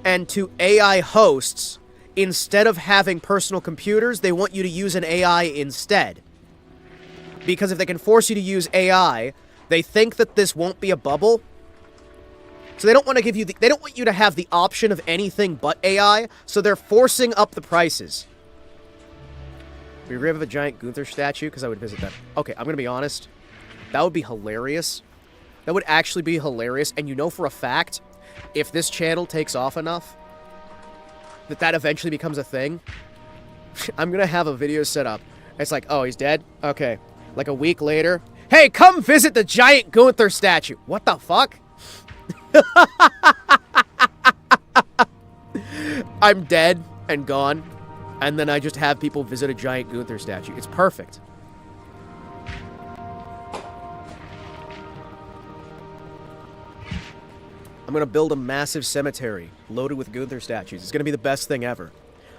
and to AI hosts. Instead of having personal computers, they want you to use an AI instead. Because if they can force you to use AI, they think that this won't be a bubble. So they don't want to give you they don't want you to have the option of anything but AI, so they're forcing up the prices. We agree with a giant Gunther statue, because I would visit that. Okay, I'm going to be honest. That would be hilarious. That would actually be hilarious, and you know for a fact, if this channel takes off enough, that eventually becomes a thing, I'm going to have a video set up. It's like, oh, he's dead? Okay. Like a week later, hey, come visit the giant Gunther statue. What the fuck? I'm dead and gone, and then I just have people visit a giant Gunther statue. It's perfect. I'm gonna build a massive cemetery loaded with Gunther statues. It's gonna be the best thing ever.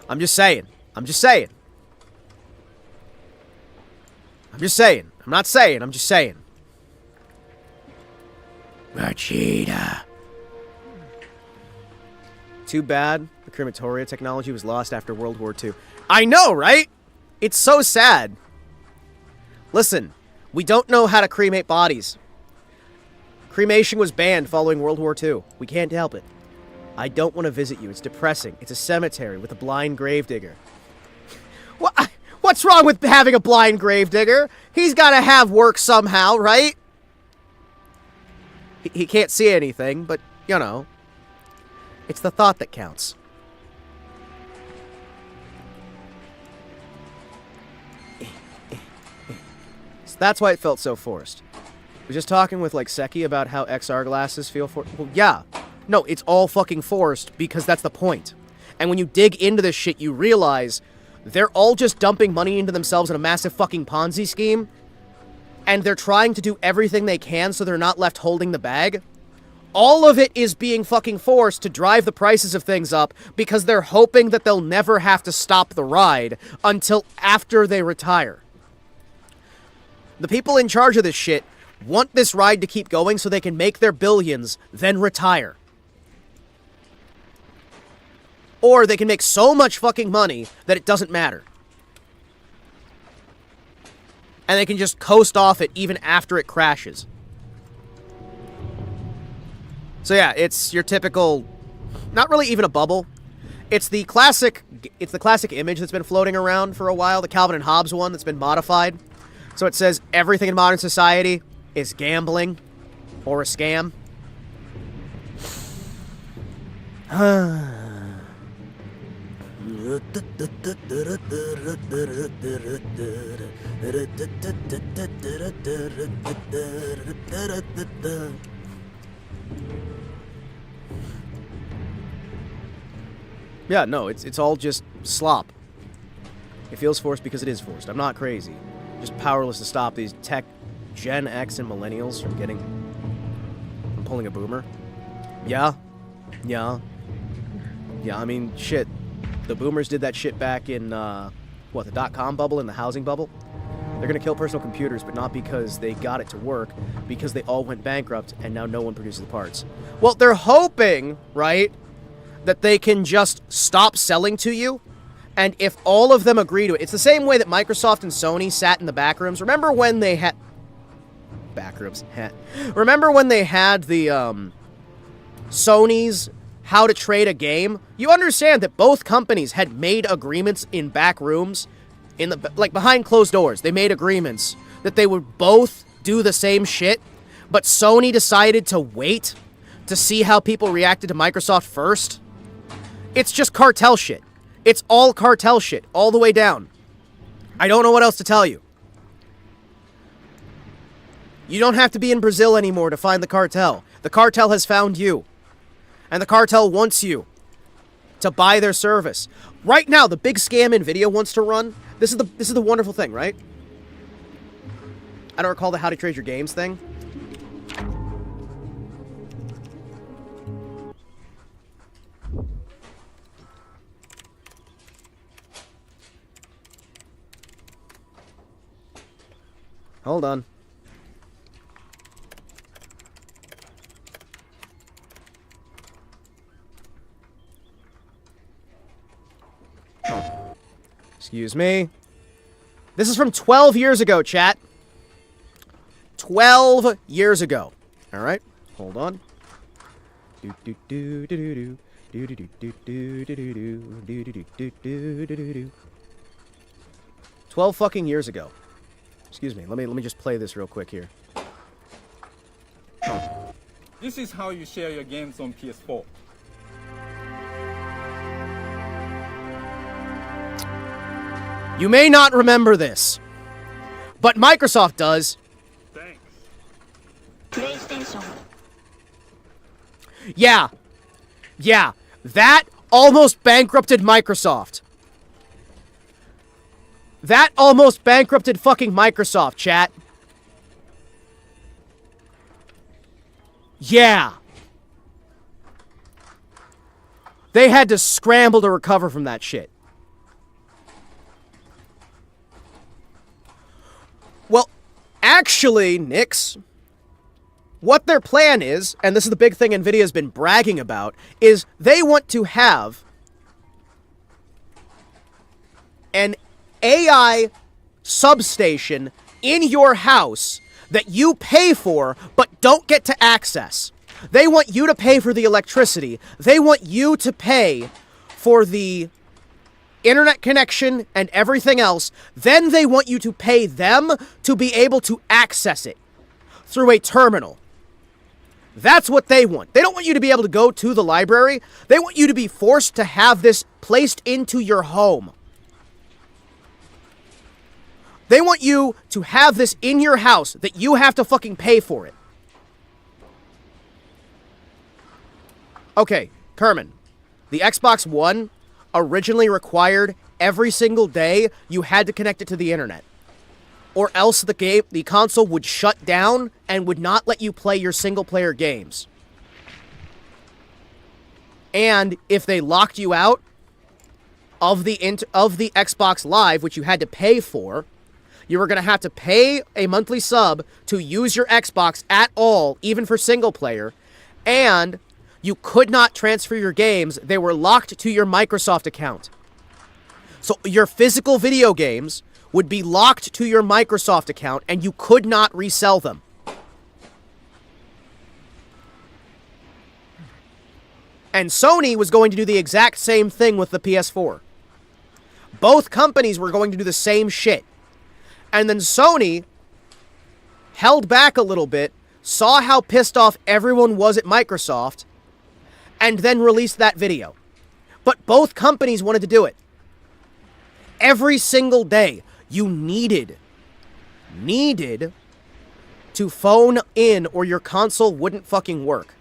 I'm just saying. I'm just saying. I'm just saying. I'm not saying. I'm just saying. Vegeta. Too bad the crematoria technology was lost after World War II. I know, right? It's so sad. Listen, we don't know how to cremate bodies. Cremation was banned following World War II. We can't help it. I don't want to visit you. It's depressing. It's a cemetery with a blind gravedigger. What? What's wrong with having a blind gravedigger? He's got to have work somehow, right? He can't see anything, but, It's the thought that counts. So that's why it felt so forced. I was just talking with, like, Seki about how XR glasses feel for... Well, yeah. No, it's all fucking forced because that's the point. And when you dig into this shit, you realize they're all just dumping money into themselves in a massive fucking Ponzi scheme. And they're trying to do everything they can so they're not left holding the bag. All of it is being fucking forced to drive the prices of things up because they're hoping that they'll never have to stop the ride until after they retire. The people in charge of this shit want this ride to keep going so they can make their billions, then retire. Or they can make so much fucking money that it doesn't matter. And they can just coast off it even after it crashes. So yeah, it's your typical, not really even a bubble. It's the classic image that's been floating around for a while, the Calvin and Hobbes one that's been modified. So it says everything in modern society is gambling or a scam. Yeah, no, it's all just slop. It feels forced because it is forced. I'm not crazy. Just powerless to stop these tech Gen X and millennials from pulling a boomer. Yeah, I mean, shit. The boomers did that shit back in, the dot-com bubble and the housing bubble. They're gonna kill personal computers, but not because they got it to work, because they all went bankrupt and now no one produces the parts. Well, they're hoping, right, that they can just stop selling to you, and if all of them agree to it, it's the same way that Microsoft and Sony sat in the back rooms. Remember when they had... Backrooms. Remember when they had the, Sony's How to Trade a Game? You understand that both companies had made agreements in back rooms, behind closed doors. They made agreements that they would both do the same shit, but Sony decided to wait to see how people reacted to Microsoft first. It's just cartel shit. It's all cartel shit, all the way down. I don't know what else to tell you. You don't have to be in Brazil anymore to find the cartel. The cartel has found you. And the cartel wants you to buy their service. Right now, the big scam NVIDIA wants to run, this is the wonderful thing, right? I don't recall the How to Trade Your Games thing. Hold on. Excuse me. This is from 12 years ago, chat. 12 years ago. All right. Hold on. 12 fucking years ago. Excuse me. Let me just play this real quick here. This is how you share your games on PS4. You may not remember this, but Microsoft does. Thanks. PlayStation. Yeah, that almost bankrupted Microsoft. That almost bankrupted fucking Microsoft, chat. Yeah. They had to scramble to recover from that shit. Well, actually, Nix, what their plan is, and this is the big thing NVIDIA's been bragging about, is they want to have an AI substation in your house that you pay for but don't get to access. They want you to pay for the electricity. They want you to pay for the internet connection and everything else. Then they want you to pay them to be able to access it through a terminal. That's what they want. They don't want you to be able to go to the library. They want you to be forced to have this placed into your home. They want you to have this in your house that you have to fucking pay for it. Okay, Kerman. The Xbox One originally required every single day you had to connect it to the internet. Or else the console would shut down and would not let you play your single-player games. And if they locked you out of the Xbox Live, which you had to pay for, you were going to have to pay a monthly sub to use your Xbox at all, even for single-player, and you could not transfer your games. They were locked to your Microsoft account. So your physical video games would be locked to your Microsoft account, and you could not resell them. And Sony was going to do the exact same thing with the PS4. Both companies were going to do the same shit. And then Sony held back a little bit, saw how pissed off everyone was at Microsoft, and then released that video. But both companies wanted to do it. Every single day, you needed to phone in or your console wouldn't fucking work.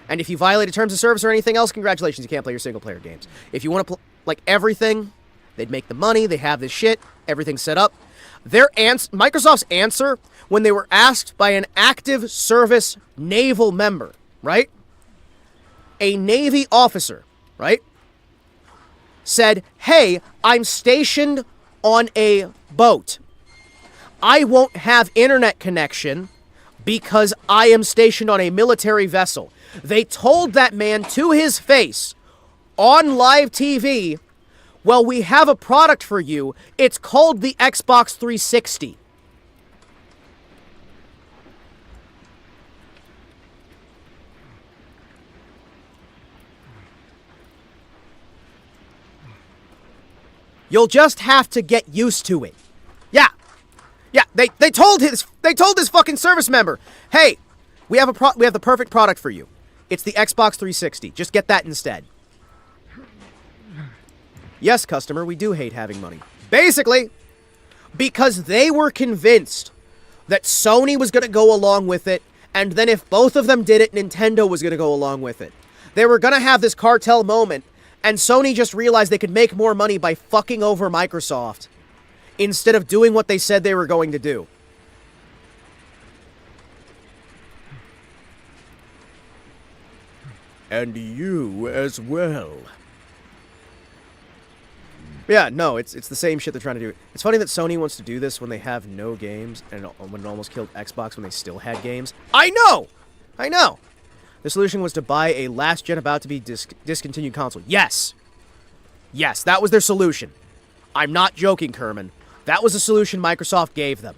And if you violated terms of service or anything else, congratulations, you can't play your single-player games. If you want to like everything, they'd make the money, they have this shit, everything's set up. Microsoft's answer when they were asked by an active service naval member, right? A Navy officer, right? Said, hey, I'm stationed on a boat. I won't have internet connection because I am stationed on a military vessel. They told that man to his face on live TV, well, we have a product for you. It's called the Xbox 360. You'll just have to get used to it. Yeah. Yeah, they told this fucking service member, "Hey, we have the perfect product for you. It's the Xbox 360. Just get that instead." Yes, customer, we do hate having money. Basically, because they were convinced that Sony was going to go along with it, and then if both of them did it, Nintendo was going to go along with it. They were going to have this cartel moment, and Sony just realized they could make more money by fucking over Microsoft instead of doing what they said they were going to do. And you as well. Yeah, no, it's the same shit they're trying to do. It's funny that Sony wants to do this when they have no games, and when it almost killed Xbox when they still had games. I know! The solution was to buy a last-gen about-to-be discontinued console. Yes! Yes, that was their solution. I'm not joking, Kerman. That was the solution Microsoft gave them.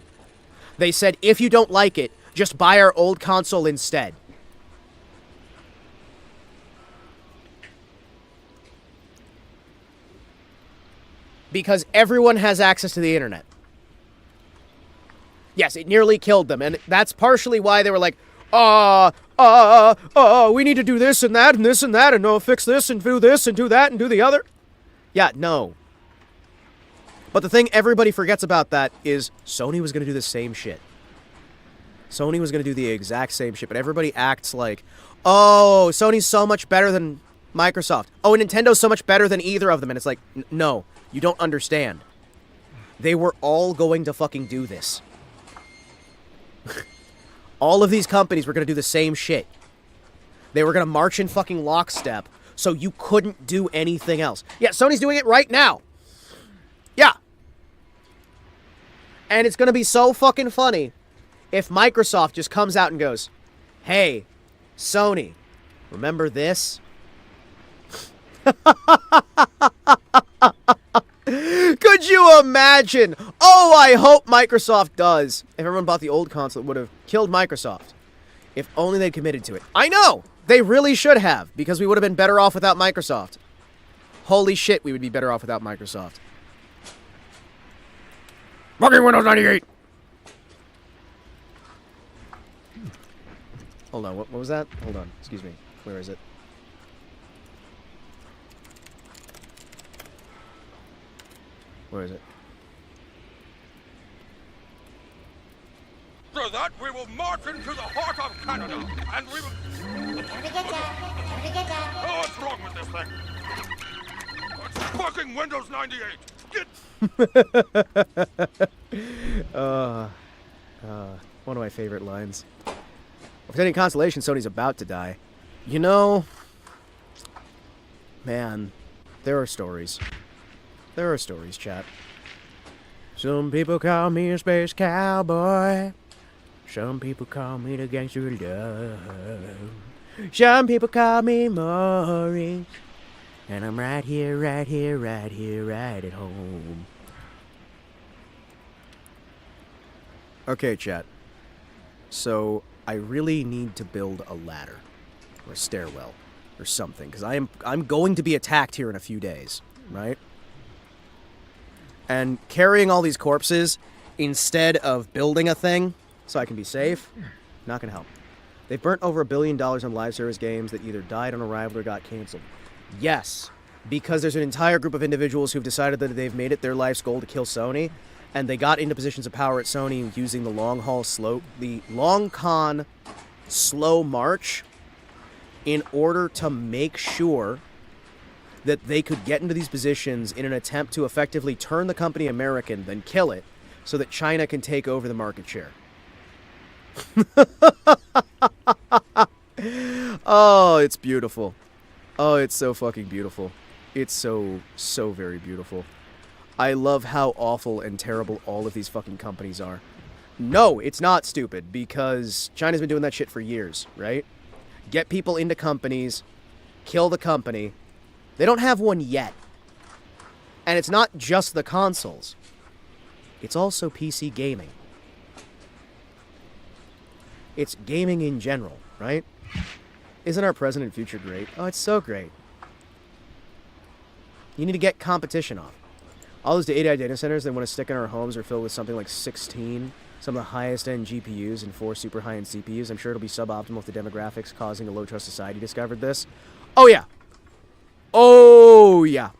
They said, if you don't like it, just buy our old console instead. Because everyone has access to the internet. Yes, it nearly killed them, and that's partially why they were like, we need to do this and that, and fix this, and do this, and do that, and do the other. Yeah, no. But the thing everybody forgets about that is Sony was going to do the same shit. Sony was going to do the exact same shit, but everybody acts like, oh, Sony's so much better than Microsoft. Oh, Nintendo's so much better than either of them, and it's like, no. You don't understand. They were all going to fucking do this. All of these companies were going to do the same shit. They were going to march in fucking lockstep, so you couldn't do anything else. Yeah, Sony's doing it right now. Yeah. And it's going to be so fucking funny if Microsoft just comes out and goes, hey, Sony, remember this? Could you imagine? Oh, I hope Microsoft does. If everyone bought the old console, it would have killed Microsoft. If only they committed to it. I know! They really should have, because we would have been better off without Microsoft. Holy shit, we would be better off without Microsoft. Fucking Windows 98! Hold on, what was that? Hold on, excuse me. Where is it? Where is it? After that, we will march into the heart of Canada, and we will... Oh, what's wrong with this thing? It's fucking Windows 98! Get... One of my favorite lines. With any consolation, Sony's about to die. You know... Man, there are stories. There are stories, chat. Some people call me a space cowboy. Some people call me the gangster of love. Some people call me Maurice. And I'm right here, right here, right here, right at home. Okay, chat. So, I really need to build a ladder. Or a stairwell. Or something. Because I'm going to be attacked here in a few days. Right? And carrying all these corpses instead of building a thing so I can be safe, not gonna help. They've burnt over $1 billion on live service games that either died on arrival or got canceled. Yes, because there's an entire group of individuals who've decided that they've made it their life's goal to kill Sony, and they got into positions of power at Sony using the long con slow march in order to make sure that they could get into these positions in an attempt to effectively turn the company American, then kill it, so that China can take over the market share. Oh, it's beautiful. Oh, it's so fucking beautiful. It's so very beautiful. I love how awful and terrible all of these fucking companies are. No, it's not stupid, because China's been doing that shit for years, right? Get people into companies, kill the company. They don't have one yet. And it's not just the consoles. It's also PC gaming. It's gaming in general, right? Isn't our present and future great? Oh, it's so great. You need to get competition off. All those AI data centers they want to stick in our homes are filled with something like 16, some of the highest end GPUs and 4 super high end CPUs. I'm sure it'll be suboptimal if the demographics causing a low trust society discovered this. Oh yeah. Oh yeah.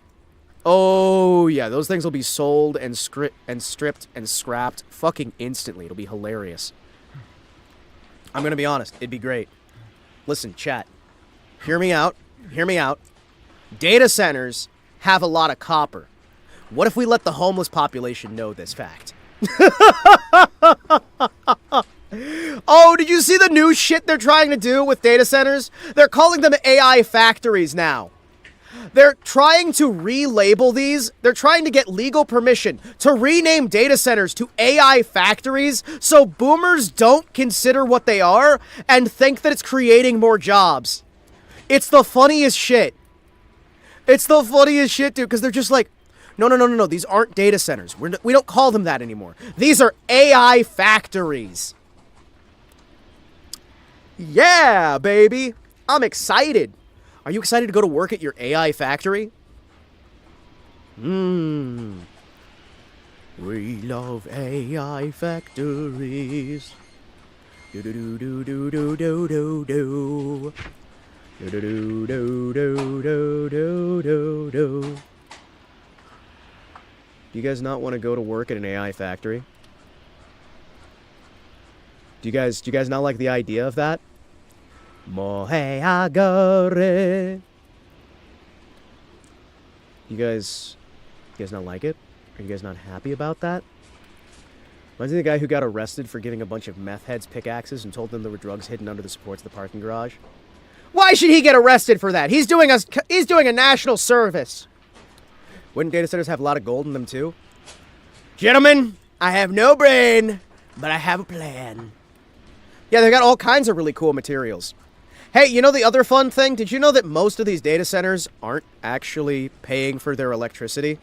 Oh yeah. Those things will be sold and stripped and scrapped fucking instantly. It'll be hilarious. I'm gonna be honest. It'd be great. Listen, chat. Hear me out. Hear me out. Data centers have a lot of copper. What if we let the homeless population know this fact? Oh, did you see the new shit they're trying to do with data centers? They're calling them AI factories now. They're trying to relabel these. They're trying to get legal permission to rename data centers to AI factories so boomers don't consider what they are and think that it's creating more jobs. It's the funniest shit. It's the funniest shit, dude, because they're just like, no, these aren't data centers. We don't call them that anymore. These are AI factories. Yeah, baby. I'm excited. Are you excited to go to work at your AI factory? We love AI factories. Do do do do do do do do do. Do do do do do do do do. Do you guys not want to go to work at an AI factory? Do you guys not like the idea of that? Moheagare. You guys not like it? Are you guys not happy about that? Reminds me of the guy who got arrested for giving a bunch of meth heads pickaxes and told them there were drugs hidden under the supports of the parking garage. Why should he get arrested for that? He's doing a national service. Wouldn't data centers have a lot of gold in them too? Gentlemen, I have no brain, but I have a plan. Yeah, they got all kinds of really cool materials. Hey, you know the other fun thing? Did you know that most of these data centers aren't actually paying for their electricity?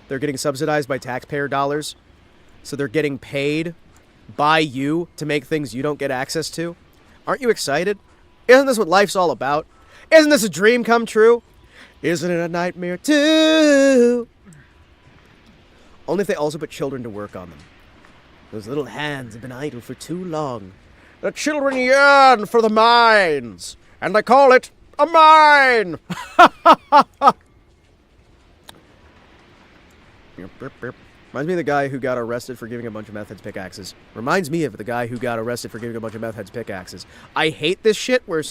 They're getting subsidized by taxpayer dollars. So they're getting paid by you to make things you don't get access to. Aren't you excited? Isn't this what life's all about? Isn't this a dream come true? Isn't it a nightmare too? Only if they also put children to work on them. Those little hands have been idle for too long. The children yearn for the mines, and they call it a mine! Reminds me of the guy who got arrested for giving a bunch of meth heads pickaxes. Reminds me of the guy who got arrested for giving a bunch of meth heads pickaxes. I hate this shit where...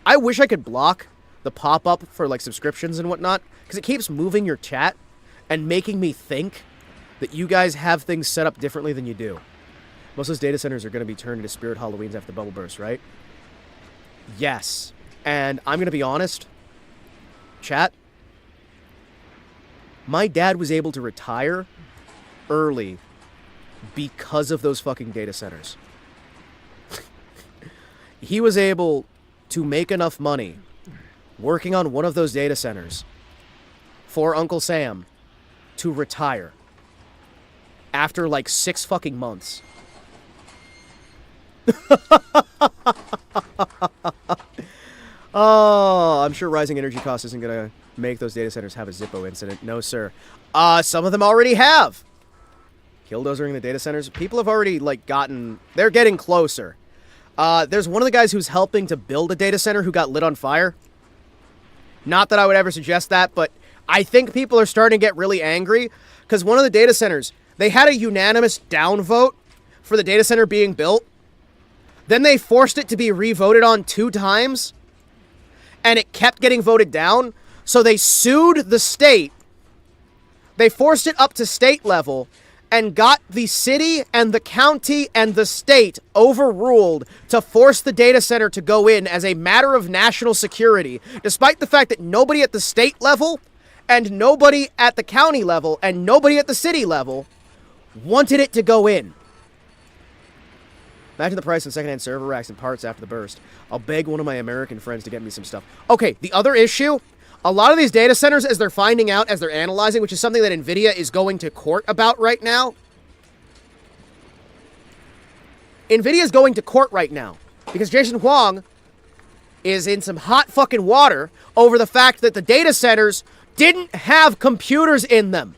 I wish I could block the pop-up for, like, subscriptions and whatnot, because it keeps moving your chat and making me think that you guys have things set up differently than you do. Most of those data centers are going to be turned into Spirit Halloweens after the bubble burst, right? Yes. And I'm going to be honest, chat, my dad was able to retire early because of those fucking data centers. He was able to make enough money working on one of those data centers for Uncle Sam to retire after like 6 fucking months. Oh, I'm sure rising energy costs isn't gonna make those data centers have a Zippo incident. No, sir. Some of them already have. Killdozering the data centers. People have already, like, they're getting closer. There's one of the guys who's helping to build a data center who got lit on fire. Not that I would ever suggest that, but I think people are starting to get really angry because one of the data centers, they had a unanimous downvote for the data center being built. Then they forced it to be re-voted on 2 times, and it kept getting voted down, so they sued the state. They forced it up to state level, and got the city and the county and the state overruled to force the data center to go in as a matter of national security, despite the fact that nobody at the state level, and nobody at the county level, and nobody at the city level wanted it to go in. Imagine the price of secondhand server racks and parts after the burst. I'll beg one of my American friends to get me some stuff. Okay, the other issue, a lot of these data centers, as they're finding out, as they're analyzing, which is something that NVIDIA is going to court about right now. NVIDIA is going to court right now because Jason Huang is in some hot fucking water over the fact that the data centers didn't have computers in them.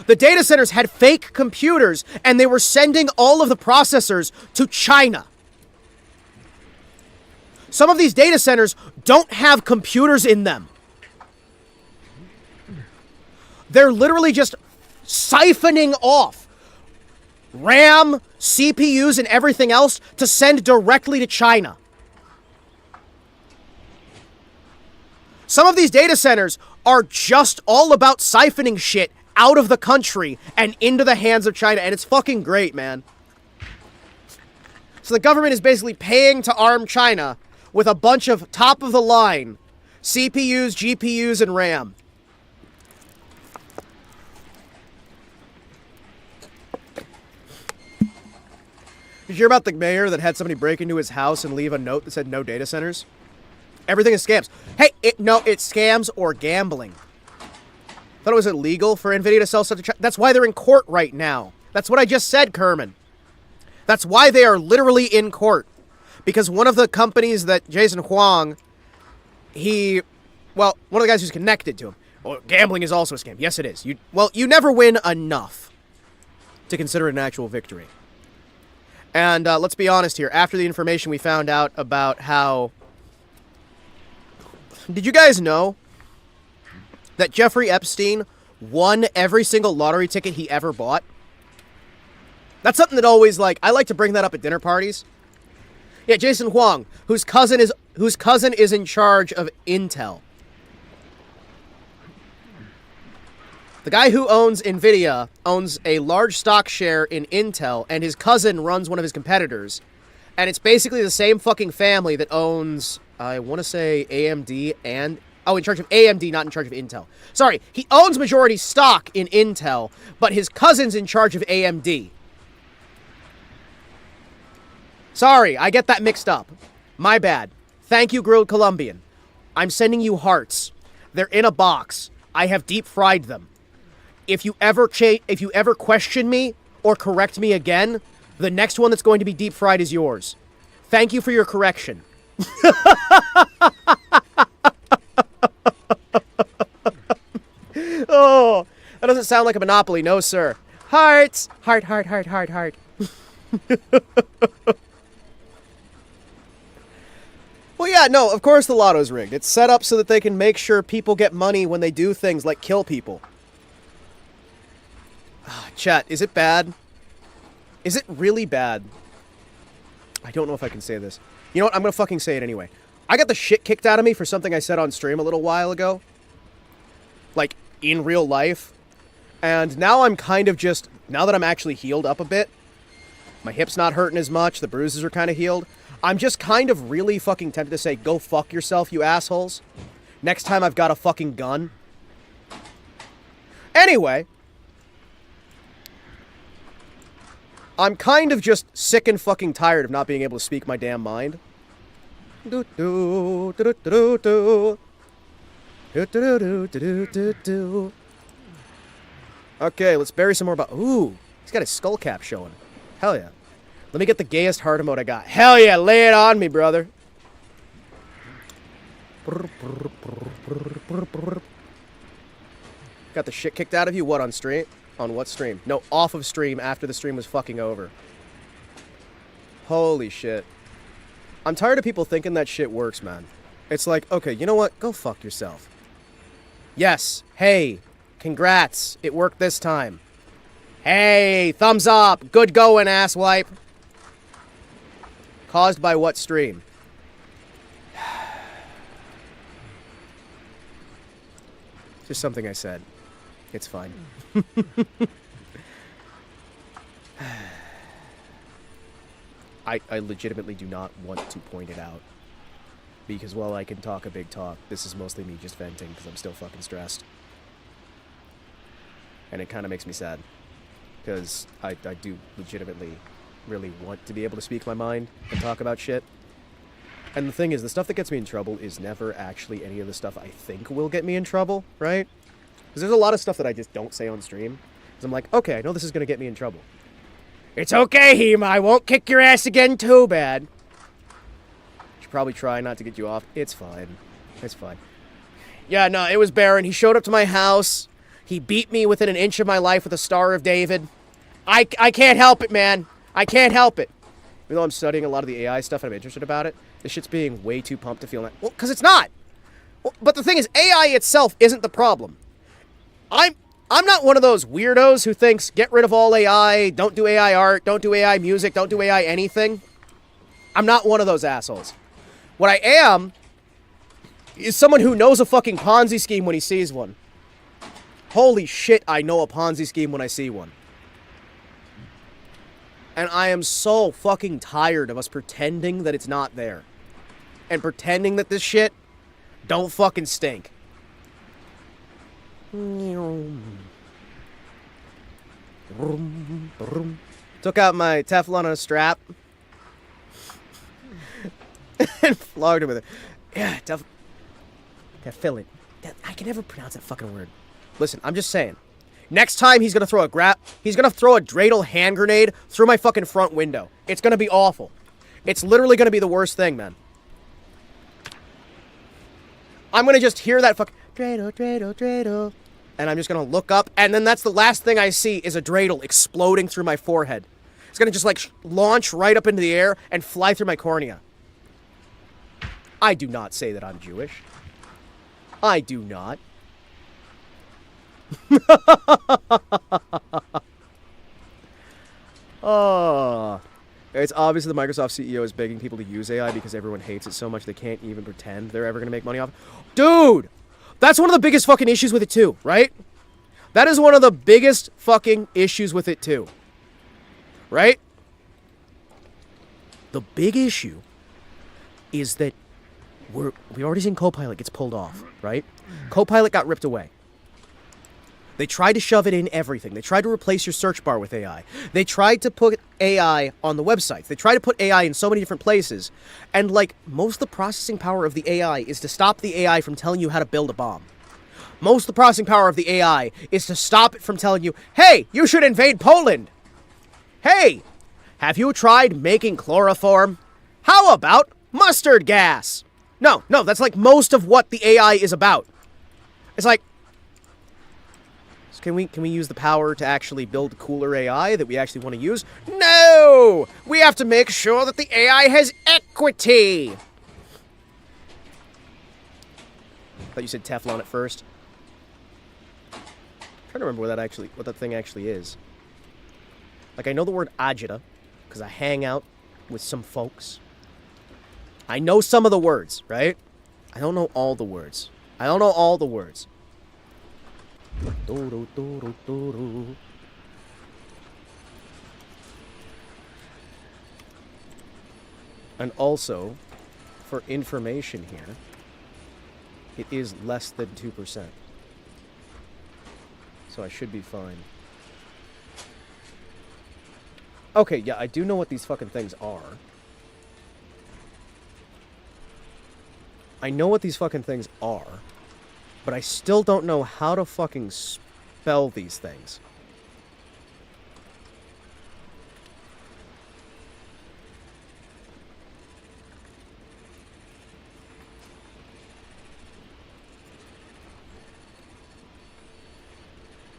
The data centers had fake computers, and they were sending all of the processors to China. Some of these data centers don't have computers in them. They're literally just siphoning off RAM, CPUs, and everything else to send directly to China. Some of these data centers are just all about siphoning shit out of the country and into the hands of China, and it's fucking great, man. So the government is basically paying to arm China with a bunch of top-of-the-line CPUs, GPUs, and RAM. Did you hear about the mayor that had somebody break into his house and leave a note that said no data centers? Everything is scams. Hey, no, it's scams or gambling. Thought it was illegal for NVIDIA to sell such a... That's why they're in court right now. That's what I just said, Kerman. That's why they are literally in court. Because one of the companies that Jason Huang, one of the guys who's connected to him, well, gambling is also a scam. Yes, it is. You never win enough to consider it an actual victory. And let's be honest here. After the information we found out about how... Did you guys know that Jeffrey Epstein won every single lottery ticket he ever bought? That's something that always, I like to bring that up at dinner parties. Yeah, Jason Huang, whose cousin is in charge of Intel. The guy who owns NVIDIA owns a large stock share in Intel, and his cousin runs one of his competitors. And it's basically the same fucking family that owns, I want to say AMD and... Oh, in charge of AMD, not in charge of Intel. Sorry, he owns majority stock in Intel, but his cousin's in charge of AMD. Sorry, I get that mixed up. My bad. Thank you, Grilled Colombian. I'm sending you hearts. They're in a box. I have deep fried them. If you ever question me or correct me again, the next one that's going to be deep fried is yours. Thank you for your correction. Oh, that doesn't sound like a Monopoly. No, sir. Hearts. Heart. Well, yeah, no, of course the lotto's rigged. It's set up so that they can make sure people get money when they do things like kill people. Chat, is it bad? Is it really bad? I don't know if I can say this. You know what? I'm gonna fucking say it anyway. I got the shit kicked out of me for something I said on stream a little while ago. Like, in real life. And now I'm kind of just... Now that I'm actually healed up a bit, my hip's not hurting as much, the bruises are kind of healed, I'm just kind of really fucking tempted to say, go fuck yourself, you assholes. Next time I've got a fucking gun. Anyway... I'm kind of just sick and fucking tired of not being able to speak my damn mind. Okay, let's bury some more about... Ooh, he's got his skull cap showing. Hell yeah. Let me get the gayest hard emote I got. Hell yeah, lay it on me, brother. Got the shit kicked out of you? What, on stream? On what stream? No, off of stream after the stream was fucking over. Holy shit. I'm tired of people thinking that shit works, man. It's like, okay, you know what? Go fuck yourself. Yes. Hey. Congrats. It worked this time. Hey. Thumbs up. Good going, asswipe. Caused by what stream? Just something I said. It's fine. I legitimately do not want to point it out. Because while I can talk a big talk, this is mostly me just venting because I'm still fucking stressed. And it kind of makes me sad. Because I do legitimately really want to be able to speak my mind and talk about shit. And the thing is, the stuff that gets me in trouble is never actually any of the stuff I think will get me in trouble, right? Because there's a lot of stuff that I just don't say on stream. Because I'm like, okay, I know this is going to get me in trouble. It's okay, Hima. I won't kick your ass again too bad. Should probably try not to get you off. It's fine. It's fine. Yeah, no, it was Baron. He showed up to my house. He beat me within an inch of my life with a Star of David. I can't help it, man. I can't help it. Even though I'm studying a lot of the AI stuff and I'm interested about it, this shit's being way too pumped to feel like... Well, because it's not. Well, but the thing is, AI itself isn't the problem. I'm not one of those weirdos who thinks, get rid of all AI, don't do AI art, don't do AI music, don't do AI anything. I'm not one of those assholes. What I am is someone who knows a fucking Ponzi scheme when he sees one. Holy shit, I know a Ponzi scheme when I see one. And I am so fucking tired of us pretending that it's not there. And pretending that this shit don't fucking stink. Took out my Teflon on a strap. And flogged him with it. Yeah, Teflon. I can never pronounce that fucking word. Listen, I'm just saying. Next time he's gonna throw a dreidel hand grenade through my fucking front window. It's gonna be awful. It's literally gonna be the worst thing, man. I'm gonna just hear that fucking dreidel. And I'm just gonna look up, and then that's the last thing I see is a dreidel exploding through my forehead. It's gonna just like launch right up into the air and fly through my cornea. I do not say that I'm Jewish. I do not. Oh. It's obvious that the Microsoft CEO is begging people to use AI because everyone hates it so much they can't even pretend they're ever gonna make money off it. Dude! That's one of the biggest fucking issues with it too, right? That is one of the biggest fucking issues with it too. Right? The big issue is that we already seen Copilot gets pulled off, right? Copilot got ripped away. They tried to shove it in everything. They tried to replace your search bar with AI. They tried to put AI on the websites. They tried to put AI in so many different places. And, like, most of the processing power of the AI is to stop the AI from telling you how to build a bomb. Most of the processing power of the AI is to stop it from telling you, hey, you should invade Poland. Hey, have you tried making chloroform? How about mustard gas? No, that's like most of what the AI is about. It's like, Can we use the power to actually build cooler AI that we actually want to use? No! We have to make sure that the AI has equity! thought you said Teflon at first. I'm trying to remember what that thing actually is. Like, I know the word agita, because I hang out with some folks. I know some of the words, right? I don't know all the words. I don't know all the words. And also, for information here, it is less than 2%. So I should be fine. Okay, yeah, I do know what these fucking things are. I know what these fucking things are, but I still don't know how to fucking spell these things.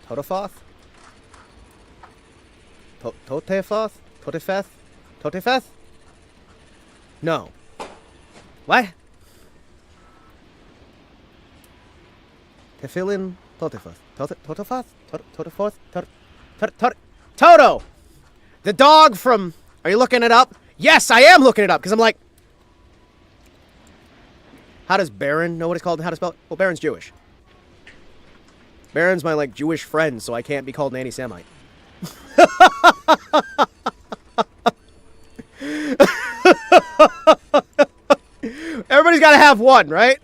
Totefoth? Totefoth? Totefeth? Totefeth? No. What? Tefillin Totefoth. Totefoth? Totefoth? Toto! The dog from... Are you looking it up? Yes, I am looking it up, because I'm like... How does Baron know what it's called and how to spell it? Well, Baron's Jewish. Baron's my, like, Jewish friend, so I can't be called an anti-Semite. Everybody's got to have one, right?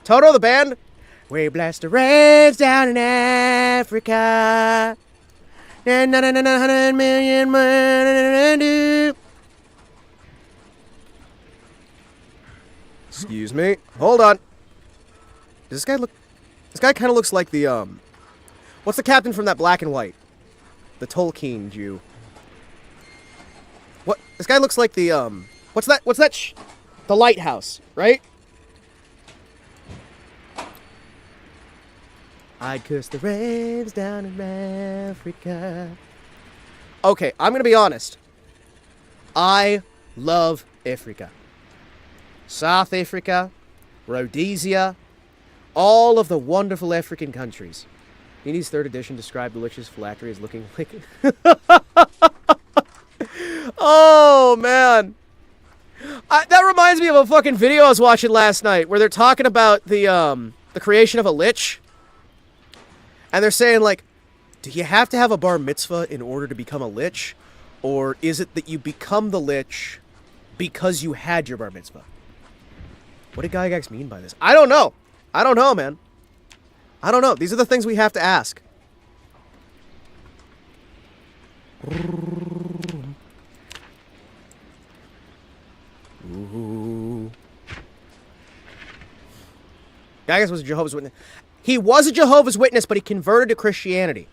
Toto, the band? We blast the rains down in Africa. 100 million. Excuse me. Hold on. Does this guy look... This guy kind of looks like the, What's the captain from that Black and White? The Tolkien Jew. What? This guy looks like the, What's that the lighthouse, right? I'd curse the rains down in Africa. Okay, I'm gonna be honest. I love Africa. South Africa, Rhodesia, all of the wonderful African countries. Nini's third edition described delicious phylactery as looking like... Oh, man. That reminds me of a fucking video I was watching last night where they're talking about the creation of a lich. And they're saying, like, do you have to have a bar mitzvah in order to become a lich? Or is it that you become the lich because you had your bar mitzvah? What did Gygax mean by this? I don't know. I don't know, man. I don't know. These are the things we have to ask. Ooh. Gygax was a Jehovah's Witness. He was a Jehovah's Witness, but he converted to Christianity.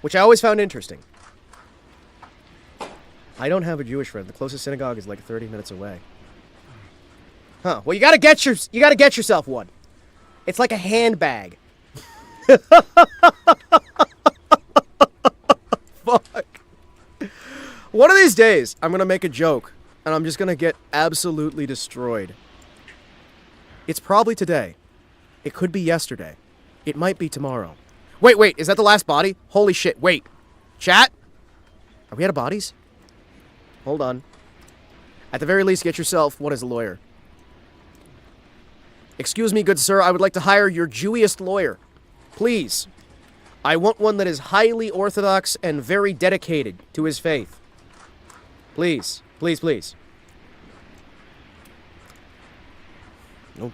Which I always found interesting. I don't have a Jewish friend. The closest synagogue is like 30 minutes away. Huh. Well, you gotta get yourself one. It's like a handbag. Fuck. One of these days, I'm gonna make a joke, and I'm just gonna get absolutely destroyed. It's probably today. It could be yesterday. It might be tomorrow. Wait, is that the last body? Holy shit, wait. Chat? Are we out of bodies? Hold on. At the very least, get yourself one as a lawyer. Excuse me, good sir, I would like to hire your Jewiest lawyer. Please. I want one that is highly orthodox and very dedicated to his faith. Please. Please, please. What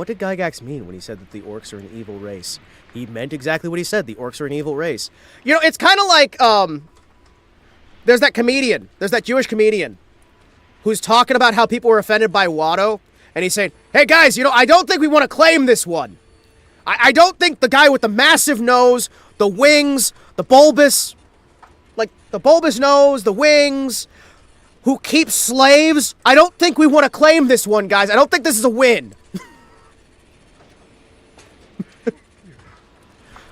did Gygax mean when he said that the orcs are an evil race? He meant exactly what he said. The orcs are an evil race. You know, it's kind of like, there's that comedian. There's that Jewish comedian who's talking about how people were offended by Watto. And he's saying, hey guys, you know, I don't think we want to claim this one. I don't think the guy with the massive nose, the wings, the bulbous like the bulbous nose, the wings, who keeps slaves. I don't think we want to claim this one, guys. I don't think this is a win.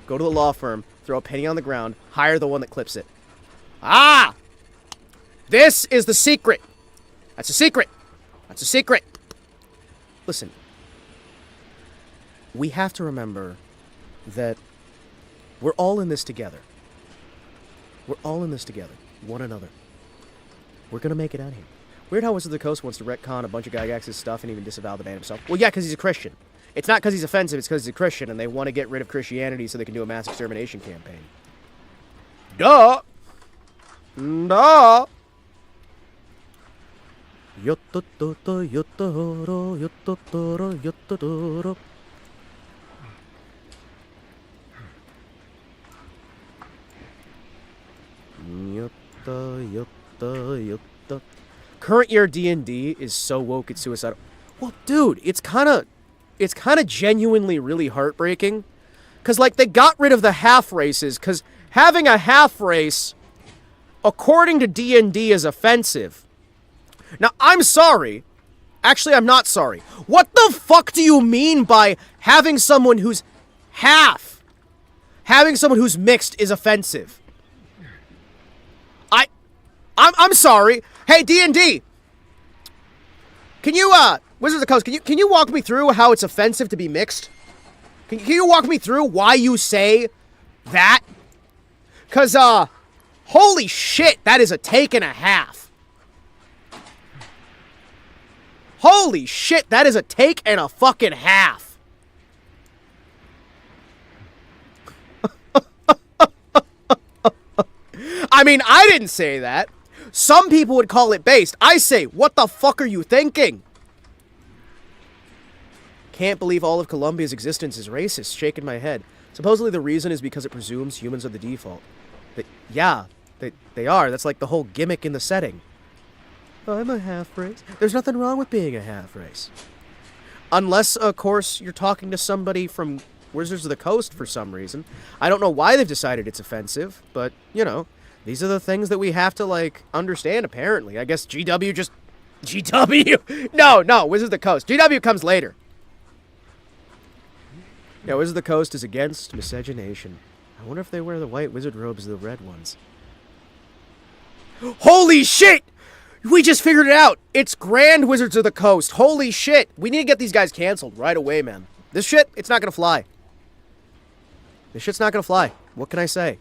Go to the law firm, throw a penny on the ground, hire the one that clips it. Ah! This is the secret. That's a secret. That's a secret. Listen. We have to remember that we're all in this together. We're all in this together. One another. We're gonna make it out here. Weird how Wizard of the Coast wants to retcon a bunch of Gygax's stuff and even disavow the band himself. Well, yeah, because he's a Christian. It's not because he's offensive, it's because he's a Christian, and they want to get rid of Christianity so they can do a mass extermination campaign. Duh! Duh! Current year D&D is so woke it's suicidal. Well, dude, it's kind of genuinely really heartbreaking. Because, like, they got rid of the half races, because having a half race, according to D&D, is offensive. Now, I'm sorry. Actually, I'm not sorry. What the fuck do you mean by having someone who's half? Having someone who's mixed is offensive. I'm sorry. Hey, D&D. Can you, Wizards of the Coast, can you walk me through how it's offensive to be mixed? Can you walk me through why you say that? Cause, holy shit, that is a take and a half. Holy shit, that is a take and a fucking half. I mean, I didn't say that. Some people would call it based. I say, what the fuck are you thinking? Can't believe all of Columbia's existence is racist. Shaking my head. Supposedly the reason is because it presumes humans are the default. Yeah, they are. That's like the whole gimmick in the setting. I'm a half race. There's nothing wrong with being a half race. Unless, of course, you're talking to somebody from Wizards of the Coast for some reason. I don't know why they've decided it's offensive, but, you know, these are the things that we have to, like, understand, apparently. I guess GW just... GW? No, Wizards of the Coast. GW comes later. Yeah, Wizards of the Coast is against miscegenation. I wonder if they wear the white wizard robes or the red ones. Holy shit! We just figured it out! It's Grand Wizards of the Coast. Holy shit! We need to get these guys canceled right away, man. This shit, it's not gonna fly. This shit's not gonna fly. What can I say?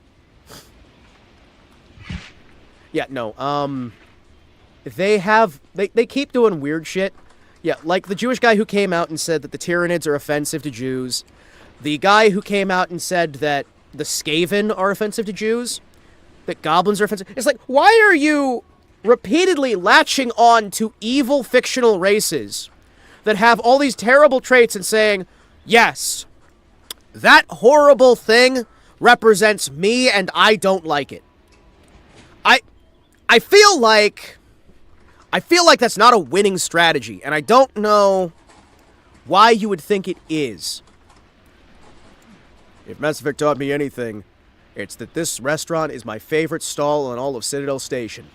Yeah, no, they keep doing weird shit. Yeah, like the Jewish guy who came out and said that the Tyranids are offensive to Jews. The guy who came out and said that the Skaven are offensive to Jews. That goblins are offensive. It's like, why are you repeatedly latching on to evil fictional races that have all these terrible traits and saying, yes, that horrible thing represents me and I don't like it. I feel like that's not a winning strategy, and I don't know why you would think it is. If Mass Effect taught me anything, it's that this restaurant is my favorite stall on all of Citadel Station.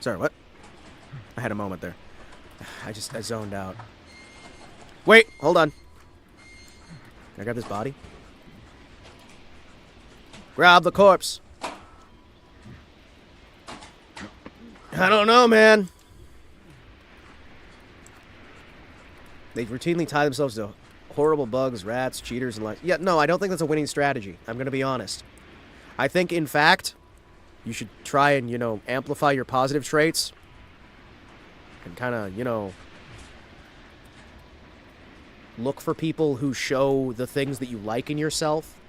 Sorry, what? I had a moment there. I zoned out. Wait, hold on. Can I grab this body? Grab the corpse. I don't know, man. They routinely tie themselves to horrible bugs, rats, cheaters, and like... Yeah, no, I don't think that's a winning strategy. I'm gonna be honest. I think, in fact, you should try and, you know, amplify your positive traits. And kind of, you know... look for people who show the things that you like in yourself.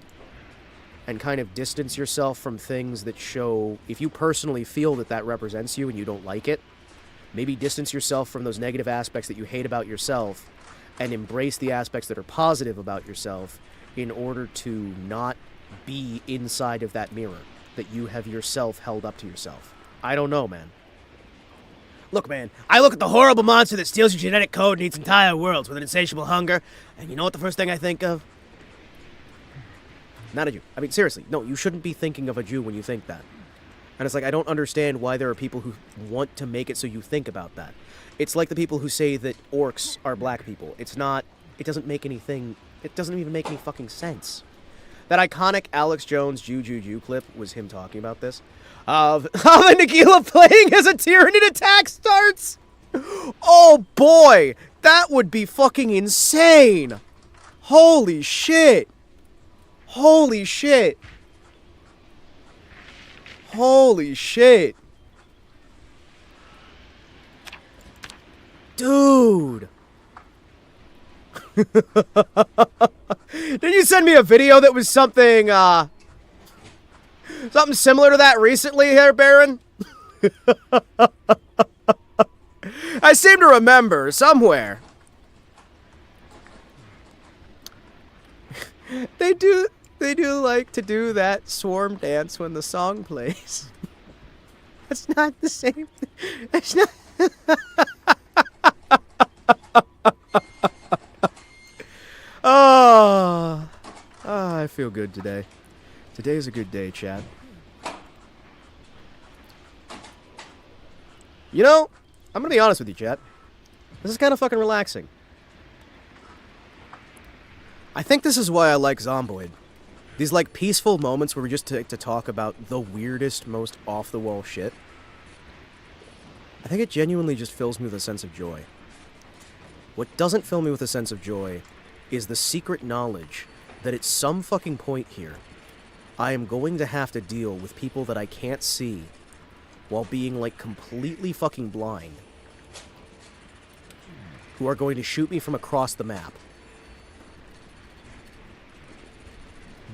And kind of distance yourself from things that show... If you personally feel that that represents you and you don't like it, maybe distance yourself from those negative aspects that you hate about yourself and embrace the aspects that are positive about yourself in order to not be inside of that mirror that you have yourself held up to yourself. I don't know, man. Look, man, I look at the horrible monster that steals your genetic code and eats entire worlds with an insatiable hunger, and you know what the first thing I think of? Not a Jew. I mean, seriously, no, you shouldn't be thinking of a Jew when you think that. And it's like, I don't understand why there are people who want to make it so you think about that. It's like the people who say that orcs are black people. It's not, it doesn't make anything, it doesn't even make any fucking sense. That iconic Alex Jones Jew clip was him talking about this. Of Nagila playing as a Tyranid attack starts! Oh boy! That would be fucking insane! Holy shit! Holy shit! Holy shit! Dude! Did you send me a video that was something, something similar to that recently here, Baron? I seem to remember, somewhere. They do like to do that swarm dance when the song plays. That's not the same. That's not. Oh, I feel good today. Today's a good day, chat. You know, I'm gonna be honest with you, chat. This is kind of fucking relaxing. I think this is why I like Zomboid. These, like, peaceful moments where we just take to talk about the weirdest, most off-the-wall shit. I think it genuinely just fills me with a sense of joy. What doesn't fill me with a sense of joy is the secret knowledge that at some fucking point here, I am going to have to deal with people that I can't see while being, like, completely fucking blind, who are going to shoot me from across the map.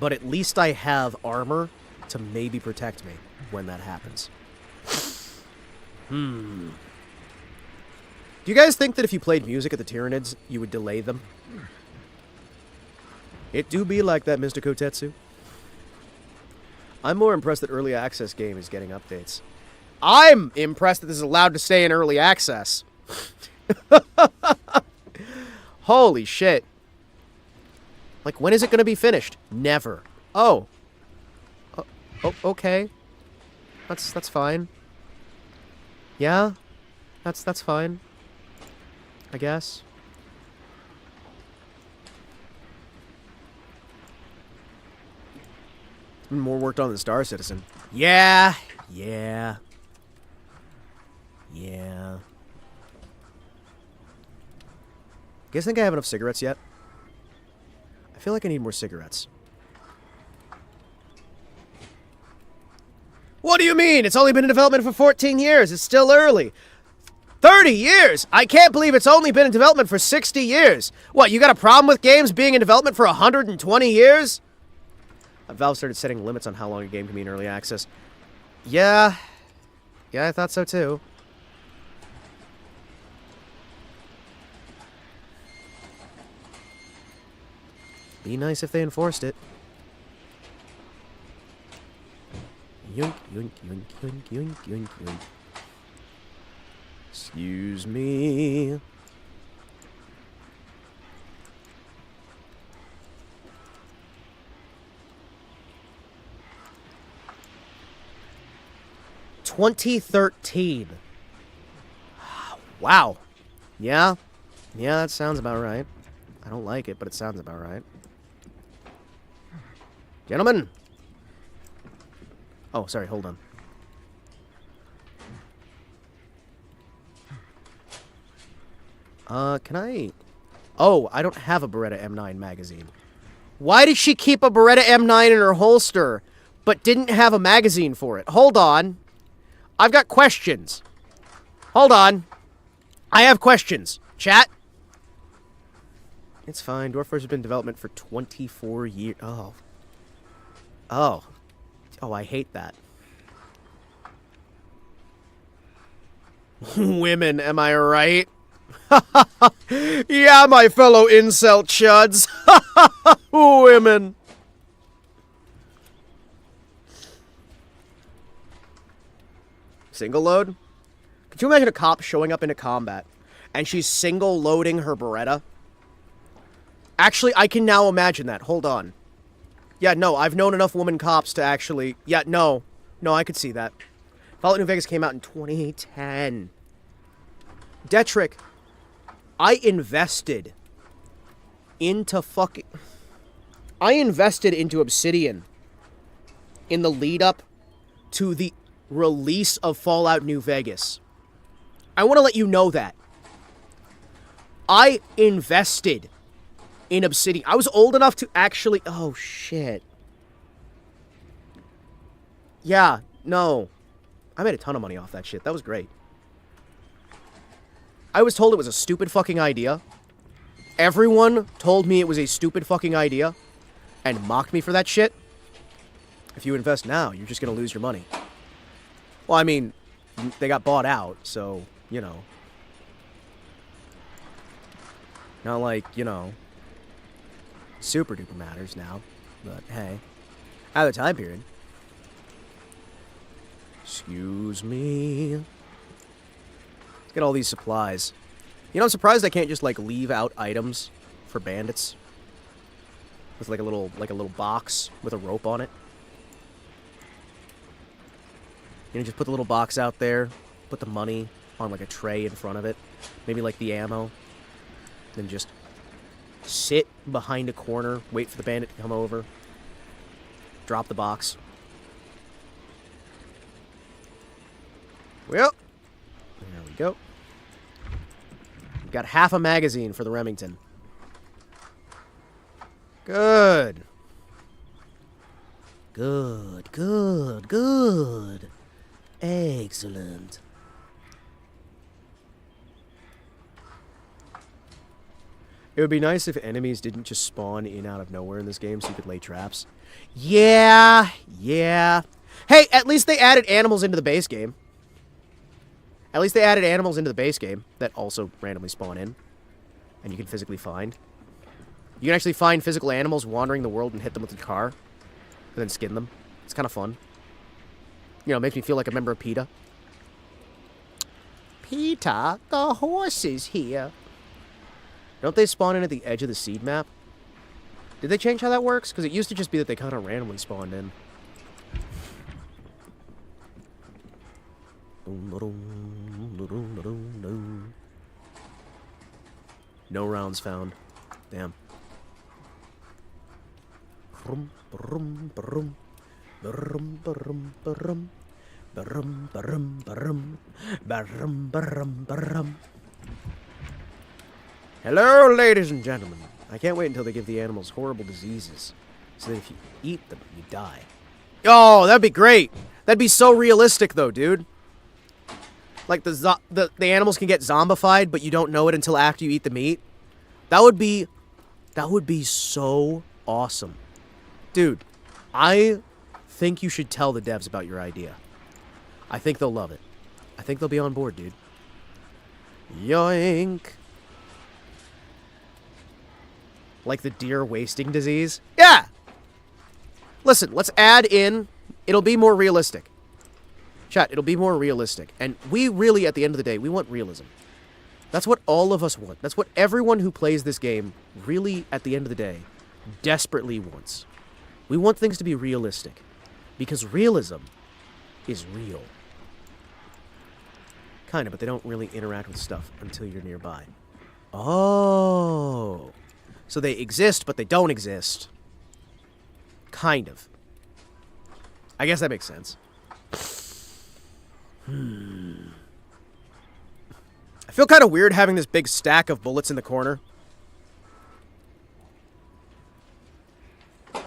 But at least I have armor to maybe protect me when that happens. Do you guys think that if you played music at the Tyranids, you would delay them? It do be like that, Mr. Kotetsu. I'm more impressed that Early Access game is getting updates. I'm impressed that this is allowed to stay in Early Access. Holy shit. Like, when is it going to be finished? Never. Oh. Oh, okay. That's fine. Yeah? That's fine. I guess. More worked on than Star Citizen. Yeah. You guys think I have enough cigarettes yet? I feel like I need more cigarettes. What do you mean? It's only been in development for 14 years. It's still early. 30 years? I can't believe it's only been in development for 60 years. What, you got a problem with games being in development for 120 years? Valve started setting limits on how long a game can be in early access. Yeah, I thought so too. Be nice if they enforced it. Yoink, yoink, yoink, yoink, yoink, yoink, yoink. Excuse me. $2013. Wow. Yeah, that sounds about right. I don't like it, but it sounds about right. Gentlemen. Oh, sorry, hold on. Can I... Oh, I don't have a Beretta M9 magazine. Why did she keep a Beretta M9 in her holster, but didn't have a magazine for it? Hold on. I've got questions. Hold on. I have questions. Chat? It's fine. Dwarf Force has been in development for 24 years. Oh. Oh, I hate that. Women, am I right? Yeah, my fellow incel chuds. Women. Single load? Could you imagine a cop showing up into combat and she's single loading her Beretta? Actually, I can now imagine that. Hold on. Yeah, no, I've known enough woman cops to actually... Yeah, no. No, I could see that. Fallout New Vegas came out in 2010. Detrick, I invested into Obsidian in the lead up to the release of Fallout New Vegas. I want to let you know that. I invested in Obsidian. I was old enough to actually... Oh, shit. Yeah, no. I made a ton of money off that shit. That was great. I was told it was a stupid fucking idea. Everyone told me it was a stupid fucking idea and mocked me for that shit. If you invest now, you're just going to lose your money. Well, I mean, they got bought out, so, you know. Not like, you know, super duper matters now. But, hey, at the time period. Excuse me. Let's get all these supplies. You know, I'm surprised I can't just, like, leave out items for bandits. With, like a little box with a rope on it. You know, just put the little box out there. Put the money on, like, a tray in front of it. Maybe, like, the ammo. Then just sit behind a corner. Wait for the bandit to come over. Drop the box. Well, there we go. We've got half a magazine for the Remington. Good. Good, good, good. Excellent. It would be nice if enemies didn't just spawn in out of nowhere in this game so you could lay traps. Yeah, yeah. Hey, at least they added animals into the base game. At least they added animals into the base game that also randomly spawn in. And you can physically find. You can actually find physical animals wandering the world and hit them with your car. And then skin them. It's kind of fun. You know, it makes me feel like a member of PETA. PETA, the horse is here. Don't they spawn in at the edge of the seed map? Did they change how that works? Because it used to just be that they kind of randomly spawned in. No rounds found. Damn. Hello, ladies and gentlemen. I can't wait until they give the animals horrible diseases, so that if you eat them, you die. Oh, that'd be great. That'd be so realistic, though, dude. Like, the animals can get zombified, but you don't know it until after you eat the meat. That would be so awesome. Dude, I think you should tell the devs about your idea. I think they'll love it. I think they'll be on board, dude. Yoink. Like the deer wasting disease? Yeah! Listen, let's add in... It'll be more realistic. Chat, it'll be more realistic. And we really, at the end of the day, we want realism. That's what all of us want. That's what everyone who plays this game really, at the end of the day, desperately wants. We want things to be realistic. Because realism is real. Kind of, but they don't really interact with stuff until you're nearby. Oh. So they exist, but they don't exist. Kind of. I guess that makes sense. I feel kind of weird having this big stack of bullets in the corner. I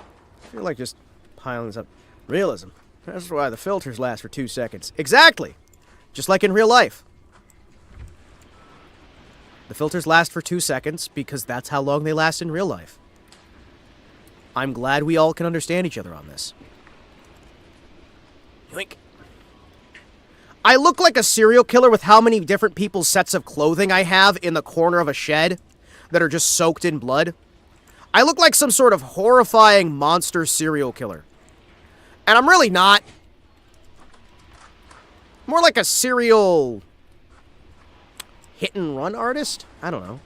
feel like just piling this up. Realism. That's why the filters last for 2 seconds. Exactly! Just like in real life. The filters last for 2 seconds because that's how long they last in real life. I'm glad we all can understand each other on this. Yoink. I look like a serial killer with how many different people's sets of clothing I have in the corner of a shed that are just soaked in blood. I look like some sort of horrifying monster serial killer. And I'm really not. More like a serial hit and run artist? I don't know.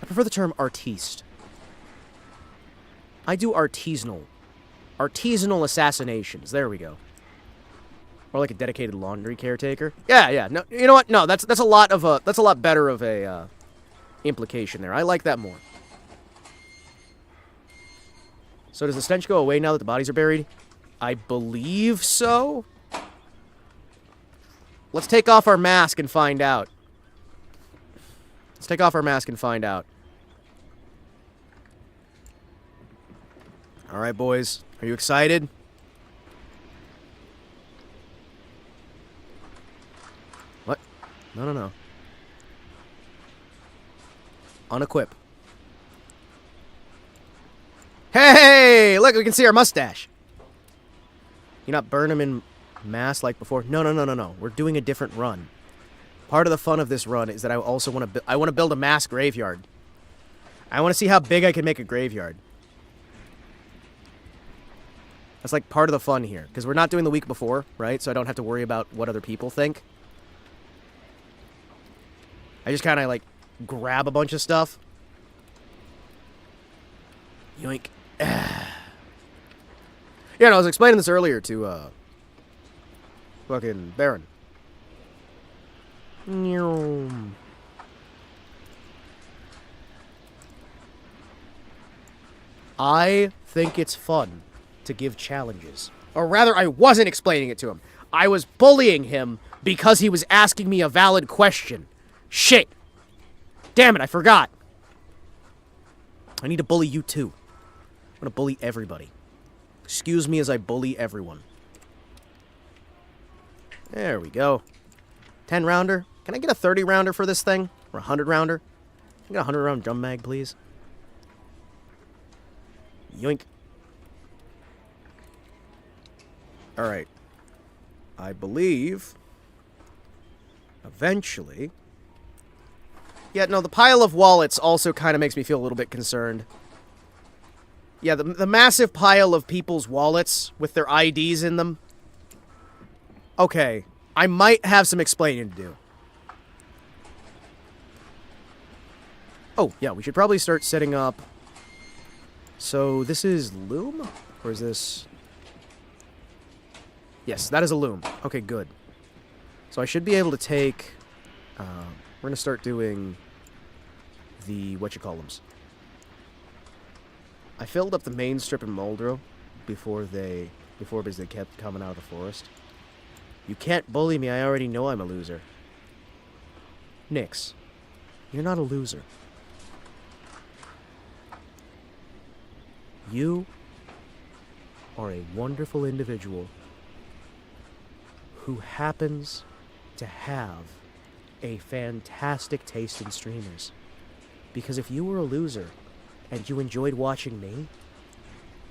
I prefer the term artiste. I do artisanal Artisanal assassinations. There we go. Or like a dedicated laundry caretaker. Yeah. No, you know what? No, that's a lot better of a implication there. I like that more. So does the stench go away now that the bodies are buried? I believe so. Let's take off our mask and find out. Let's take off our mask and find out. All right, boys. Are you excited? What? No. Unequip. Hey! Look, we can see our mustache. You not burn them in mass like before? No. We're doing a different run. Part of the fun of this run is that I also want to build a mass graveyard. I want to see how big I can make a graveyard. That's like part of the fun here, because we're not doing the week before, right? So I don't have to worry about what other people think. I just kind of like grab a bunch of stuff. Yoink. Yeah, and I was explaining this earlier to fucking Baron. I think it's fun to give challenges. Or rather, I wasn't explaining it to him. I was bullying him because he was asking me a valid question. Shit. Damn it, I forgot. I need to bully you too. I'm gonna bully everybody. Excuse me as I bully everyone. There we go. 10 rounder. Can I get a 30 rounder for this thing? Or a 100 rounder? Can I get a 100 round drum mag, please? Yoink. Alright. I believe eventually... Yeah, no, the pile of wallets also kind of makes me feel a little bit concerned. Yeah, the massive pile of people's wallets with their IDs in them. Okay, I might have some explaining to do. Oh, yeah, we should probably start setting up... So, this is loom? Or is this... Yes, that is a loom. Okay, good. So I should be able to take... we're going to start doing the whatchamacallums. I filled up the main strip in Muldrow before they kept coming out of the forest. You can't bully me, I already know I'm a loser. Nix, you're not a loser. You are a wonderful individual who happens to have a fantastic taste in streamers. Because if you were a loser and you enjoyed watching me,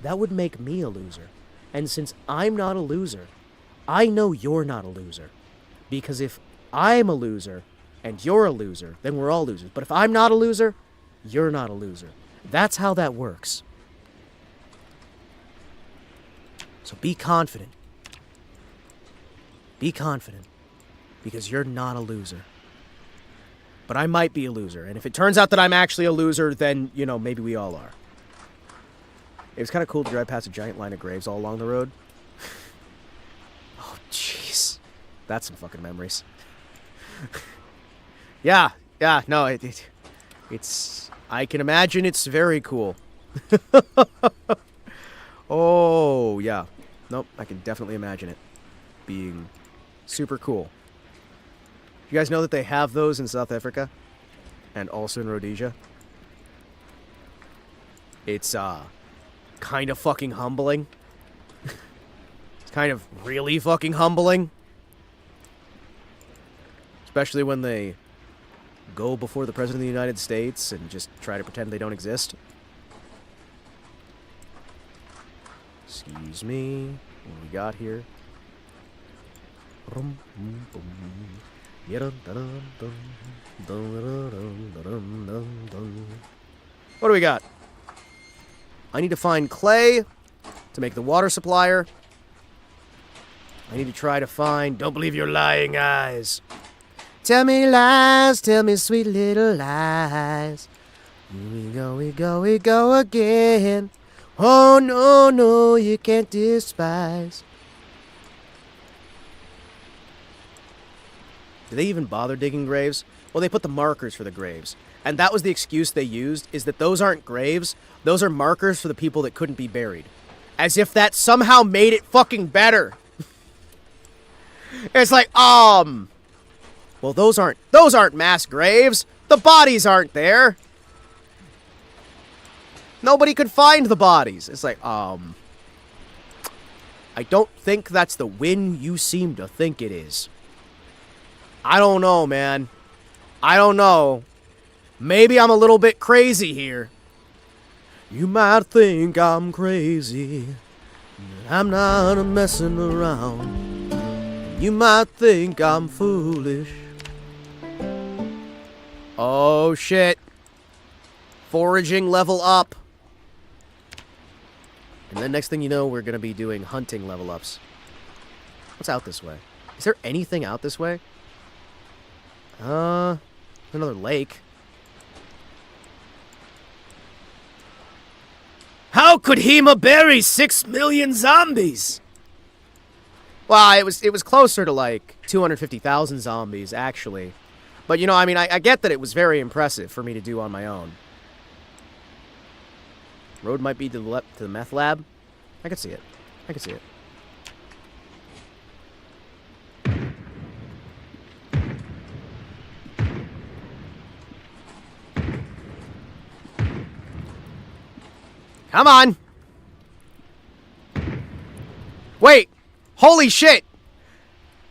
that would make me a loser. And since I'm not a loser, I know you're not a loser. Because if I'm a loser and you're a loser, then we're all losers. But if I'm not a loser, you're not a loser. That's how that works. So be confident. Be confident. Because you're not a loser. But I might be a loser. And if it turns out that I'm actually a loser, then, you know, maybe we all are. It was kind of cool to drive past a giant line of graves all along the road. Oh, jeez. That's some fucking memories. Yeah, no, it's... I can imagine it's very cool. Oh, yeah. Nope, I can definitely imagine it being super cool. You guys know that they have those in South Africa? And also in Rhodesia? It's, kind of fucking humbling. It's kind of really fucking humbling. Especially when they go before the President of the United States and just try to pretend they don't exist. Excuse me. What do we got here? What do we got? I need to find clay to make the water supplier. I need to try to find... Don't believe your lying eyes. Tell me lies, tell me sweet little lies. Here we go again. Oh, no, no, you can't despise. Do they even bother digging graves? Well, they put the markers for the graves. And that was the excuse they used, is that those aren't graves, those are markers for the people that couldn't be buried. As if that somehow made it fucking better. It's like, well, those aren't mass graves. The bodies aren't there. Nobody could find the bodies. It's like, I don't think that's the win you seem to think it is. I don't know, man. I don't know. Maybe I'm a little bit crazy here. You might think I'm crazy. I'm not messing around. You might think I'm foolish. Oh, shit. Foraging level up. And then next thing you know, we're going to be doing hunting level ups. What's out this way? Is there anything out this way? Another lake. How could Hima bury 6 million zombies? Well, it was closer to like 250,000 zombies, actually. But, you know, I mean, I get that it was very impressive for me to do on my own. Road might be to the meth lab. I can see it. I can see it. Come on! Wait! Holy shit!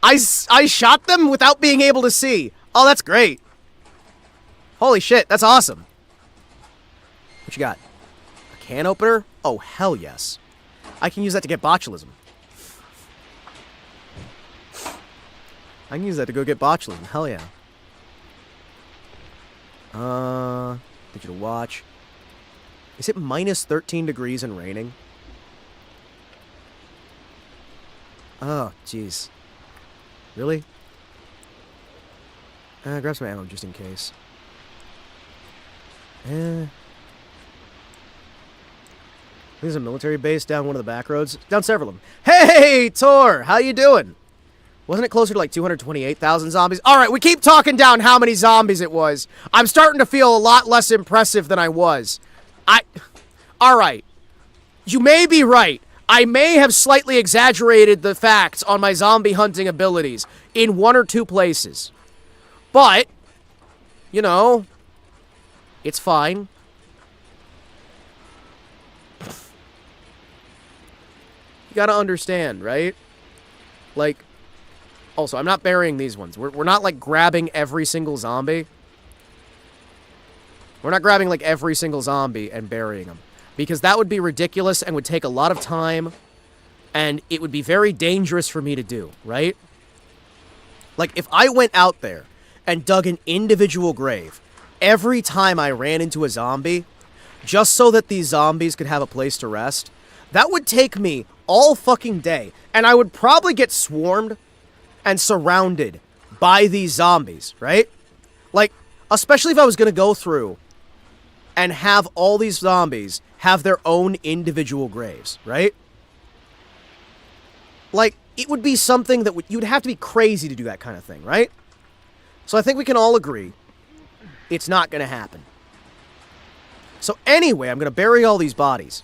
I shot them without being able to see. Oh, that's great. Holy shit, that's awesome. What you got? A can opener? Oh, hell yes. I can use that to get botulism. I can use that to go get botulism. Hell yeah. Digital watch. Is it minus 13 degrees and raining? Oh, jeez. Really? Grab some ammo just in case. There's a military base down one of the back roads. Down several of them. Hey, Tor! How you doing? Wasn't it closer to like 228,000 zombies? Alright, we keep talking down how many zombies it was. I'm starting to feel a lot less impressive than I was. Alright. You may be right. I may have slightly exaggerated the facts on my zombie hunting abilities in one or two places. But, you know, it's fine. You gotta understand, right? Like, also, I'm not burying these ones. We're not, like, grabbing every single zombie. We're not grabbing, like, every single zombie and burying them. Because that would be ridiculous and would take a lot of time. And it would be very dangerous for me to do, right? Like, if I went out there and dug an individual grave every time I ran into a zombie, just so that these zombies could have a place to rest, that would take me all fucking day. And I would probably get swarmed and surrounded by these zombies, right? Like, especially if I was going to go through and have all these zombies have their own individual graves, right? Like, it would be something that you'd have to be crazy to do that kind of thing, right? So I think we can all agree it's not going to happen. So anyway, I'm going to bury all these bodies.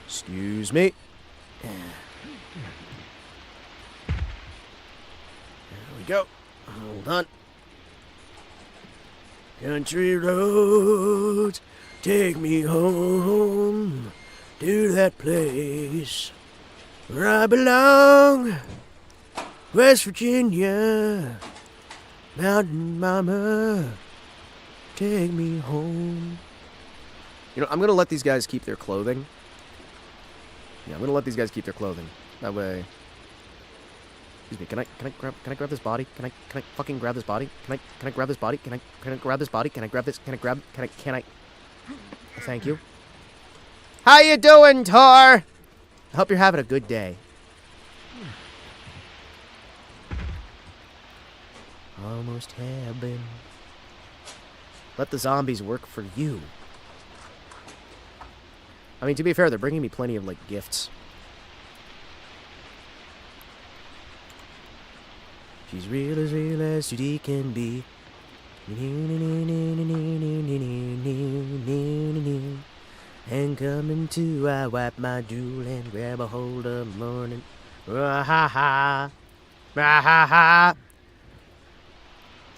Excuse me. There we go. Hold on. Country roads, take me home to that place where I belong. West Virginia, Mountain Mama, take me home. You know, I'm gonna let these guys keep their clothing. Yeah, I'm gonna let these guys keep their clothing. That way. Excuse me. Can I grab this body? Can I fucking grab this body? Can I grab this body? Can I grab this body? Can I grab this? Can I? Thank you. How you doing, Tor? I hope you're having a good day. Almost heaven. Let the zombies work for you. I mean, to be fair, they're bringing me plenty of, like, gifts. She's real as she can be. And coming to, I wipe my drool and grab a hold of morning. Ha-ha-ha. Ha-ha-ha.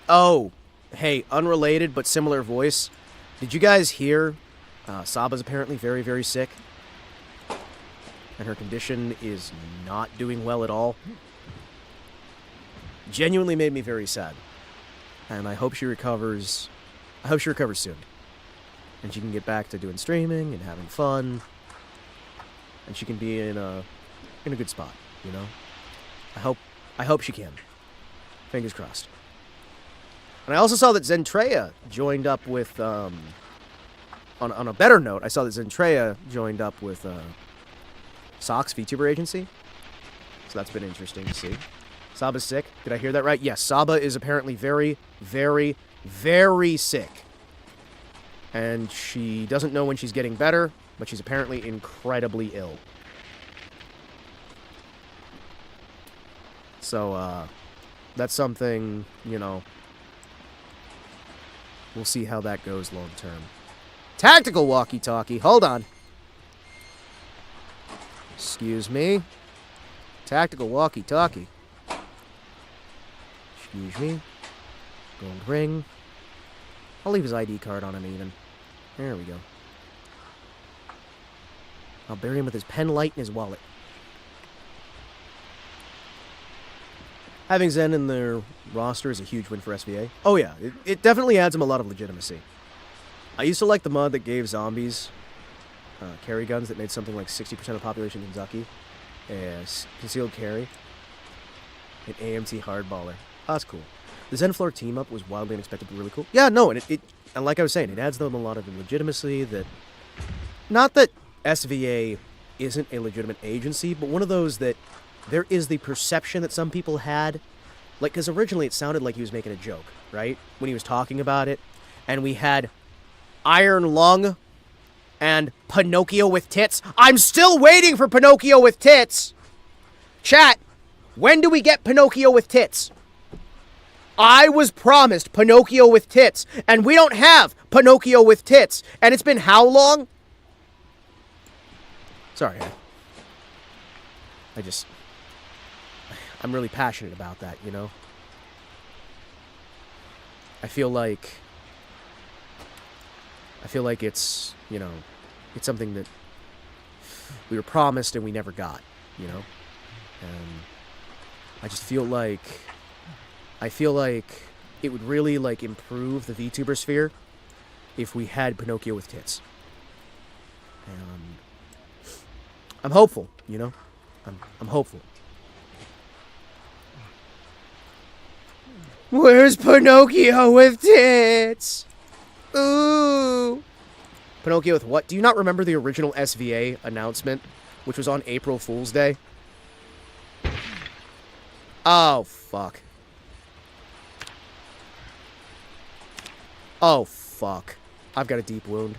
Oh, hey, unrelated but similar voice. Did you guys hear Saba's apparently very, very sick? And her condition is not doing well at all. Genuinely made me very sad. And I hope she recovers. I hope she recovers soon. And she can get back to doing streaming and having fun. And she can be in a good spot, you know? I hope she can. Fingers crossed. And I also saw that Zentreya joined up with on a better note, I saw that Zentreya joined up with Sock's VTuber agency. So that's been interesting to see. Saba's sick. Did I hear that right? Yes, Saba is apparently very, very, very sick. And she doesn't know when she's getting better, but she's apparently incredibly ill. So, that's something, you know, we'll see how that goes long term. Tactical walkie-talkie. Hold on. Excuse me. Tactical walkie-talkie. Excuse me. Gold ring. I'll leave his ID card on him even. There we go. I'll bury him with his pen light in his wallet. Having Zen in their roster is a huge win for SVA. Oh yeah, it definitely adds him a lot of legitimacy. I used to like the mod that gave zombies carry guns that made something like 60% of the population in Kentucky as concealed carry. An AMT hardballer. Oh, that's cool. The Zen Floor team-up was wildly unexpected but really cool. Yeah, no, and and like I was saying, it adds them a lot of legitimacy that... Not that SVA isn't a legitimate agency, but one of those that there is the perception that some people had. Like, because originally it sounded like he was making a joke, right? When he was talking about it. And we had Iron Lung and Pinocchio with tits. I'm still waiting for Pinocchio with tits! Chat, when do we get Pinocchio with tits? I was promised Pinocchio with tits, and we don't have Pinocchio with tits. And it's been how long? Sorry. I'm really passionate about that, you know? I feel like it's, you know, it's something that we were promised and we never got, you know? And I feel like it would really, like, improve the VTuber sphere if we had Pinocchio with tits. And I'm hopeful, you know? I'm hopeful. Where's Pinocchio with tits? Ooh. Pinocchio with what? Do you not remember the original SVA announcement, which was on April Fool's Day? Oh, fuck. Oh, fuck. I've got a deep wound.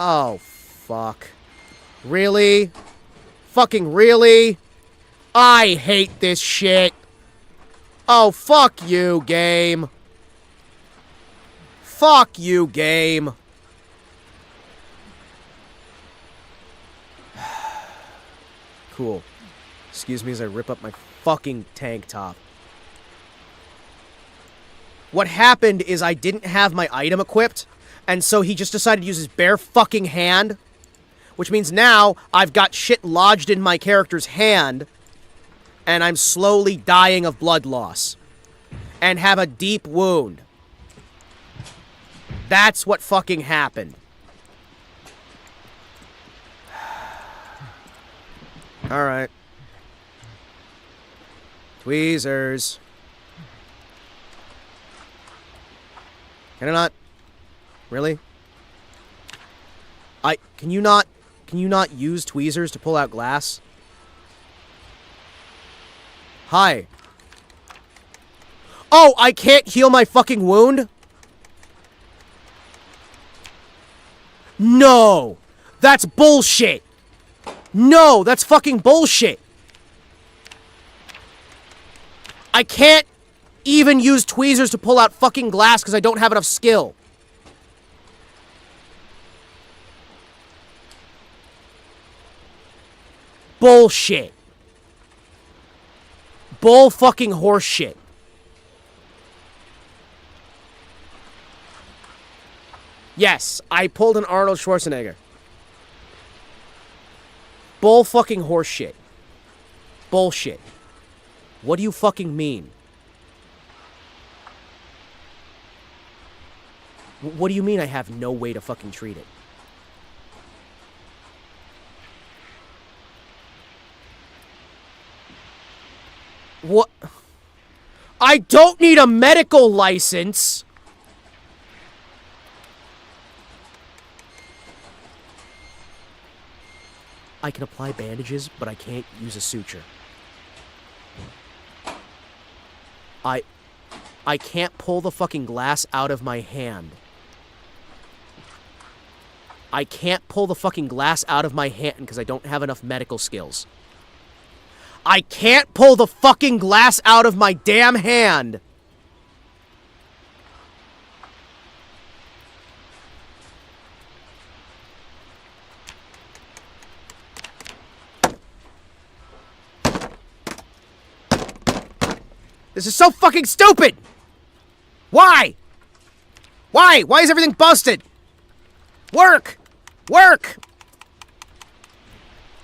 Oh, fuck. Really? Fucking really? I hate this shit. Oh, fuck you, game. Fuck you, game. Cool. Excuse me as I rip up my fucking tank top. What happened is I didn't have my item equipped, and so he just decided to use his bare fucking hand, which means now I've got shit lodged in my character's hand, and I'm slowly dying of blood loss, and have a deep wound. That's what fucking happened. Alright. Tweezers. Can I not? Really? Can you not use tweezers to pull out glass? Hi. Oh, I can't heal my fucking wound? No! That's bullshit. No, that's fucking bullshit. I can't even use tweezers to pull out fucking glass because I don't have enough skill. Bullshit. Bull fucking horse shit. Yes, I pulled an Arnold Schwarzenegger. Bull fucking horse shit. Bullshit. What do you fucking mean? What do you mean I have no way to fucking treat it? What? I don't need a medical license! I can apply bandages, but I can't use a suture. I can't pull the fucking glass out of my hand. I can't pull the fucking glass out of my hand because I don't have enough medical skills. I can't pull the fucking glass out of my damn hand! This is so fucking stupid! Why? Why? Why is everything busted? Work! Work!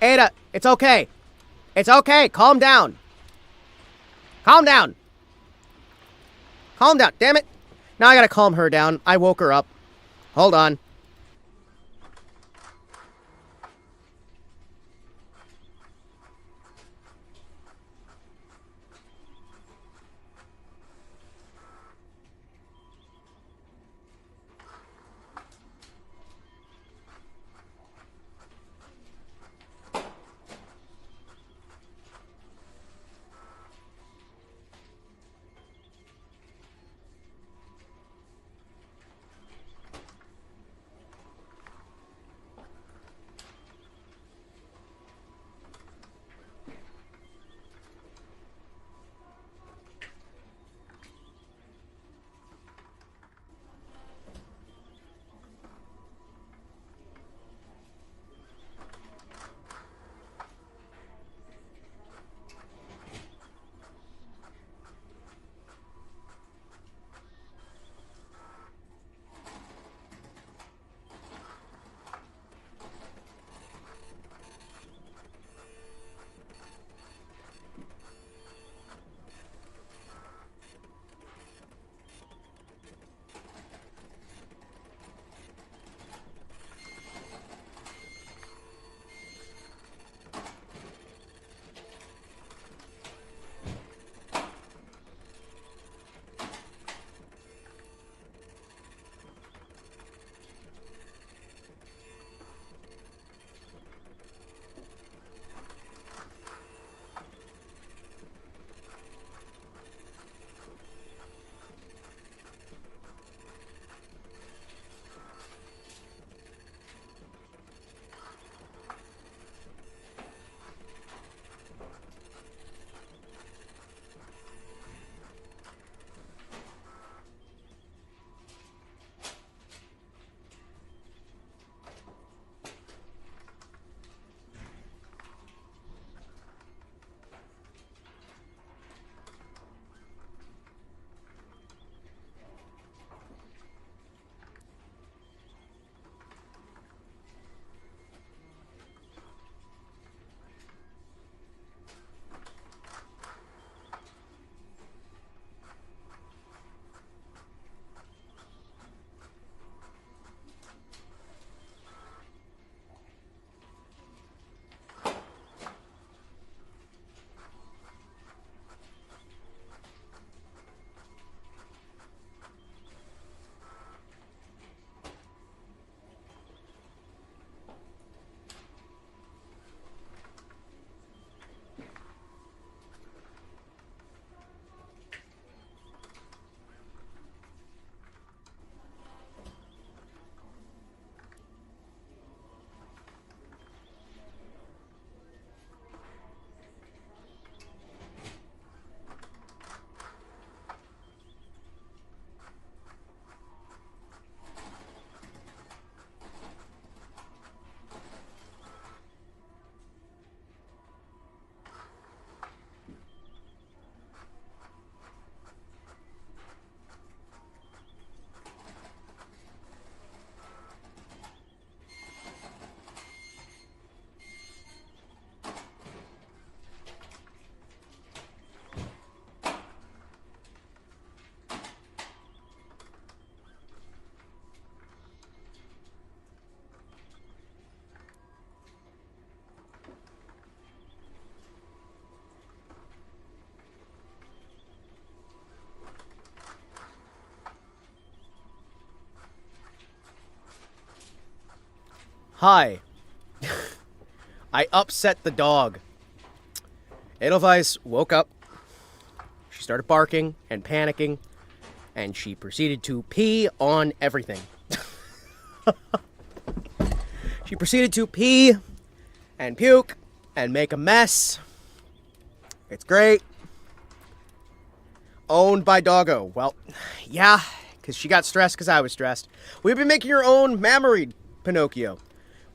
Ada, it's okay. It's okay. Calm down. Calm down. Calm down. Damn it. Now I gotta calm her down. I woke her up. Hold on. Hi. I upset the dog. Edelweiss woke up. She started barking and panicking, and she proceeded to pee on everything. She proceeded to pee and puke and make a mess. It's great. Owned by Doggo. Well, yeah, because she got stressed because I was stressed. We've been making your own mammary Pinocchio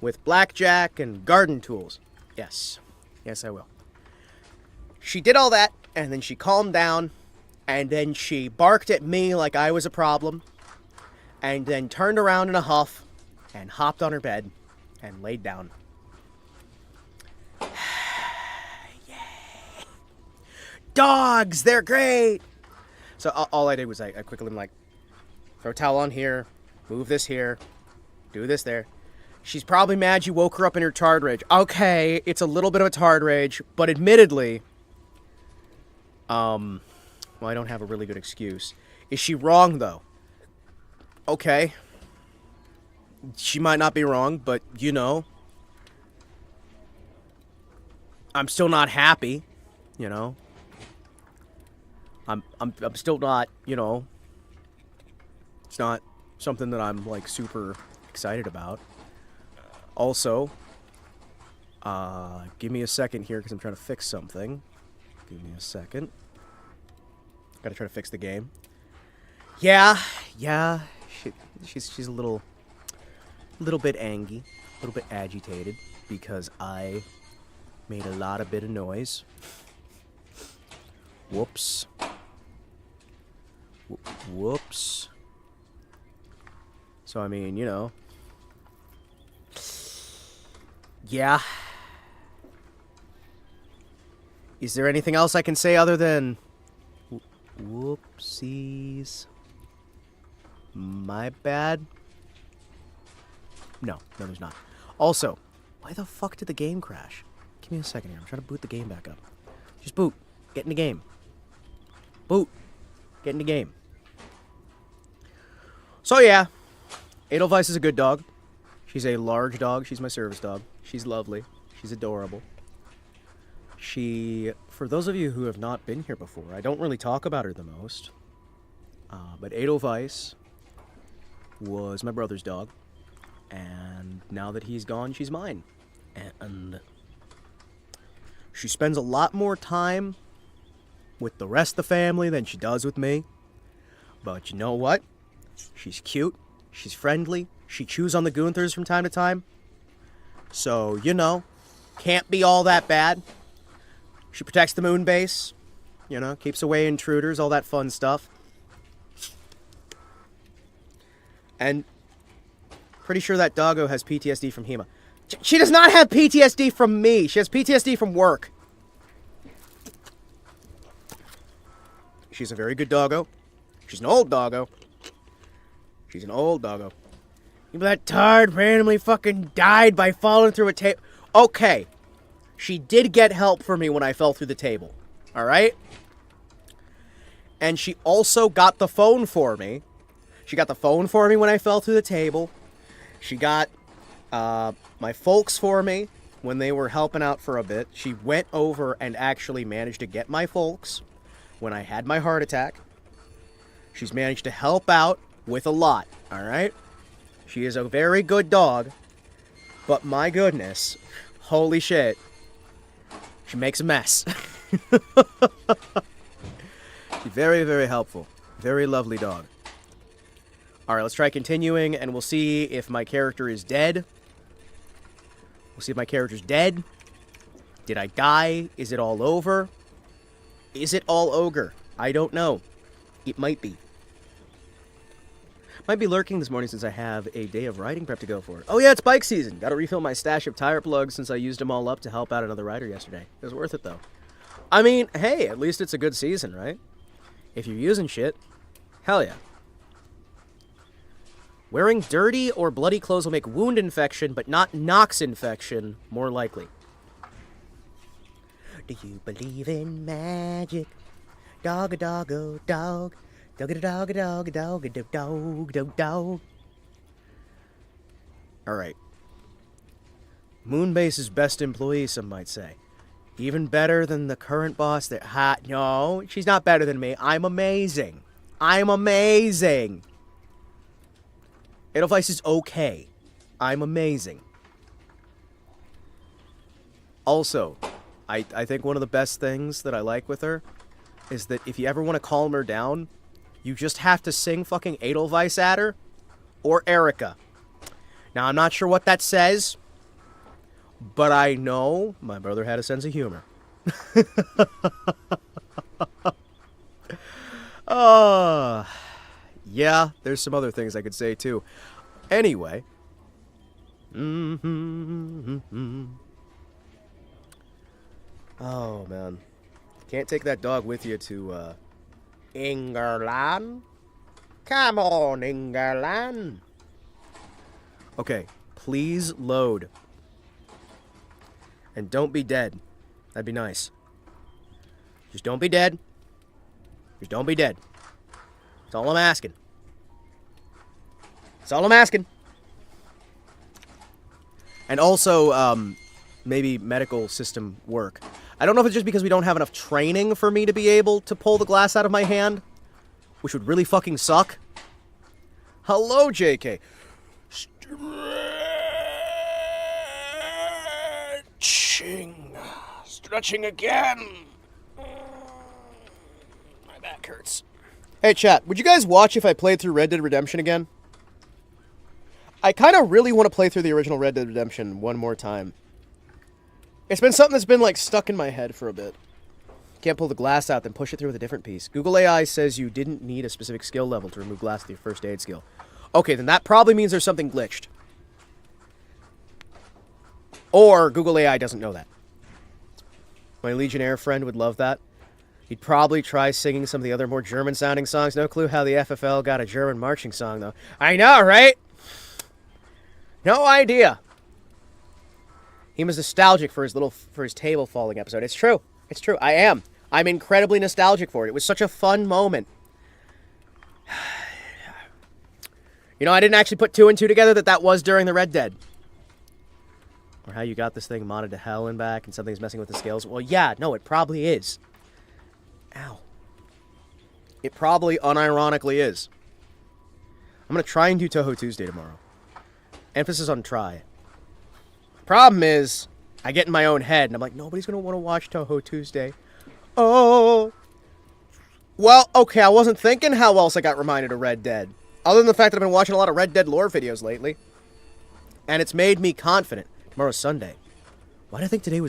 with blackjack and garden tools. Yes. Yes, I will. She did all that, and then she calmed down, and then she barked at me like I was a problem, and then turned around in a huff and hopped on her bed and laid down. Yay. Dogs, they're great! So all I did was I quickly went like, throw a towel on here, move this here, do this there. She's probably mad you woke her up in her tard rage. Okay, it's a little bit of a tard rage, but admittedly, well, I don't have a really good excuse. Is she wrong, though? Okay. She might not be wrong, but, you know, I'm still not happy, you know. I'm still not, you know, it's not something that I'm, like, super excited about. Also, give me a second here, because I'm trying to fix something. Give me a second. Gotta try to fix the game. Yeah, she's a little bit angry, a little bit agitated, because I made a lot of bit of noise. Whoops. Whoops. So, I mean, you know. Yeah. Is there anything else I can say other than... Whoopsies. My bad? No, there's not. Also, why the fuck did the game crash? Give me a second here. I'm trying to boot the game back up. Just boot. Get in the game. Boot. Get in the game. So yeah, Edelweiss is a good dog. She's a large dog. She's my service dog. She's lovely. She's adorable. She, for those of you who have not been here before, I don't really talk about her the most. But Edelweiss was my brother's dog. And now that he's gone, she's mine. And she spends a lot more time with the rest of the family than she does with me. But you know what? She's cute. She's friendly. She chews on the Gunthers from time to time. So, you know, can't be all that bad. She protects the moon base. You know, keeps away intruders, all that fun stuff. And pretty sure that doggo has PTSD from Hima. She does not have PTSD from me. She has PTSD from work. She's a very good doggo. She's an old doggo. She's an old doggo. That tard randomly fucking died by falling through a table. Okay. She did get help for me when I fell through the table. Alright? And she also got the phone for me. She got the phone for me when I fell through the table. She got my folks for me when they were helping out for a bit. She went over and actually managed to get my folks when I had my heart attack. She's managed to help out with a lot, alright? She is a very good dog, but my goodness, holy shit, she makes a mess. She's very, very helpful. Very lovely dog. Alright, let's try continuing, and we'll see if my character is dead. We'll see if my character's dead. Did I die? Is it all over? Is it all ogre? I don't know. It might be. Might be lurking this morning since I have a day of riding prep to go for. Oh yeah, it's bike season. Gotta refill my stash of tire plugs since I used them all up to help out another rider yesterday. It was worth it though. I mean, hey, at least it's a good season, right? If you're using shit, hell yeah. Wearing dirty or bloody clothes will make wound infection, but not Nox infection more likely. Do you believe in magic? Dog a dog a dog. Dog a dog a dog a dog a dog dog dog dog. Alright. Moonbase's best employee, some might say. Even better than the current boss that no, she's not better than me. I'm amazing. I'm amazing. Edelweiss is okay. I'm amazing. Also, I think one of the best things that I like with her is that if you ever want to calm her down, you just have to sing fucking Edelweiss at her or Erica. Now, I'm not sure what that says, but I know my brother had a sense of humor. Yeah, there's some other things I could say too. Anyway. Oh, man. Can't take that dog with you to, England? Come on, England. Okay, please load. And don't be dead. That'd be nice. Just don't be dead. Just don't be dead. That's all I'm asking. That's all I'm asking. And also, maybe medical system work. I don't know if it's just because we don't have enough training for me to be able to pull the glass out of my hand, which would really fucking suck. Hello, JK. Stretching again. My back hurts. Hey, chat, would you guys watch if I played through Red Dead Redemption again? I kind of really want to play through the original Red Dead Redemption one more time. It's been something that's been, like, stuck in my head for a bit. Can't pull the glass out, then push it through with a different piece. Google AI says you didn't need a specific skill level to remove glass with your first aid skill. Okay, then that probably means there's something glitched. Or Google AI doesn't know that. My Legionnaire friend would love that. He'd probably try singing some of the other more German-sounding songs. No clue how the FFL got a German marching song, though. I know, right? No idea. He was nostalgic for his table falling episode. It's true. It's true. I am. I'm incredibly nostalgic for it. It was such a fun moment. You know, I didn't actually put 2 and 2 together that was during the Red Dead. Or how you got this thing modded to hell and back and something's messing with the scales. Well, yeah, no, it probably is. Ow. It probably unironically is. I'm going to try and do Toho Tuesday tomorrow. Emphasis on try. Problem is, I get in my own head and I'm like, nobody's going to want to watch Toho Tuesday. Oh. Well, okay, I wasn't thinking how else I got reminded of Red Dead. Other than the fact that I've been watching a lot of Red Dead lore videos lately. And it's made me confident. Tomorrow's Sunday. Why did I think today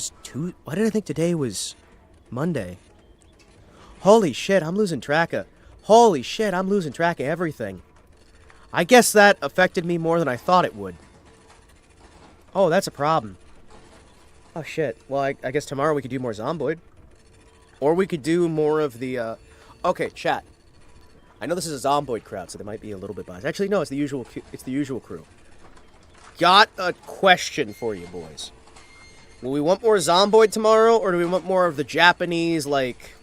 was Monday? Holy shit, I'm losing track of everything. I guess that affected me more than I thought it would. Oh, that's a problem. Oh shit. Well, I guess tomorrow we could do more Zomboid. Or we could do more of the, Okay, chat. I know this is a Zomboid crowd, so they might be a little bit biased. Actually, no, it's the usual crew. Got a question for you, boys. Will we want more Zomboid tomorrow, or do we want more of the Japanese, like,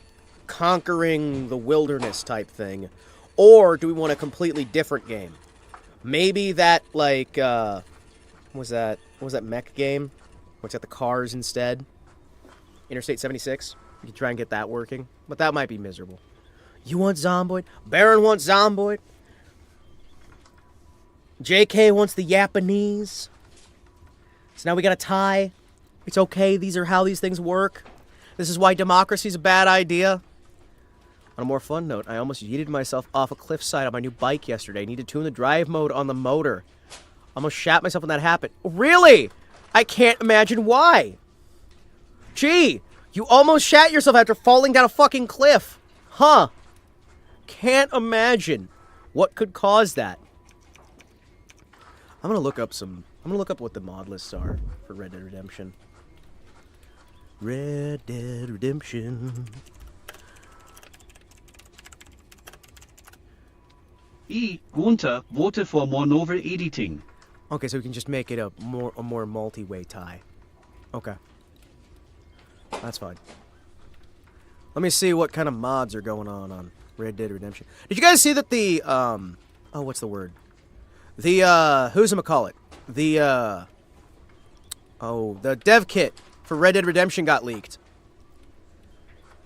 conquering the wilderness type thing? Or do we want a completely different game? Maybe that, like, what was that mech game? What's got the cars instead? Interstate 76? You can try and get that working, but that might be miserable. You want Zomboid? Baron wants Zomboid. JK wants the Japanese. So now we got a tie. It's okay. These are how these things work. This is why democracy's a bad idea. On a more fun note, I almost yeeted myself off a cliffside on my new bike yesterday. Need to tune the drive mode on the motor. Almost shat myself when that happened. Really? I can't imagine why. Gee, you almost shat yourself after falling down a fucking cliff. Huh. Can't imagine what could cause that. I'm gonna look up what the mod lists are for Red Dead Redemption. Red Dead Redemption. Gunther voted for more novel editing. Okay, so we can just make it a more multi-way tie. Okay. That's fine. Let me see what kind of mods are going on Red Dead Redemption. Did you guys see that the, oh, what's the word? The, who's I'ma call it? The, Oh, the dev kit for Red Dead Redemption got leaked.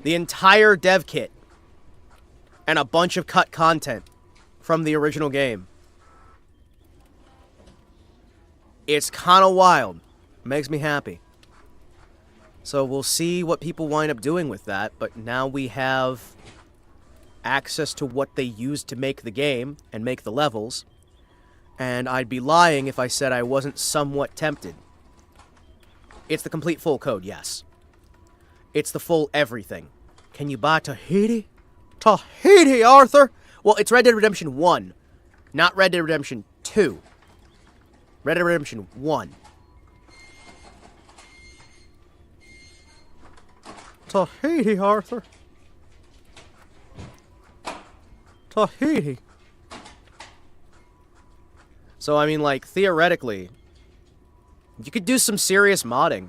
The entire dev kit. And a bunch of cut content from the original game. It's kind of wild. Makes me happy. So we'll see what people wind up doing with that, but now we have access to what they used to make the game and make the levels, and I'd be lying if I said I wasn't somewhat tempted. It's the complete full code, yes. It's the full everything. Can you buy Tahiti? Tahiti, Arthur! Well, it's Red Dead Redemption 1, not Red Dead Redemption 2. Red Dead Redemption 1. Tahiti, Arthur. Tahiti. So, I mean, like, theoretically, you could do some serious modding.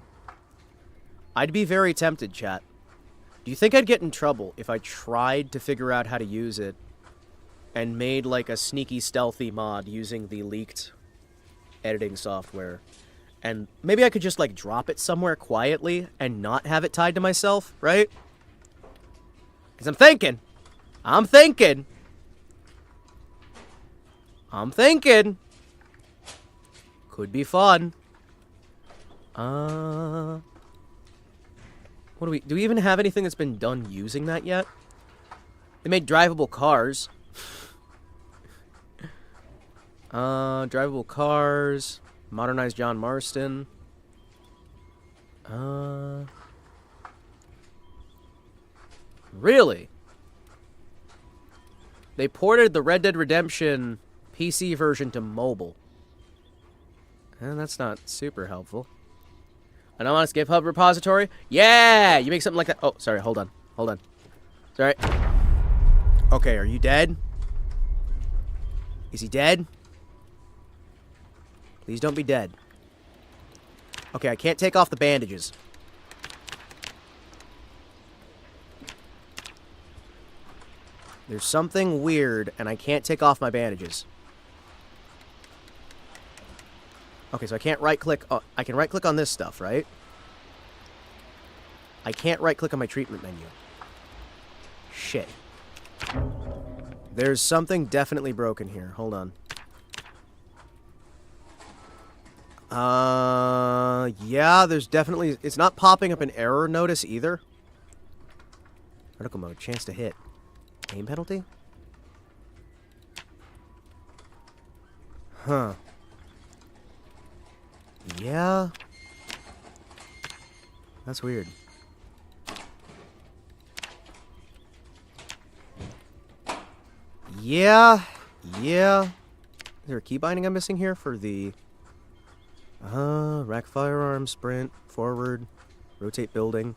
I'd be very tempted, chat. Do you think I'd get in trouble if I tried to figure out how to use it and made, like, a sneaky, stealthy mod using the leaked editing software? And maybe I could just, like, drop it somewhere quietly and not have it tied to myself, right? Because I'm thinking. Could be fun. What do we even have anything that's been done using that yet? They made drivable cars. Drivable cars. Modernized John Marston. Really? They ported the Red Dead Redemption PC version to mobile. And that's not super helpful. An honest GitHub repository? Yeah! You make something like that. Oh, sorry, hold on. Sorry. Okay, are you dead? Is he dead? Please don't be dead. Okay, I can't take off the bandages. There's something weird, and I can't take off my bandages. Okay, so I can't right-click... I can right-click on this stuff, right? I can't right-click on my treatment menu. Shit. There's something definitely broken here. Hold on. Yeah, there's definitely... It's not popping up an error notice either. Vertical mode, chance to hit. Aim penalty? Huh. Yeah. That's weird. Yeah. Is there a key binding I'm missing here for the... rack firearm, sprint, forward, rotate building.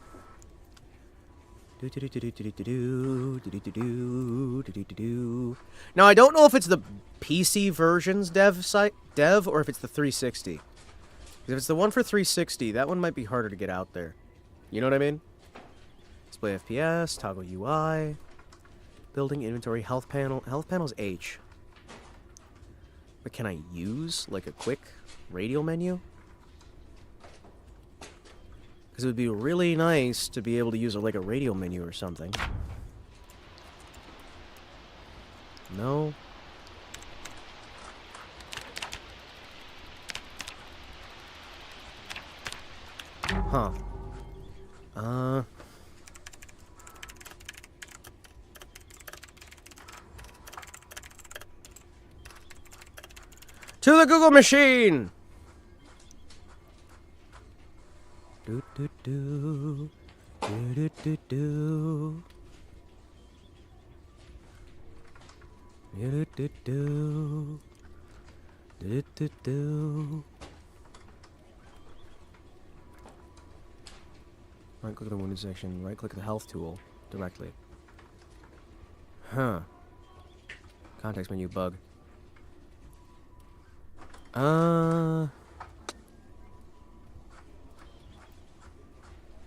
Now, I don't know if it's the PC version's dev or if it's the 360. If it's the one for 360, that one might be harder to get out there. You know what I mean? Display FPS, toggle UI, building inventory, health panel. Health panel's H. But can I use, like, a quick radial menu? Because it would be really nice to be able to use, like, a radial menu or something. No? Huh. To the Google machine! Do do do. Do do do do. Do do do. Do do do. Right click the wounded section, right click the health tool directly. Huh. Context menu bug.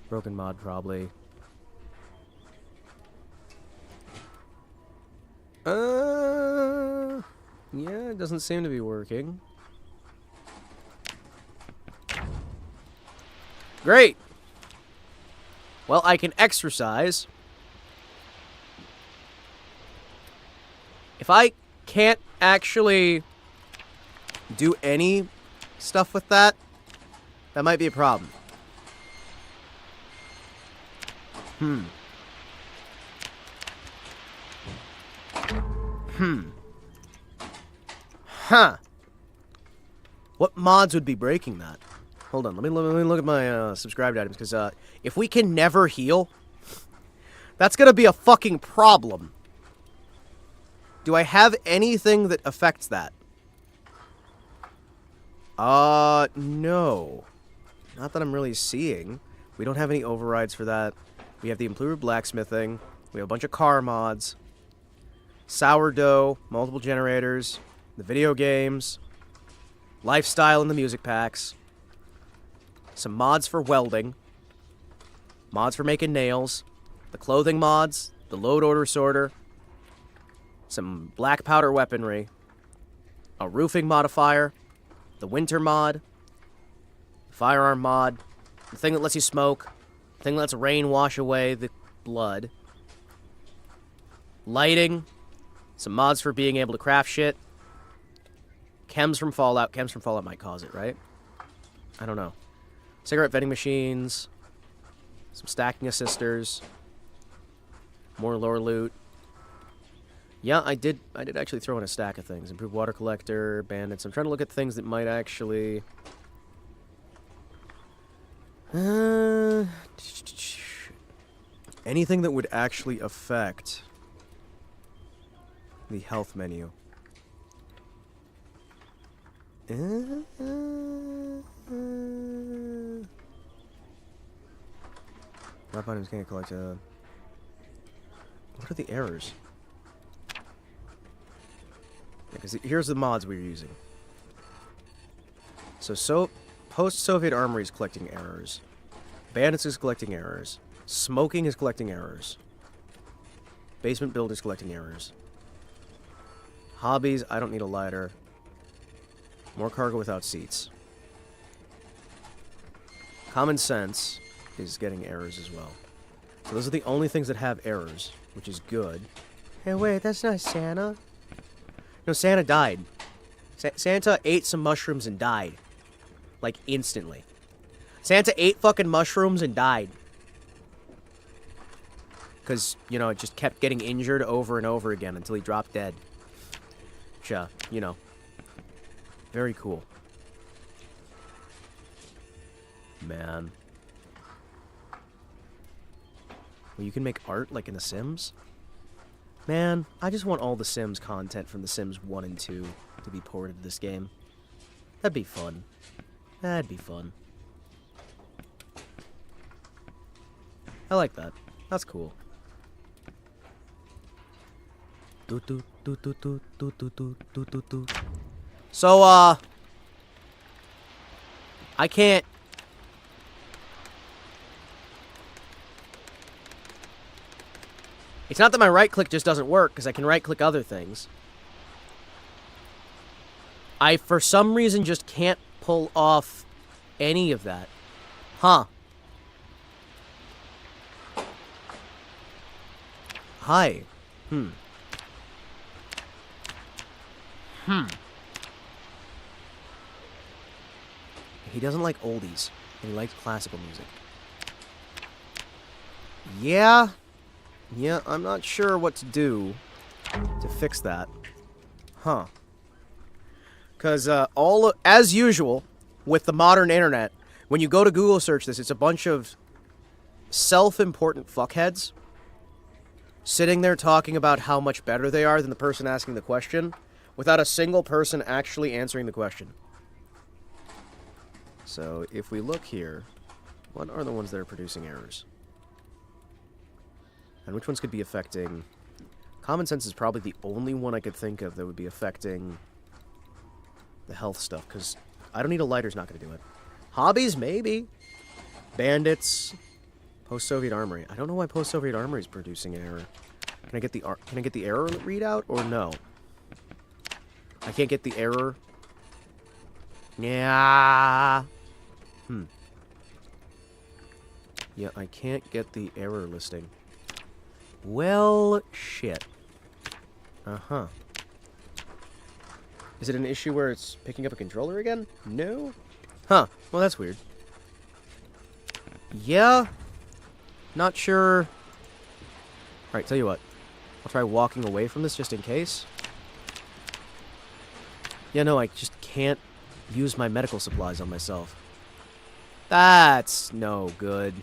Broken mod, probably. Yeah, it doesn't seem to be working. Great. Well, I can exercise. If I can't actually do any stuff with that, that might be a problem. Huh. What mods would be breaking that? Hold on, let me look at my subscribed items, because if we can never heal, that's gonna be a fucking problem. Do I have anything that affects that? No. Not that I'm really seeing. We don't have any overrides for that. We have the improved blacksmithing. We have a bunch of car mods. Sourdough, multiple generators, the video games, lifestyle in the music packs, some mods for welding, mods for making nails, the clothing mods, the load order sorter, some black powder weaponry, a roofing modifier, the winter mod, firearm mod, the thing that lets you smoke, the thing that lets rain wash away the blood, lighting, some mods for being able to craft shit, chems from Fallout. Chems from Fallout might cause it, right? I don't know. Cigarette vending machines, some stacking assisters, more lore loot. Yeah, I did actually throw in a stack of things. Improved water collector, bandits. I'm trying to look at things that might actually... anything that would actually affect the health menu. Map items can't collect what are the errors? Because here's the mods we're using. So post-Soviet armory is collecting errors. Bandits is collecting errors. Smoking is collecting errors. Basement build is collecting errors. Hobbies, I don't need a lighter. More cargo without seats. Common sense is getting errors as well. So those are the only things that have errors, which is good. Hey, wait, that's not Santa. No, Santa died. Santa ate some mushrooms and died. Like, instantly. Santa ate fucking mushrooms and died. Because, you know, it just kept getting injured over and over again until he dropped dead. Which, you know. Very cool. Man. Well, you can make art like in The Sims? Man, I just want all the Sims content from The Sims 1 and 2 to be ported to this game. That'd be fun. That'd be fun. I like that. That's cool. So, I can't... It's not that my right-click just doesn't work, because I can right-click other things. I, for some reason, just can't pull off any of that. Huh. Hi. He doesn't like oldies, and he likes classical music. Yeah, I'm not sure what to do to fix that. Huh. Because, as usual, with the modern internet, when you go to Google search this, it's a bunch of self-important fuckheads sitting there talking about how much better they are than the person asking the question, without a single person actually answering the question. So, if we look here, what are the ones that are producing errors? And which ones could be affecting... Common sense is probably the only one I could think of that would be affecting the health stuff, because I don't need a lighter's not going to do it. Hobbies, maybe. Bandits. Post-Soviet armory. I don't know why post-Soviet armory is producing an error. Can I get the error readout, or no? I can't get the error. Yeah. Yeah, I can't get the error listing. Well, shit. Uh-huh. Is it an issue where it's picking up a controller again? No? Huh. Well, that's weird. Yeah. Not sure. Alright, tell you what. I'll try walking away from this just in case. Yeah, no, I just can't use my medical supplies on myself. That's no good.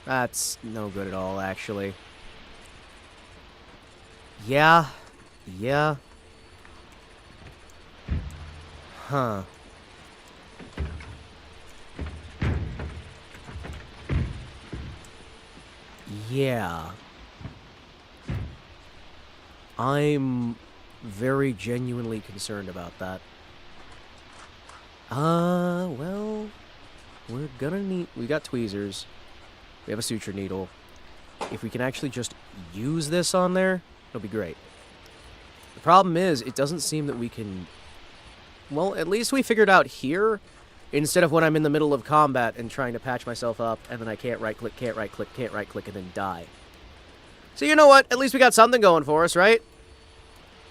That's no good at all, actually. Yeah. Yeah. Huh. Yeah. I'm very genuinely concerned about that. Well, we're gonna need... We got tweezers. We have a suture needle. If we can actually just use this on there, it'll be great. The problem is, it doesn't seem that we can... Well, at least we figured out here, instead of when I'm in the middle of combat and trying to patch myself up, and then I can't right-click, can't right-click, can't right-click, and then die. So you know what? At least we got something going for us, right?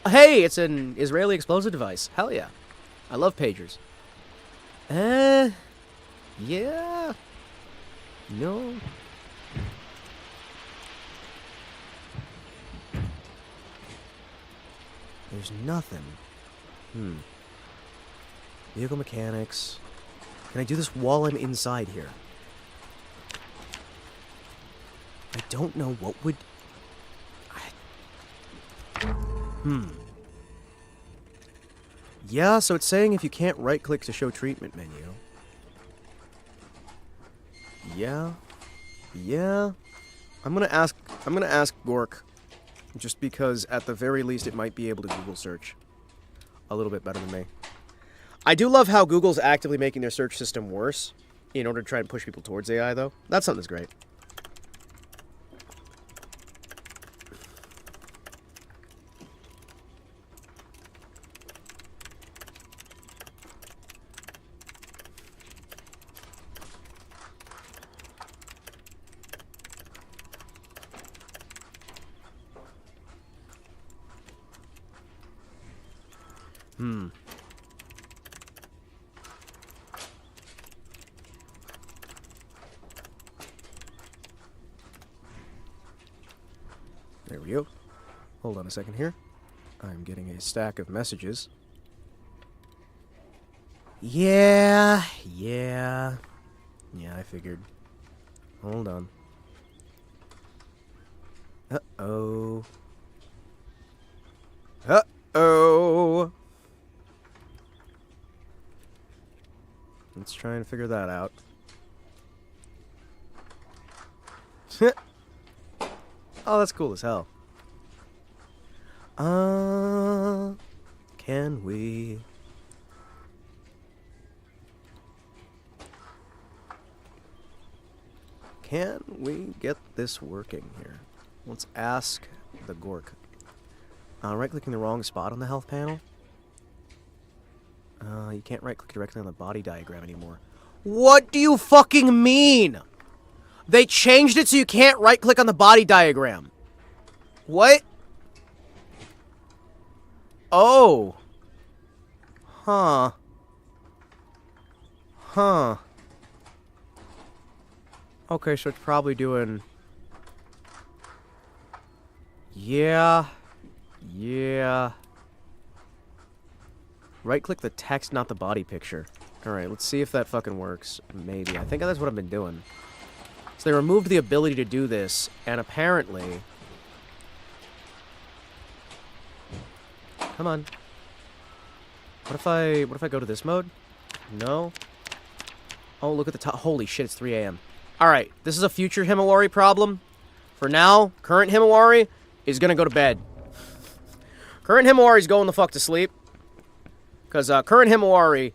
Hey, it's an Israeli explosive device. Hell yeah. I love pagers. Yeah. No. There's nothing. Vehicle mechanics. Can I do this while I'm inside here? I don't know what would... Yeah, so it's saying if you can't right-click to show treatment menu. Yeah. Yeah. I'm gonna ask Gork, just because at the very least it might be able to Google search a little bit better than me. I do love how Google's actively making their search system worse in order to try and push people towards AI, though. That's something that's great. There we go. Hold on a second here. I'm getting a stack of messages. Yeah, I figured. Hold on. Uh-oh. Uh-oh! Let's try and figure that out. Oh, that's cool as hell. Can we... Can we get this working here? Let's ask the Gork. Right-clicking the wrong spot on the health panel? You can't right-click directly on the body diagram anymore. What do you fucking mean? They changed it so you can't right-click on the body diagram. What? Oh. Huh. Huh. Okay, so it's probably doing... Yeah. Right-click the text, not the body picture. Alright, let's see if that fucking works. Maybe. I think that's what I've been doing. So they removed the ability to do this, and apparently... Come on. What if I go to this mode? No? Oh, look at the top. Holy shit, it's 3 a.m. Alright, this is a future Himawari problem. For now, current Himawari is gonna go to bed. Current Himawari's going the fuck to sleep. Because current Himawari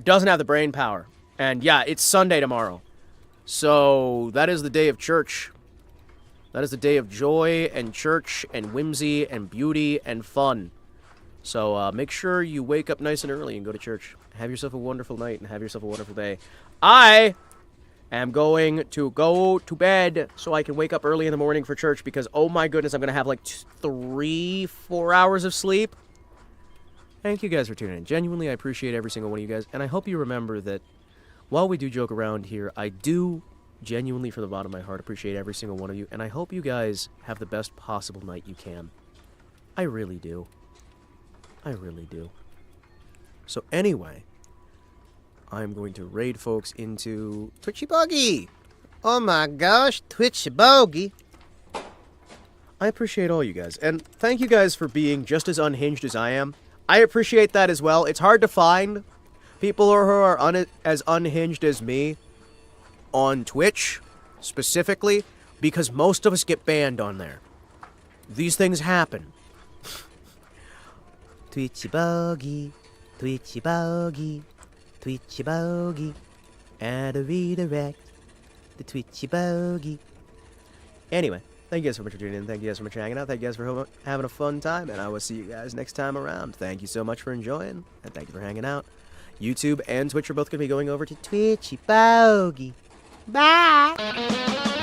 doesn't have the brain power. And yeah, it's Sunday tomorrow. So that is the day of church. That is the day of joy and church and whimsy and beauty and fun. So make sure you wake up nice and early and go to church. Have yourself a wonderful night and have yourself a wonderful day. I am going to go to bed so I can wake up early in the morning for church because, oh my goodness, I'm going to have like 3-4 hours of sleep. Thank you guys for tuning in. Genuinely, I appreciate every single one of you guys. And I hope you remember that while we do joke around here, I do genuinely, from the bottom of my heart, appreciate every single one of you. And I hope you guys have the best possible night you can. I really do. I really do. So anyway, I'm going to raid folks into Twitchy Buggy. Oh my gosh, Twitchy Buggy. I appreciate all you guys. And thank you guys for being just as unhinged as I am. I appreciate that as well. It's hard to find people who are as unhinged as me on Twitch, specifically, because most of us get banned on there. These things happen. Twitchy Buggy, Twitchy Buggy, Twitchy Buggy, add a redirect, the Twitchy Buggy. Anyway, thank you guys so much for tuning in. Thank you guys so much for hanging out. Thank you guys for having a fun time, and I will see you guys next time around. Thank you so much for enjoying, and thank you for hanging out. YouTube and Twitch are both going to be going over to Twitchy Buggy. Bye!